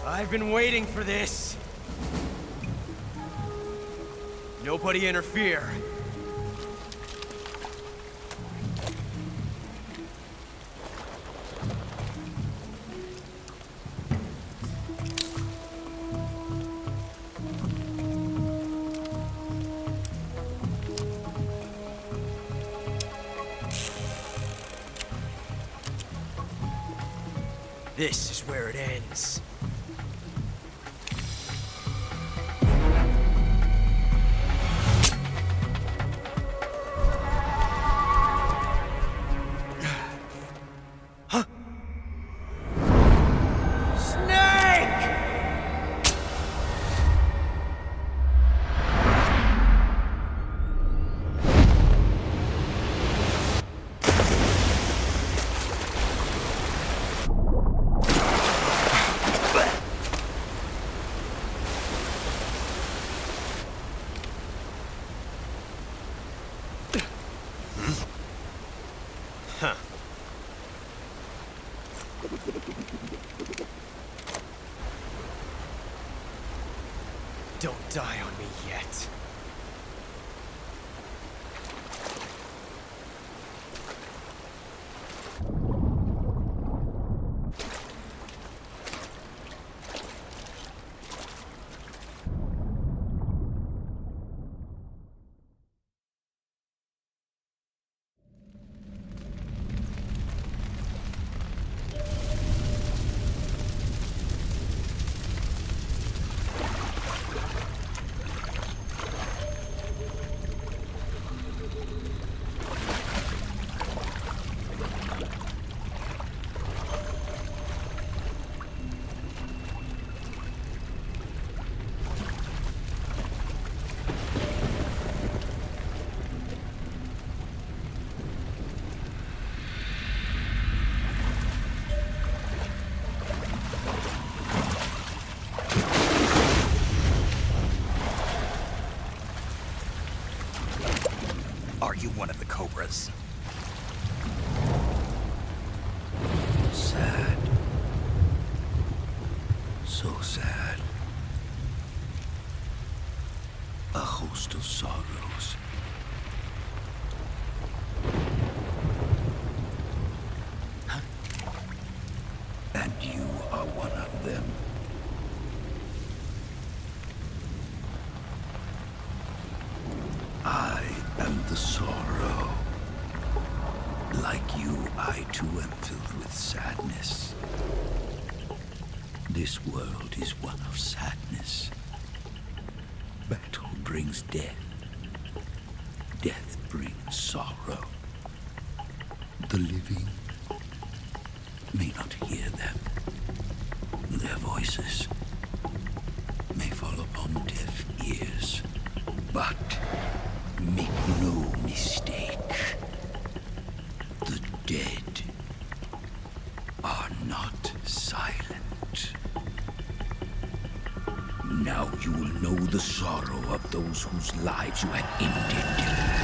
I've been waiting for this. Nobody interfere. This is where it ends. Don't die on me yet. Are you one of the Cobras? Sad. So sad. A host of sorrows. And you are one of them. I too am filled with sadness. This world is one of sadness. Battle brings death. Death brings sorrow. The living may not hear them. Their voices may fall upon deaf ears. But make no mistake, the dead are not silent. Now you will know the sorrow of those whose lives you had ended.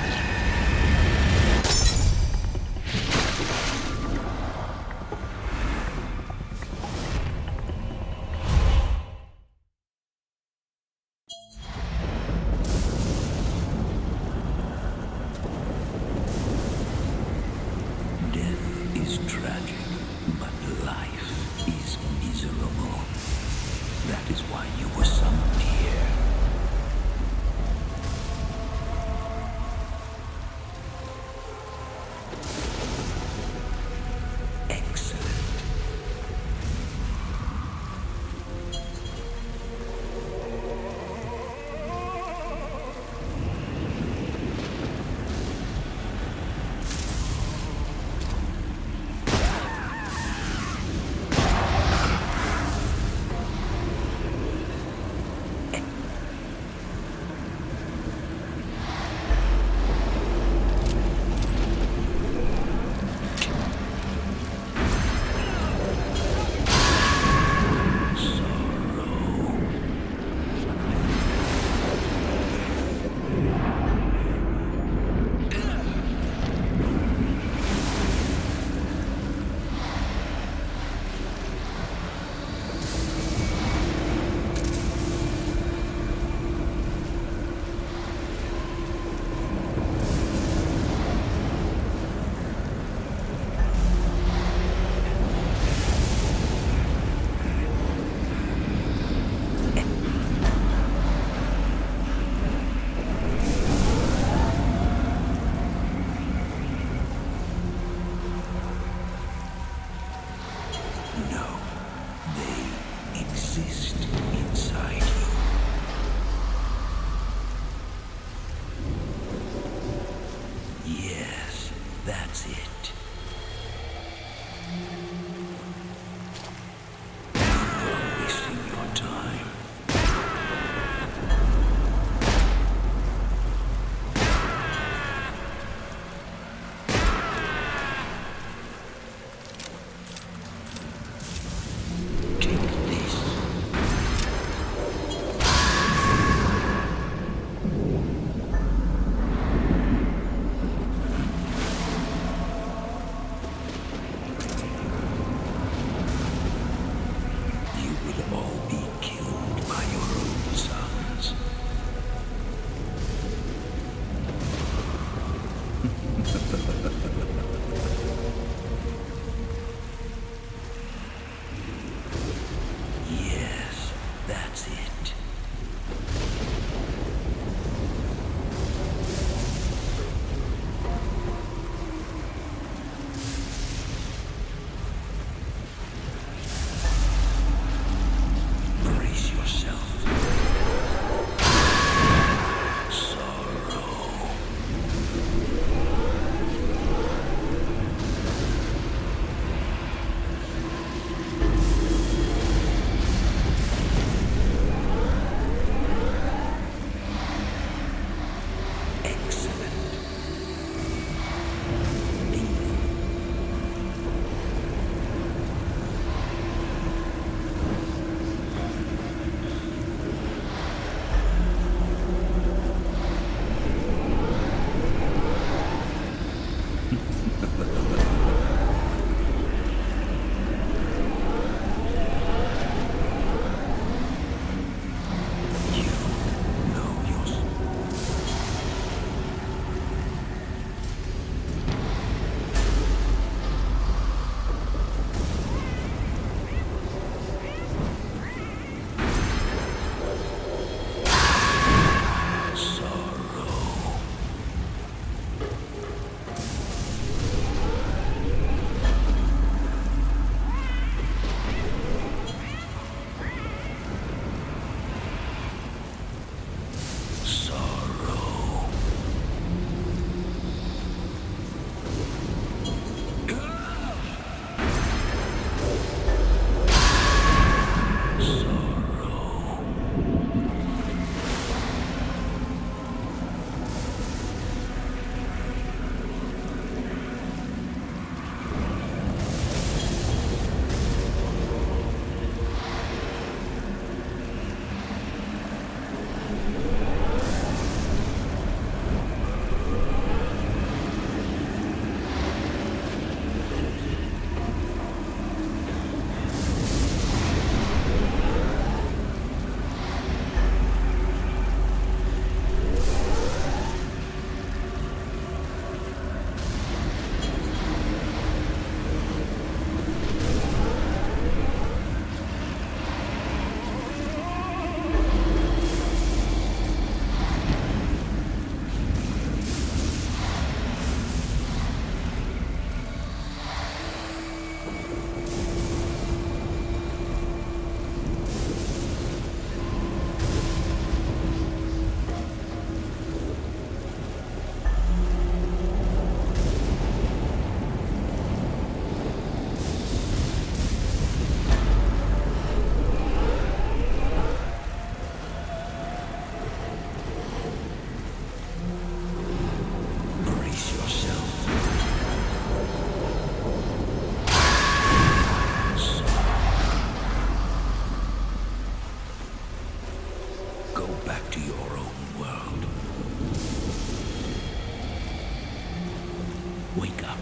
Wake up.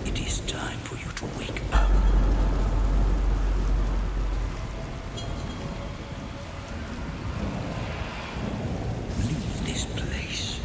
It is time for you to wake up. Leave this place.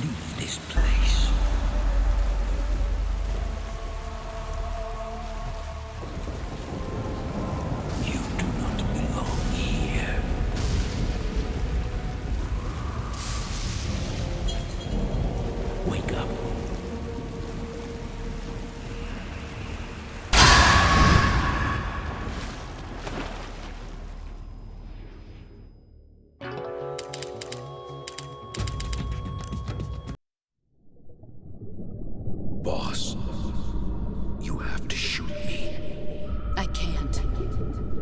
Leave this place. You do not belong here. Wake up. Boss, you have to shoot me. I can't.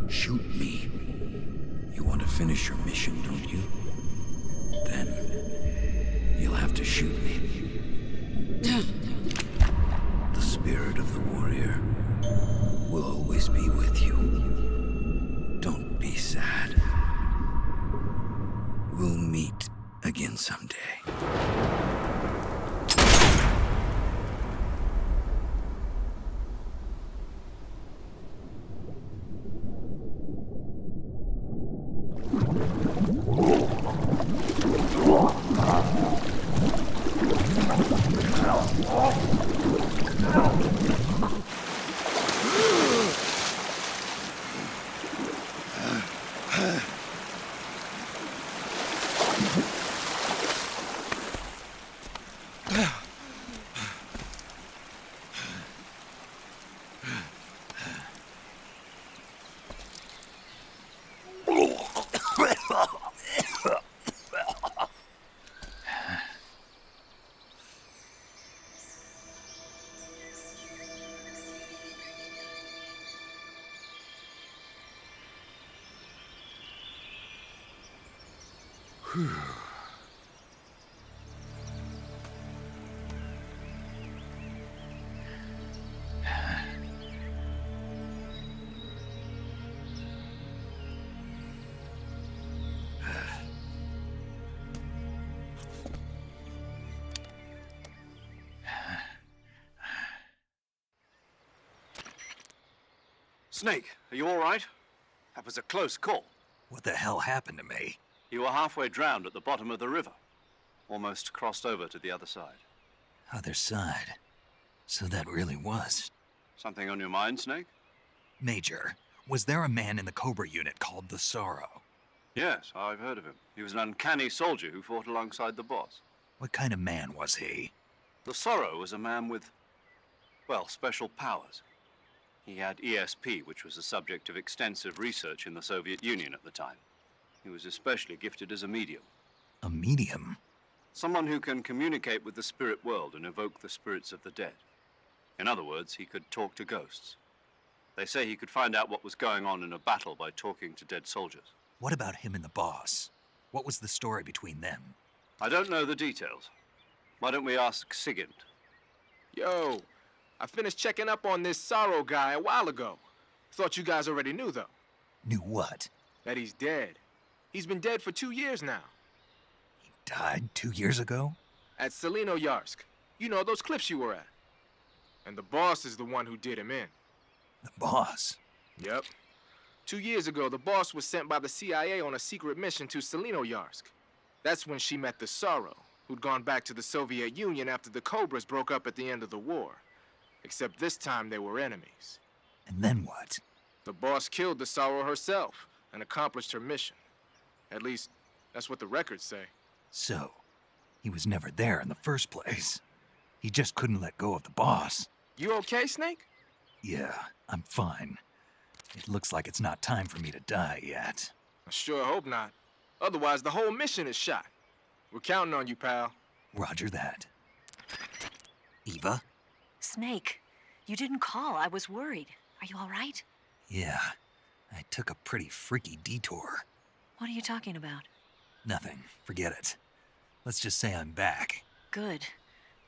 Shoot me. You want to finish your mission, don't you? Then you'll have to shoot me. The spirit of the warrior will always be with you. Don't be sad. We'll meet again someday. Snake, are you all right? That was a close call. What the hell happened to me? You were halfway drowned at the bottom of the river. Almost crossed over to the other side. Other side? So that really was. Something on your mind, Snake? Major, was there a man in the Cobra unit called the Sorrow? Yes, I've heard of him. He was an uncanny soldier who fought alongside the boss. What kind of man was he? The Sorrow was a man with, well, special powers. He had ESP, which was the subject of extensive research in the Soviet Union at the time. He was especially gifted as a medium. A medium? Someone who can communicate with the spirit world and evoke the spirits of the dead. In other words, he could talk to ghosts. They say he could find out what was going on in a battle by talking to dead soldiers. What about him and the boss? What was the story between them? I don't know the details. Why don't we ask Sigint? Yo, I finished checking up on this Sorrow guy a while ago. Thought you guys already knew, though. Knew what? That he's dead. He's been dead for 2 years now. He died 2 years ago? At Selino-Yarsk. You know, those cliffs you were at. And the boss is the one who did him in. The boss? Yep. 2 years ago, the boss was sent by the CIA on a secret mission to Selino-Yarsk. That's when she met the Sorrow, who'd gone back to the Soviet Union after the Cobras broke up at the end of the war. Except this time they were enemies. And then what? The boss killed the Sorrow herself and accomplished her mission. At least, that's what the records say. So, he was never there in the first place. He just couldn't let go of the boss. You okay, Snake? Yeah, I'm fine. It looks like it's not time for me to die yet. I sure hope not. Otherwise, the whole mission is shot. We're counting on you, pal. Roger that. Eva? Snake, you didn't call. I was worried. Are you all right? Yeah, I took a pretty freaky detour. What are you talking about? Nothing. Forget it. Let's just say I'm back. Good.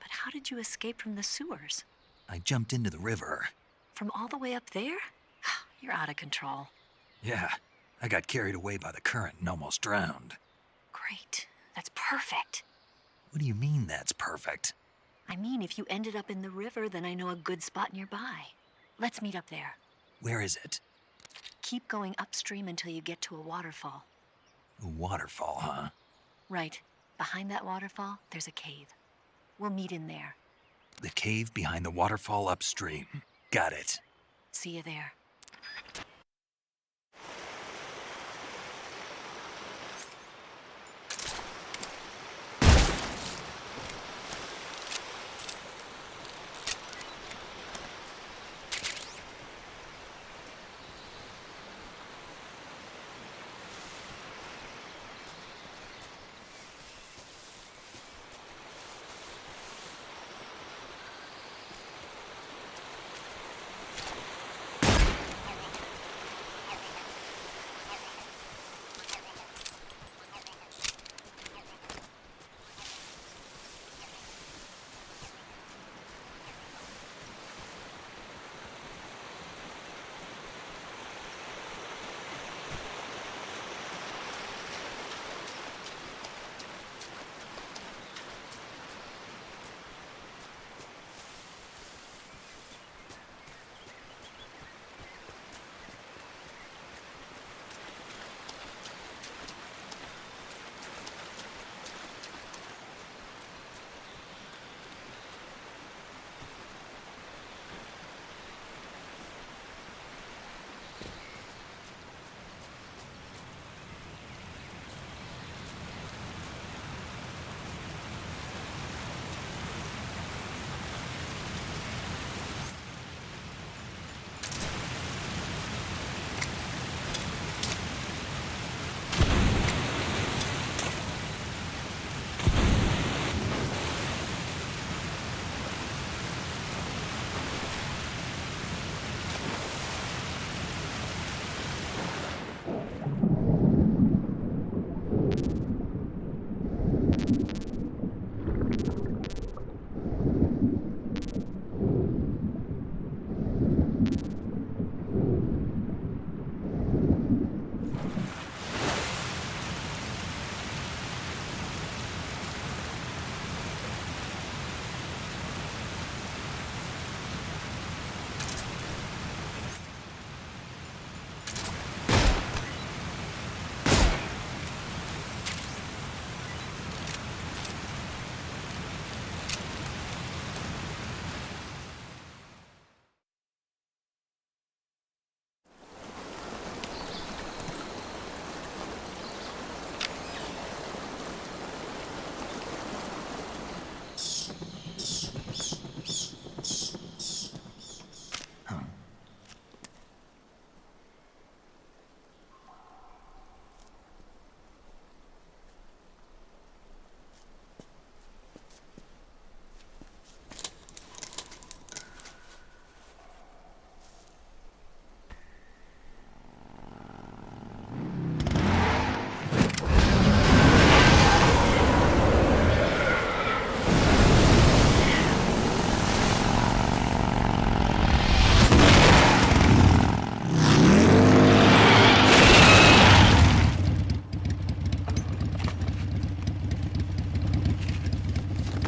But how did you escape from the sewers? I jumped into the river. From all the way up there? You're out of control. Yeah, I got carried away by the current and almost drowned. Great. That's perfect. What do you mean that's perfect? I mean, if you ended up in the river, then I know a good spot nearby. Let's meet up there. Where is it? Keep going upstream until you get to a waterfall. A waterfall, huh? Right. Behind that waterfall, there's a cave. We'll meet in there. The cave behind the waterfall upstream. Got it. See you there.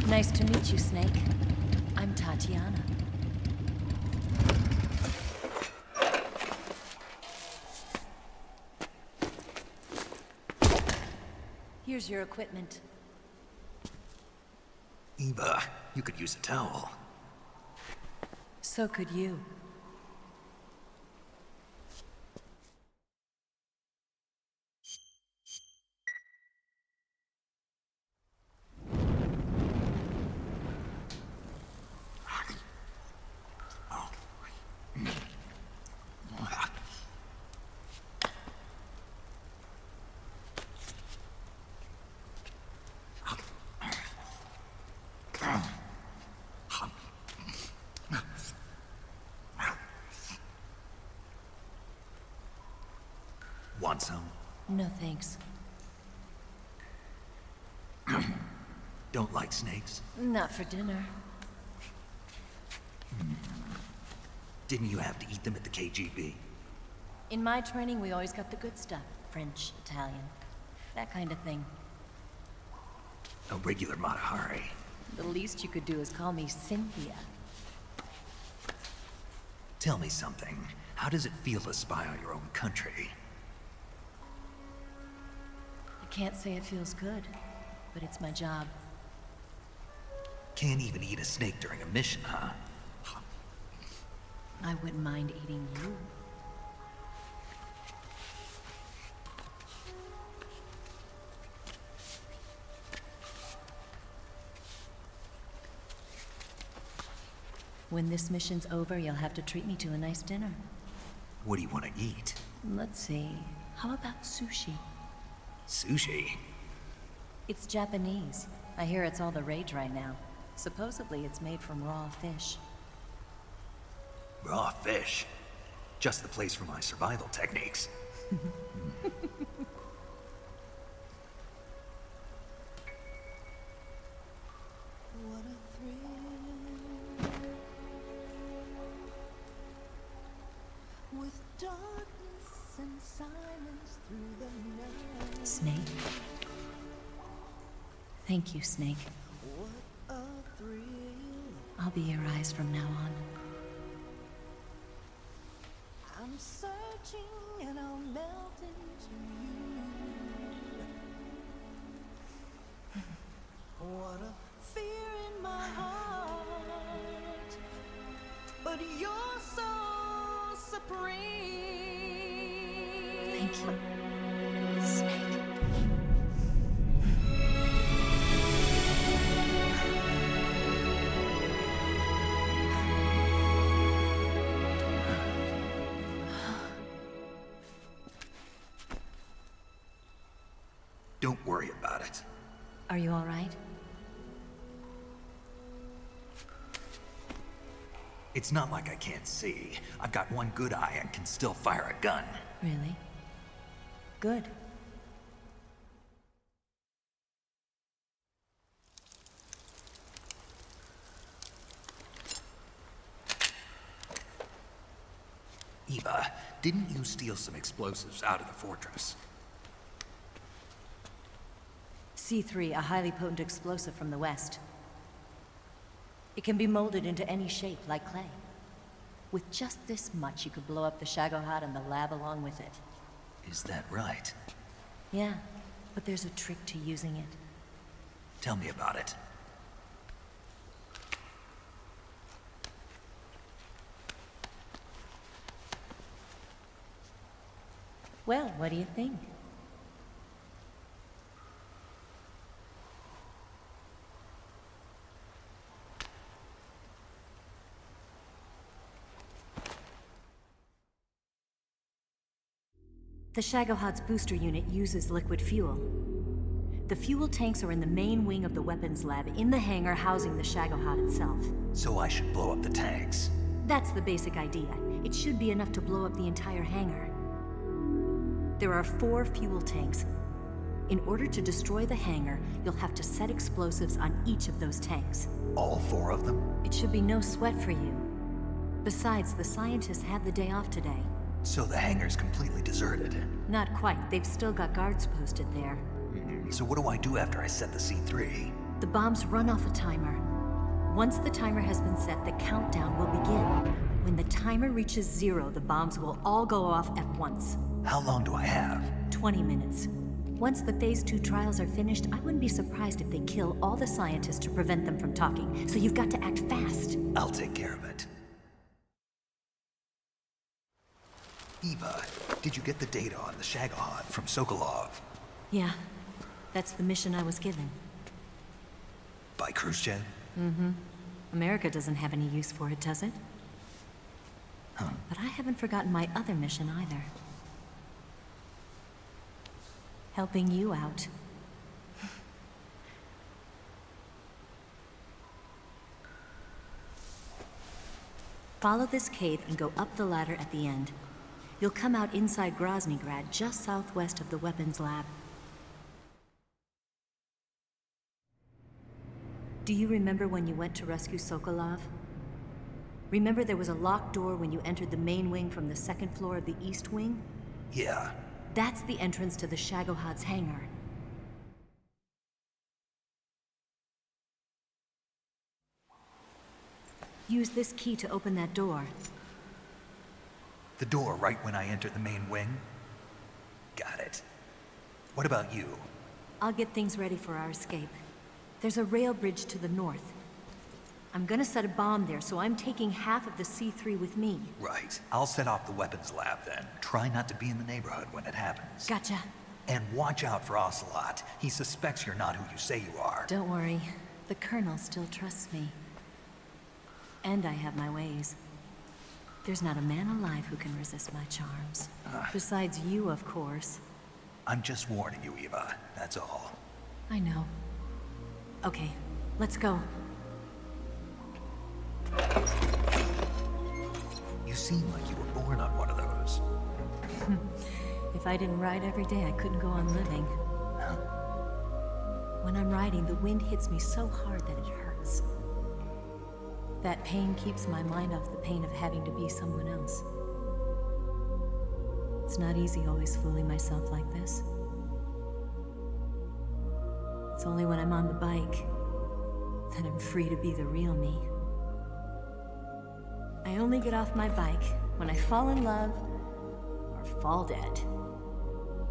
Nice to meet you, Snake. I'm Tatiana. Here's your equipment. Eva, you could use a towel. So could you. Want some? No thanks. Don't like snakes? Not for dinner. Didn't you have to eat them at the KGB? In my training, we always got the good stuff. French, Italian, that kind of thing. A regular Matahari. The least you could do is call me Cynthia. Tell me something. How does it feel to spy on your own country? I can't say it feels good. but it's my job. Can't even eat a snake during a mission, huh? I wouldn't mind eating you. When this mission's over, you'll have to treat me to a nice dinner. What do you want to eat? Let's see. How about sushi? Sushi? It's Japanese. I hear it's all the rage right now. Supposedly it's made from raw fish. Raw fish? Just the place for my survival techniques. With darkness and silence through the night. Snake. Thank you, Snake. What a thrill. I'll be your eyes from now on. I'm searching and I'll melt into you. What a fear in my heart. But you're so supreme. Thank you, Snake. Don't worry about it. Are you all right? It's not like I can't see. I've got one good eye and can still fire a gun. Really? Good. Eva, didn't you steal some explosives out of the fortress? C3, a highly potent explosive from the west. It can be molded into any shape, like clay. With just this much, you could blow up the Shagohod and the lab along with it. Is that right? Yeah, but there's a trick to using it. Tell me about it. Well, what do you think? The Shagohod's booster unit uses liquid fuel. The fuel tanks are in the main wing of the weapons lab in the hangar housing the Shagohod itself. So I should blow up the tanks. That's the basic idea. It should be enough to blow up the entire hangar. There are 4 fuel tanks. In order to destroy the hangar, you'll have to set explosives on each of those tanks. All 4 of them? It should be no sweat for you. Besides, the scientists had the day off today. So the hangar's completely deserted. Not quite. They've still got guards posted there. So what do I do after I set the C3? The bombs run off a timer. Once the timer has been set, the countdown will begin. When the timer reaches 0, the bombs will all go off at once. How long do I have? 20 minutes. Once the Phase 2 trials are finished, I wouldn't be surprised if they kill all the scientists to prevent them from talking. So you've got to act fast. I'll take care of it. Eva, did you get the data on the Shagohod from Sokolov? Yeah, that's the mission I was given. By Khrushchev? Mm-hmm. America doesn't have any use for it, does it? Huh. But I haven't forgotten my other mission either. Helping you out. Follow this cave and go up the ladder at the end. You'll come out inside Groznygrad, just southwest of the weapons lab. Do you remember when you went to rescue Sokolov? Remember there was a locked door when you entered the main wing from the 2nd floor of the east wing? Yeah. That's the entrance to the Shagohod's hangar. Use this key to open that door. The door right when I enter the main wing? Got it. What about you? I'll get things ready for our escape. There's a rail bridge to the north. I'm gonna set a bomb there, so I'm taking half of the C3 with me. Right. I'll set off the weapons lab then. Try not to be in the neighborhood when it happens. Gotcha. And watch out for Ocelot. He suspects you're not who you say you are. Don't worry. The Colonel still trusts me. And I have my ways. There's not a man alive who can resist my charms. Besides you, of course. I'm just warning you, Eva. That's all. I know. Okay, let's go. You seem like you were born on one of those. If I didn't ride every day, I couldn't go on living. When I'm riding, the wind hits me so hard that it hurts. That pain keeps my mind off the pain of having to be someone else. It's not easy always fooling myself like this. It's only when I'm on the bike that I'm free to be the real me. I only get off my bike when I fall in love or fall dead.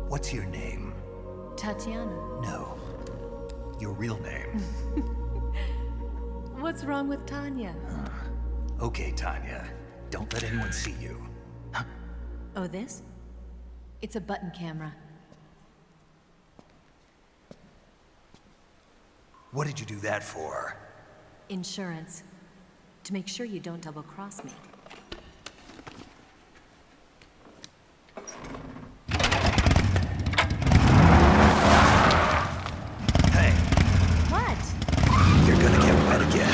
What's your name? Tatiana. No. Your real name. What's wrong with Tanya? Okay, Tanya. Don't let anyone see you. Oh, this? It's a button camera. What did you do that for? Insurance. To make sure you don't double-cross me. Hey. What? You're gonna get wet again.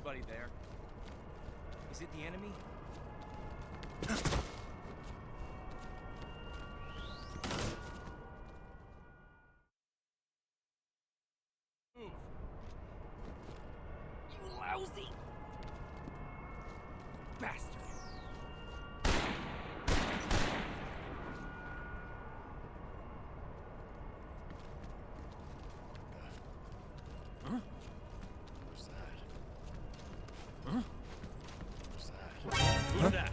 anybody there? Is it the enemy? Move. You lousy bastard. Huh? What's that? Huh? What's that? Who's that?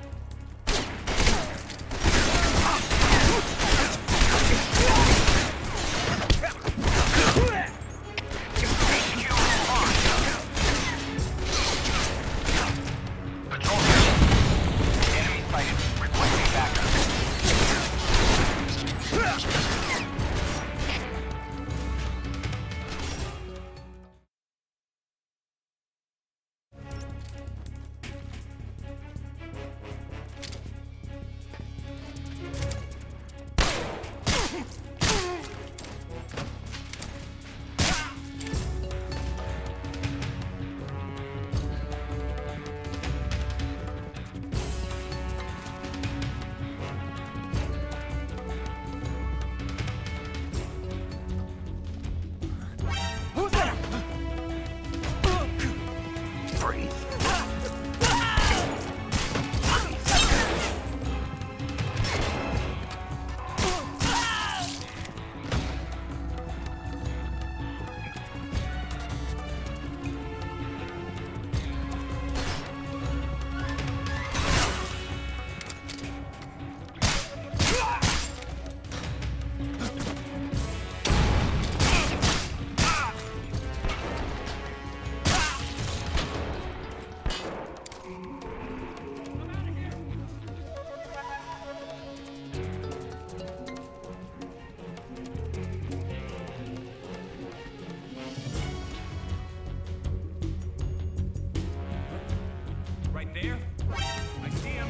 There? I see him.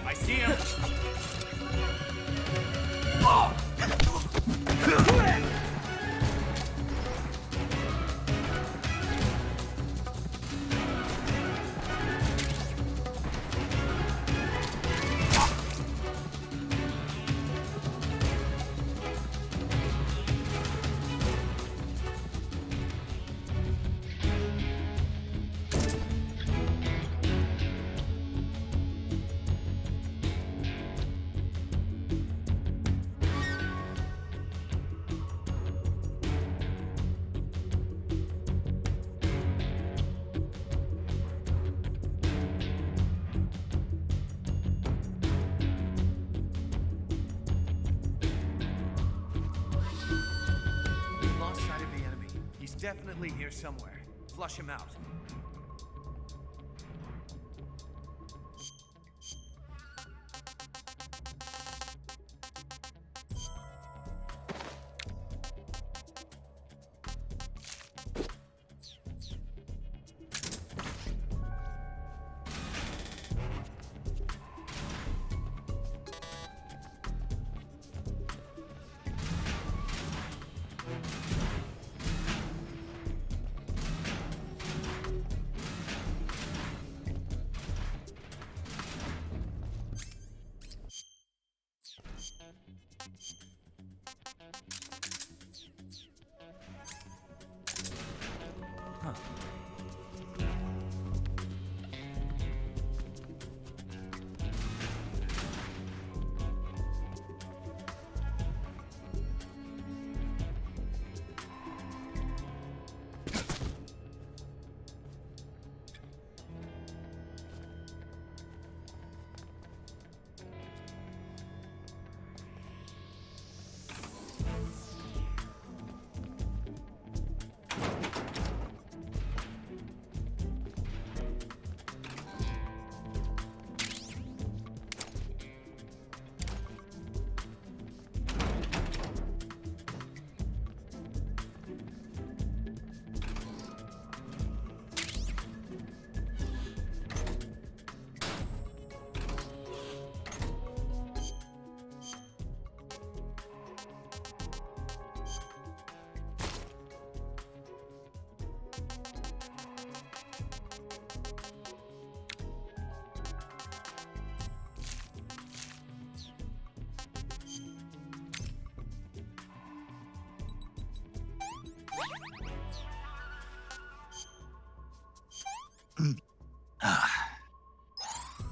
I see him. definitely here somewhere. Flush him out.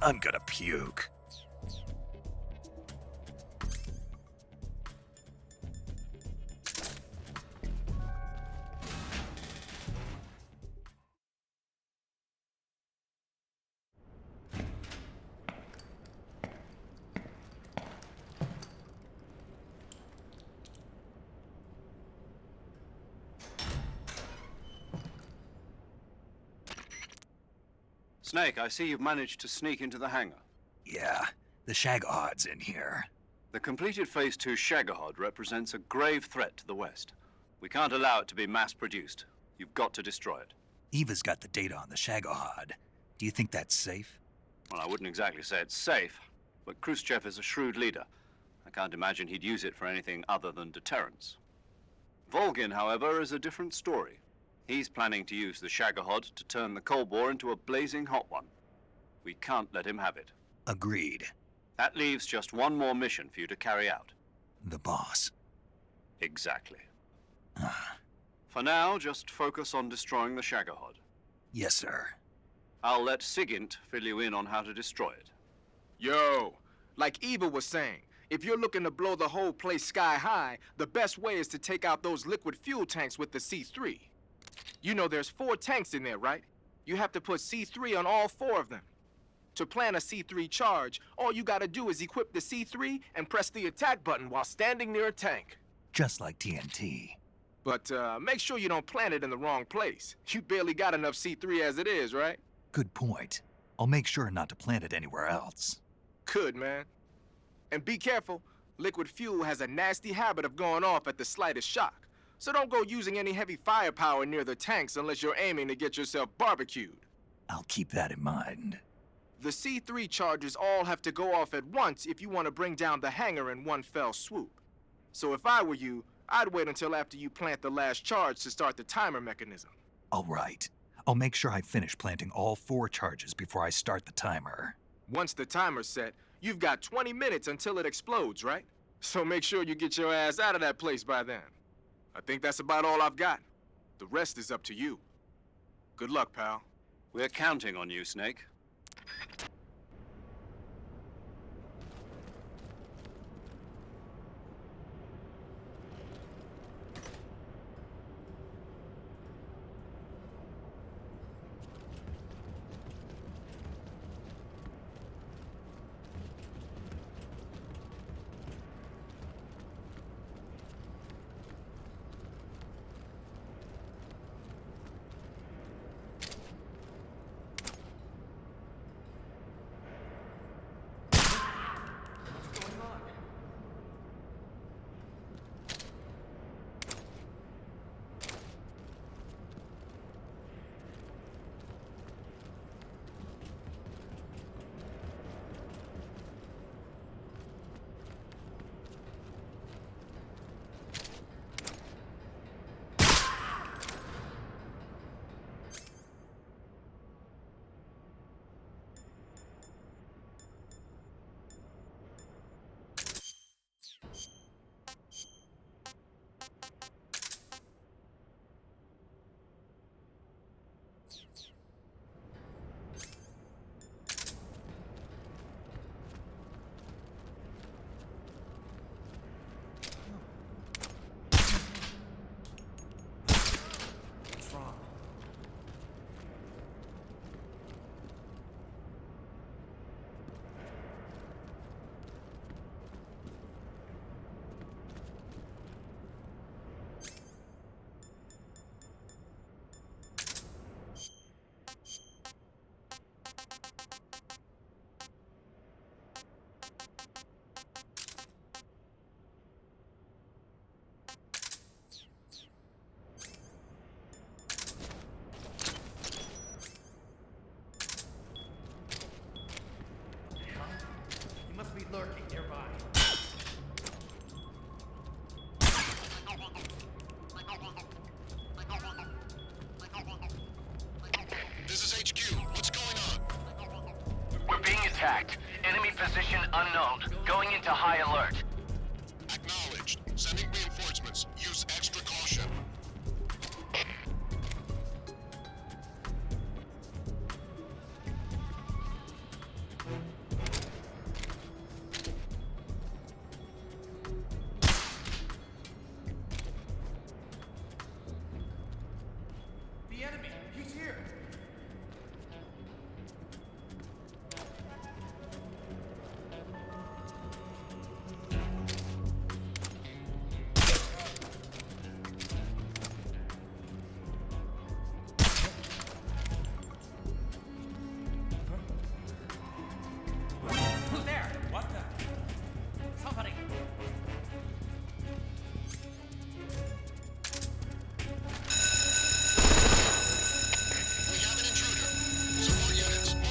I'm gonna puke. Snake, I see you've managed to sneak into the hangar. Yeah, the Shagahad's in here. The completed Phase 2 Shagahod represents a grave threat to the West. We can't allow it to be mass-produced. You've got to destroy it. Eva's got the data on the Shagahad. Do you think that's safe? Well, I wouldn't exactly say it's safe, but Khrushchev is a shrewd leader. I can't imagine he'd use it for anything other than deterrence. Volgin, however, is a different story. He's planning to use the Shagahod to turn the Cold War into a blazing hot one. We can't let him have it. Agreed. That leaves just one more mission for you to carry out. The boss. Exactly. For now, just focus on destroying the Shagahod. Yes, sir. I'll let Sigint fill you in on how to destroy it. Yo, like Eva was saying, if you're looking to blow the whole place sky high, the best way is to take out those liquid fuel tanks with the C3. You know there's 4 tanks in there, right? You have to put C3 on all 4 of them. To plan a C3 charge, all you gotta do is equip the C3 and press the attack button while standing near a tank. Just like TNT. But make sure you don't plant it in the wrong place. You barely got enough C3 as it is, right? Good point. I'll make sure not to plant it anywhere else. Good, man. And be careful. Liquid fuel has a nasty habit of going off at the slightest shock. So don't go using any heavy firepower near the tanks unless you're aiming to get yourself barbecued. I'll keep that in mind. The C3 charges all have to go off at once if you want to bring down the hangar in one fell swoop. So if I were you, I'd wait until after you plant the last charge to start the timer mechanism. All right. I'll make sure I finish planting all 4 charges before I start the timer. Once the timer's set, you've got 20 minutes until it explodes, right? So make sure you get your ass out of that place by then. I think that's about all I've got. The rest is up to you. Good luck, pal. We're counting on you, Snake. This is HQ. What's going on? We're being attacked. Enemy position unknown. Going into high alert. Acknowledged. Sending reinforcements. Use extra caution. The enemy! He's here! Who's there? What the? Somebody! We have an intruder. Support units, move out.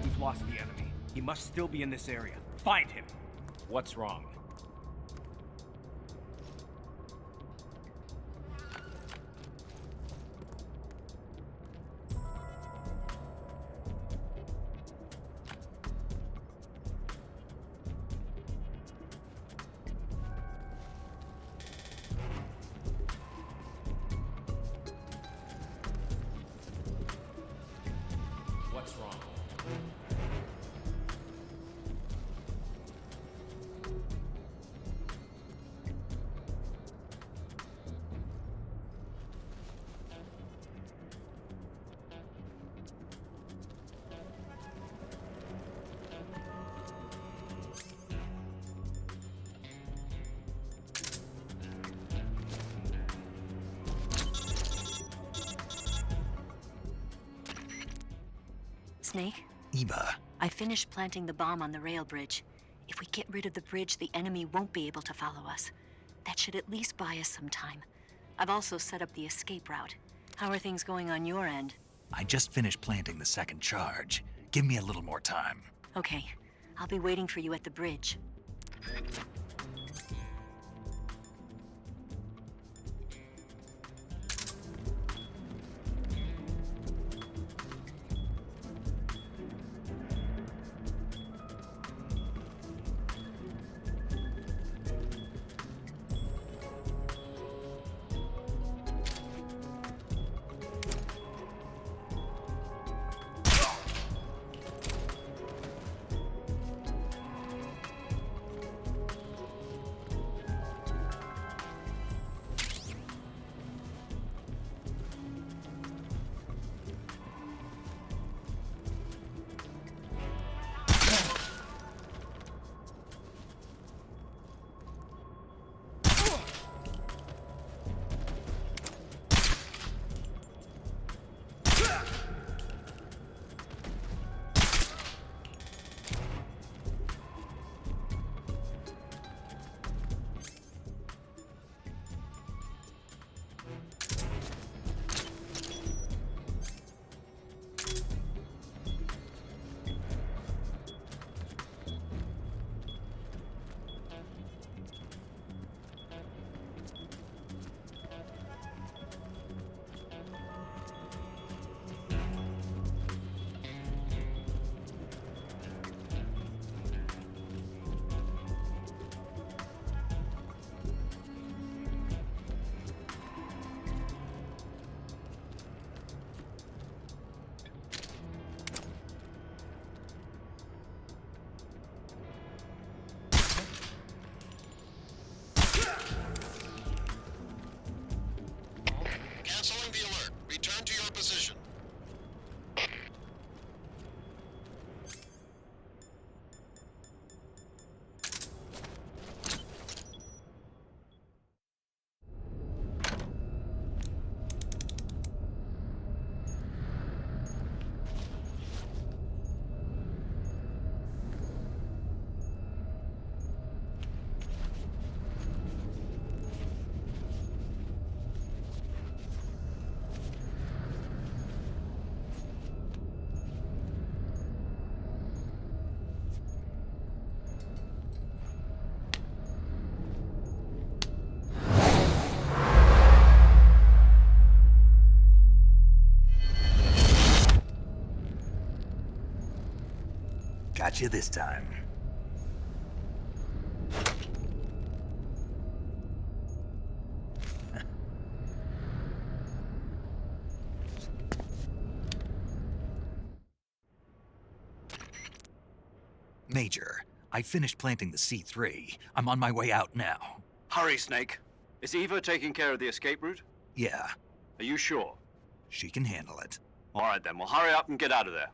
We've lost the enemy. He must still be in this area. Find him! What's wrong? What's wrong? Snake? Eva, I finished planting the bomb on the rail bridge. If we get rid of the bridge, the enemy won't be able to follow us. That should at least buy us some time. I've also set up the escape route. How are things going on your end? I just finished planting the second charge. Give me a little more time. Okay. I'll be waiting for you at the bridge. got you this time. Major, I finished planting the C3. I'm on my way out now. Hurry, Snake. Is Eva taking care of the escape route? Yeah, Are you sure? she can handle it. All right, then. Well, hurry up and get out of there.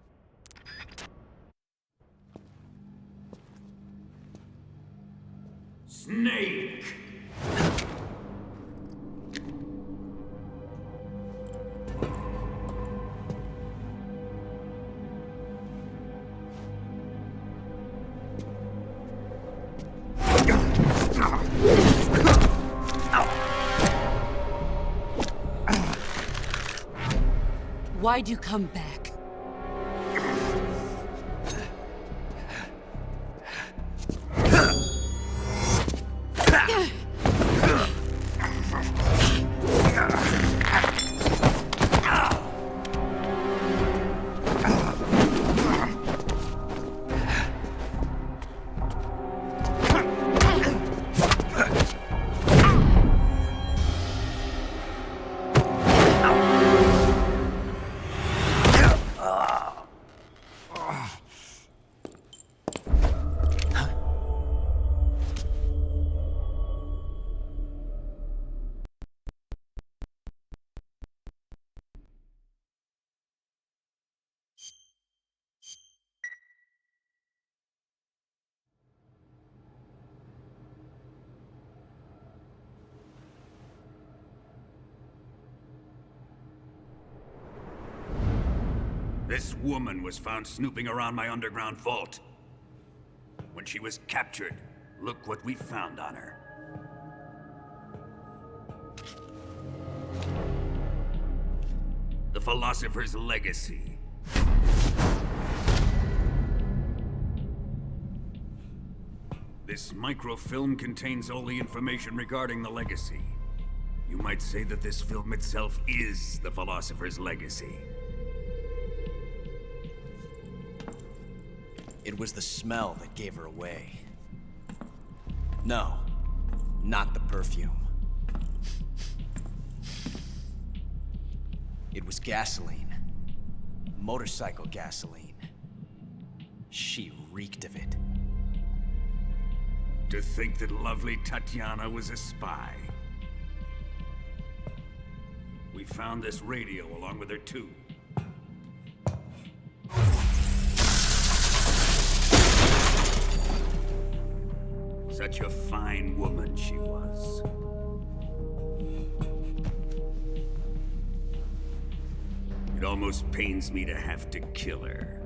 Snake! Why'd you come back? This woman was found snooping around my underground vault. When she was captured, look what we found on her. The philosopher's legacy. This microfilm contains all the information regarding the legacy. You might say that this film itself is the philosopher's legacy. It was the smell that gave her away. No, not the perfume. It was gasoline. Motorcycle gasoline. She reeked of it. To think that lovely Tatiana was a spy. We found this radio along with her too. Such a fine woman she was. It almost pains me to have to kill her.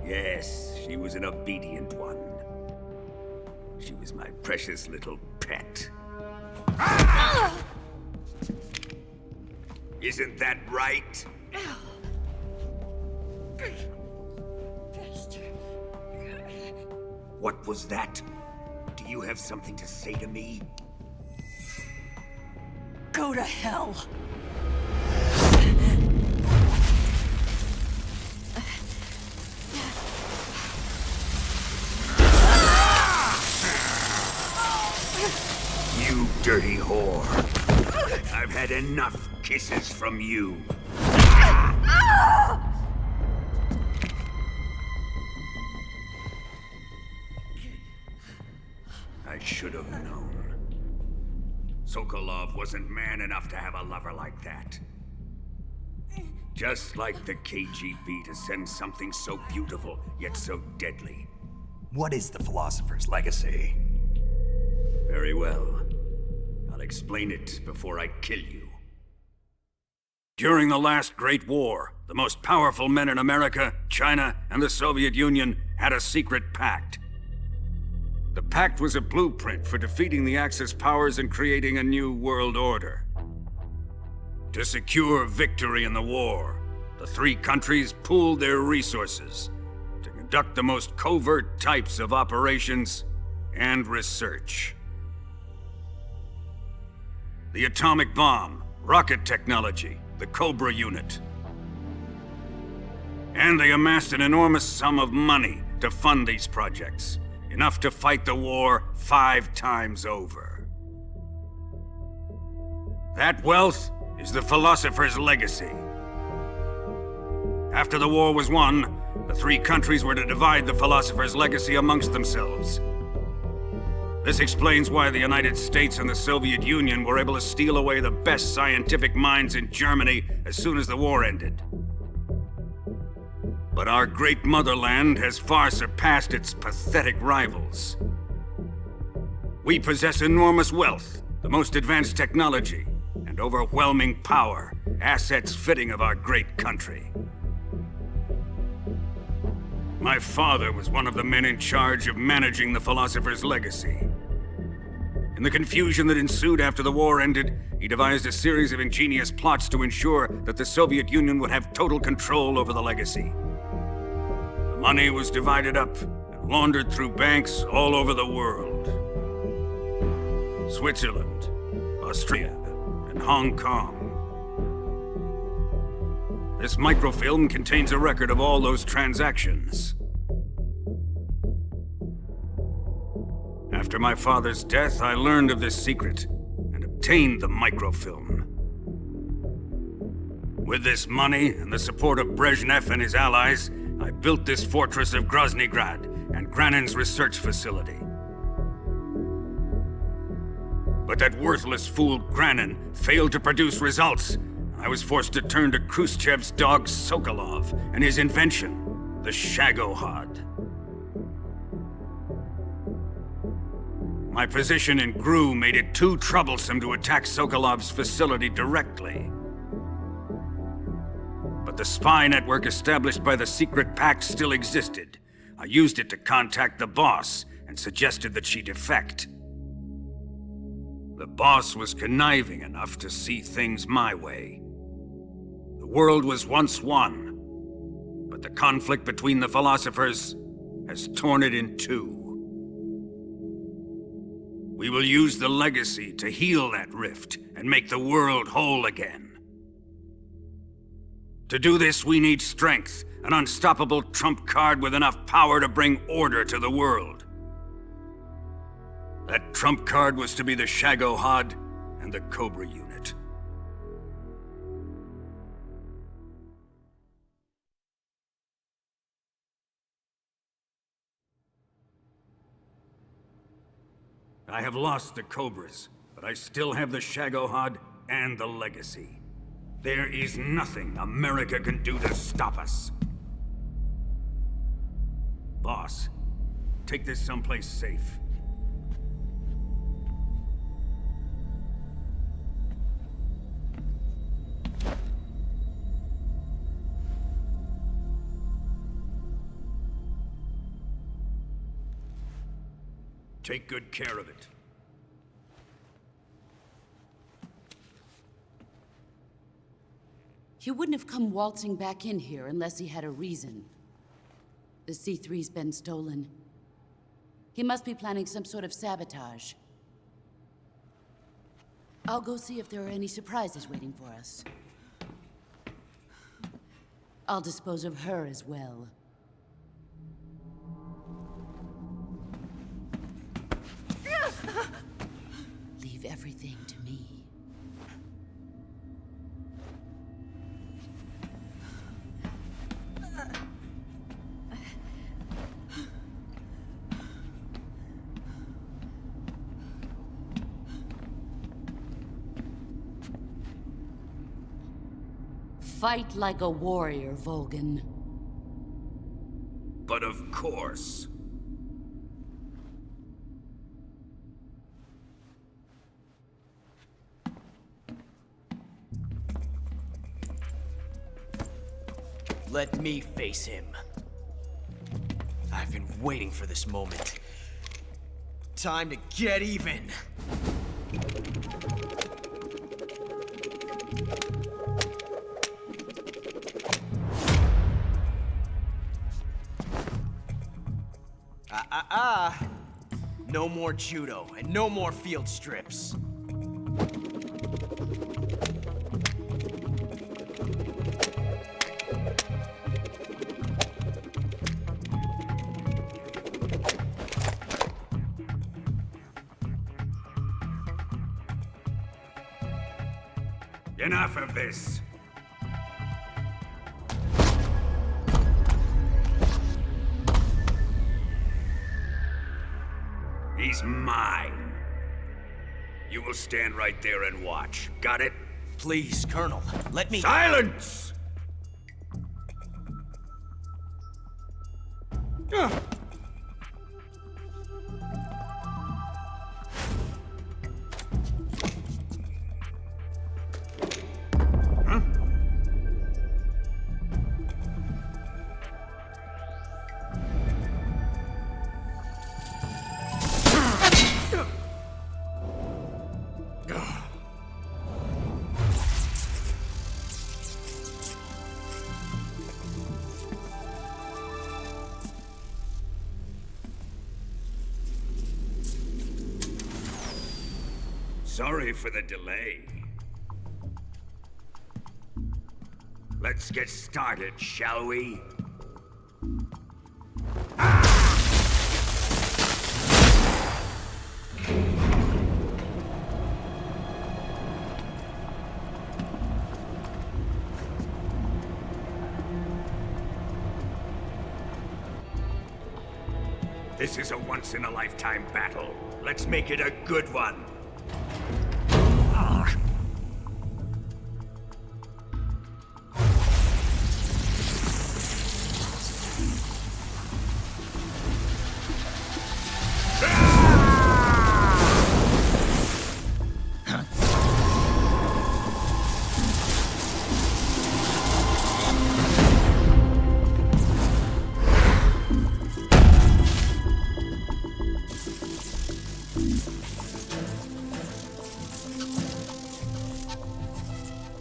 Yes, she was an obedient one. She was my precious little pet. Isn't that right? What was that? Do you have something to say to me? Go to hell. You dirty whore. I've had enough kisses from you. I should have known. Sokolov wasn't man enough to have a lover like that. Just like the KGB to send something so beautiful, yet so deadly. What is the philosopher's legacy? Very well. I'll explain it before I kill you. During the last Great War, the most powerful men in America, China, and the Soviet Union had a secret pact. The pact was a blueprint for defeating the Axis powers and creating a new world order. To secure victory in the war, the three countries pooled their resources to conduct the most covert types of operations and research. the atomic bomb, rocket technology, the Cobra unit. And they amassed an enormous sum of money to fund these projects, enough to fight the war 5 times over. That wealth is the philosopher's legacy. After the war was won, the 3 countries were to divide the philosopher's legacy amongst themselves. This explains why the United States and the Soviet Union were able to steal away the best scientific minds in Germany as soon as the war ended. But our great motherland has far surpassed its pathetic rivals. We possess enormous wealth, the most advanced technology, and overwhelming power, assets fitting of our great country. My father was one of the men in charge of managing the philosopher's legacy. In the confusion that ensued after the war ended, he devised a series of ingenious plots to ensure that the Soviet Union would have total control over the legacy. The money was divided up and laundered through banks all over the world. Switzerland, Austria, and Hong Kong. This microfilm contains a record of all those transactions. After my father's death, I learned of this secret and obtained the microfilm. With this money and the support of Brezhnev and his allies, I built this fortress of Groznygrad and Granin's research facility. But that worthless fool Granin failed to produce results. I was forced to turn to Khrushchev's dog Sokolov and his invention, the Shagohod. My position in GRU made it too troublesome to attack Sokolov's facility directly. But the spy network established by the secret pact still existed. I used it to contact the boss and suggested that she defect. The boss was conniving enough to see things my way. The world was once one, but the conflict between the philosophers has torn it in two. We will use the legacy to heal that rift and make the world whole again. To do this, we need strength, an unstoppable trump card with enough power to bring order to the world. That trump card was to be the Shagohod and the Cobra unit. I have lost the Cobras, but I still have the Shagohod and the legacy. There is nothing America can do to stop us. Boss, take this someplace safe. Take good care of it. He wouldn't have come waltzing back in here unless he had a reason. The C3's been stolen. He must be planning some sort of sabotage. I'll go see if there are any surprises waiting for us. I'll dispose of her as well. Leave everything to me. Fight like a warrior, Volgan. But of course. Let me face him. I've been waiting for this moment. Time to get even. No more judo and no more field strips. of this. He's mine. You will stand right there and watch. Got it? Please, Colonel, let me— Silence! Sorry for the delay. Let's get started, shall we? This is a once-in-a-lifetime battle. Let's make it a good one.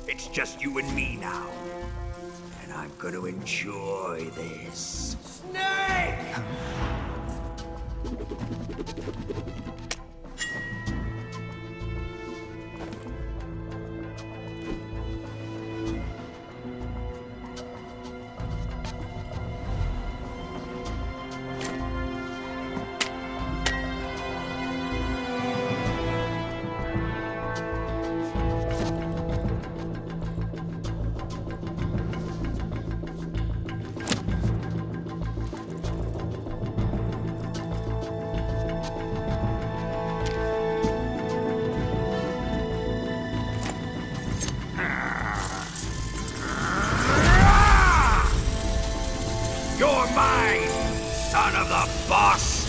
It's just you and me now. And I'm gonna enjoy this. Snake! You're mine, son of the boss!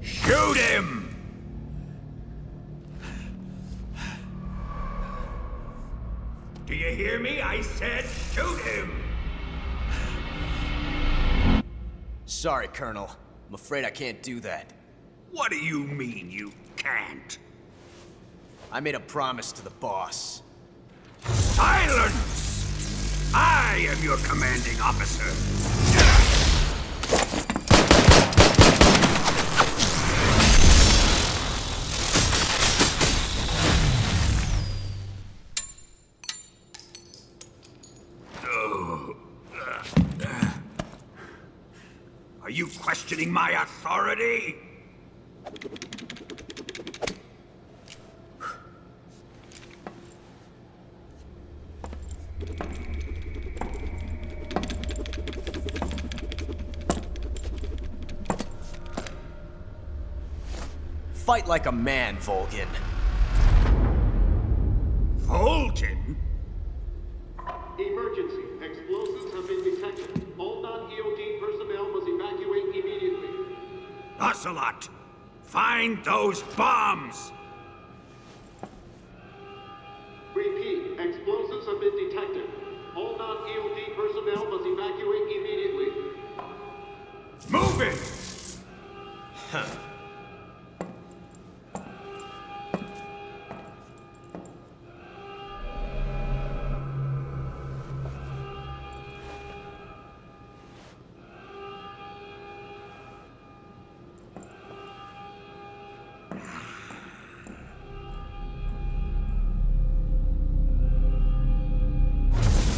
Shoot him! Do you hear me? I said shoot him! Sorry, Colonel. I'm afraid I can't do that. What do you mean you can't? I made a promise to the boss. Silence! I am your commanding officer. questioning my authority? Fight like a man, Volgin. Volgin? Emergency. Explosives have been detected. All non-EOD personnel must evacuate immediately. Ocelot, find those bombs! Repeat. Explosives have been detected. All non-EOD personnel must evacuate immediately. Move it! Huh.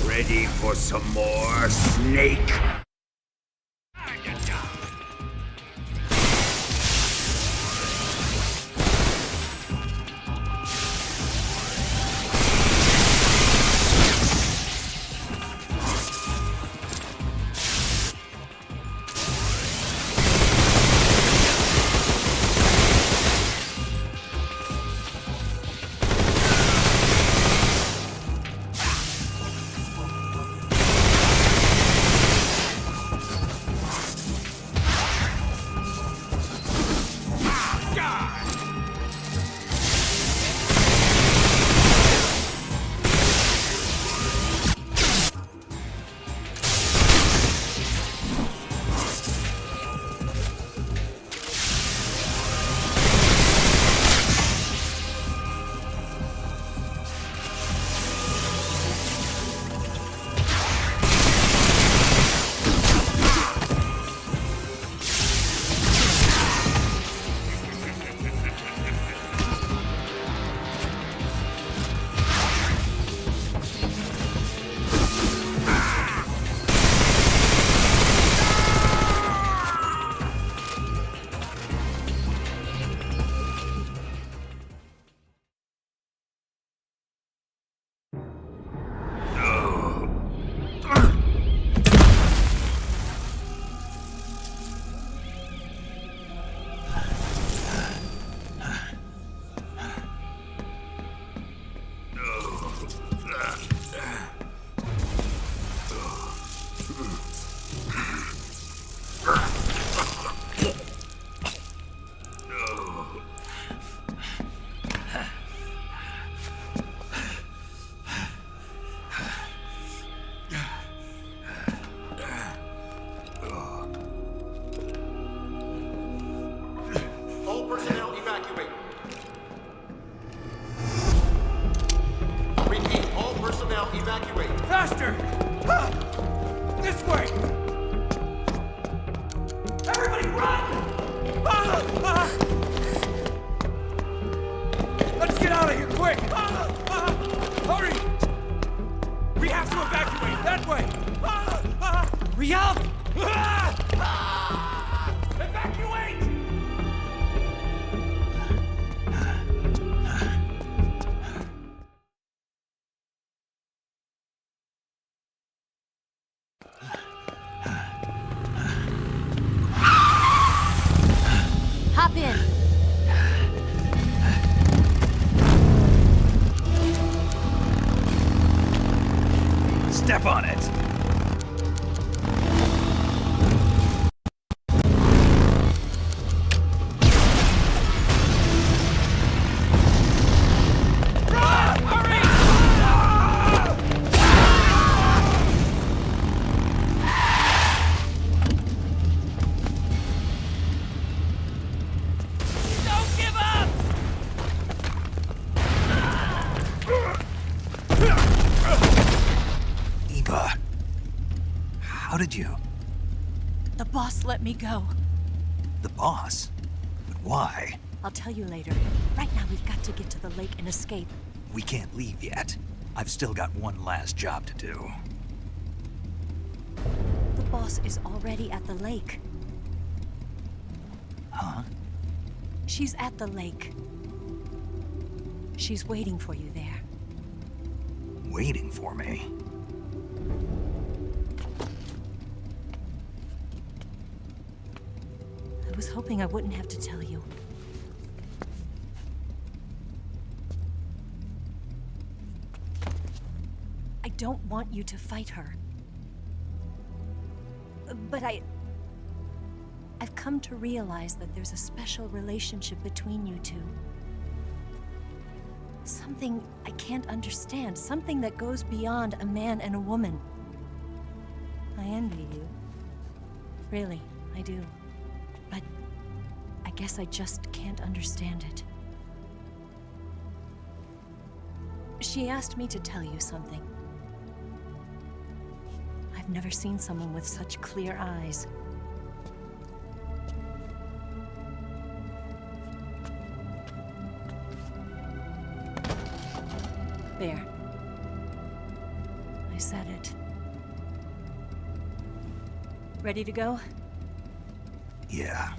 Ready for some more, Snake? Faster! This way! Everybody run! Let's get out of here, quick! Hurry! We have to evacuate, that way! Hurry up! Evacuate! Hop in. Step on it. How did you? The boss let me go. The boss? But why? I'll tell you later. Right now, we've got to get to the lake and escape. We can't leave yet. I've still got one last job to do. The boss is already at the lake. Huh? She's at the lake. She's waiting for you there. Waiting for me? I was hoping I wouldn't have to tell you. I don't want you to fight her. But I've come to realize that there's a special relationship between you two. Something I can't understand, something that goes beyond a man and a woman. I envy you. Really, I do. But I guess I just can't understand it. She asked me to tell you something. I've never seen someone with such clear eyes. There. I said it. Ready to go? Yeah.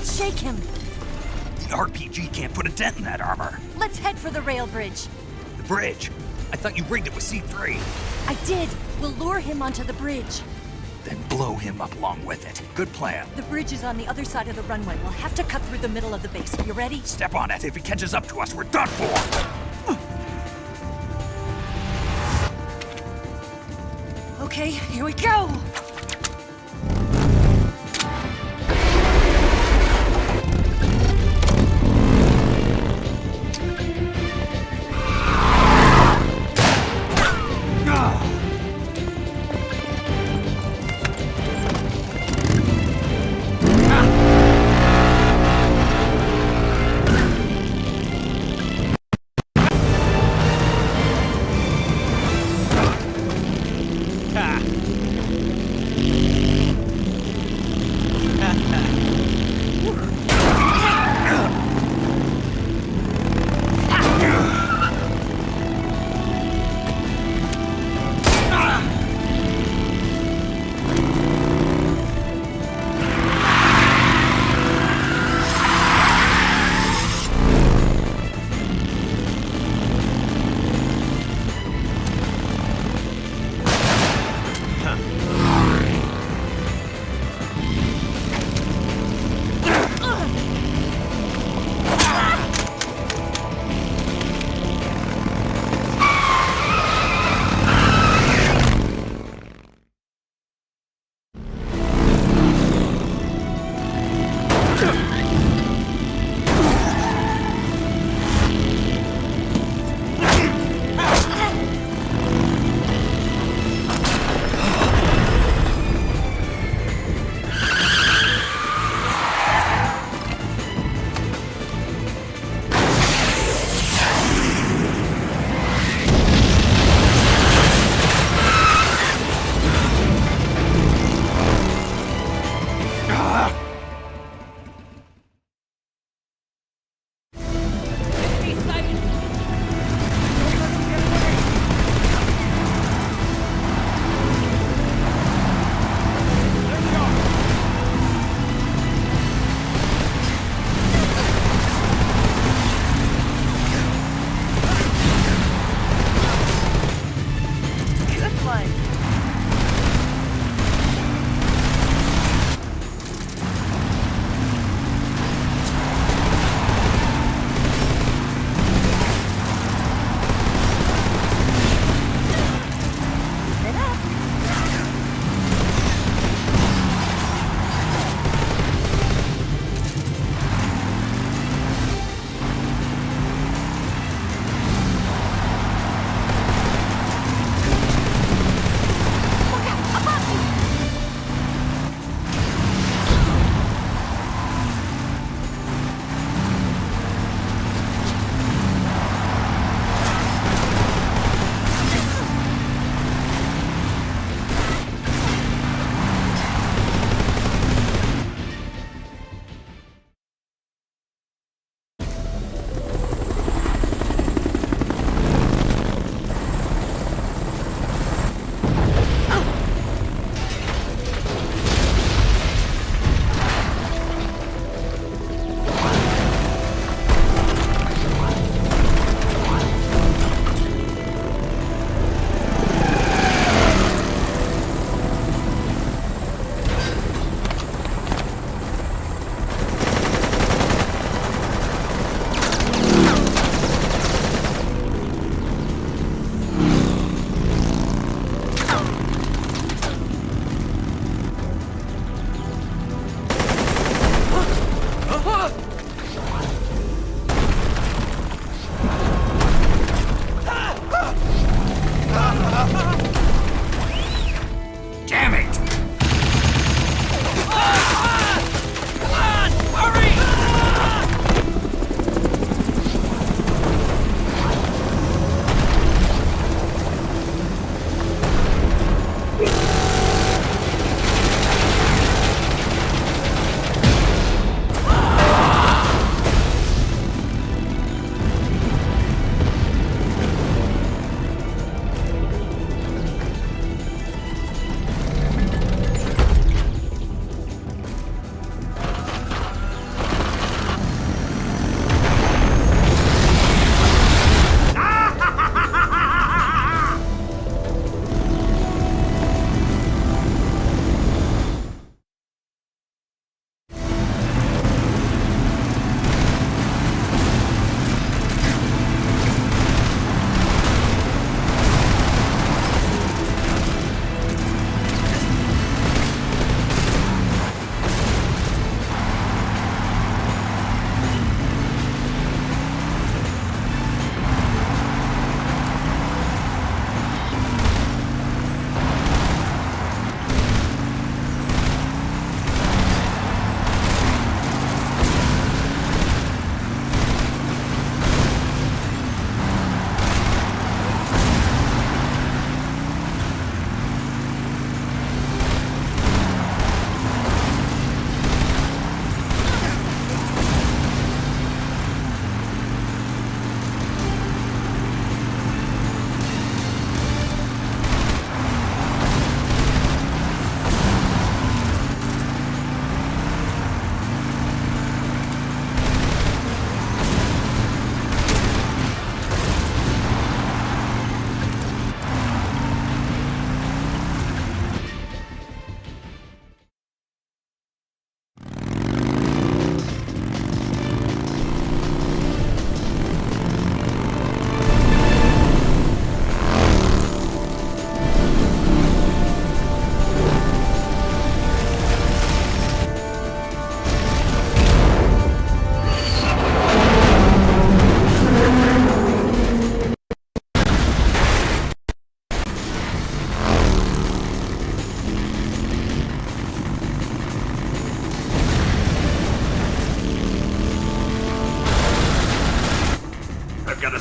Shake him. The RPG can't put a dent in that armor. Let's head for the rail bridge. The bridge? I thought you rigged it with C3. I did. We'll lure him onto the bridge. Then blow him up along with it. Good plan. The bridge is on the other side of the runway. We'll have to cut through the middle of the base. You ready? Step on it. If he catches up to us, we're done for. Okay, here we go.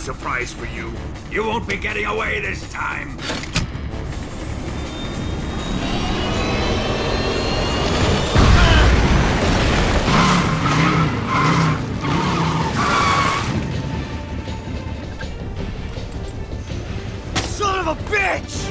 surprise for you. You won't be getting away this time. Son of a bitch!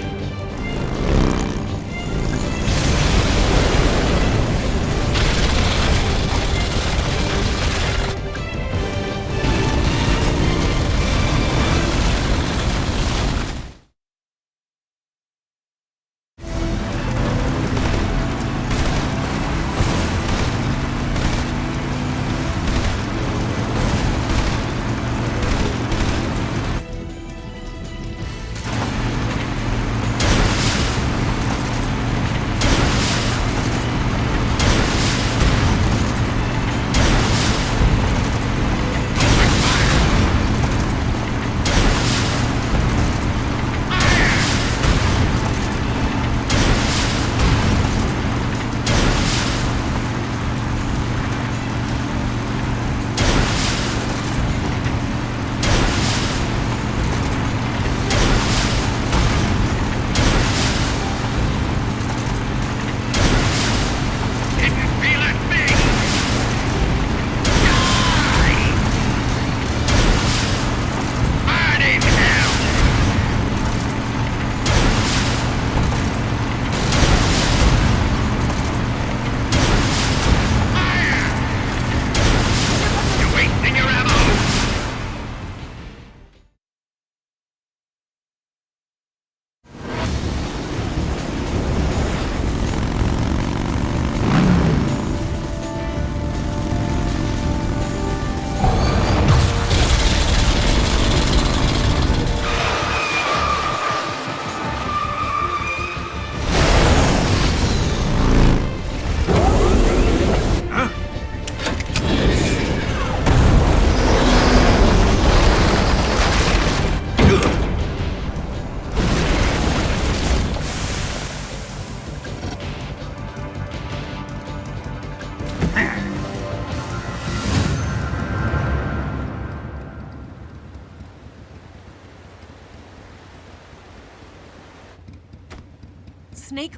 Snake,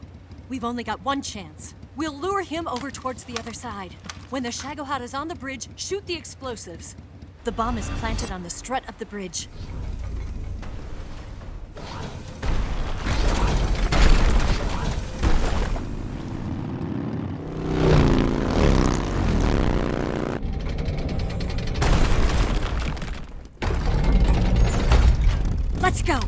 we've only got one chance. We'll lure him over towards the other side. When the Shagohod is on the bridge, shoot the explosives. The bomb is planted on the strut of the bridge. Let's go!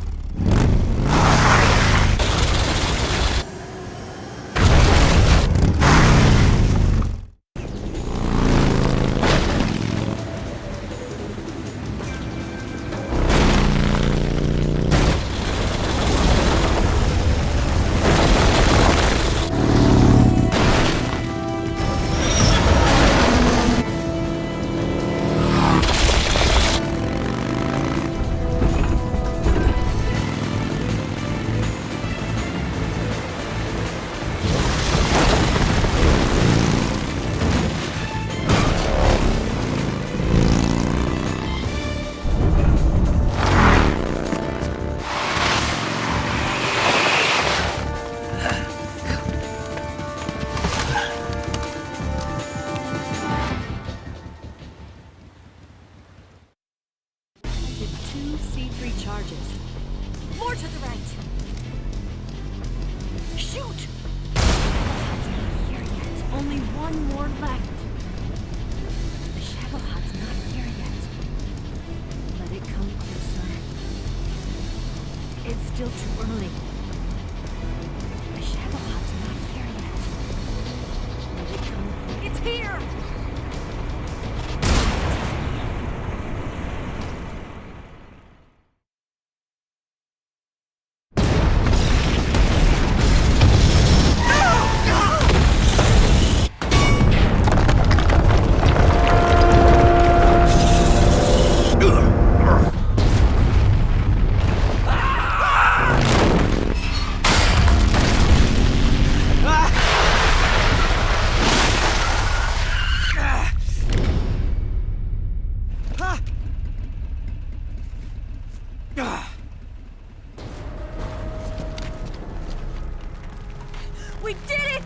We did it!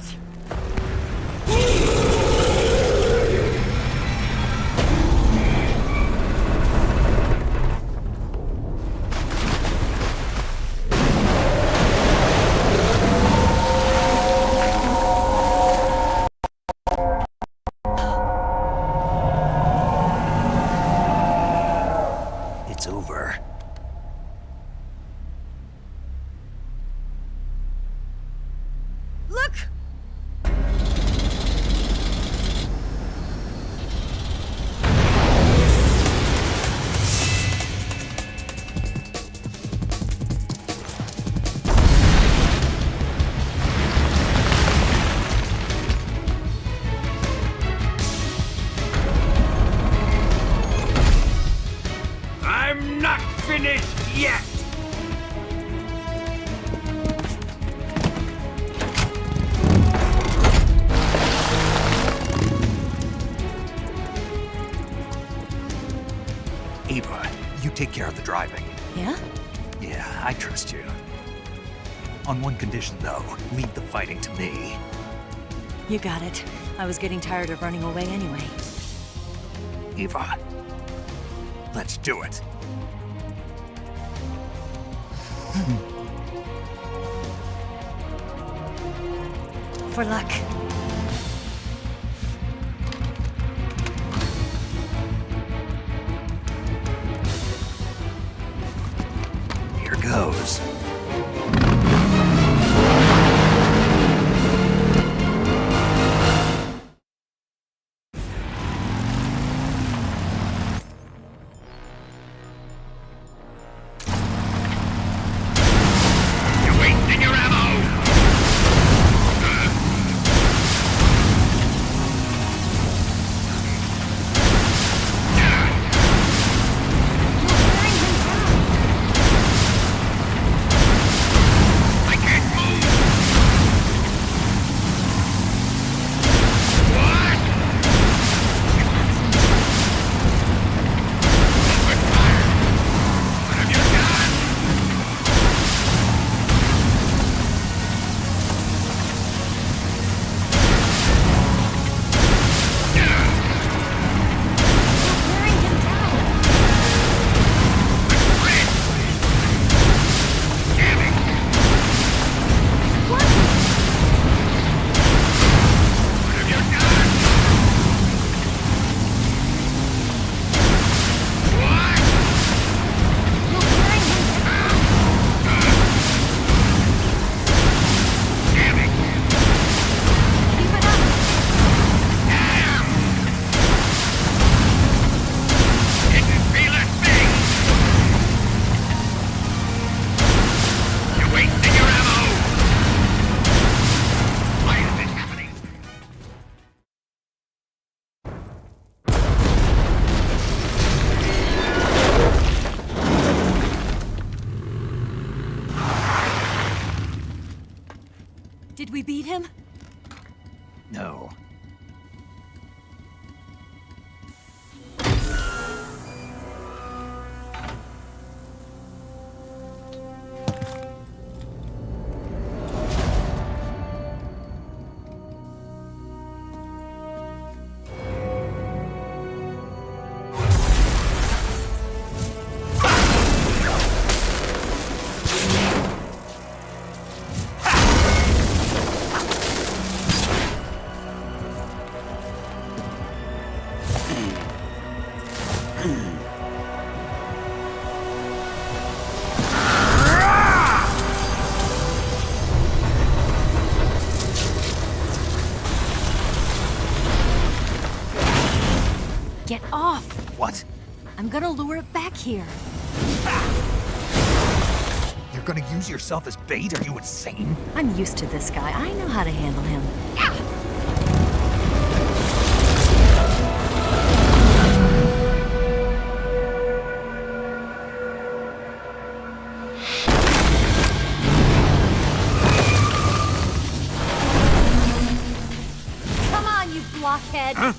It's over. Look! I'm not finished yet! Ava, you take care of the driving. Yeah? Yeah, I trust you. On one condition, though, leave the fighting to me. You got it. I was getting tired of running away anyway. Ava, let's do it. For luck. Here goes. You're wasting your ammo! I can't move! What? Open fire! What have you done? You're wasting your ammo! Why is this happening? Did we beat him? No. Get off! What? I'm gonna lure it back here. You're gonna use yourself as bait? Are you insane? I'm used to this guy. I know how to handle him. Come on, you blockhead! Huh?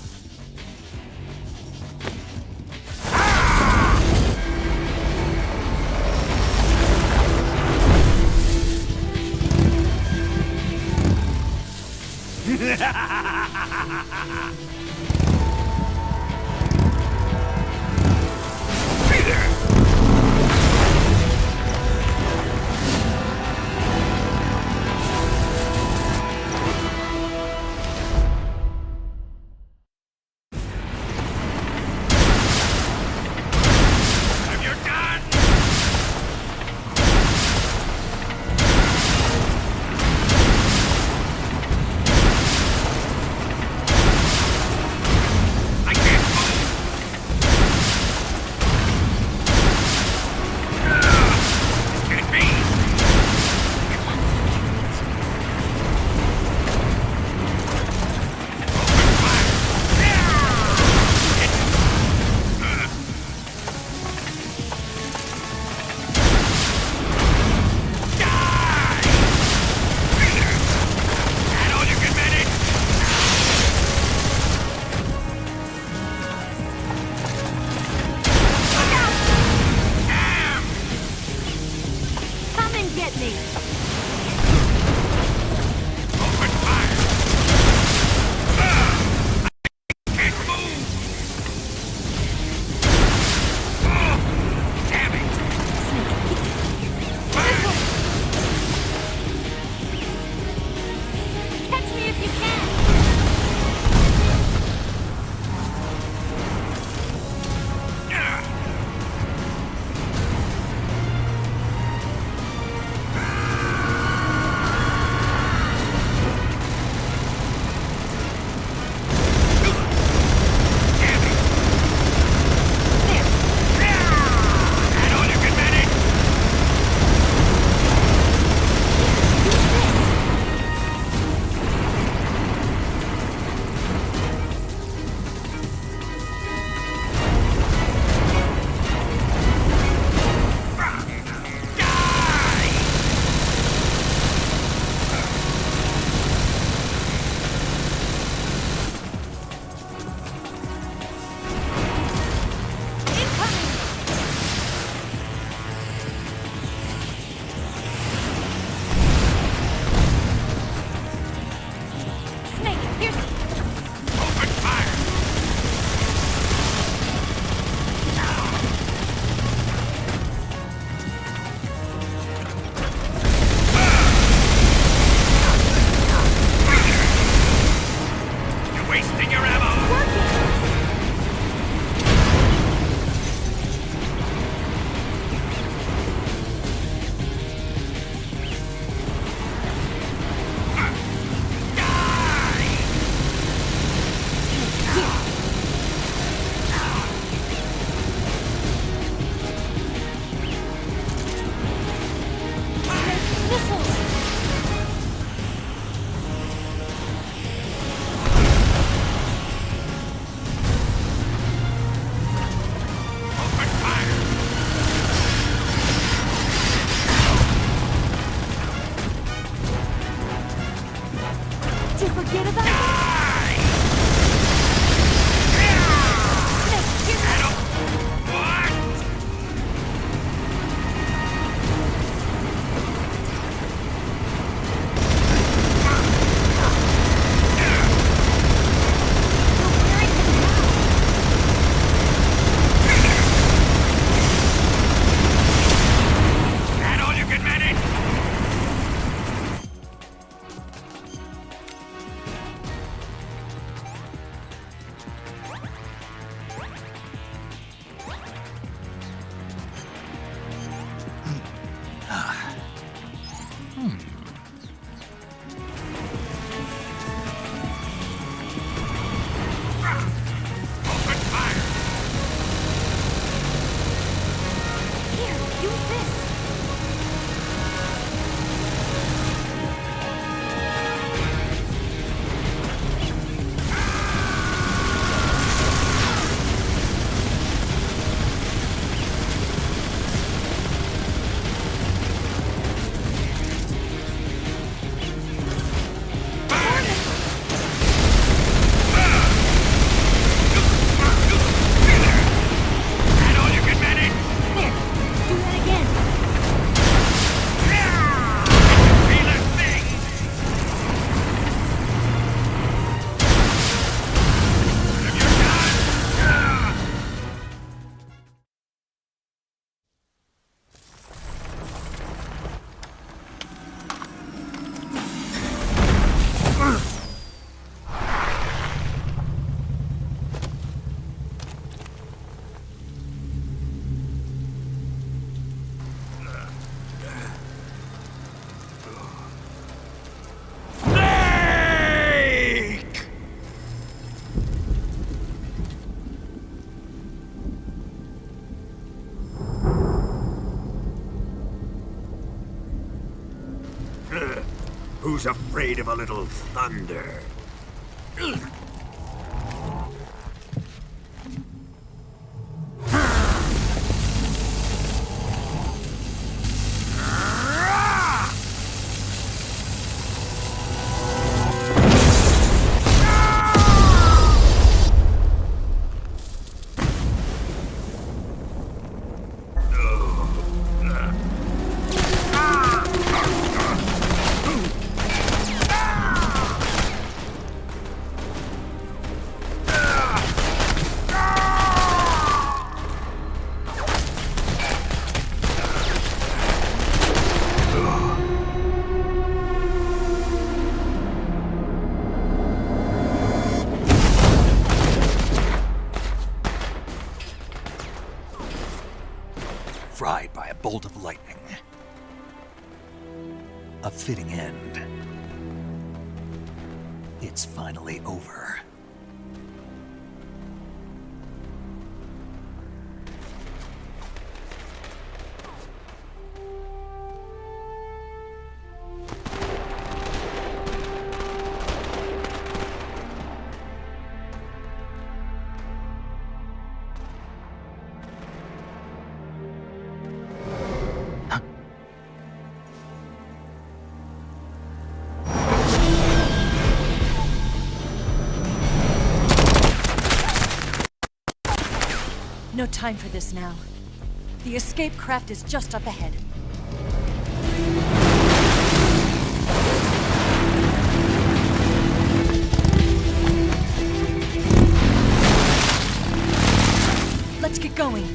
Who's afraid of a little thunder? Fried by a bolt of lightning. A fitting end. It's finally over. No time for this now. The escape craft is just up ahead. Let's get going.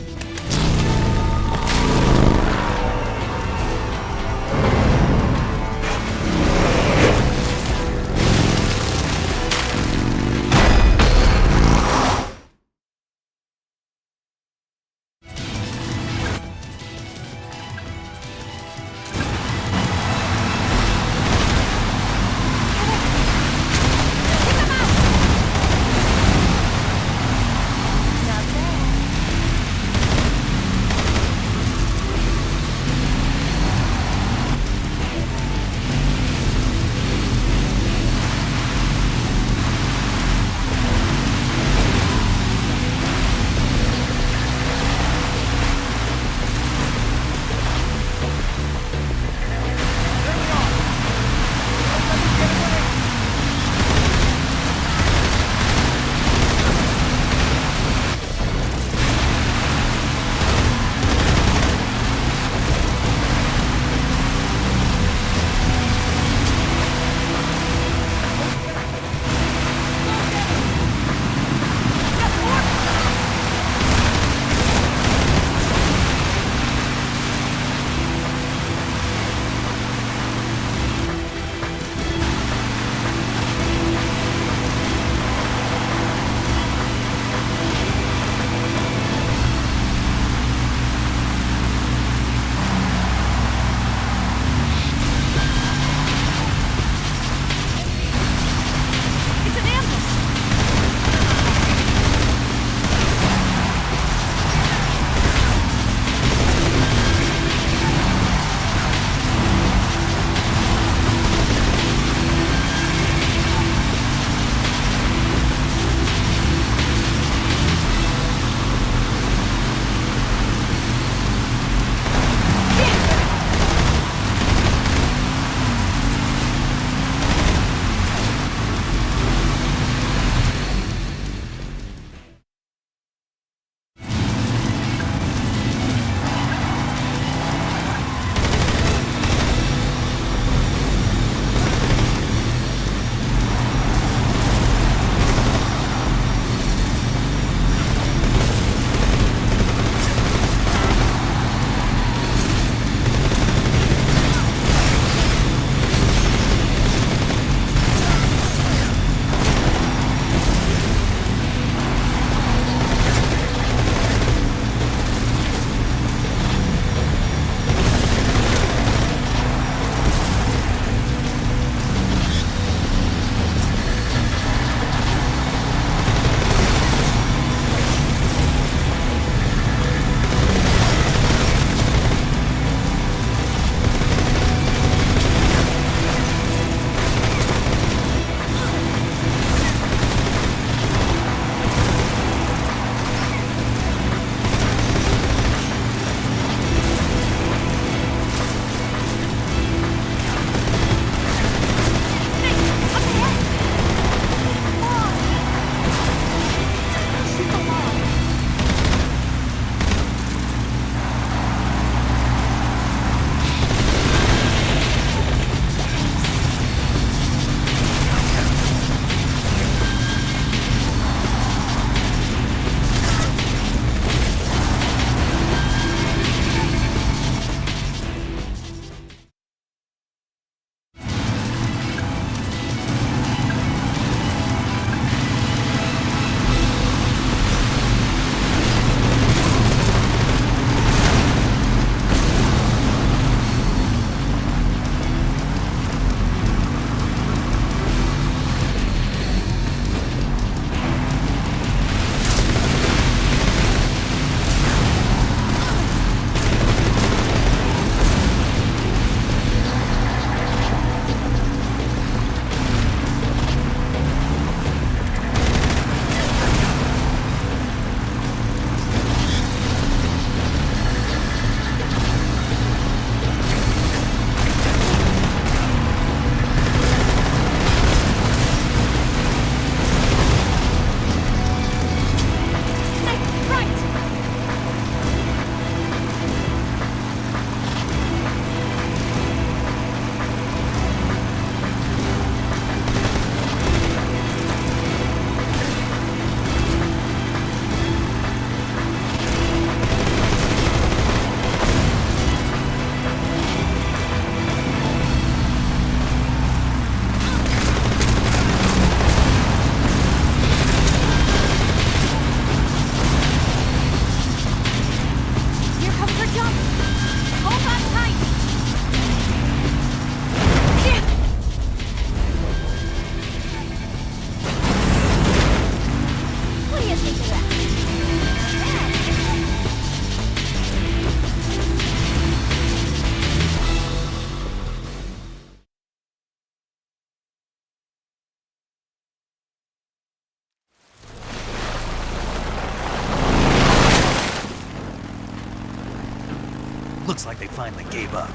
Looks like they finally gave up.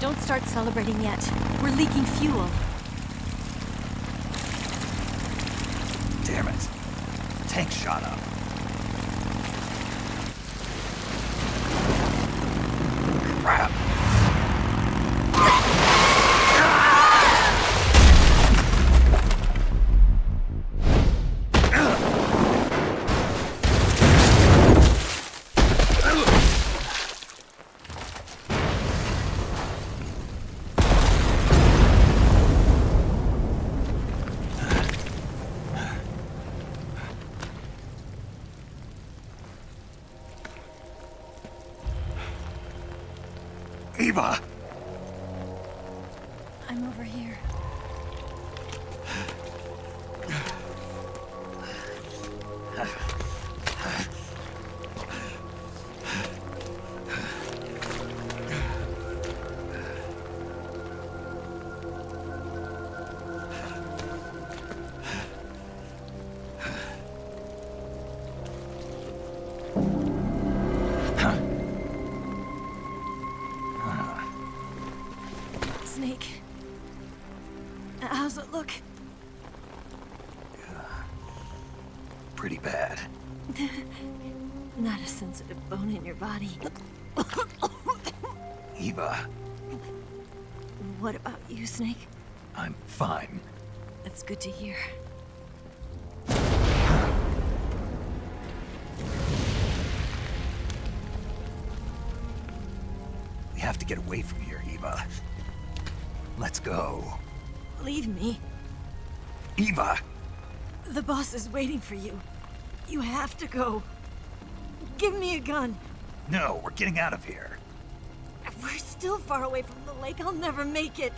Don't start celebrating yet. We're leaking fuel. Damn it. Tank shot up. Crap. Eva! I'm over here. Snake. How's it look? Pretty bad. Not a sensitive bone in your body. Eva, What about you, Snake? I'm fine. That's good to hear. We have to get away from here, Eva. Let's go. Leave me. Eva! The boss is waiting for you. You have to go. Give me a gun. No, we're getting out of here. We're still far away from the lake. I'll never make it.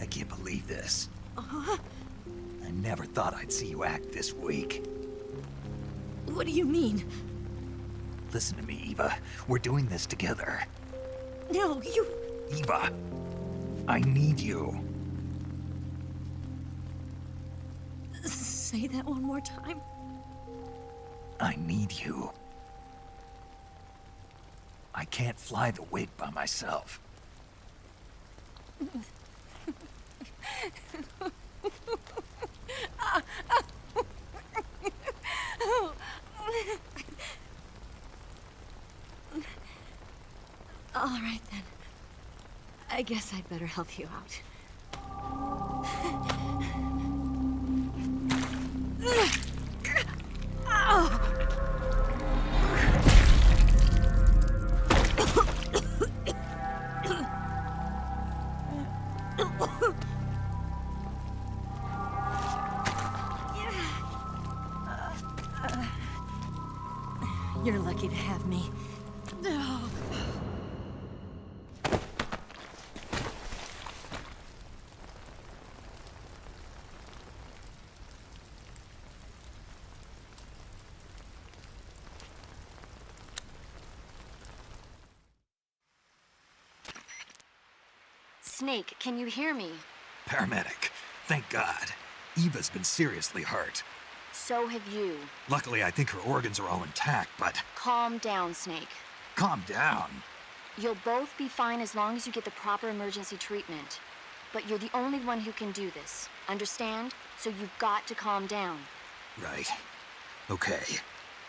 I can't believe this. I never thought I'd see you act this weak. What do you mean? Listen to me, Eva. We're doing this together. No, you... Eva, I need you. Say that one more time. I need you. I can't fly the wig by myself. All right, then. I guess I'd better help you out. You're lucky to have me. Snake, can you hear me? Paramedic, thank God. Eva's been seriously hurt. So have you. Luckily, I think her organs are all intact, but... Calm down, Snake. Calm down. You'll both be fine as long as you get the proper emergency treatment. But you're the only one who can do this. Understand? So you've got to calm down. Right. Okay.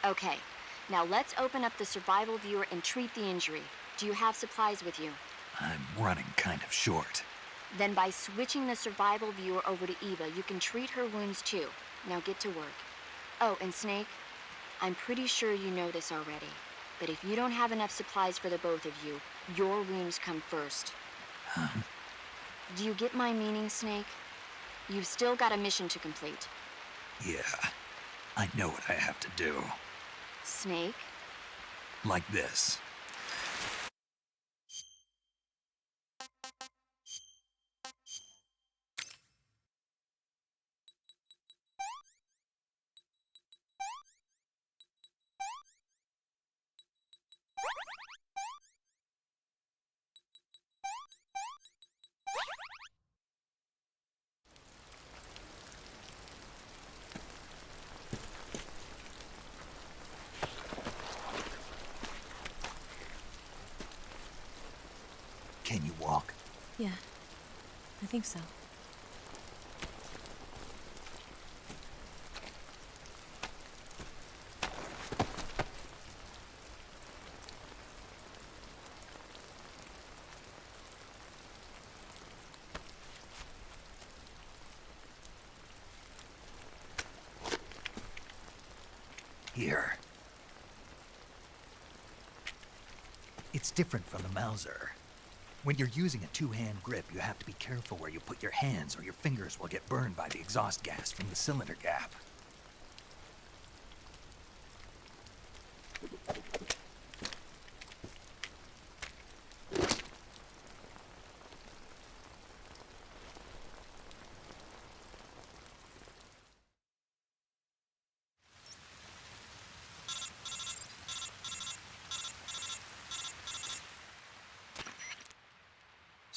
Okay. Now let's open up the survival viewer and treat the injury. Do you have supplies with you? I'm running kind of short. Then by switching the survival viewer over to Eva, you can treat her wounds too. Now get to work. Oh, and Snake, I'm pretty sure you know this already, but if you don't have enough supplies for the both of you, your wounds come first. Huh? Do you get my meaning, Snake? You've still got a mission to complete. Yeah, I know what I have to do. Snake? Like this. Yeah, I think so. Here. It's different from the Mauser. When you're using a two-hand grip, you have to be careful where you put your hands or your fingers will get burned by the exhaust gas from the cylinder gap.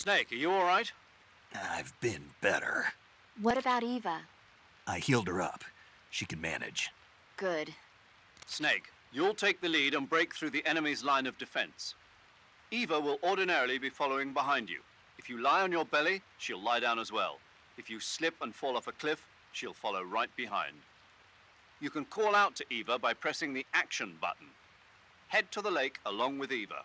Snake, are you all right? I've been better. What about Eva? I healed her up. She can manage. Good. Snake, you'll take the lead and break through the enemy's line of defense. Eva will ordinarily be following behind you. If you lie on your belly, she'll lie down as well. If you slip and fall off a cliff, she'll follow right behind. You can call out to Eva by pressing the action button. Head to the lake along with Eva.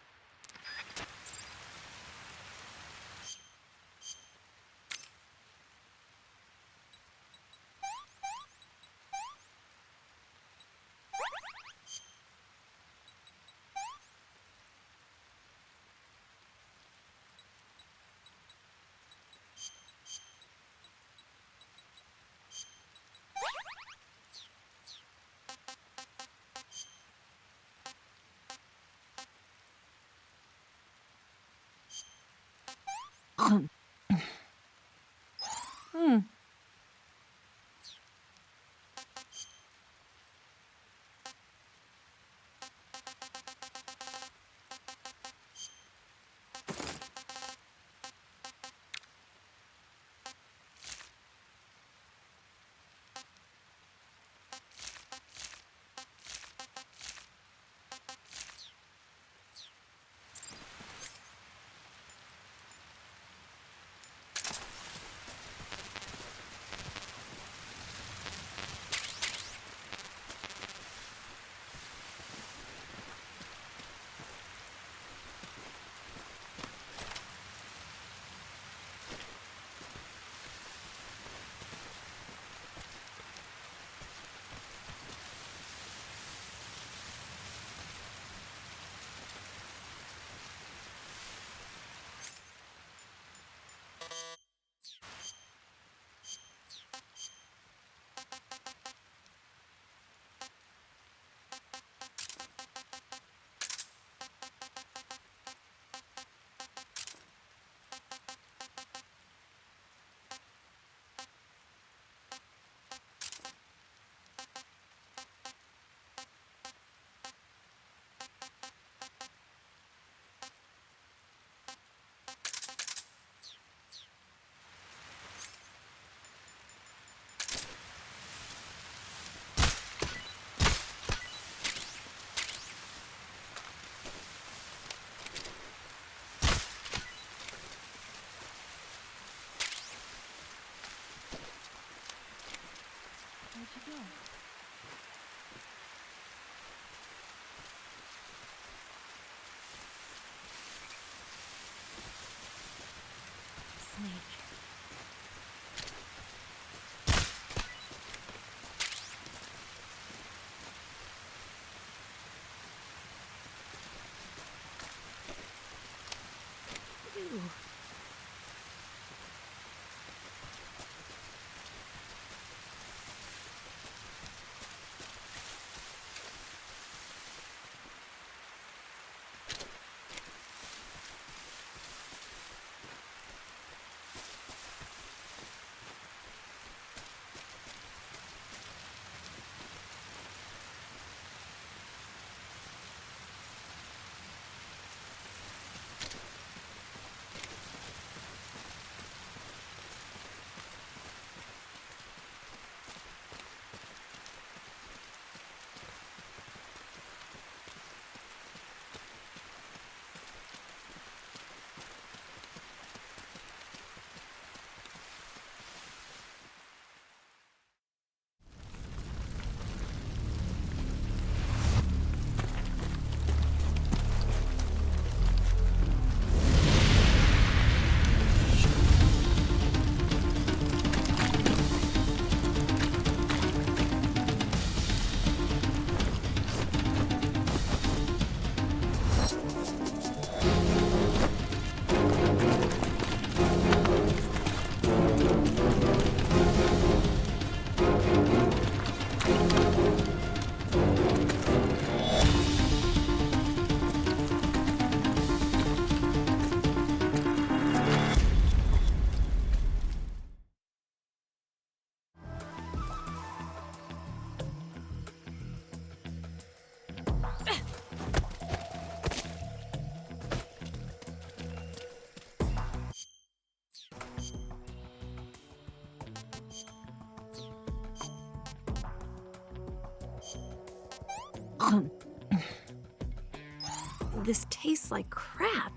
This tastes like crap.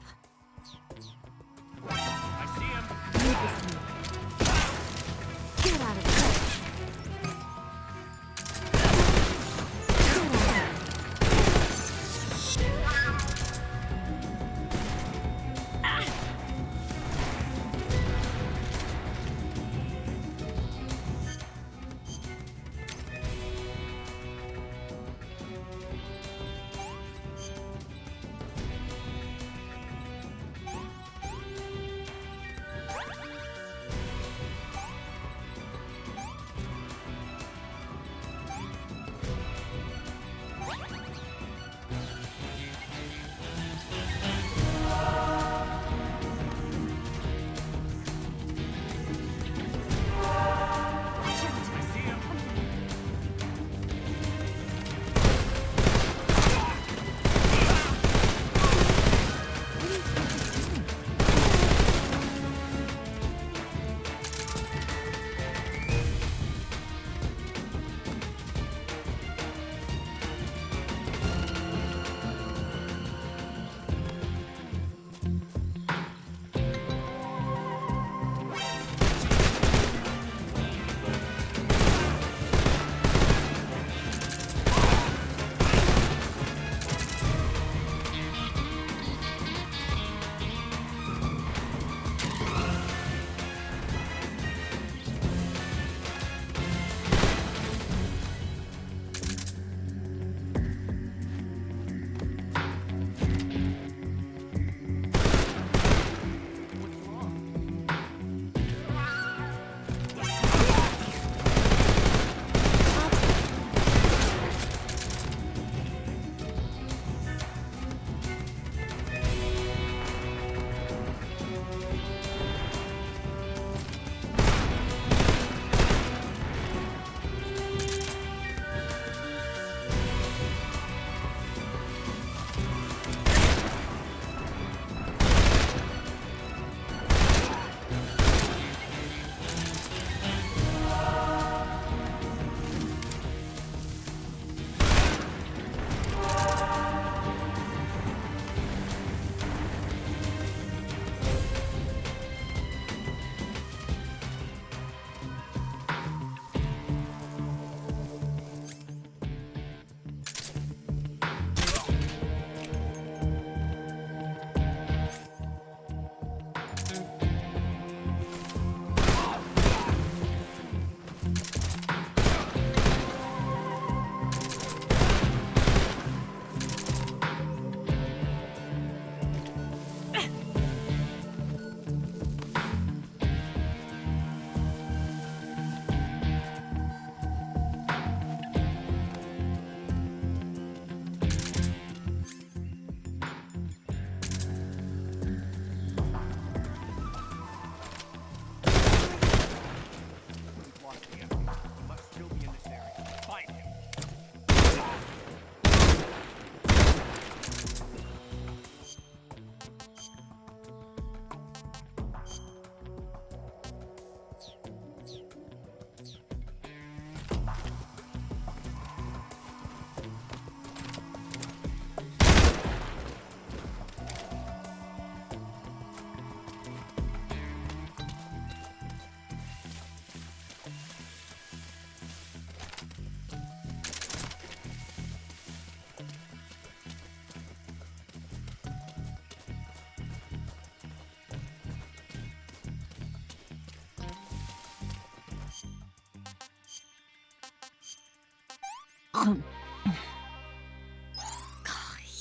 I see him. Get out of here.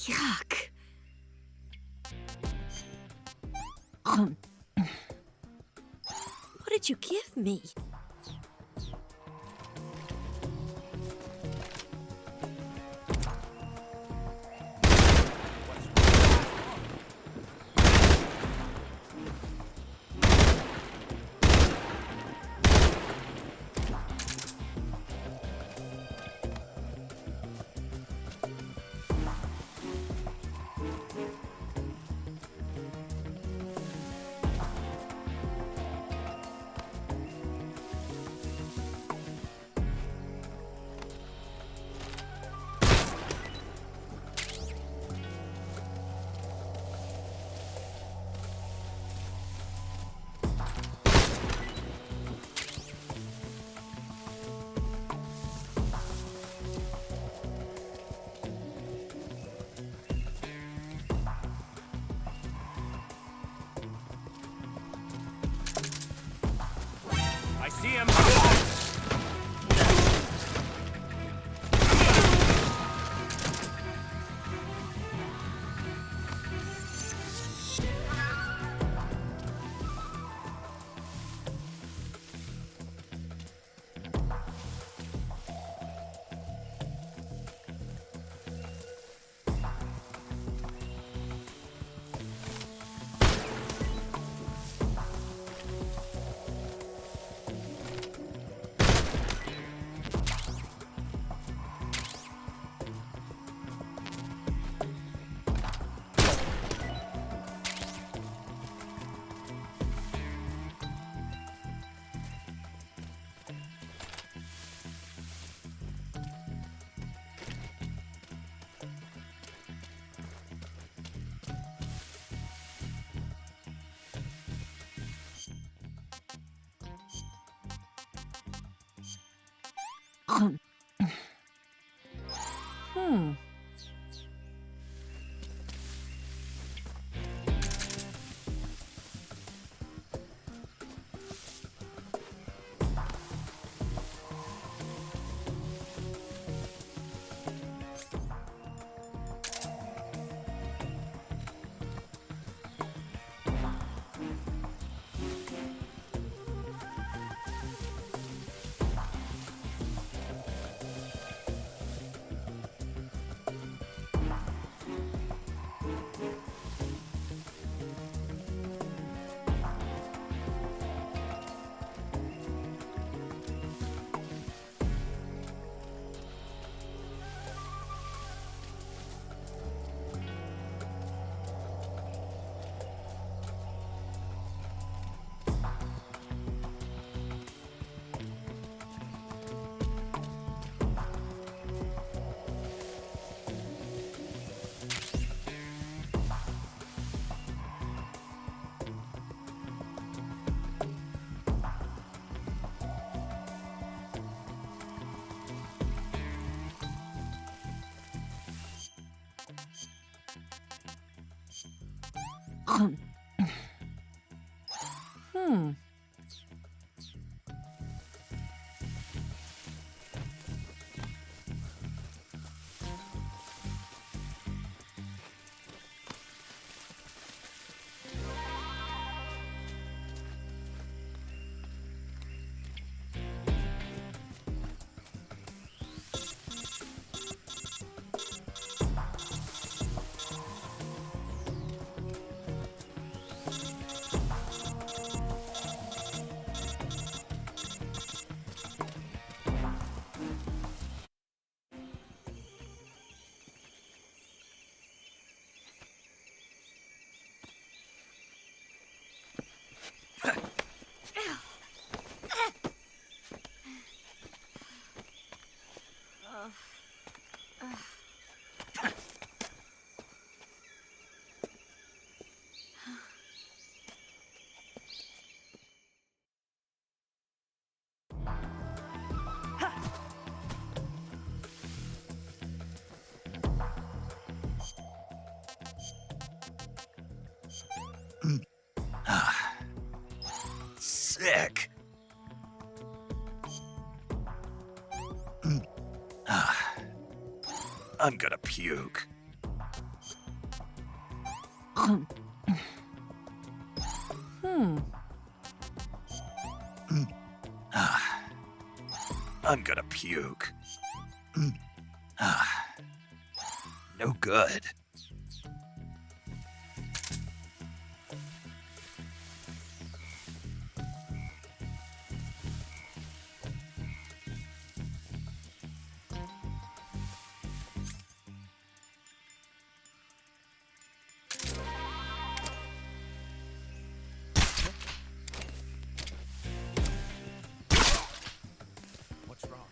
Yuck. What did you give me? See him? Sick. I'm gonna puke. I'm gonna puke. No good. What's wrong?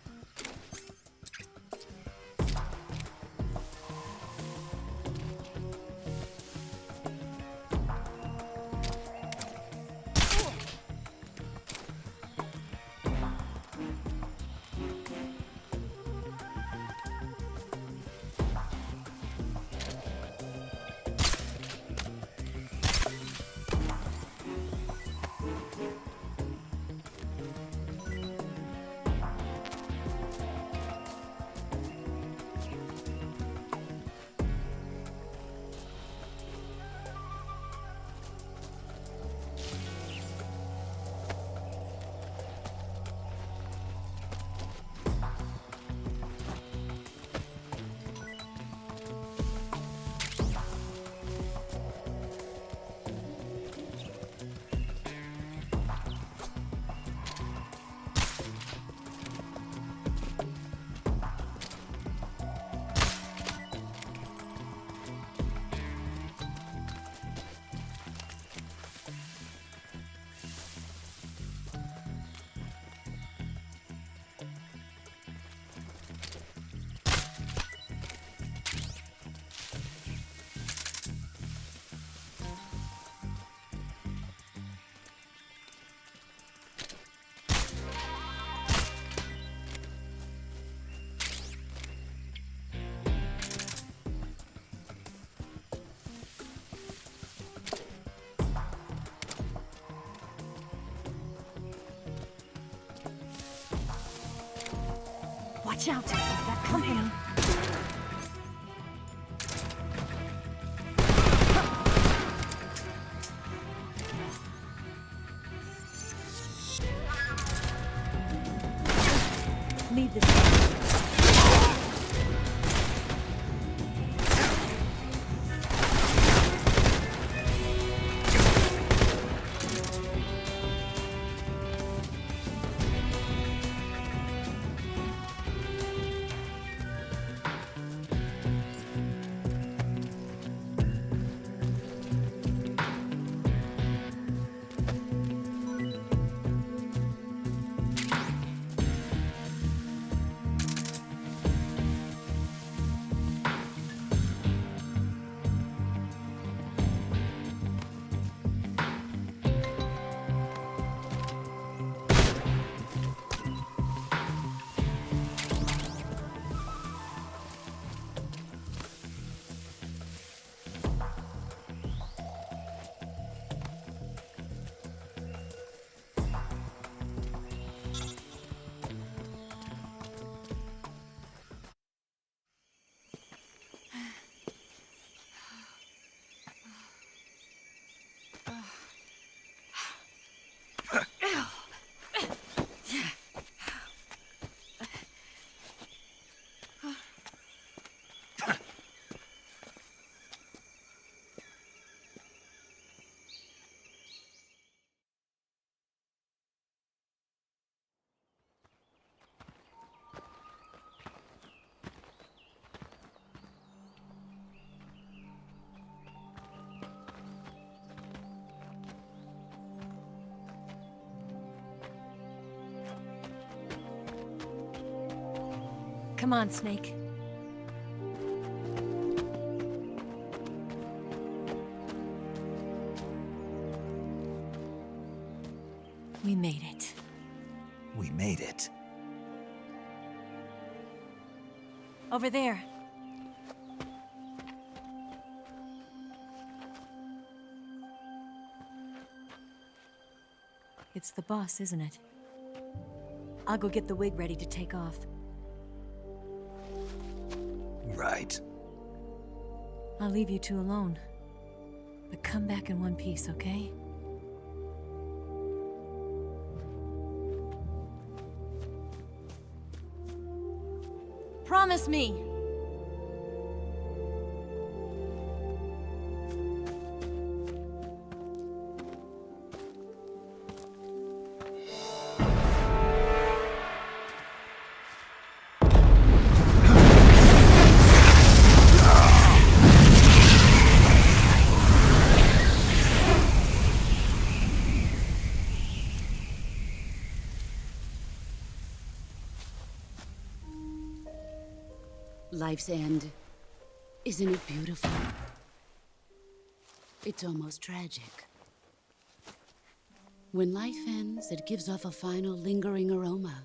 Watch out, we've got company. Leave this. Come on, Snake. We made it. We made it. Over there. It's the boss, isn't it? I'll go get the wig ready to take off. Right. I'll leave you two alone. But come back in one piece, okay? Promise me! Life's end. Isn't it beautiful? It's almost tragic. When life ends, it gives off a final lingering aroma.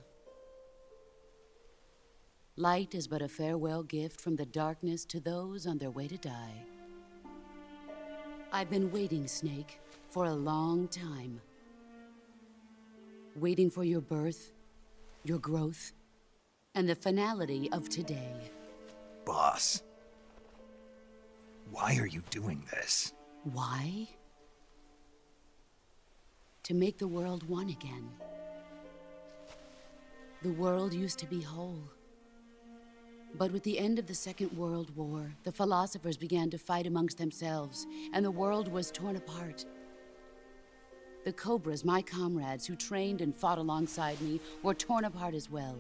Light is but a farewell gift from the darkness to those on their way to die. I've been waiting, Snake, for a long time. Waiting for your birth, your growth, and the finality of today. Boss, why are you doing this? Why? To make the world one again. The world used to be whole. But with the end of the Second World War, the philosophers began to fight amongst themselves, and the world was torn apart. The Cobras, my comrades who trained and fought alongside me, were torn apart as well.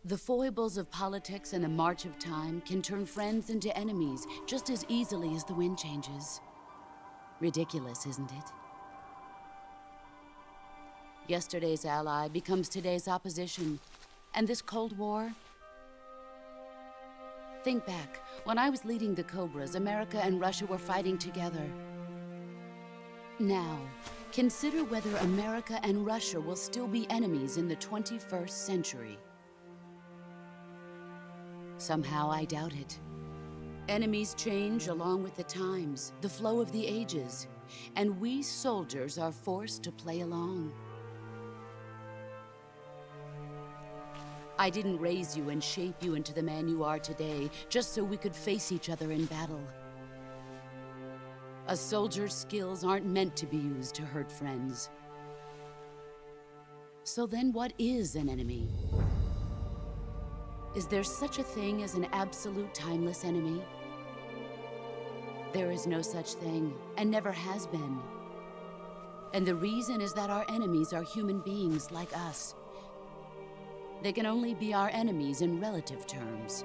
The foibles of politics and the march of time can turn friends into enemies just as easily as the wind changes. Ridiculous, isn't it? Yesterday's ally becomes today's opposition. And this Cold War? Think back. When I was leading the Cobras, America and Russia were fighting together. Now, consider whether America and Russia will still be enemies in the 21st century. Somehow I doubt it. Enemies change along with the times, the flow of the ages, and we soldiers are forced to play along. I didn't raise you and shape you into the man you are today just so we could face each other in battle. A soldier's skills aren't meant to be used to hurt friends. So then what is an enemy? Is there such a thing as an absolute timeless enemy? There is no such thing, and never has been. And the reason is that our enemies are human beings like us. They can only be our enemies in relative terms.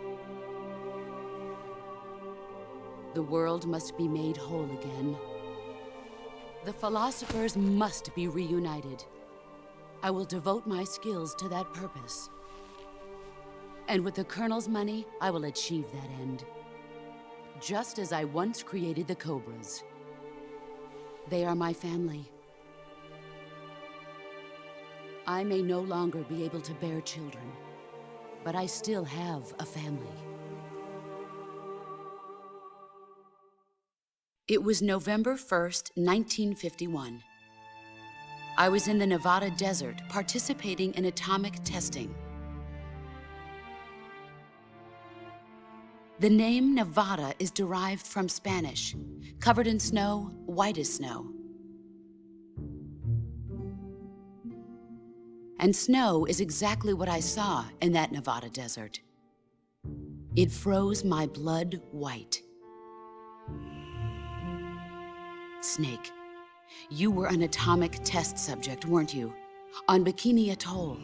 The world must be made whole again. The philosophers must be reunited. I will devote my skills to that purpose. And with the Colonel's money, I will achieve that end. Just as I once created the Cobras. They are my family. I may no longer be able to bear children, but I still have a family. It was November 1st, 1951. I was in the Nevada desert participating in atomic testing. The name Nevada is derived from Spanish, covered in snow, white as snow. And snow is exactly what I saw in that Nevada desert. It froze my blood white. Snake, you were an atomic test subject, weren't you? On Bikini Atoll.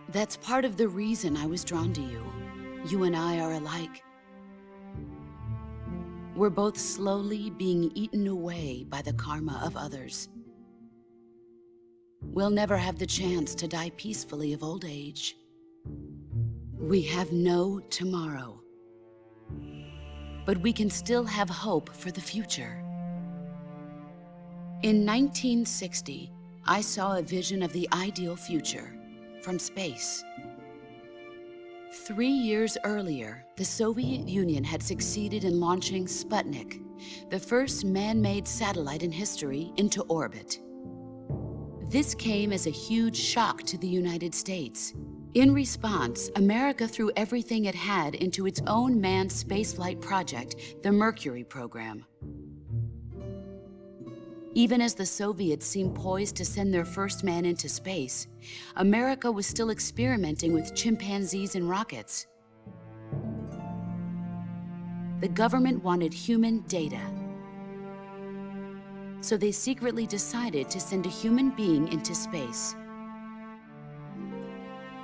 That's part of the reason I was drawn to you. You and I are alike. We're both slowly being eaten away by the karma of others. We'll never have the chance to die peacefully of old age. We have no tomorrow. But we can still have hope for the future. In 1960, I saw a vision of the ideal future from space. 3 years earlier, the Soviet Union had succeeded in launching Sputnik, the first man-made satellite in history, into orbit. This came as a huge shock to the United States. In response, America threw everything it had into its own manned spaceflight project, the Mercury program. Even as the Soviets seemed poised to send their first man into space, America was still experimenting with chimpanzees and rockets. The government wanted human data. So they secretly decided to send a human being into space.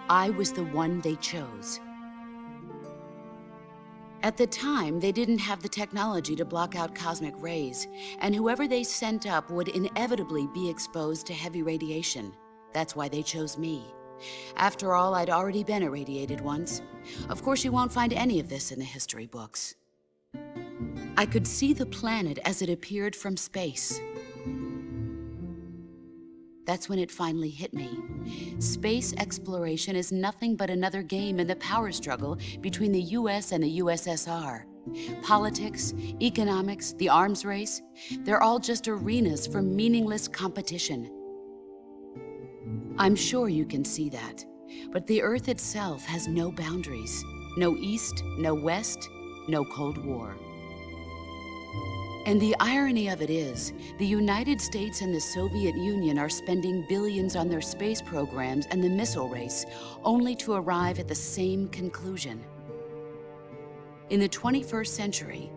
I was the one they chose. At the time, they didn't have the technology to block out cosmic rays, and whoever they sent up would inevitably be exposed to heavy radiation. That's why they chose me. After all, I'd already been irradiated once. Of course, you won't find any of this in the history books. I could see the planet as it appeared from space. That's when it finally hit me. Space exploration is nothing but another game in the power struggle between the US and the USSR. Politics, economics, the arms race, they're all just arenas for meaningless competition. I'm sure you can see that, but the Earth itself has no boundaries. No East, no West, no Cold War. And the irony of it is, the United States and the Soviet Union are spending billions on their space programs and the missile race, only to arrive at the same conclusion. In the 21st century,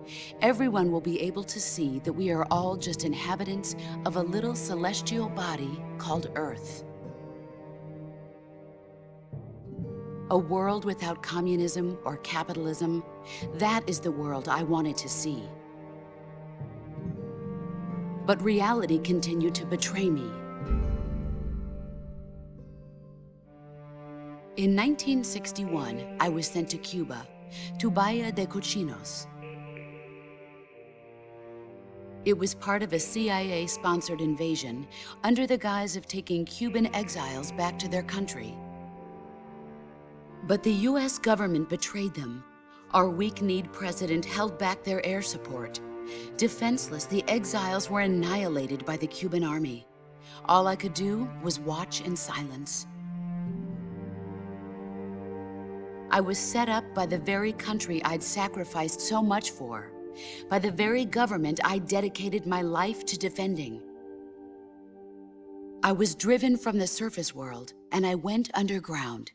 everyone will be able to see that we are all just inhabitants of a little celestial body called Earth. A world without communism or capitalism, that is the world I wanted to see. But reality continued to betray me. In 1961, I was sent to Cuba, to Bahia de Cochinos. It was part of a CIA-sponsored invasion under the guise of taking Cuban exiles back to their country. But the US government betrayed them. Our weak-kneed president held back their air support. Defenseless, the exiles were annihilated by the Cuban army. All I could do was watch in silence. I was set up by the very country I'd sacrificed so much for, by the very government I dedicated my life to defending. I was driven from the surface world, and I went underground.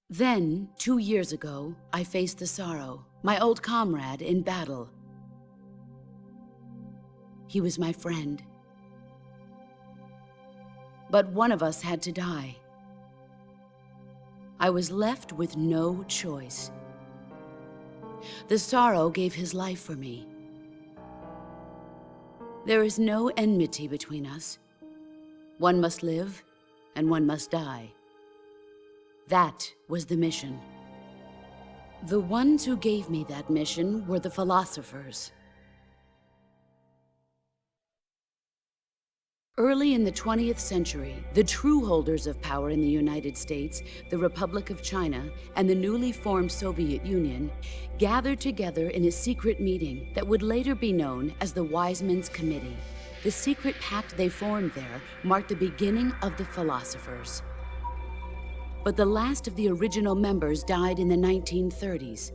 Then, 2 years ago, I faced the sorrow, my old comrade in battle. He was my friend. But one of us had to die. I was left with no choice. The sorrow gave his life for me. There is no enmity between us. One must live, and one must die. That was the mission. The ones who gave me that mission were the philosophers. Early in the 20th century, the true holders of power in the United States, the Republic of China, and the newly formed Soviet Union gathered together in a secret meeting that would later be known as the Wise Men's Committee. The secret pact they formed there marked the beginning of the philosophers. But the last of the original members died in the 1930s.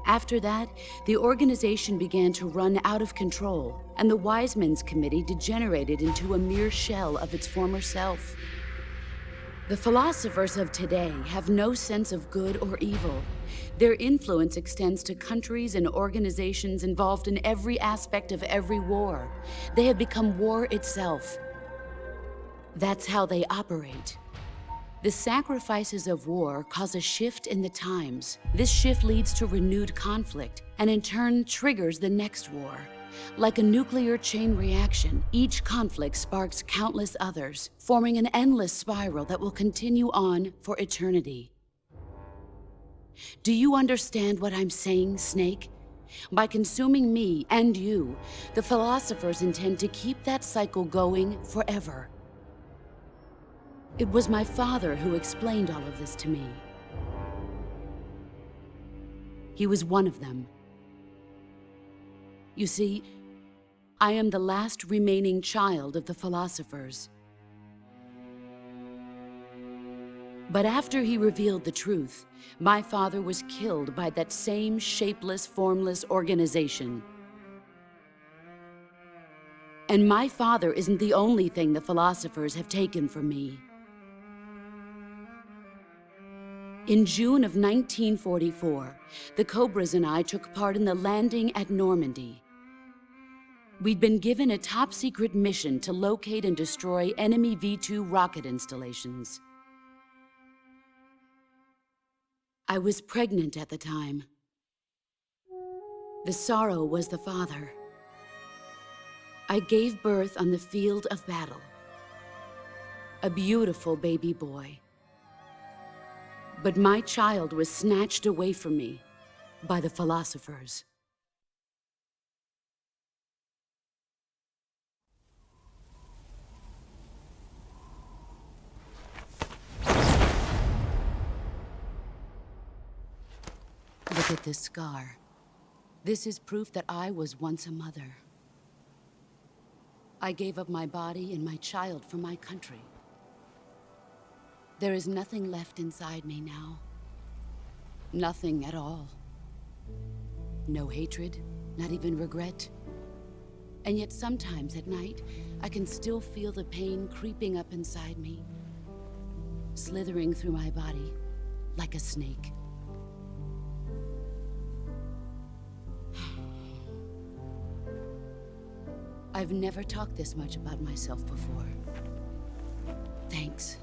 After that, the organization began to run out of control, and the Wise Men's Committee degenerated into a mere shell of its former self. The philosophers of today have no sense of good or evil. Their influence extends to countries and organizations involved in every aspect of every war. They have become war itself. That's how they operate. The sacrifices of war cause a shift in the times. This shift leads to renewed conflict, and in turn triggers the next war. Like a nuclear chain reaction, each conflict sparks countless others, forming an endless spiral that will continue on for eternity. Do you understand what I'm saying, Snake? By consuming me and you, the philosophers intend to keep that cycle going forever. It was my father who explained all of this to me. He was one of them. You see, I am the last remaining child of the philosophers. But after he revealed the truth, my father was killed by that same shapeless, formless organization. And my father isn't the only thing the philosophers have taken from me. In June of 1944, the Cobras and I took part in the landing at Normandy. We'd been given a top-secret mission to locate and destroy enemy V-2 rocket installations. I was pregnant at the time. The sorrow was the father. I gave birth on the field of battle. A beautiful baby boy. But my child was snatched away from me by the philosophers. Look at this scar. This is proof that I was once a mother. I gave up my body and my child for my country. There is nothing left inside me now. Nothing at all. No hatred, not even regret. And yet sometimes at night, I can still feel the pain creeping up inside me, slithering through my body like a snake. I've never talked this much about myself before. Thanks.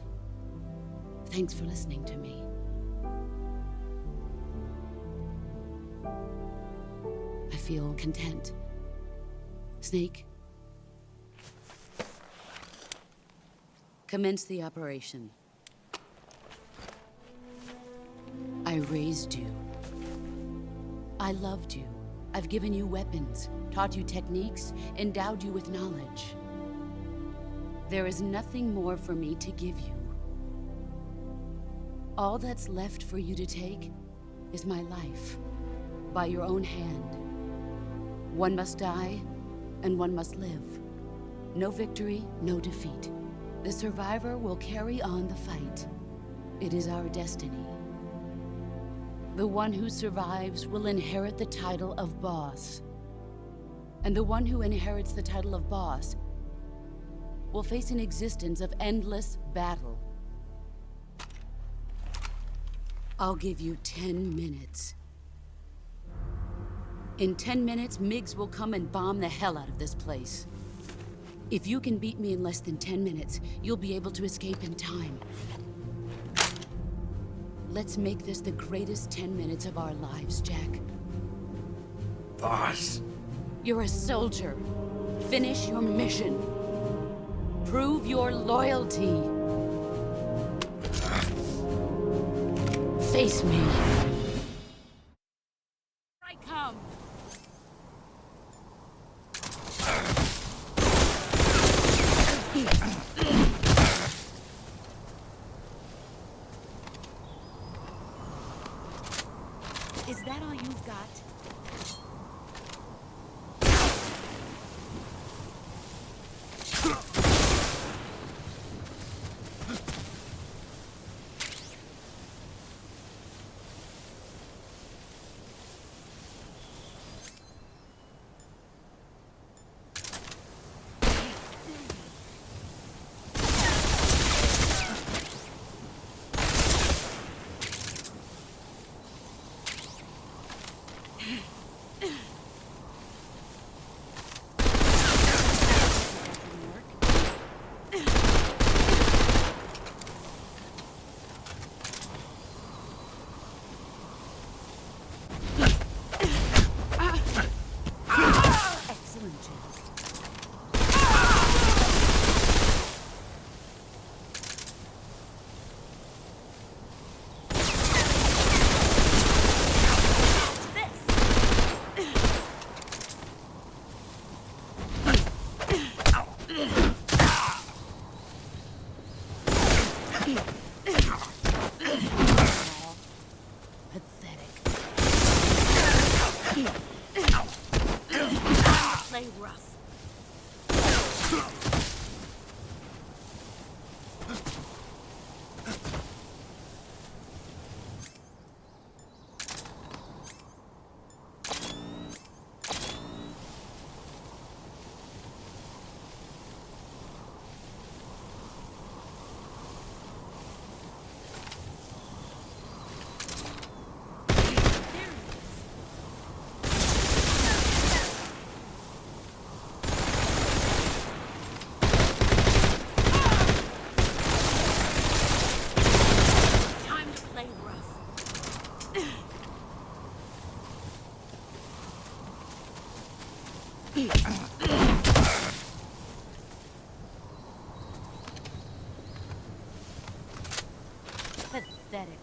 Thanks for listening to me. I feel content. Snake, commence the operation. I raised you. I loved you. I've given you weapons, taught you techniques, endowed you with knowledge. There is nothing more for me to give you. All that's left for you to take is my life, by your own hand. One must die, and one must live. No victory, no defeat. The survivor will carry on the fight. It is our destiny. The one who survives will inherit the title of boss. And the one who inherits the title of boss will face an existence of endless battle. I'll give you 10 minutes. In 10 minutes, MiGs will come and bomb the hell out of this place. If you can beat me in less than 10 minutes, you'll be able to escape in time. Let's make this the greatest 10 minutes of our lives, Jack. Boss. You're a soldier. Finish your mission. Prove your loyalty. Face me. I come. Is that all you've got? Pathetic.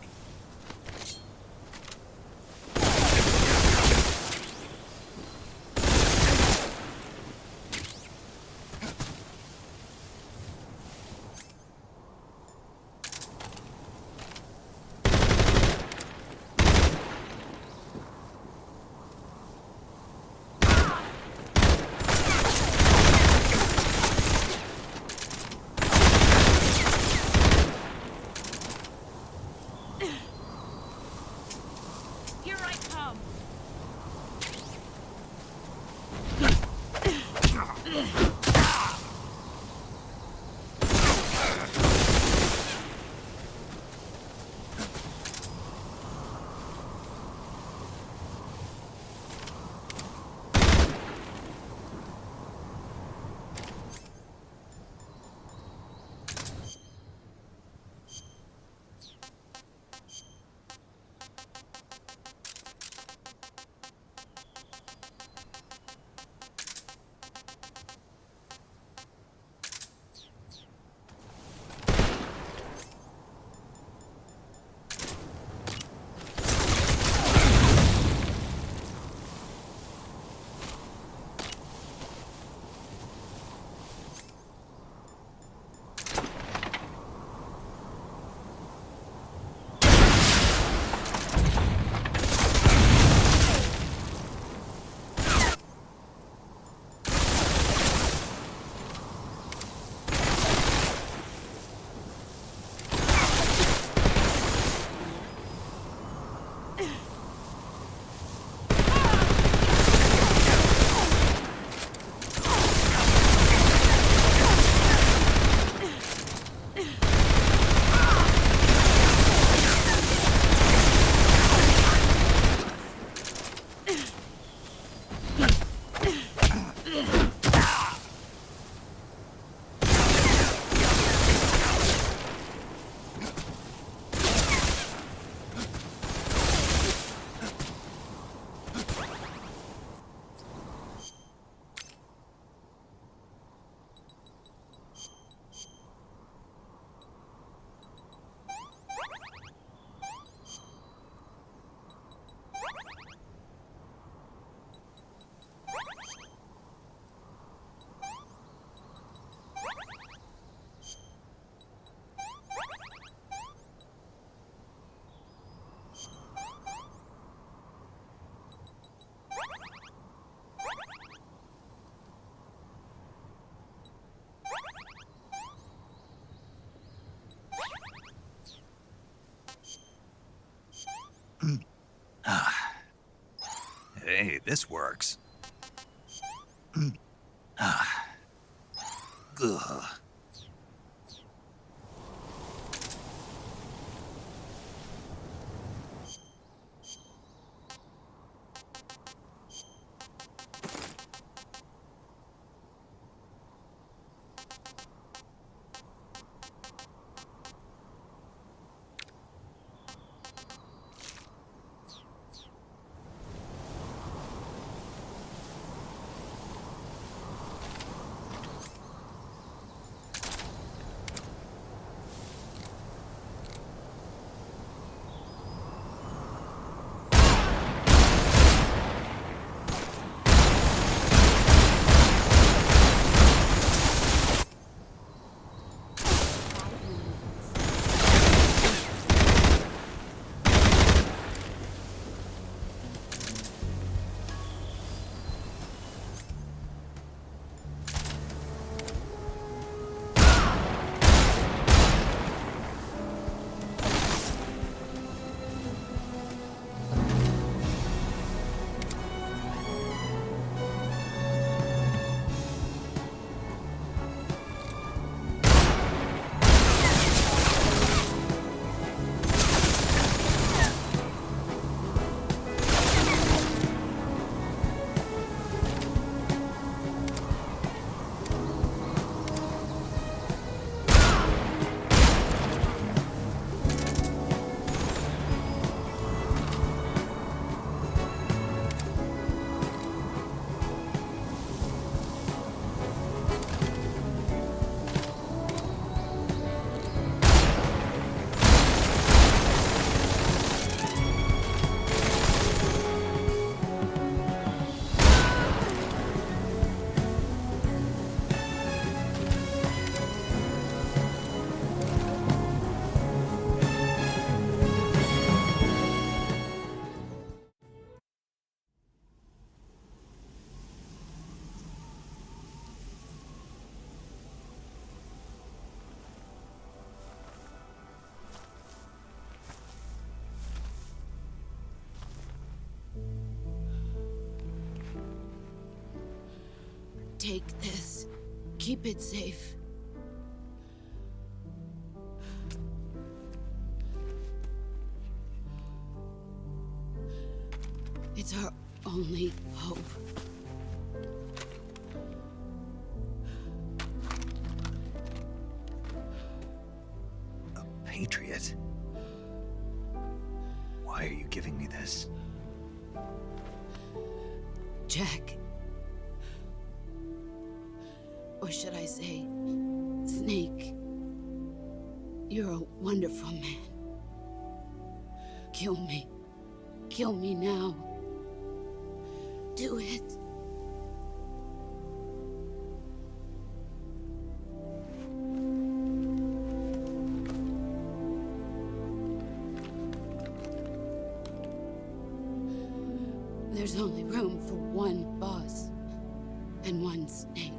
this works. Ugh. Take this. Keep it safe. It's our only hope. A patriot? Why are you giving me this? Jack. Or should I say, Snake? You're a wonderful man. Kill me. Kill me now. Do it. There's only room for one boss and one snake.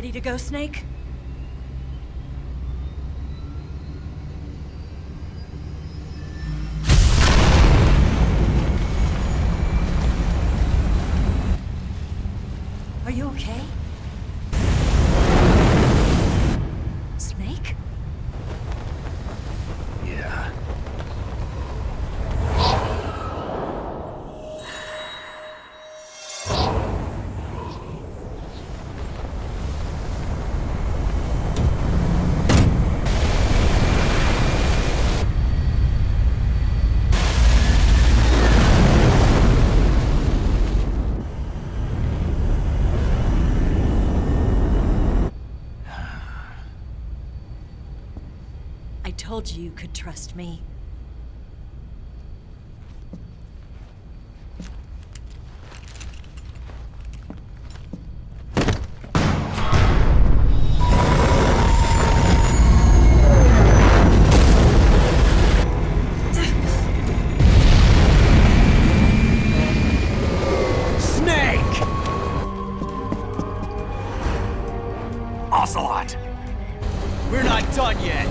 ready to go, Snake? Are you okay? Snake? Yeah. I told you could trust me. Snake! Ocelot! We're not done yet.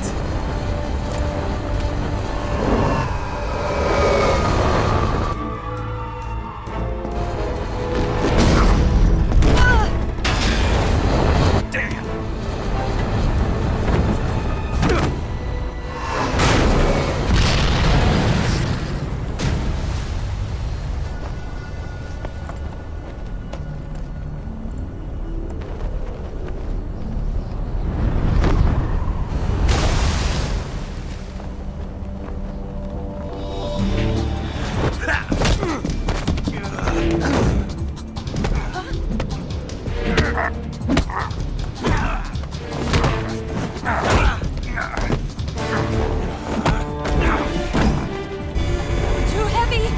Too heavy!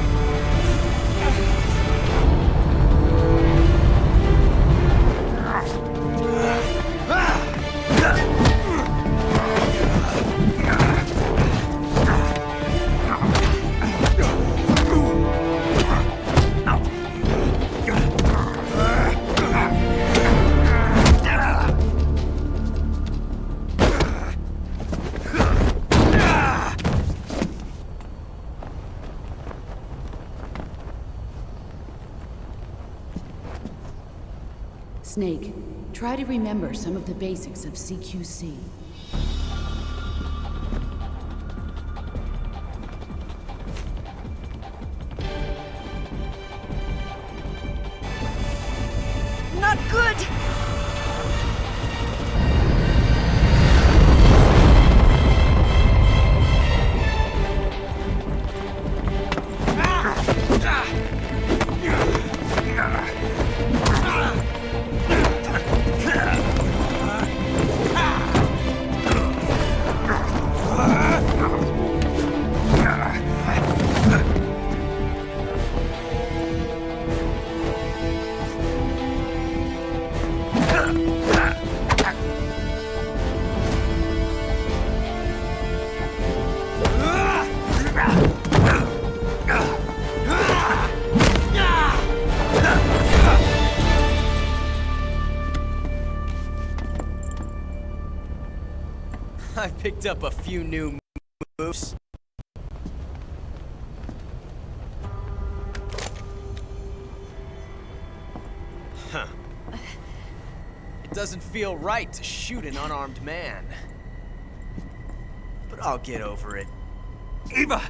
Snake, try to remember some of the basics of CQC. Not good! I picked up a few new moves. Huh. It doesn't feel right to shoot an unarmed man. But I'll get over it. Eva!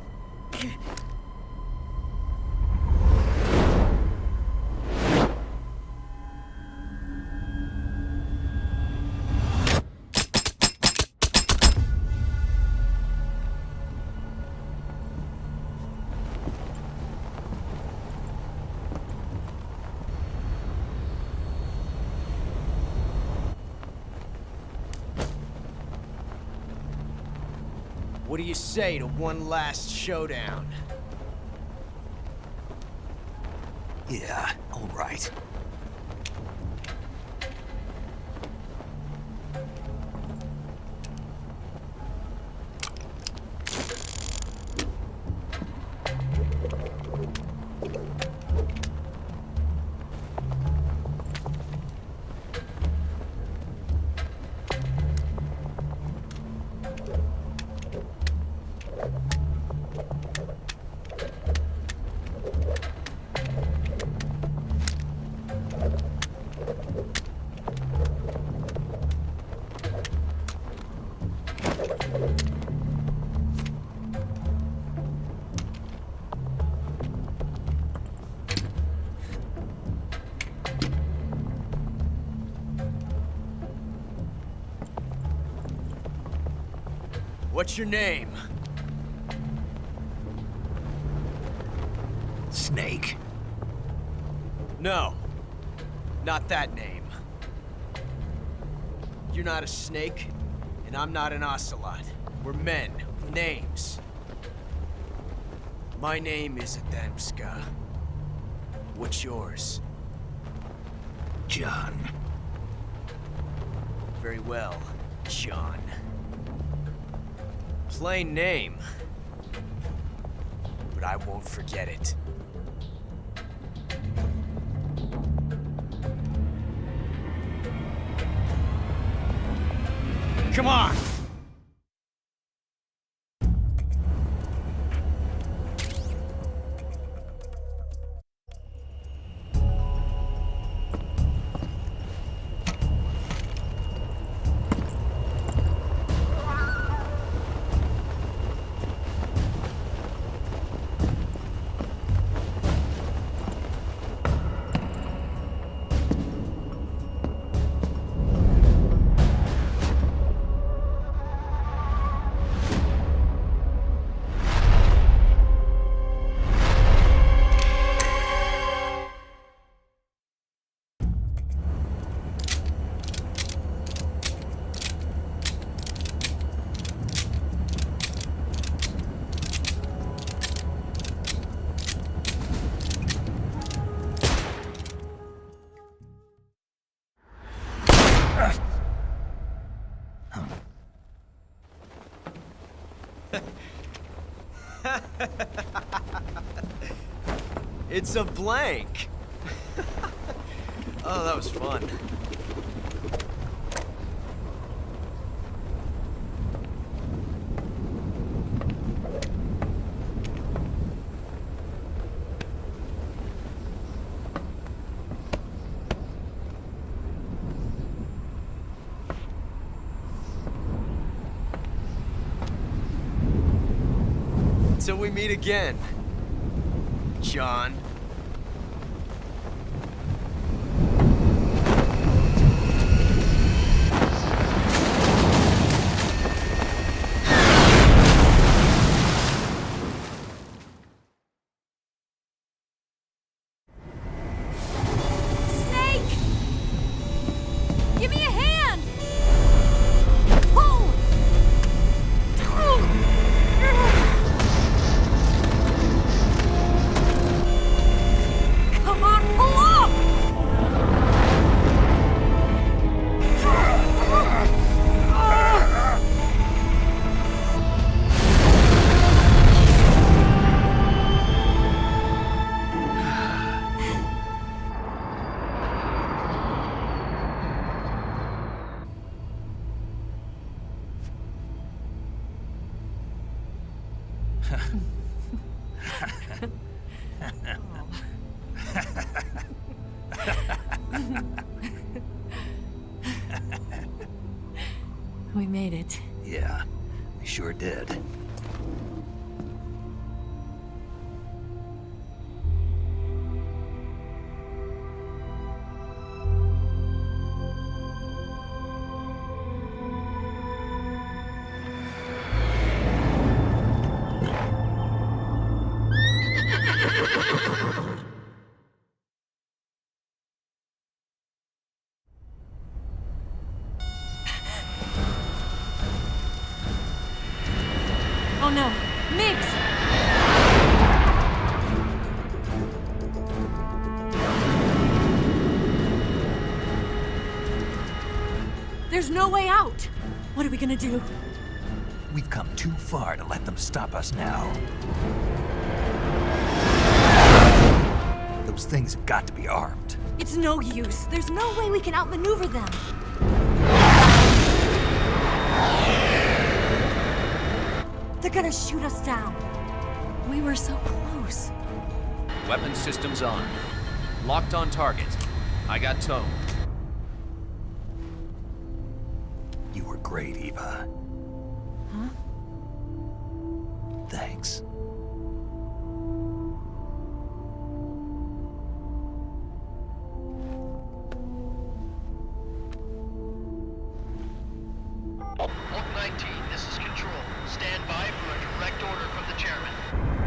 What do you say to one last showdown? Yeah, all right. What's your name? Snake. No. Not that name. You're not a snake, and I'm not an ocelot. We're men with names. My name is Adamska. What's yours? John. Very well, John. Plain name. But I won't forget it. Come on! It's a blank. Oh, that was fun. Till we meet again, John. We made it. Yeah, we sure did. Oh no, Mix! There's no way out! What are we gonna do? We've come too far to let them stop us now. Those things have got to be armed. It's no use. There's no way we can outmaneuver them. They're gonna shoot us down. We were so close. Weapon systems on. Locked on target. I got towed. You were great, Eva. Huh? Thanks. Oak 19, this is Control. Stand by for a direct order from the chairman.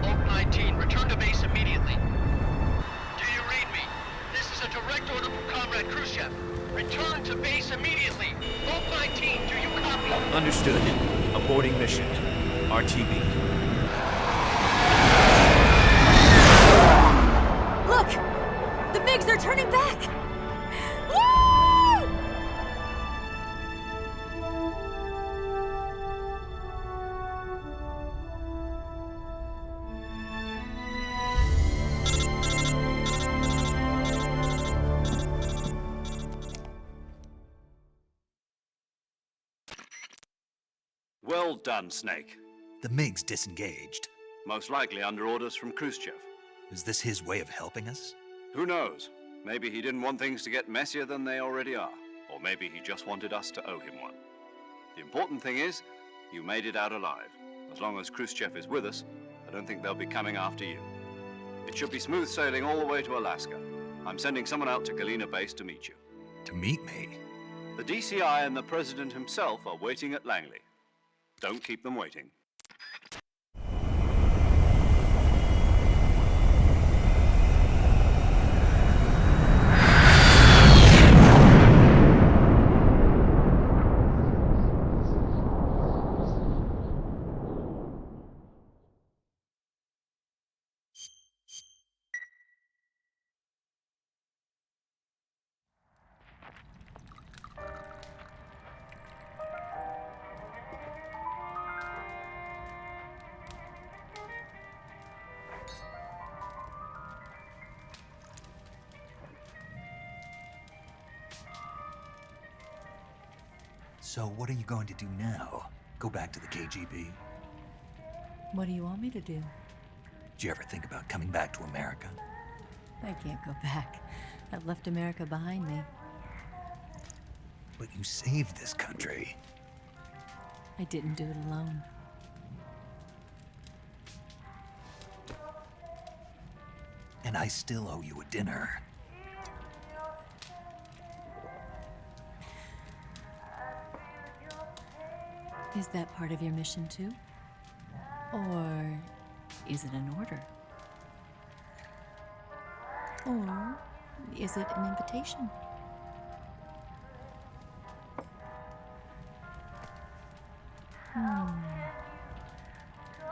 Oak 19, return to base immediately. Do you read me? This is a direct order from Comrade Khrushchev. Return to base immediately. Oak 19, do you copy? Understood. Aborting mission. RTB. Look! The MiGs are turning back! Woo! Well done, Snake. The MiG's disengaged. Most likely under orders from Khrushchev. Is this his way of helping us? Who knows? Maybe he didn't want things to get messier than they already are. Or maybe he just wanted us to owe him one. The important thing is, you made it out alive. As long as Khrushchev is with us, I don't think they'll be coming after you. It should be smooth sailing all the way to Alaska. I'm sending someone out to Galena Base to meet you. To meet me? The DCI and the President himself are waiting at Langley. Don't keep them waiting. So what are you going to do now? Go back to the KGB? What do you want me to do? Did you ever think about coming back to America? I can't go back. I've left America behind me. But you saved this country. I didn't do it alone. And I still owe you a dinner. Is that part of your mission too? Or is it an order? Or is it an invitation? Or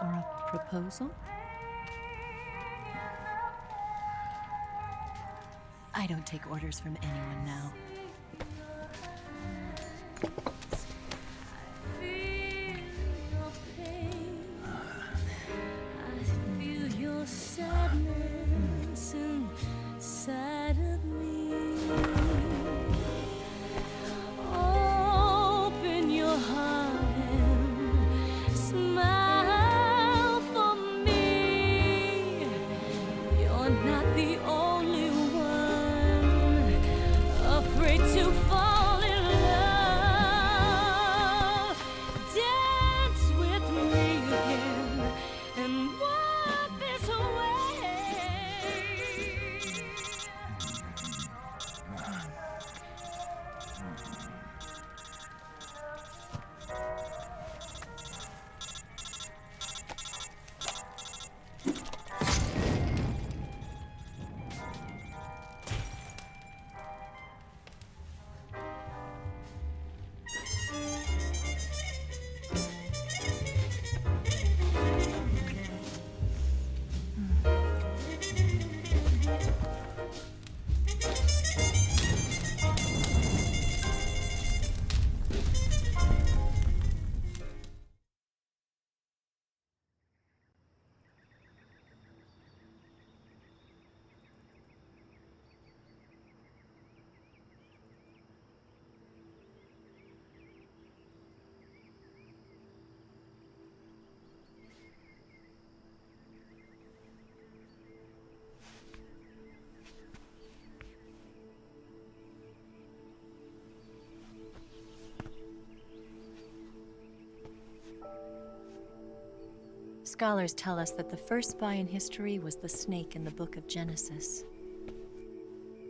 a proposal? I don't take orders from anyone now. Sadness inside of me. Open your heart and smile for me. You're not the only one afraid to fall in love. scholars tell us that the first spy in history was the snake in the book of Genesis.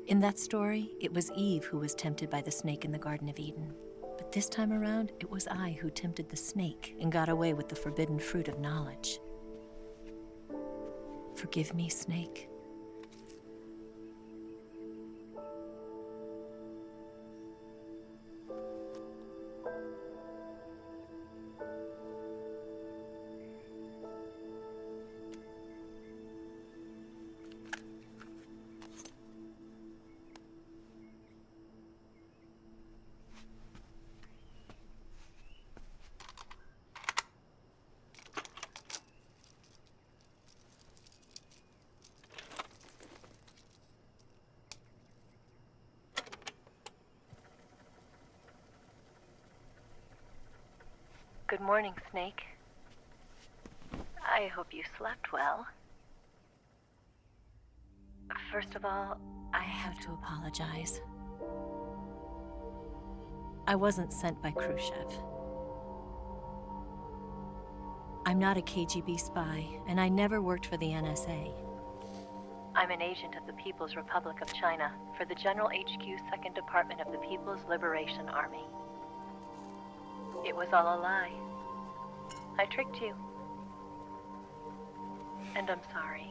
In that story, it was Eve who was tempted by the snake in the Garden of Eden. But this time around, it was I who tempted the snake and got away with the forbidden fruit of knowledge. Forgive me, Snake. Good morning, Snake. I hope you slept well. First of all, I have to apologize. I wasn't sent by Khrushchev. I'm not a KGB spy, and I never worked for the NSA. I'm an agent of the People's Republic of China for the General HQ 2nd Department of the People's Liberation Army. It was all a lie. I tricked you. And I'm sorry.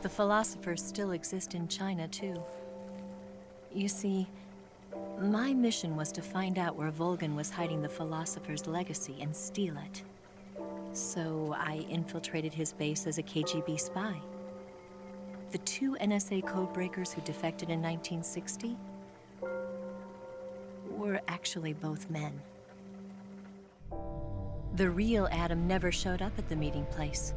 The philosophers still exist in China, too. You see, my mission was to find out where Volgan was hiding the philosopher's legacy and steal it. So I infiltrated his base as a KGB spy. The 2 NSA codebreakers who defected in 1960 were actually both men. The real Adam never showed up at the meeting place,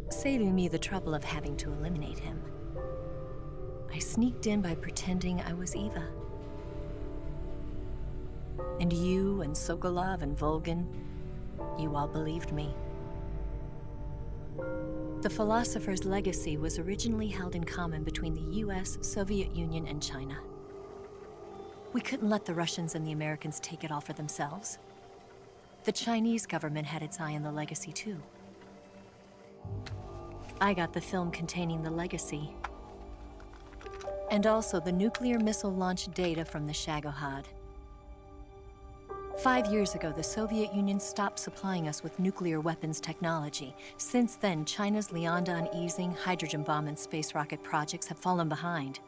saving me the trouble of having to eliminate him. I sneaked in by pretending I was Eva. And you and Sokolov and Volgan, you all believed me. The philosopher's legacy was originally held in common between the US, Soviet Union, and China. We couldn't let the Russians and the Americans take it all for themselves. The Chinese government had its eye on the legacy, too. I got the film containing the legacy, and also the nuclear missile launch data from the Shagohod. 5 years ago, the Soviet Union stopped supplying us with nuclear weapons technology. Since then, China's Liaodong easing, hydrogen bomb, and space rocket projects have fallen behind.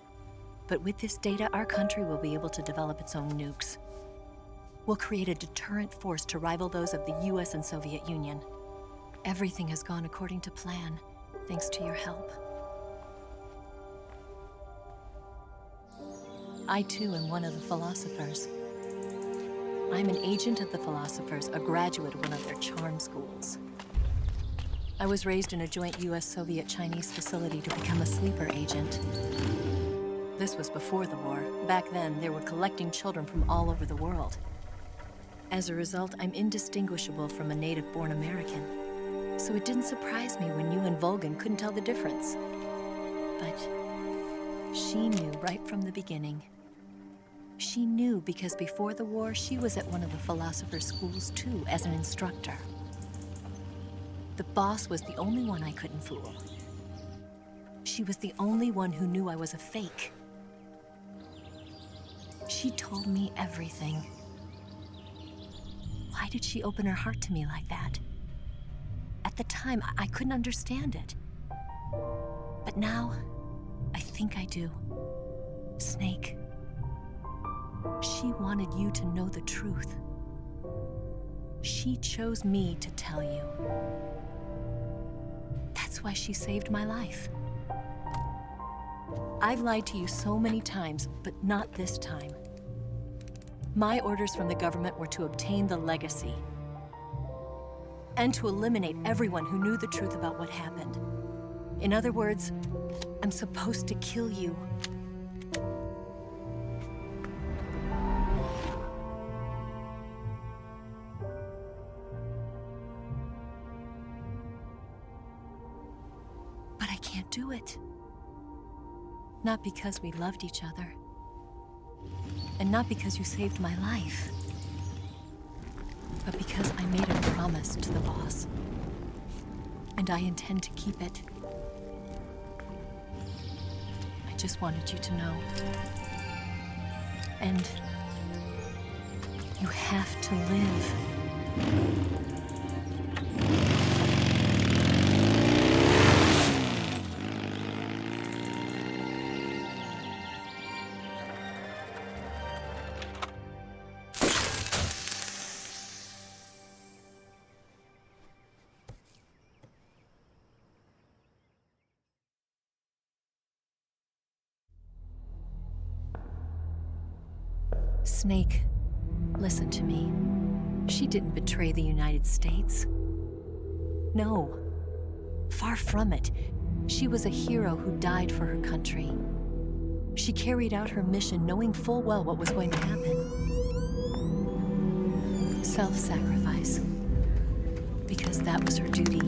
But with this data, our country will be able to develop its own nukes. We'll create a deterrent force to rival those of the US and Soviet Union. Everything has gone according to plan, thanks to your help. I, too, am one of the philosophers. I'm an agent of the philosophers, a graduate of one of their charm schools. I was raised in a joint US-Soviet-Chinese facility to become a sleeper agent. This was before the war. Back then, they were collecting children from all over the world. As a result, I'm indistinguishable from a native-born American. So it didn't surprise me when you and Volgan couldn't tell the difference. But she knew right from the beginning. She knew because before the war, she was at one of the philosopher's schools too, as an instructor. The boss was the only one I couldn't fool. She was the only one who knew I was a fake. She told me everything. Why did she open her heart to me like that? At the time, I couldn't understand it. But now, I think I do. Snake. She wanted you to know the truth. She chose me to tell you. That's why she saved my life. I've lied to you so many times, but not this time. My orders from the government were to obtain the legacy and to eliminate everyone who knew the truth about what happened. In other words, I'm supposed to kill you. can't do it. Not because we loved each other. And not because you saved my life. But because I made a promise to the boss. And I intend to keep it. I just wanted you to know. And you have to live. Snake, listen to me. She didn't betray the United States. No. Far from it. She was a hero who died for her country. She carried out her mission knowing full well what was going to happen. Self-sacrifice. Because that was her duty.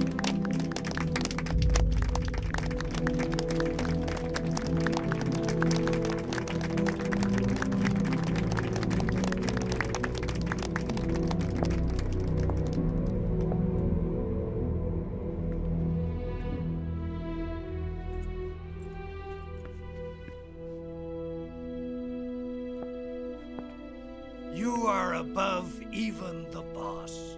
You are above even the boss.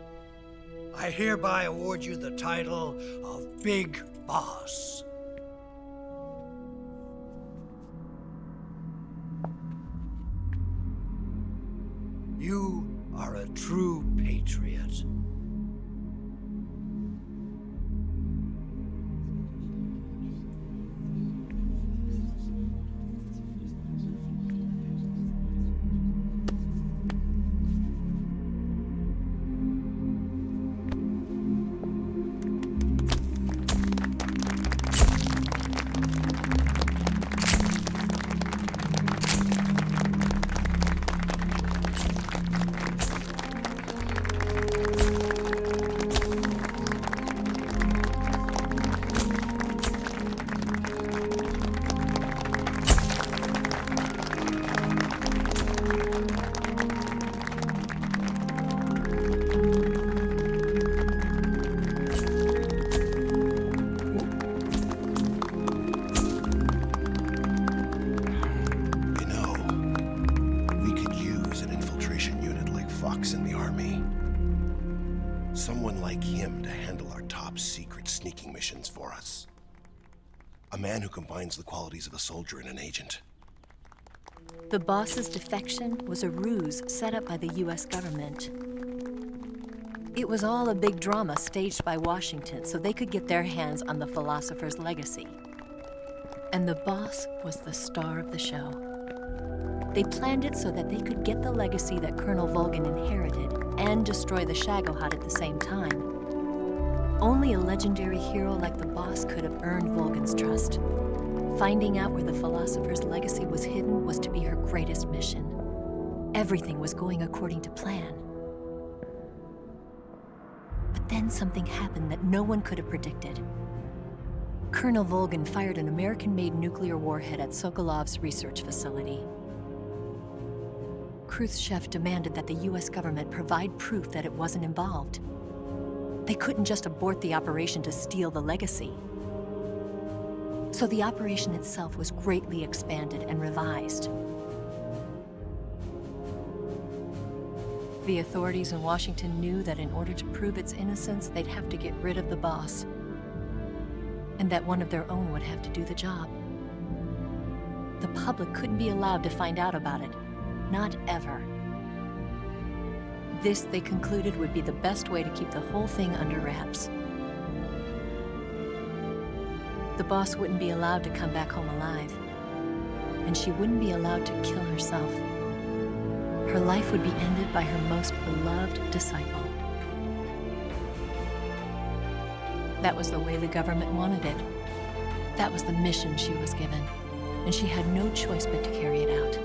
I hereby award you the title of Big Boss. You are a true patriot. Combines the qualities of a soldier and an agent. The boss's defection was a ruse set up by the US government. It was all a big drama staged by Washington so they could get their hands on the philosopher's legacy. And the boss was the star of the show. They planned it so that they could get the legacy that Colonel Volgin inherited and destroy the Shagohod at the same time. Only a legendary hero like the boss could have earned Volgin's trust. Finding out where the philosopher's legacy was hidden was to be her greatest mission. Everything was going according to plan. But then something happened that no one could have predicted. Colonel Volgin fired an American-made nuclear warhead at Sokolov's research facility. Khrushchev demanded that the US government provide proof that it wasn't involved. They couldn't just abort the operation to steal the legacy. So the operation itself was greatly expanded and revised. The authorities in Washington knew that in order to prove its innocence, they'd have to get rid of the boss. And that one of their own would have to do the job. The public couldn't be allowed to find out about it. Not ever. This, they concluded, would be the best way to keep the whole thing under wraps. The boss wouldn't be allowed to come back home alive. And she wouldn't be allowed to kill herself. Her life would be ended by her most beloved disciple. That was the way the government wanted it. That was the mission she was given, and she had no choice but to carry it out.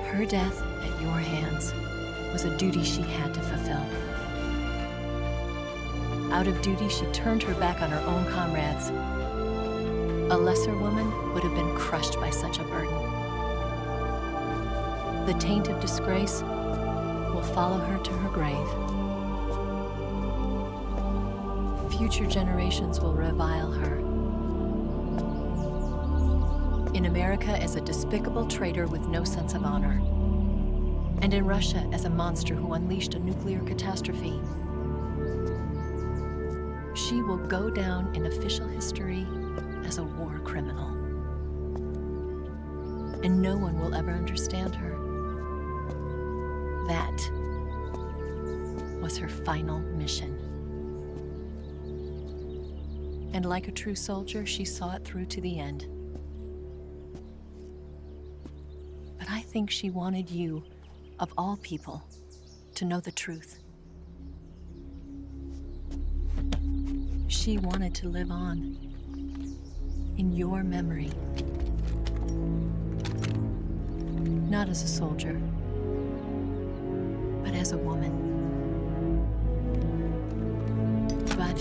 Her death at your hands was a duty she had to fulfill. Out of duty, she turned her back on her own comrades A lesser woman would have been crushed by such a burden. The taint of disgrace will follow her to her grave. Future generations will revile her. In America as a despicable traitor with no sense of honor. And in Russia as a monster who unleashed a nuclear catastrophe. She will go down in official history as a war criminal. And no one will ever understand her. That was her final mission. And like a true soldier, she saw it through to the end. But I think she wanted you, of all people, to know the truth. She wanted to live on in your memory. Not as a soldier, but as a woman. But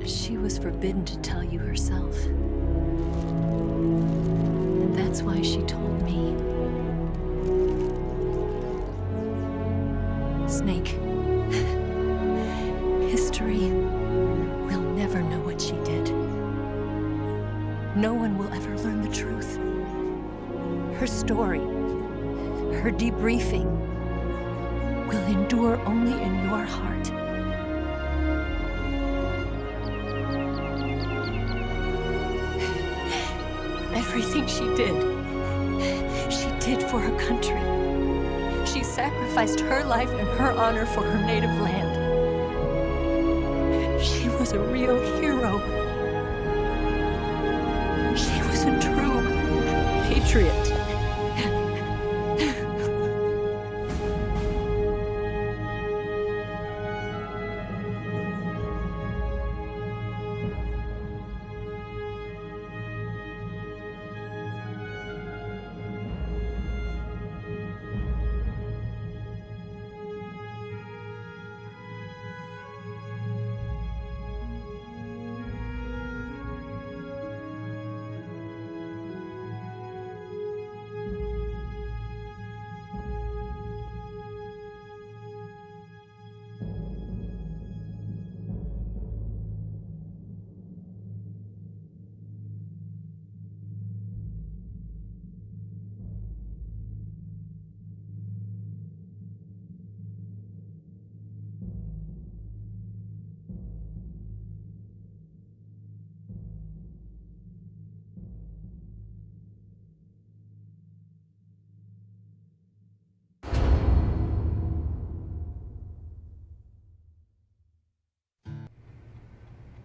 she was forbidden to tell you herself. And that's why she told me. Snake, history will never know what she did. No one will ever learn the truth. Her story, her debriefing, will endure only in your heart. Everything she did for her country. She sacrificed her life and her honor for her native land. She was a real hero. She was a true patriot.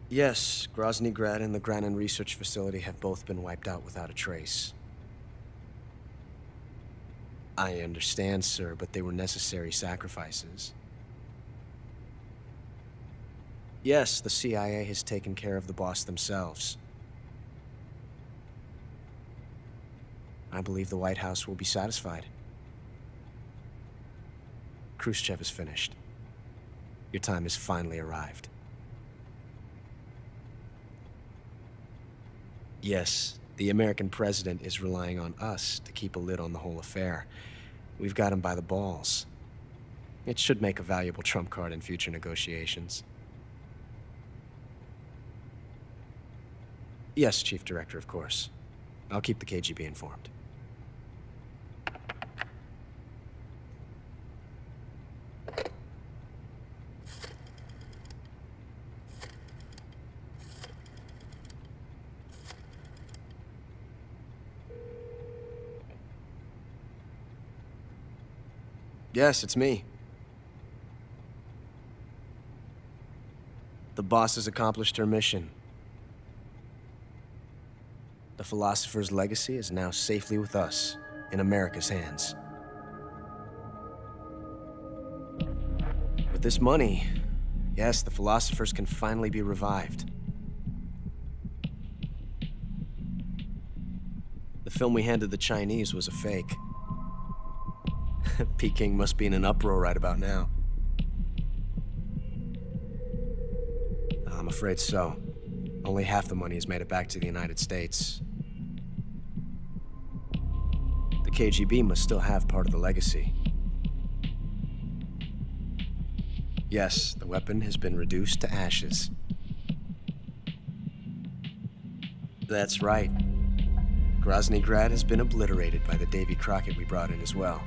Yes, Grozny Grad and the Granin Research Facility have both been wiped out without a trace. I understand, sir, but they were necessary sacrifices. Yes, the CIA has taken care of the boss themselves. I believe the White House will be satisfied. Khrushchev is finished. Your time has finally arrived. Yes, the American president is relying on us to keep a lid on the whole affair. We've got him by the balls. It should make a valuable trump card in future negotiations. Yes, Chief Director, of course. I'll keep the KGB informed. Yes, it's me. The boss has accomplished her mission. The philosopher's legacy is now safely with us, in America's hands. With this money, yes, the philosophers can finally be revived. The film we handed the Chinese was a fake. Peking must be in an uproar right about now. I'm afraid so. Only half the money has made it back to the United States. The KGB must still have part of the legacy. Yes, the weapon has been reduced to ashes. That's right. Groznygrad has been obliterated by the Davy Crockett we brought in as well.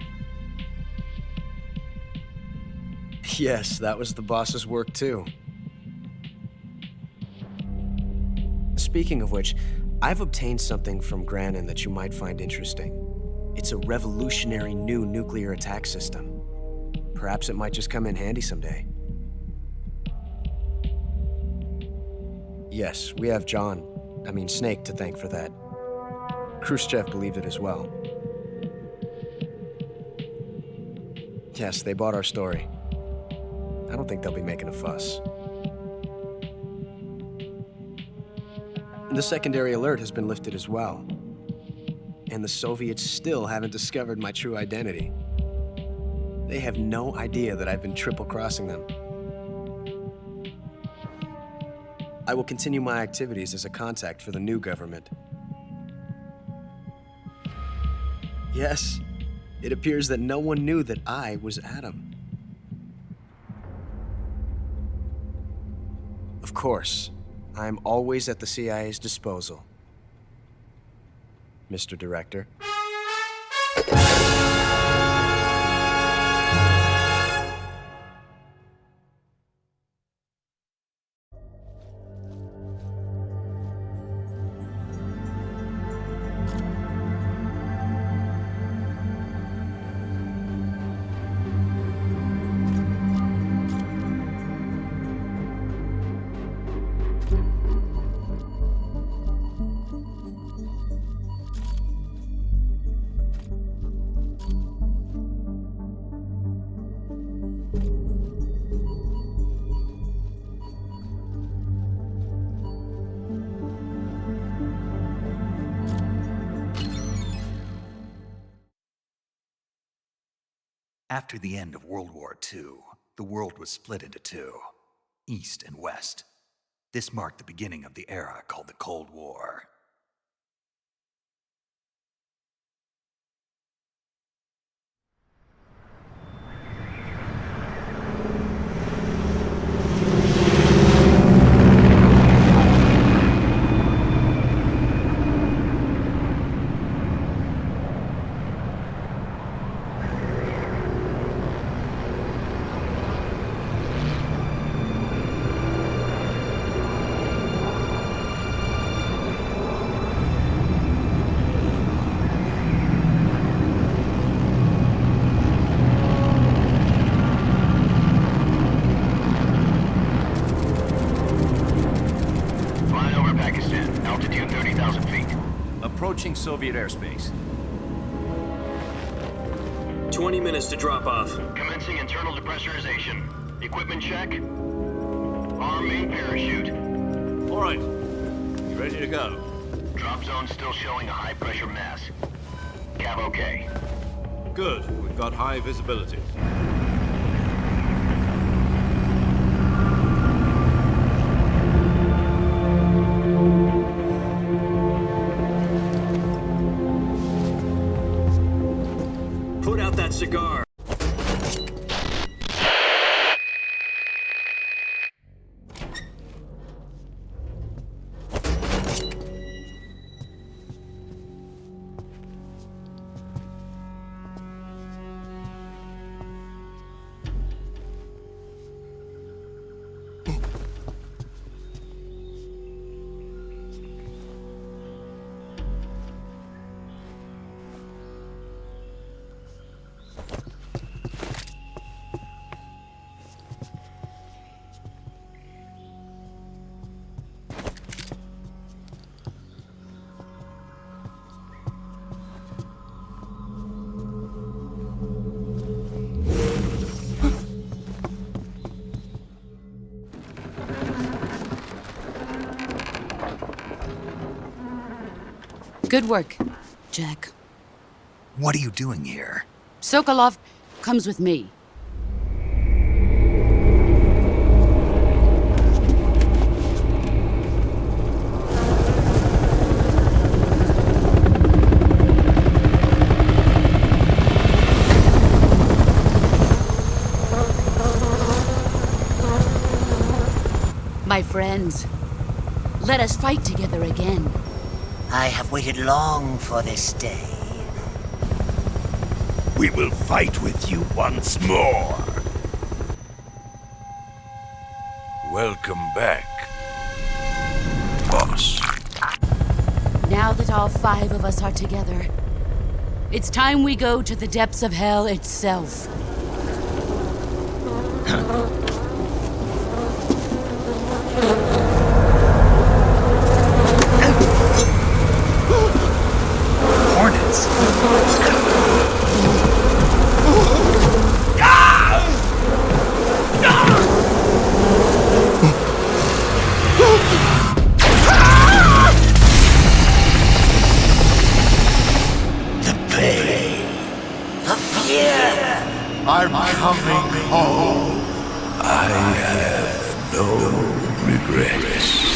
Yes, that was the boss's work too. Speaking of which, I've obtained something from Granin that you might find interesting. It's a revolutionary new nuclear attack system. Perhaps it might just come in handy someday. Yes, we have Snake to thank for that. Khrushchev believed it as well. Yes, they bought our story. I don't think they'll be making a fuss. The secondary alert has been lifted as well. And the Soviets still haven't discovered my true identity. They have no idea that I've been triple-crossing them. I will continue my activities as a contact for the new government. Yes, it appears that no one knew that I was Adam. Of course, I am always at the CIA's disposal, Mr. Director. After the end of World War II, the world was split into two, East and West. This marked the beginning of the era called the Cold War. Approaching Soviet airspace. 20 minutes to drop off. Commencing internal depressurization. Equipment check. Arm main parachute. All right. You ready to go? Drop zone still showing a high pressure mass. Cav okay. Good. We've got high visibility. Put out that cigar. Good work, Jack. What are you doing here? Sokolov comes with me. My friends, let us fight together again. I have waited long for this day. We will fight with you once more. Welcome back, boss. Now that all 5 of us are together, it's time we go to the depths of hell itself. Hornets. I'm coming home. I have no regrets.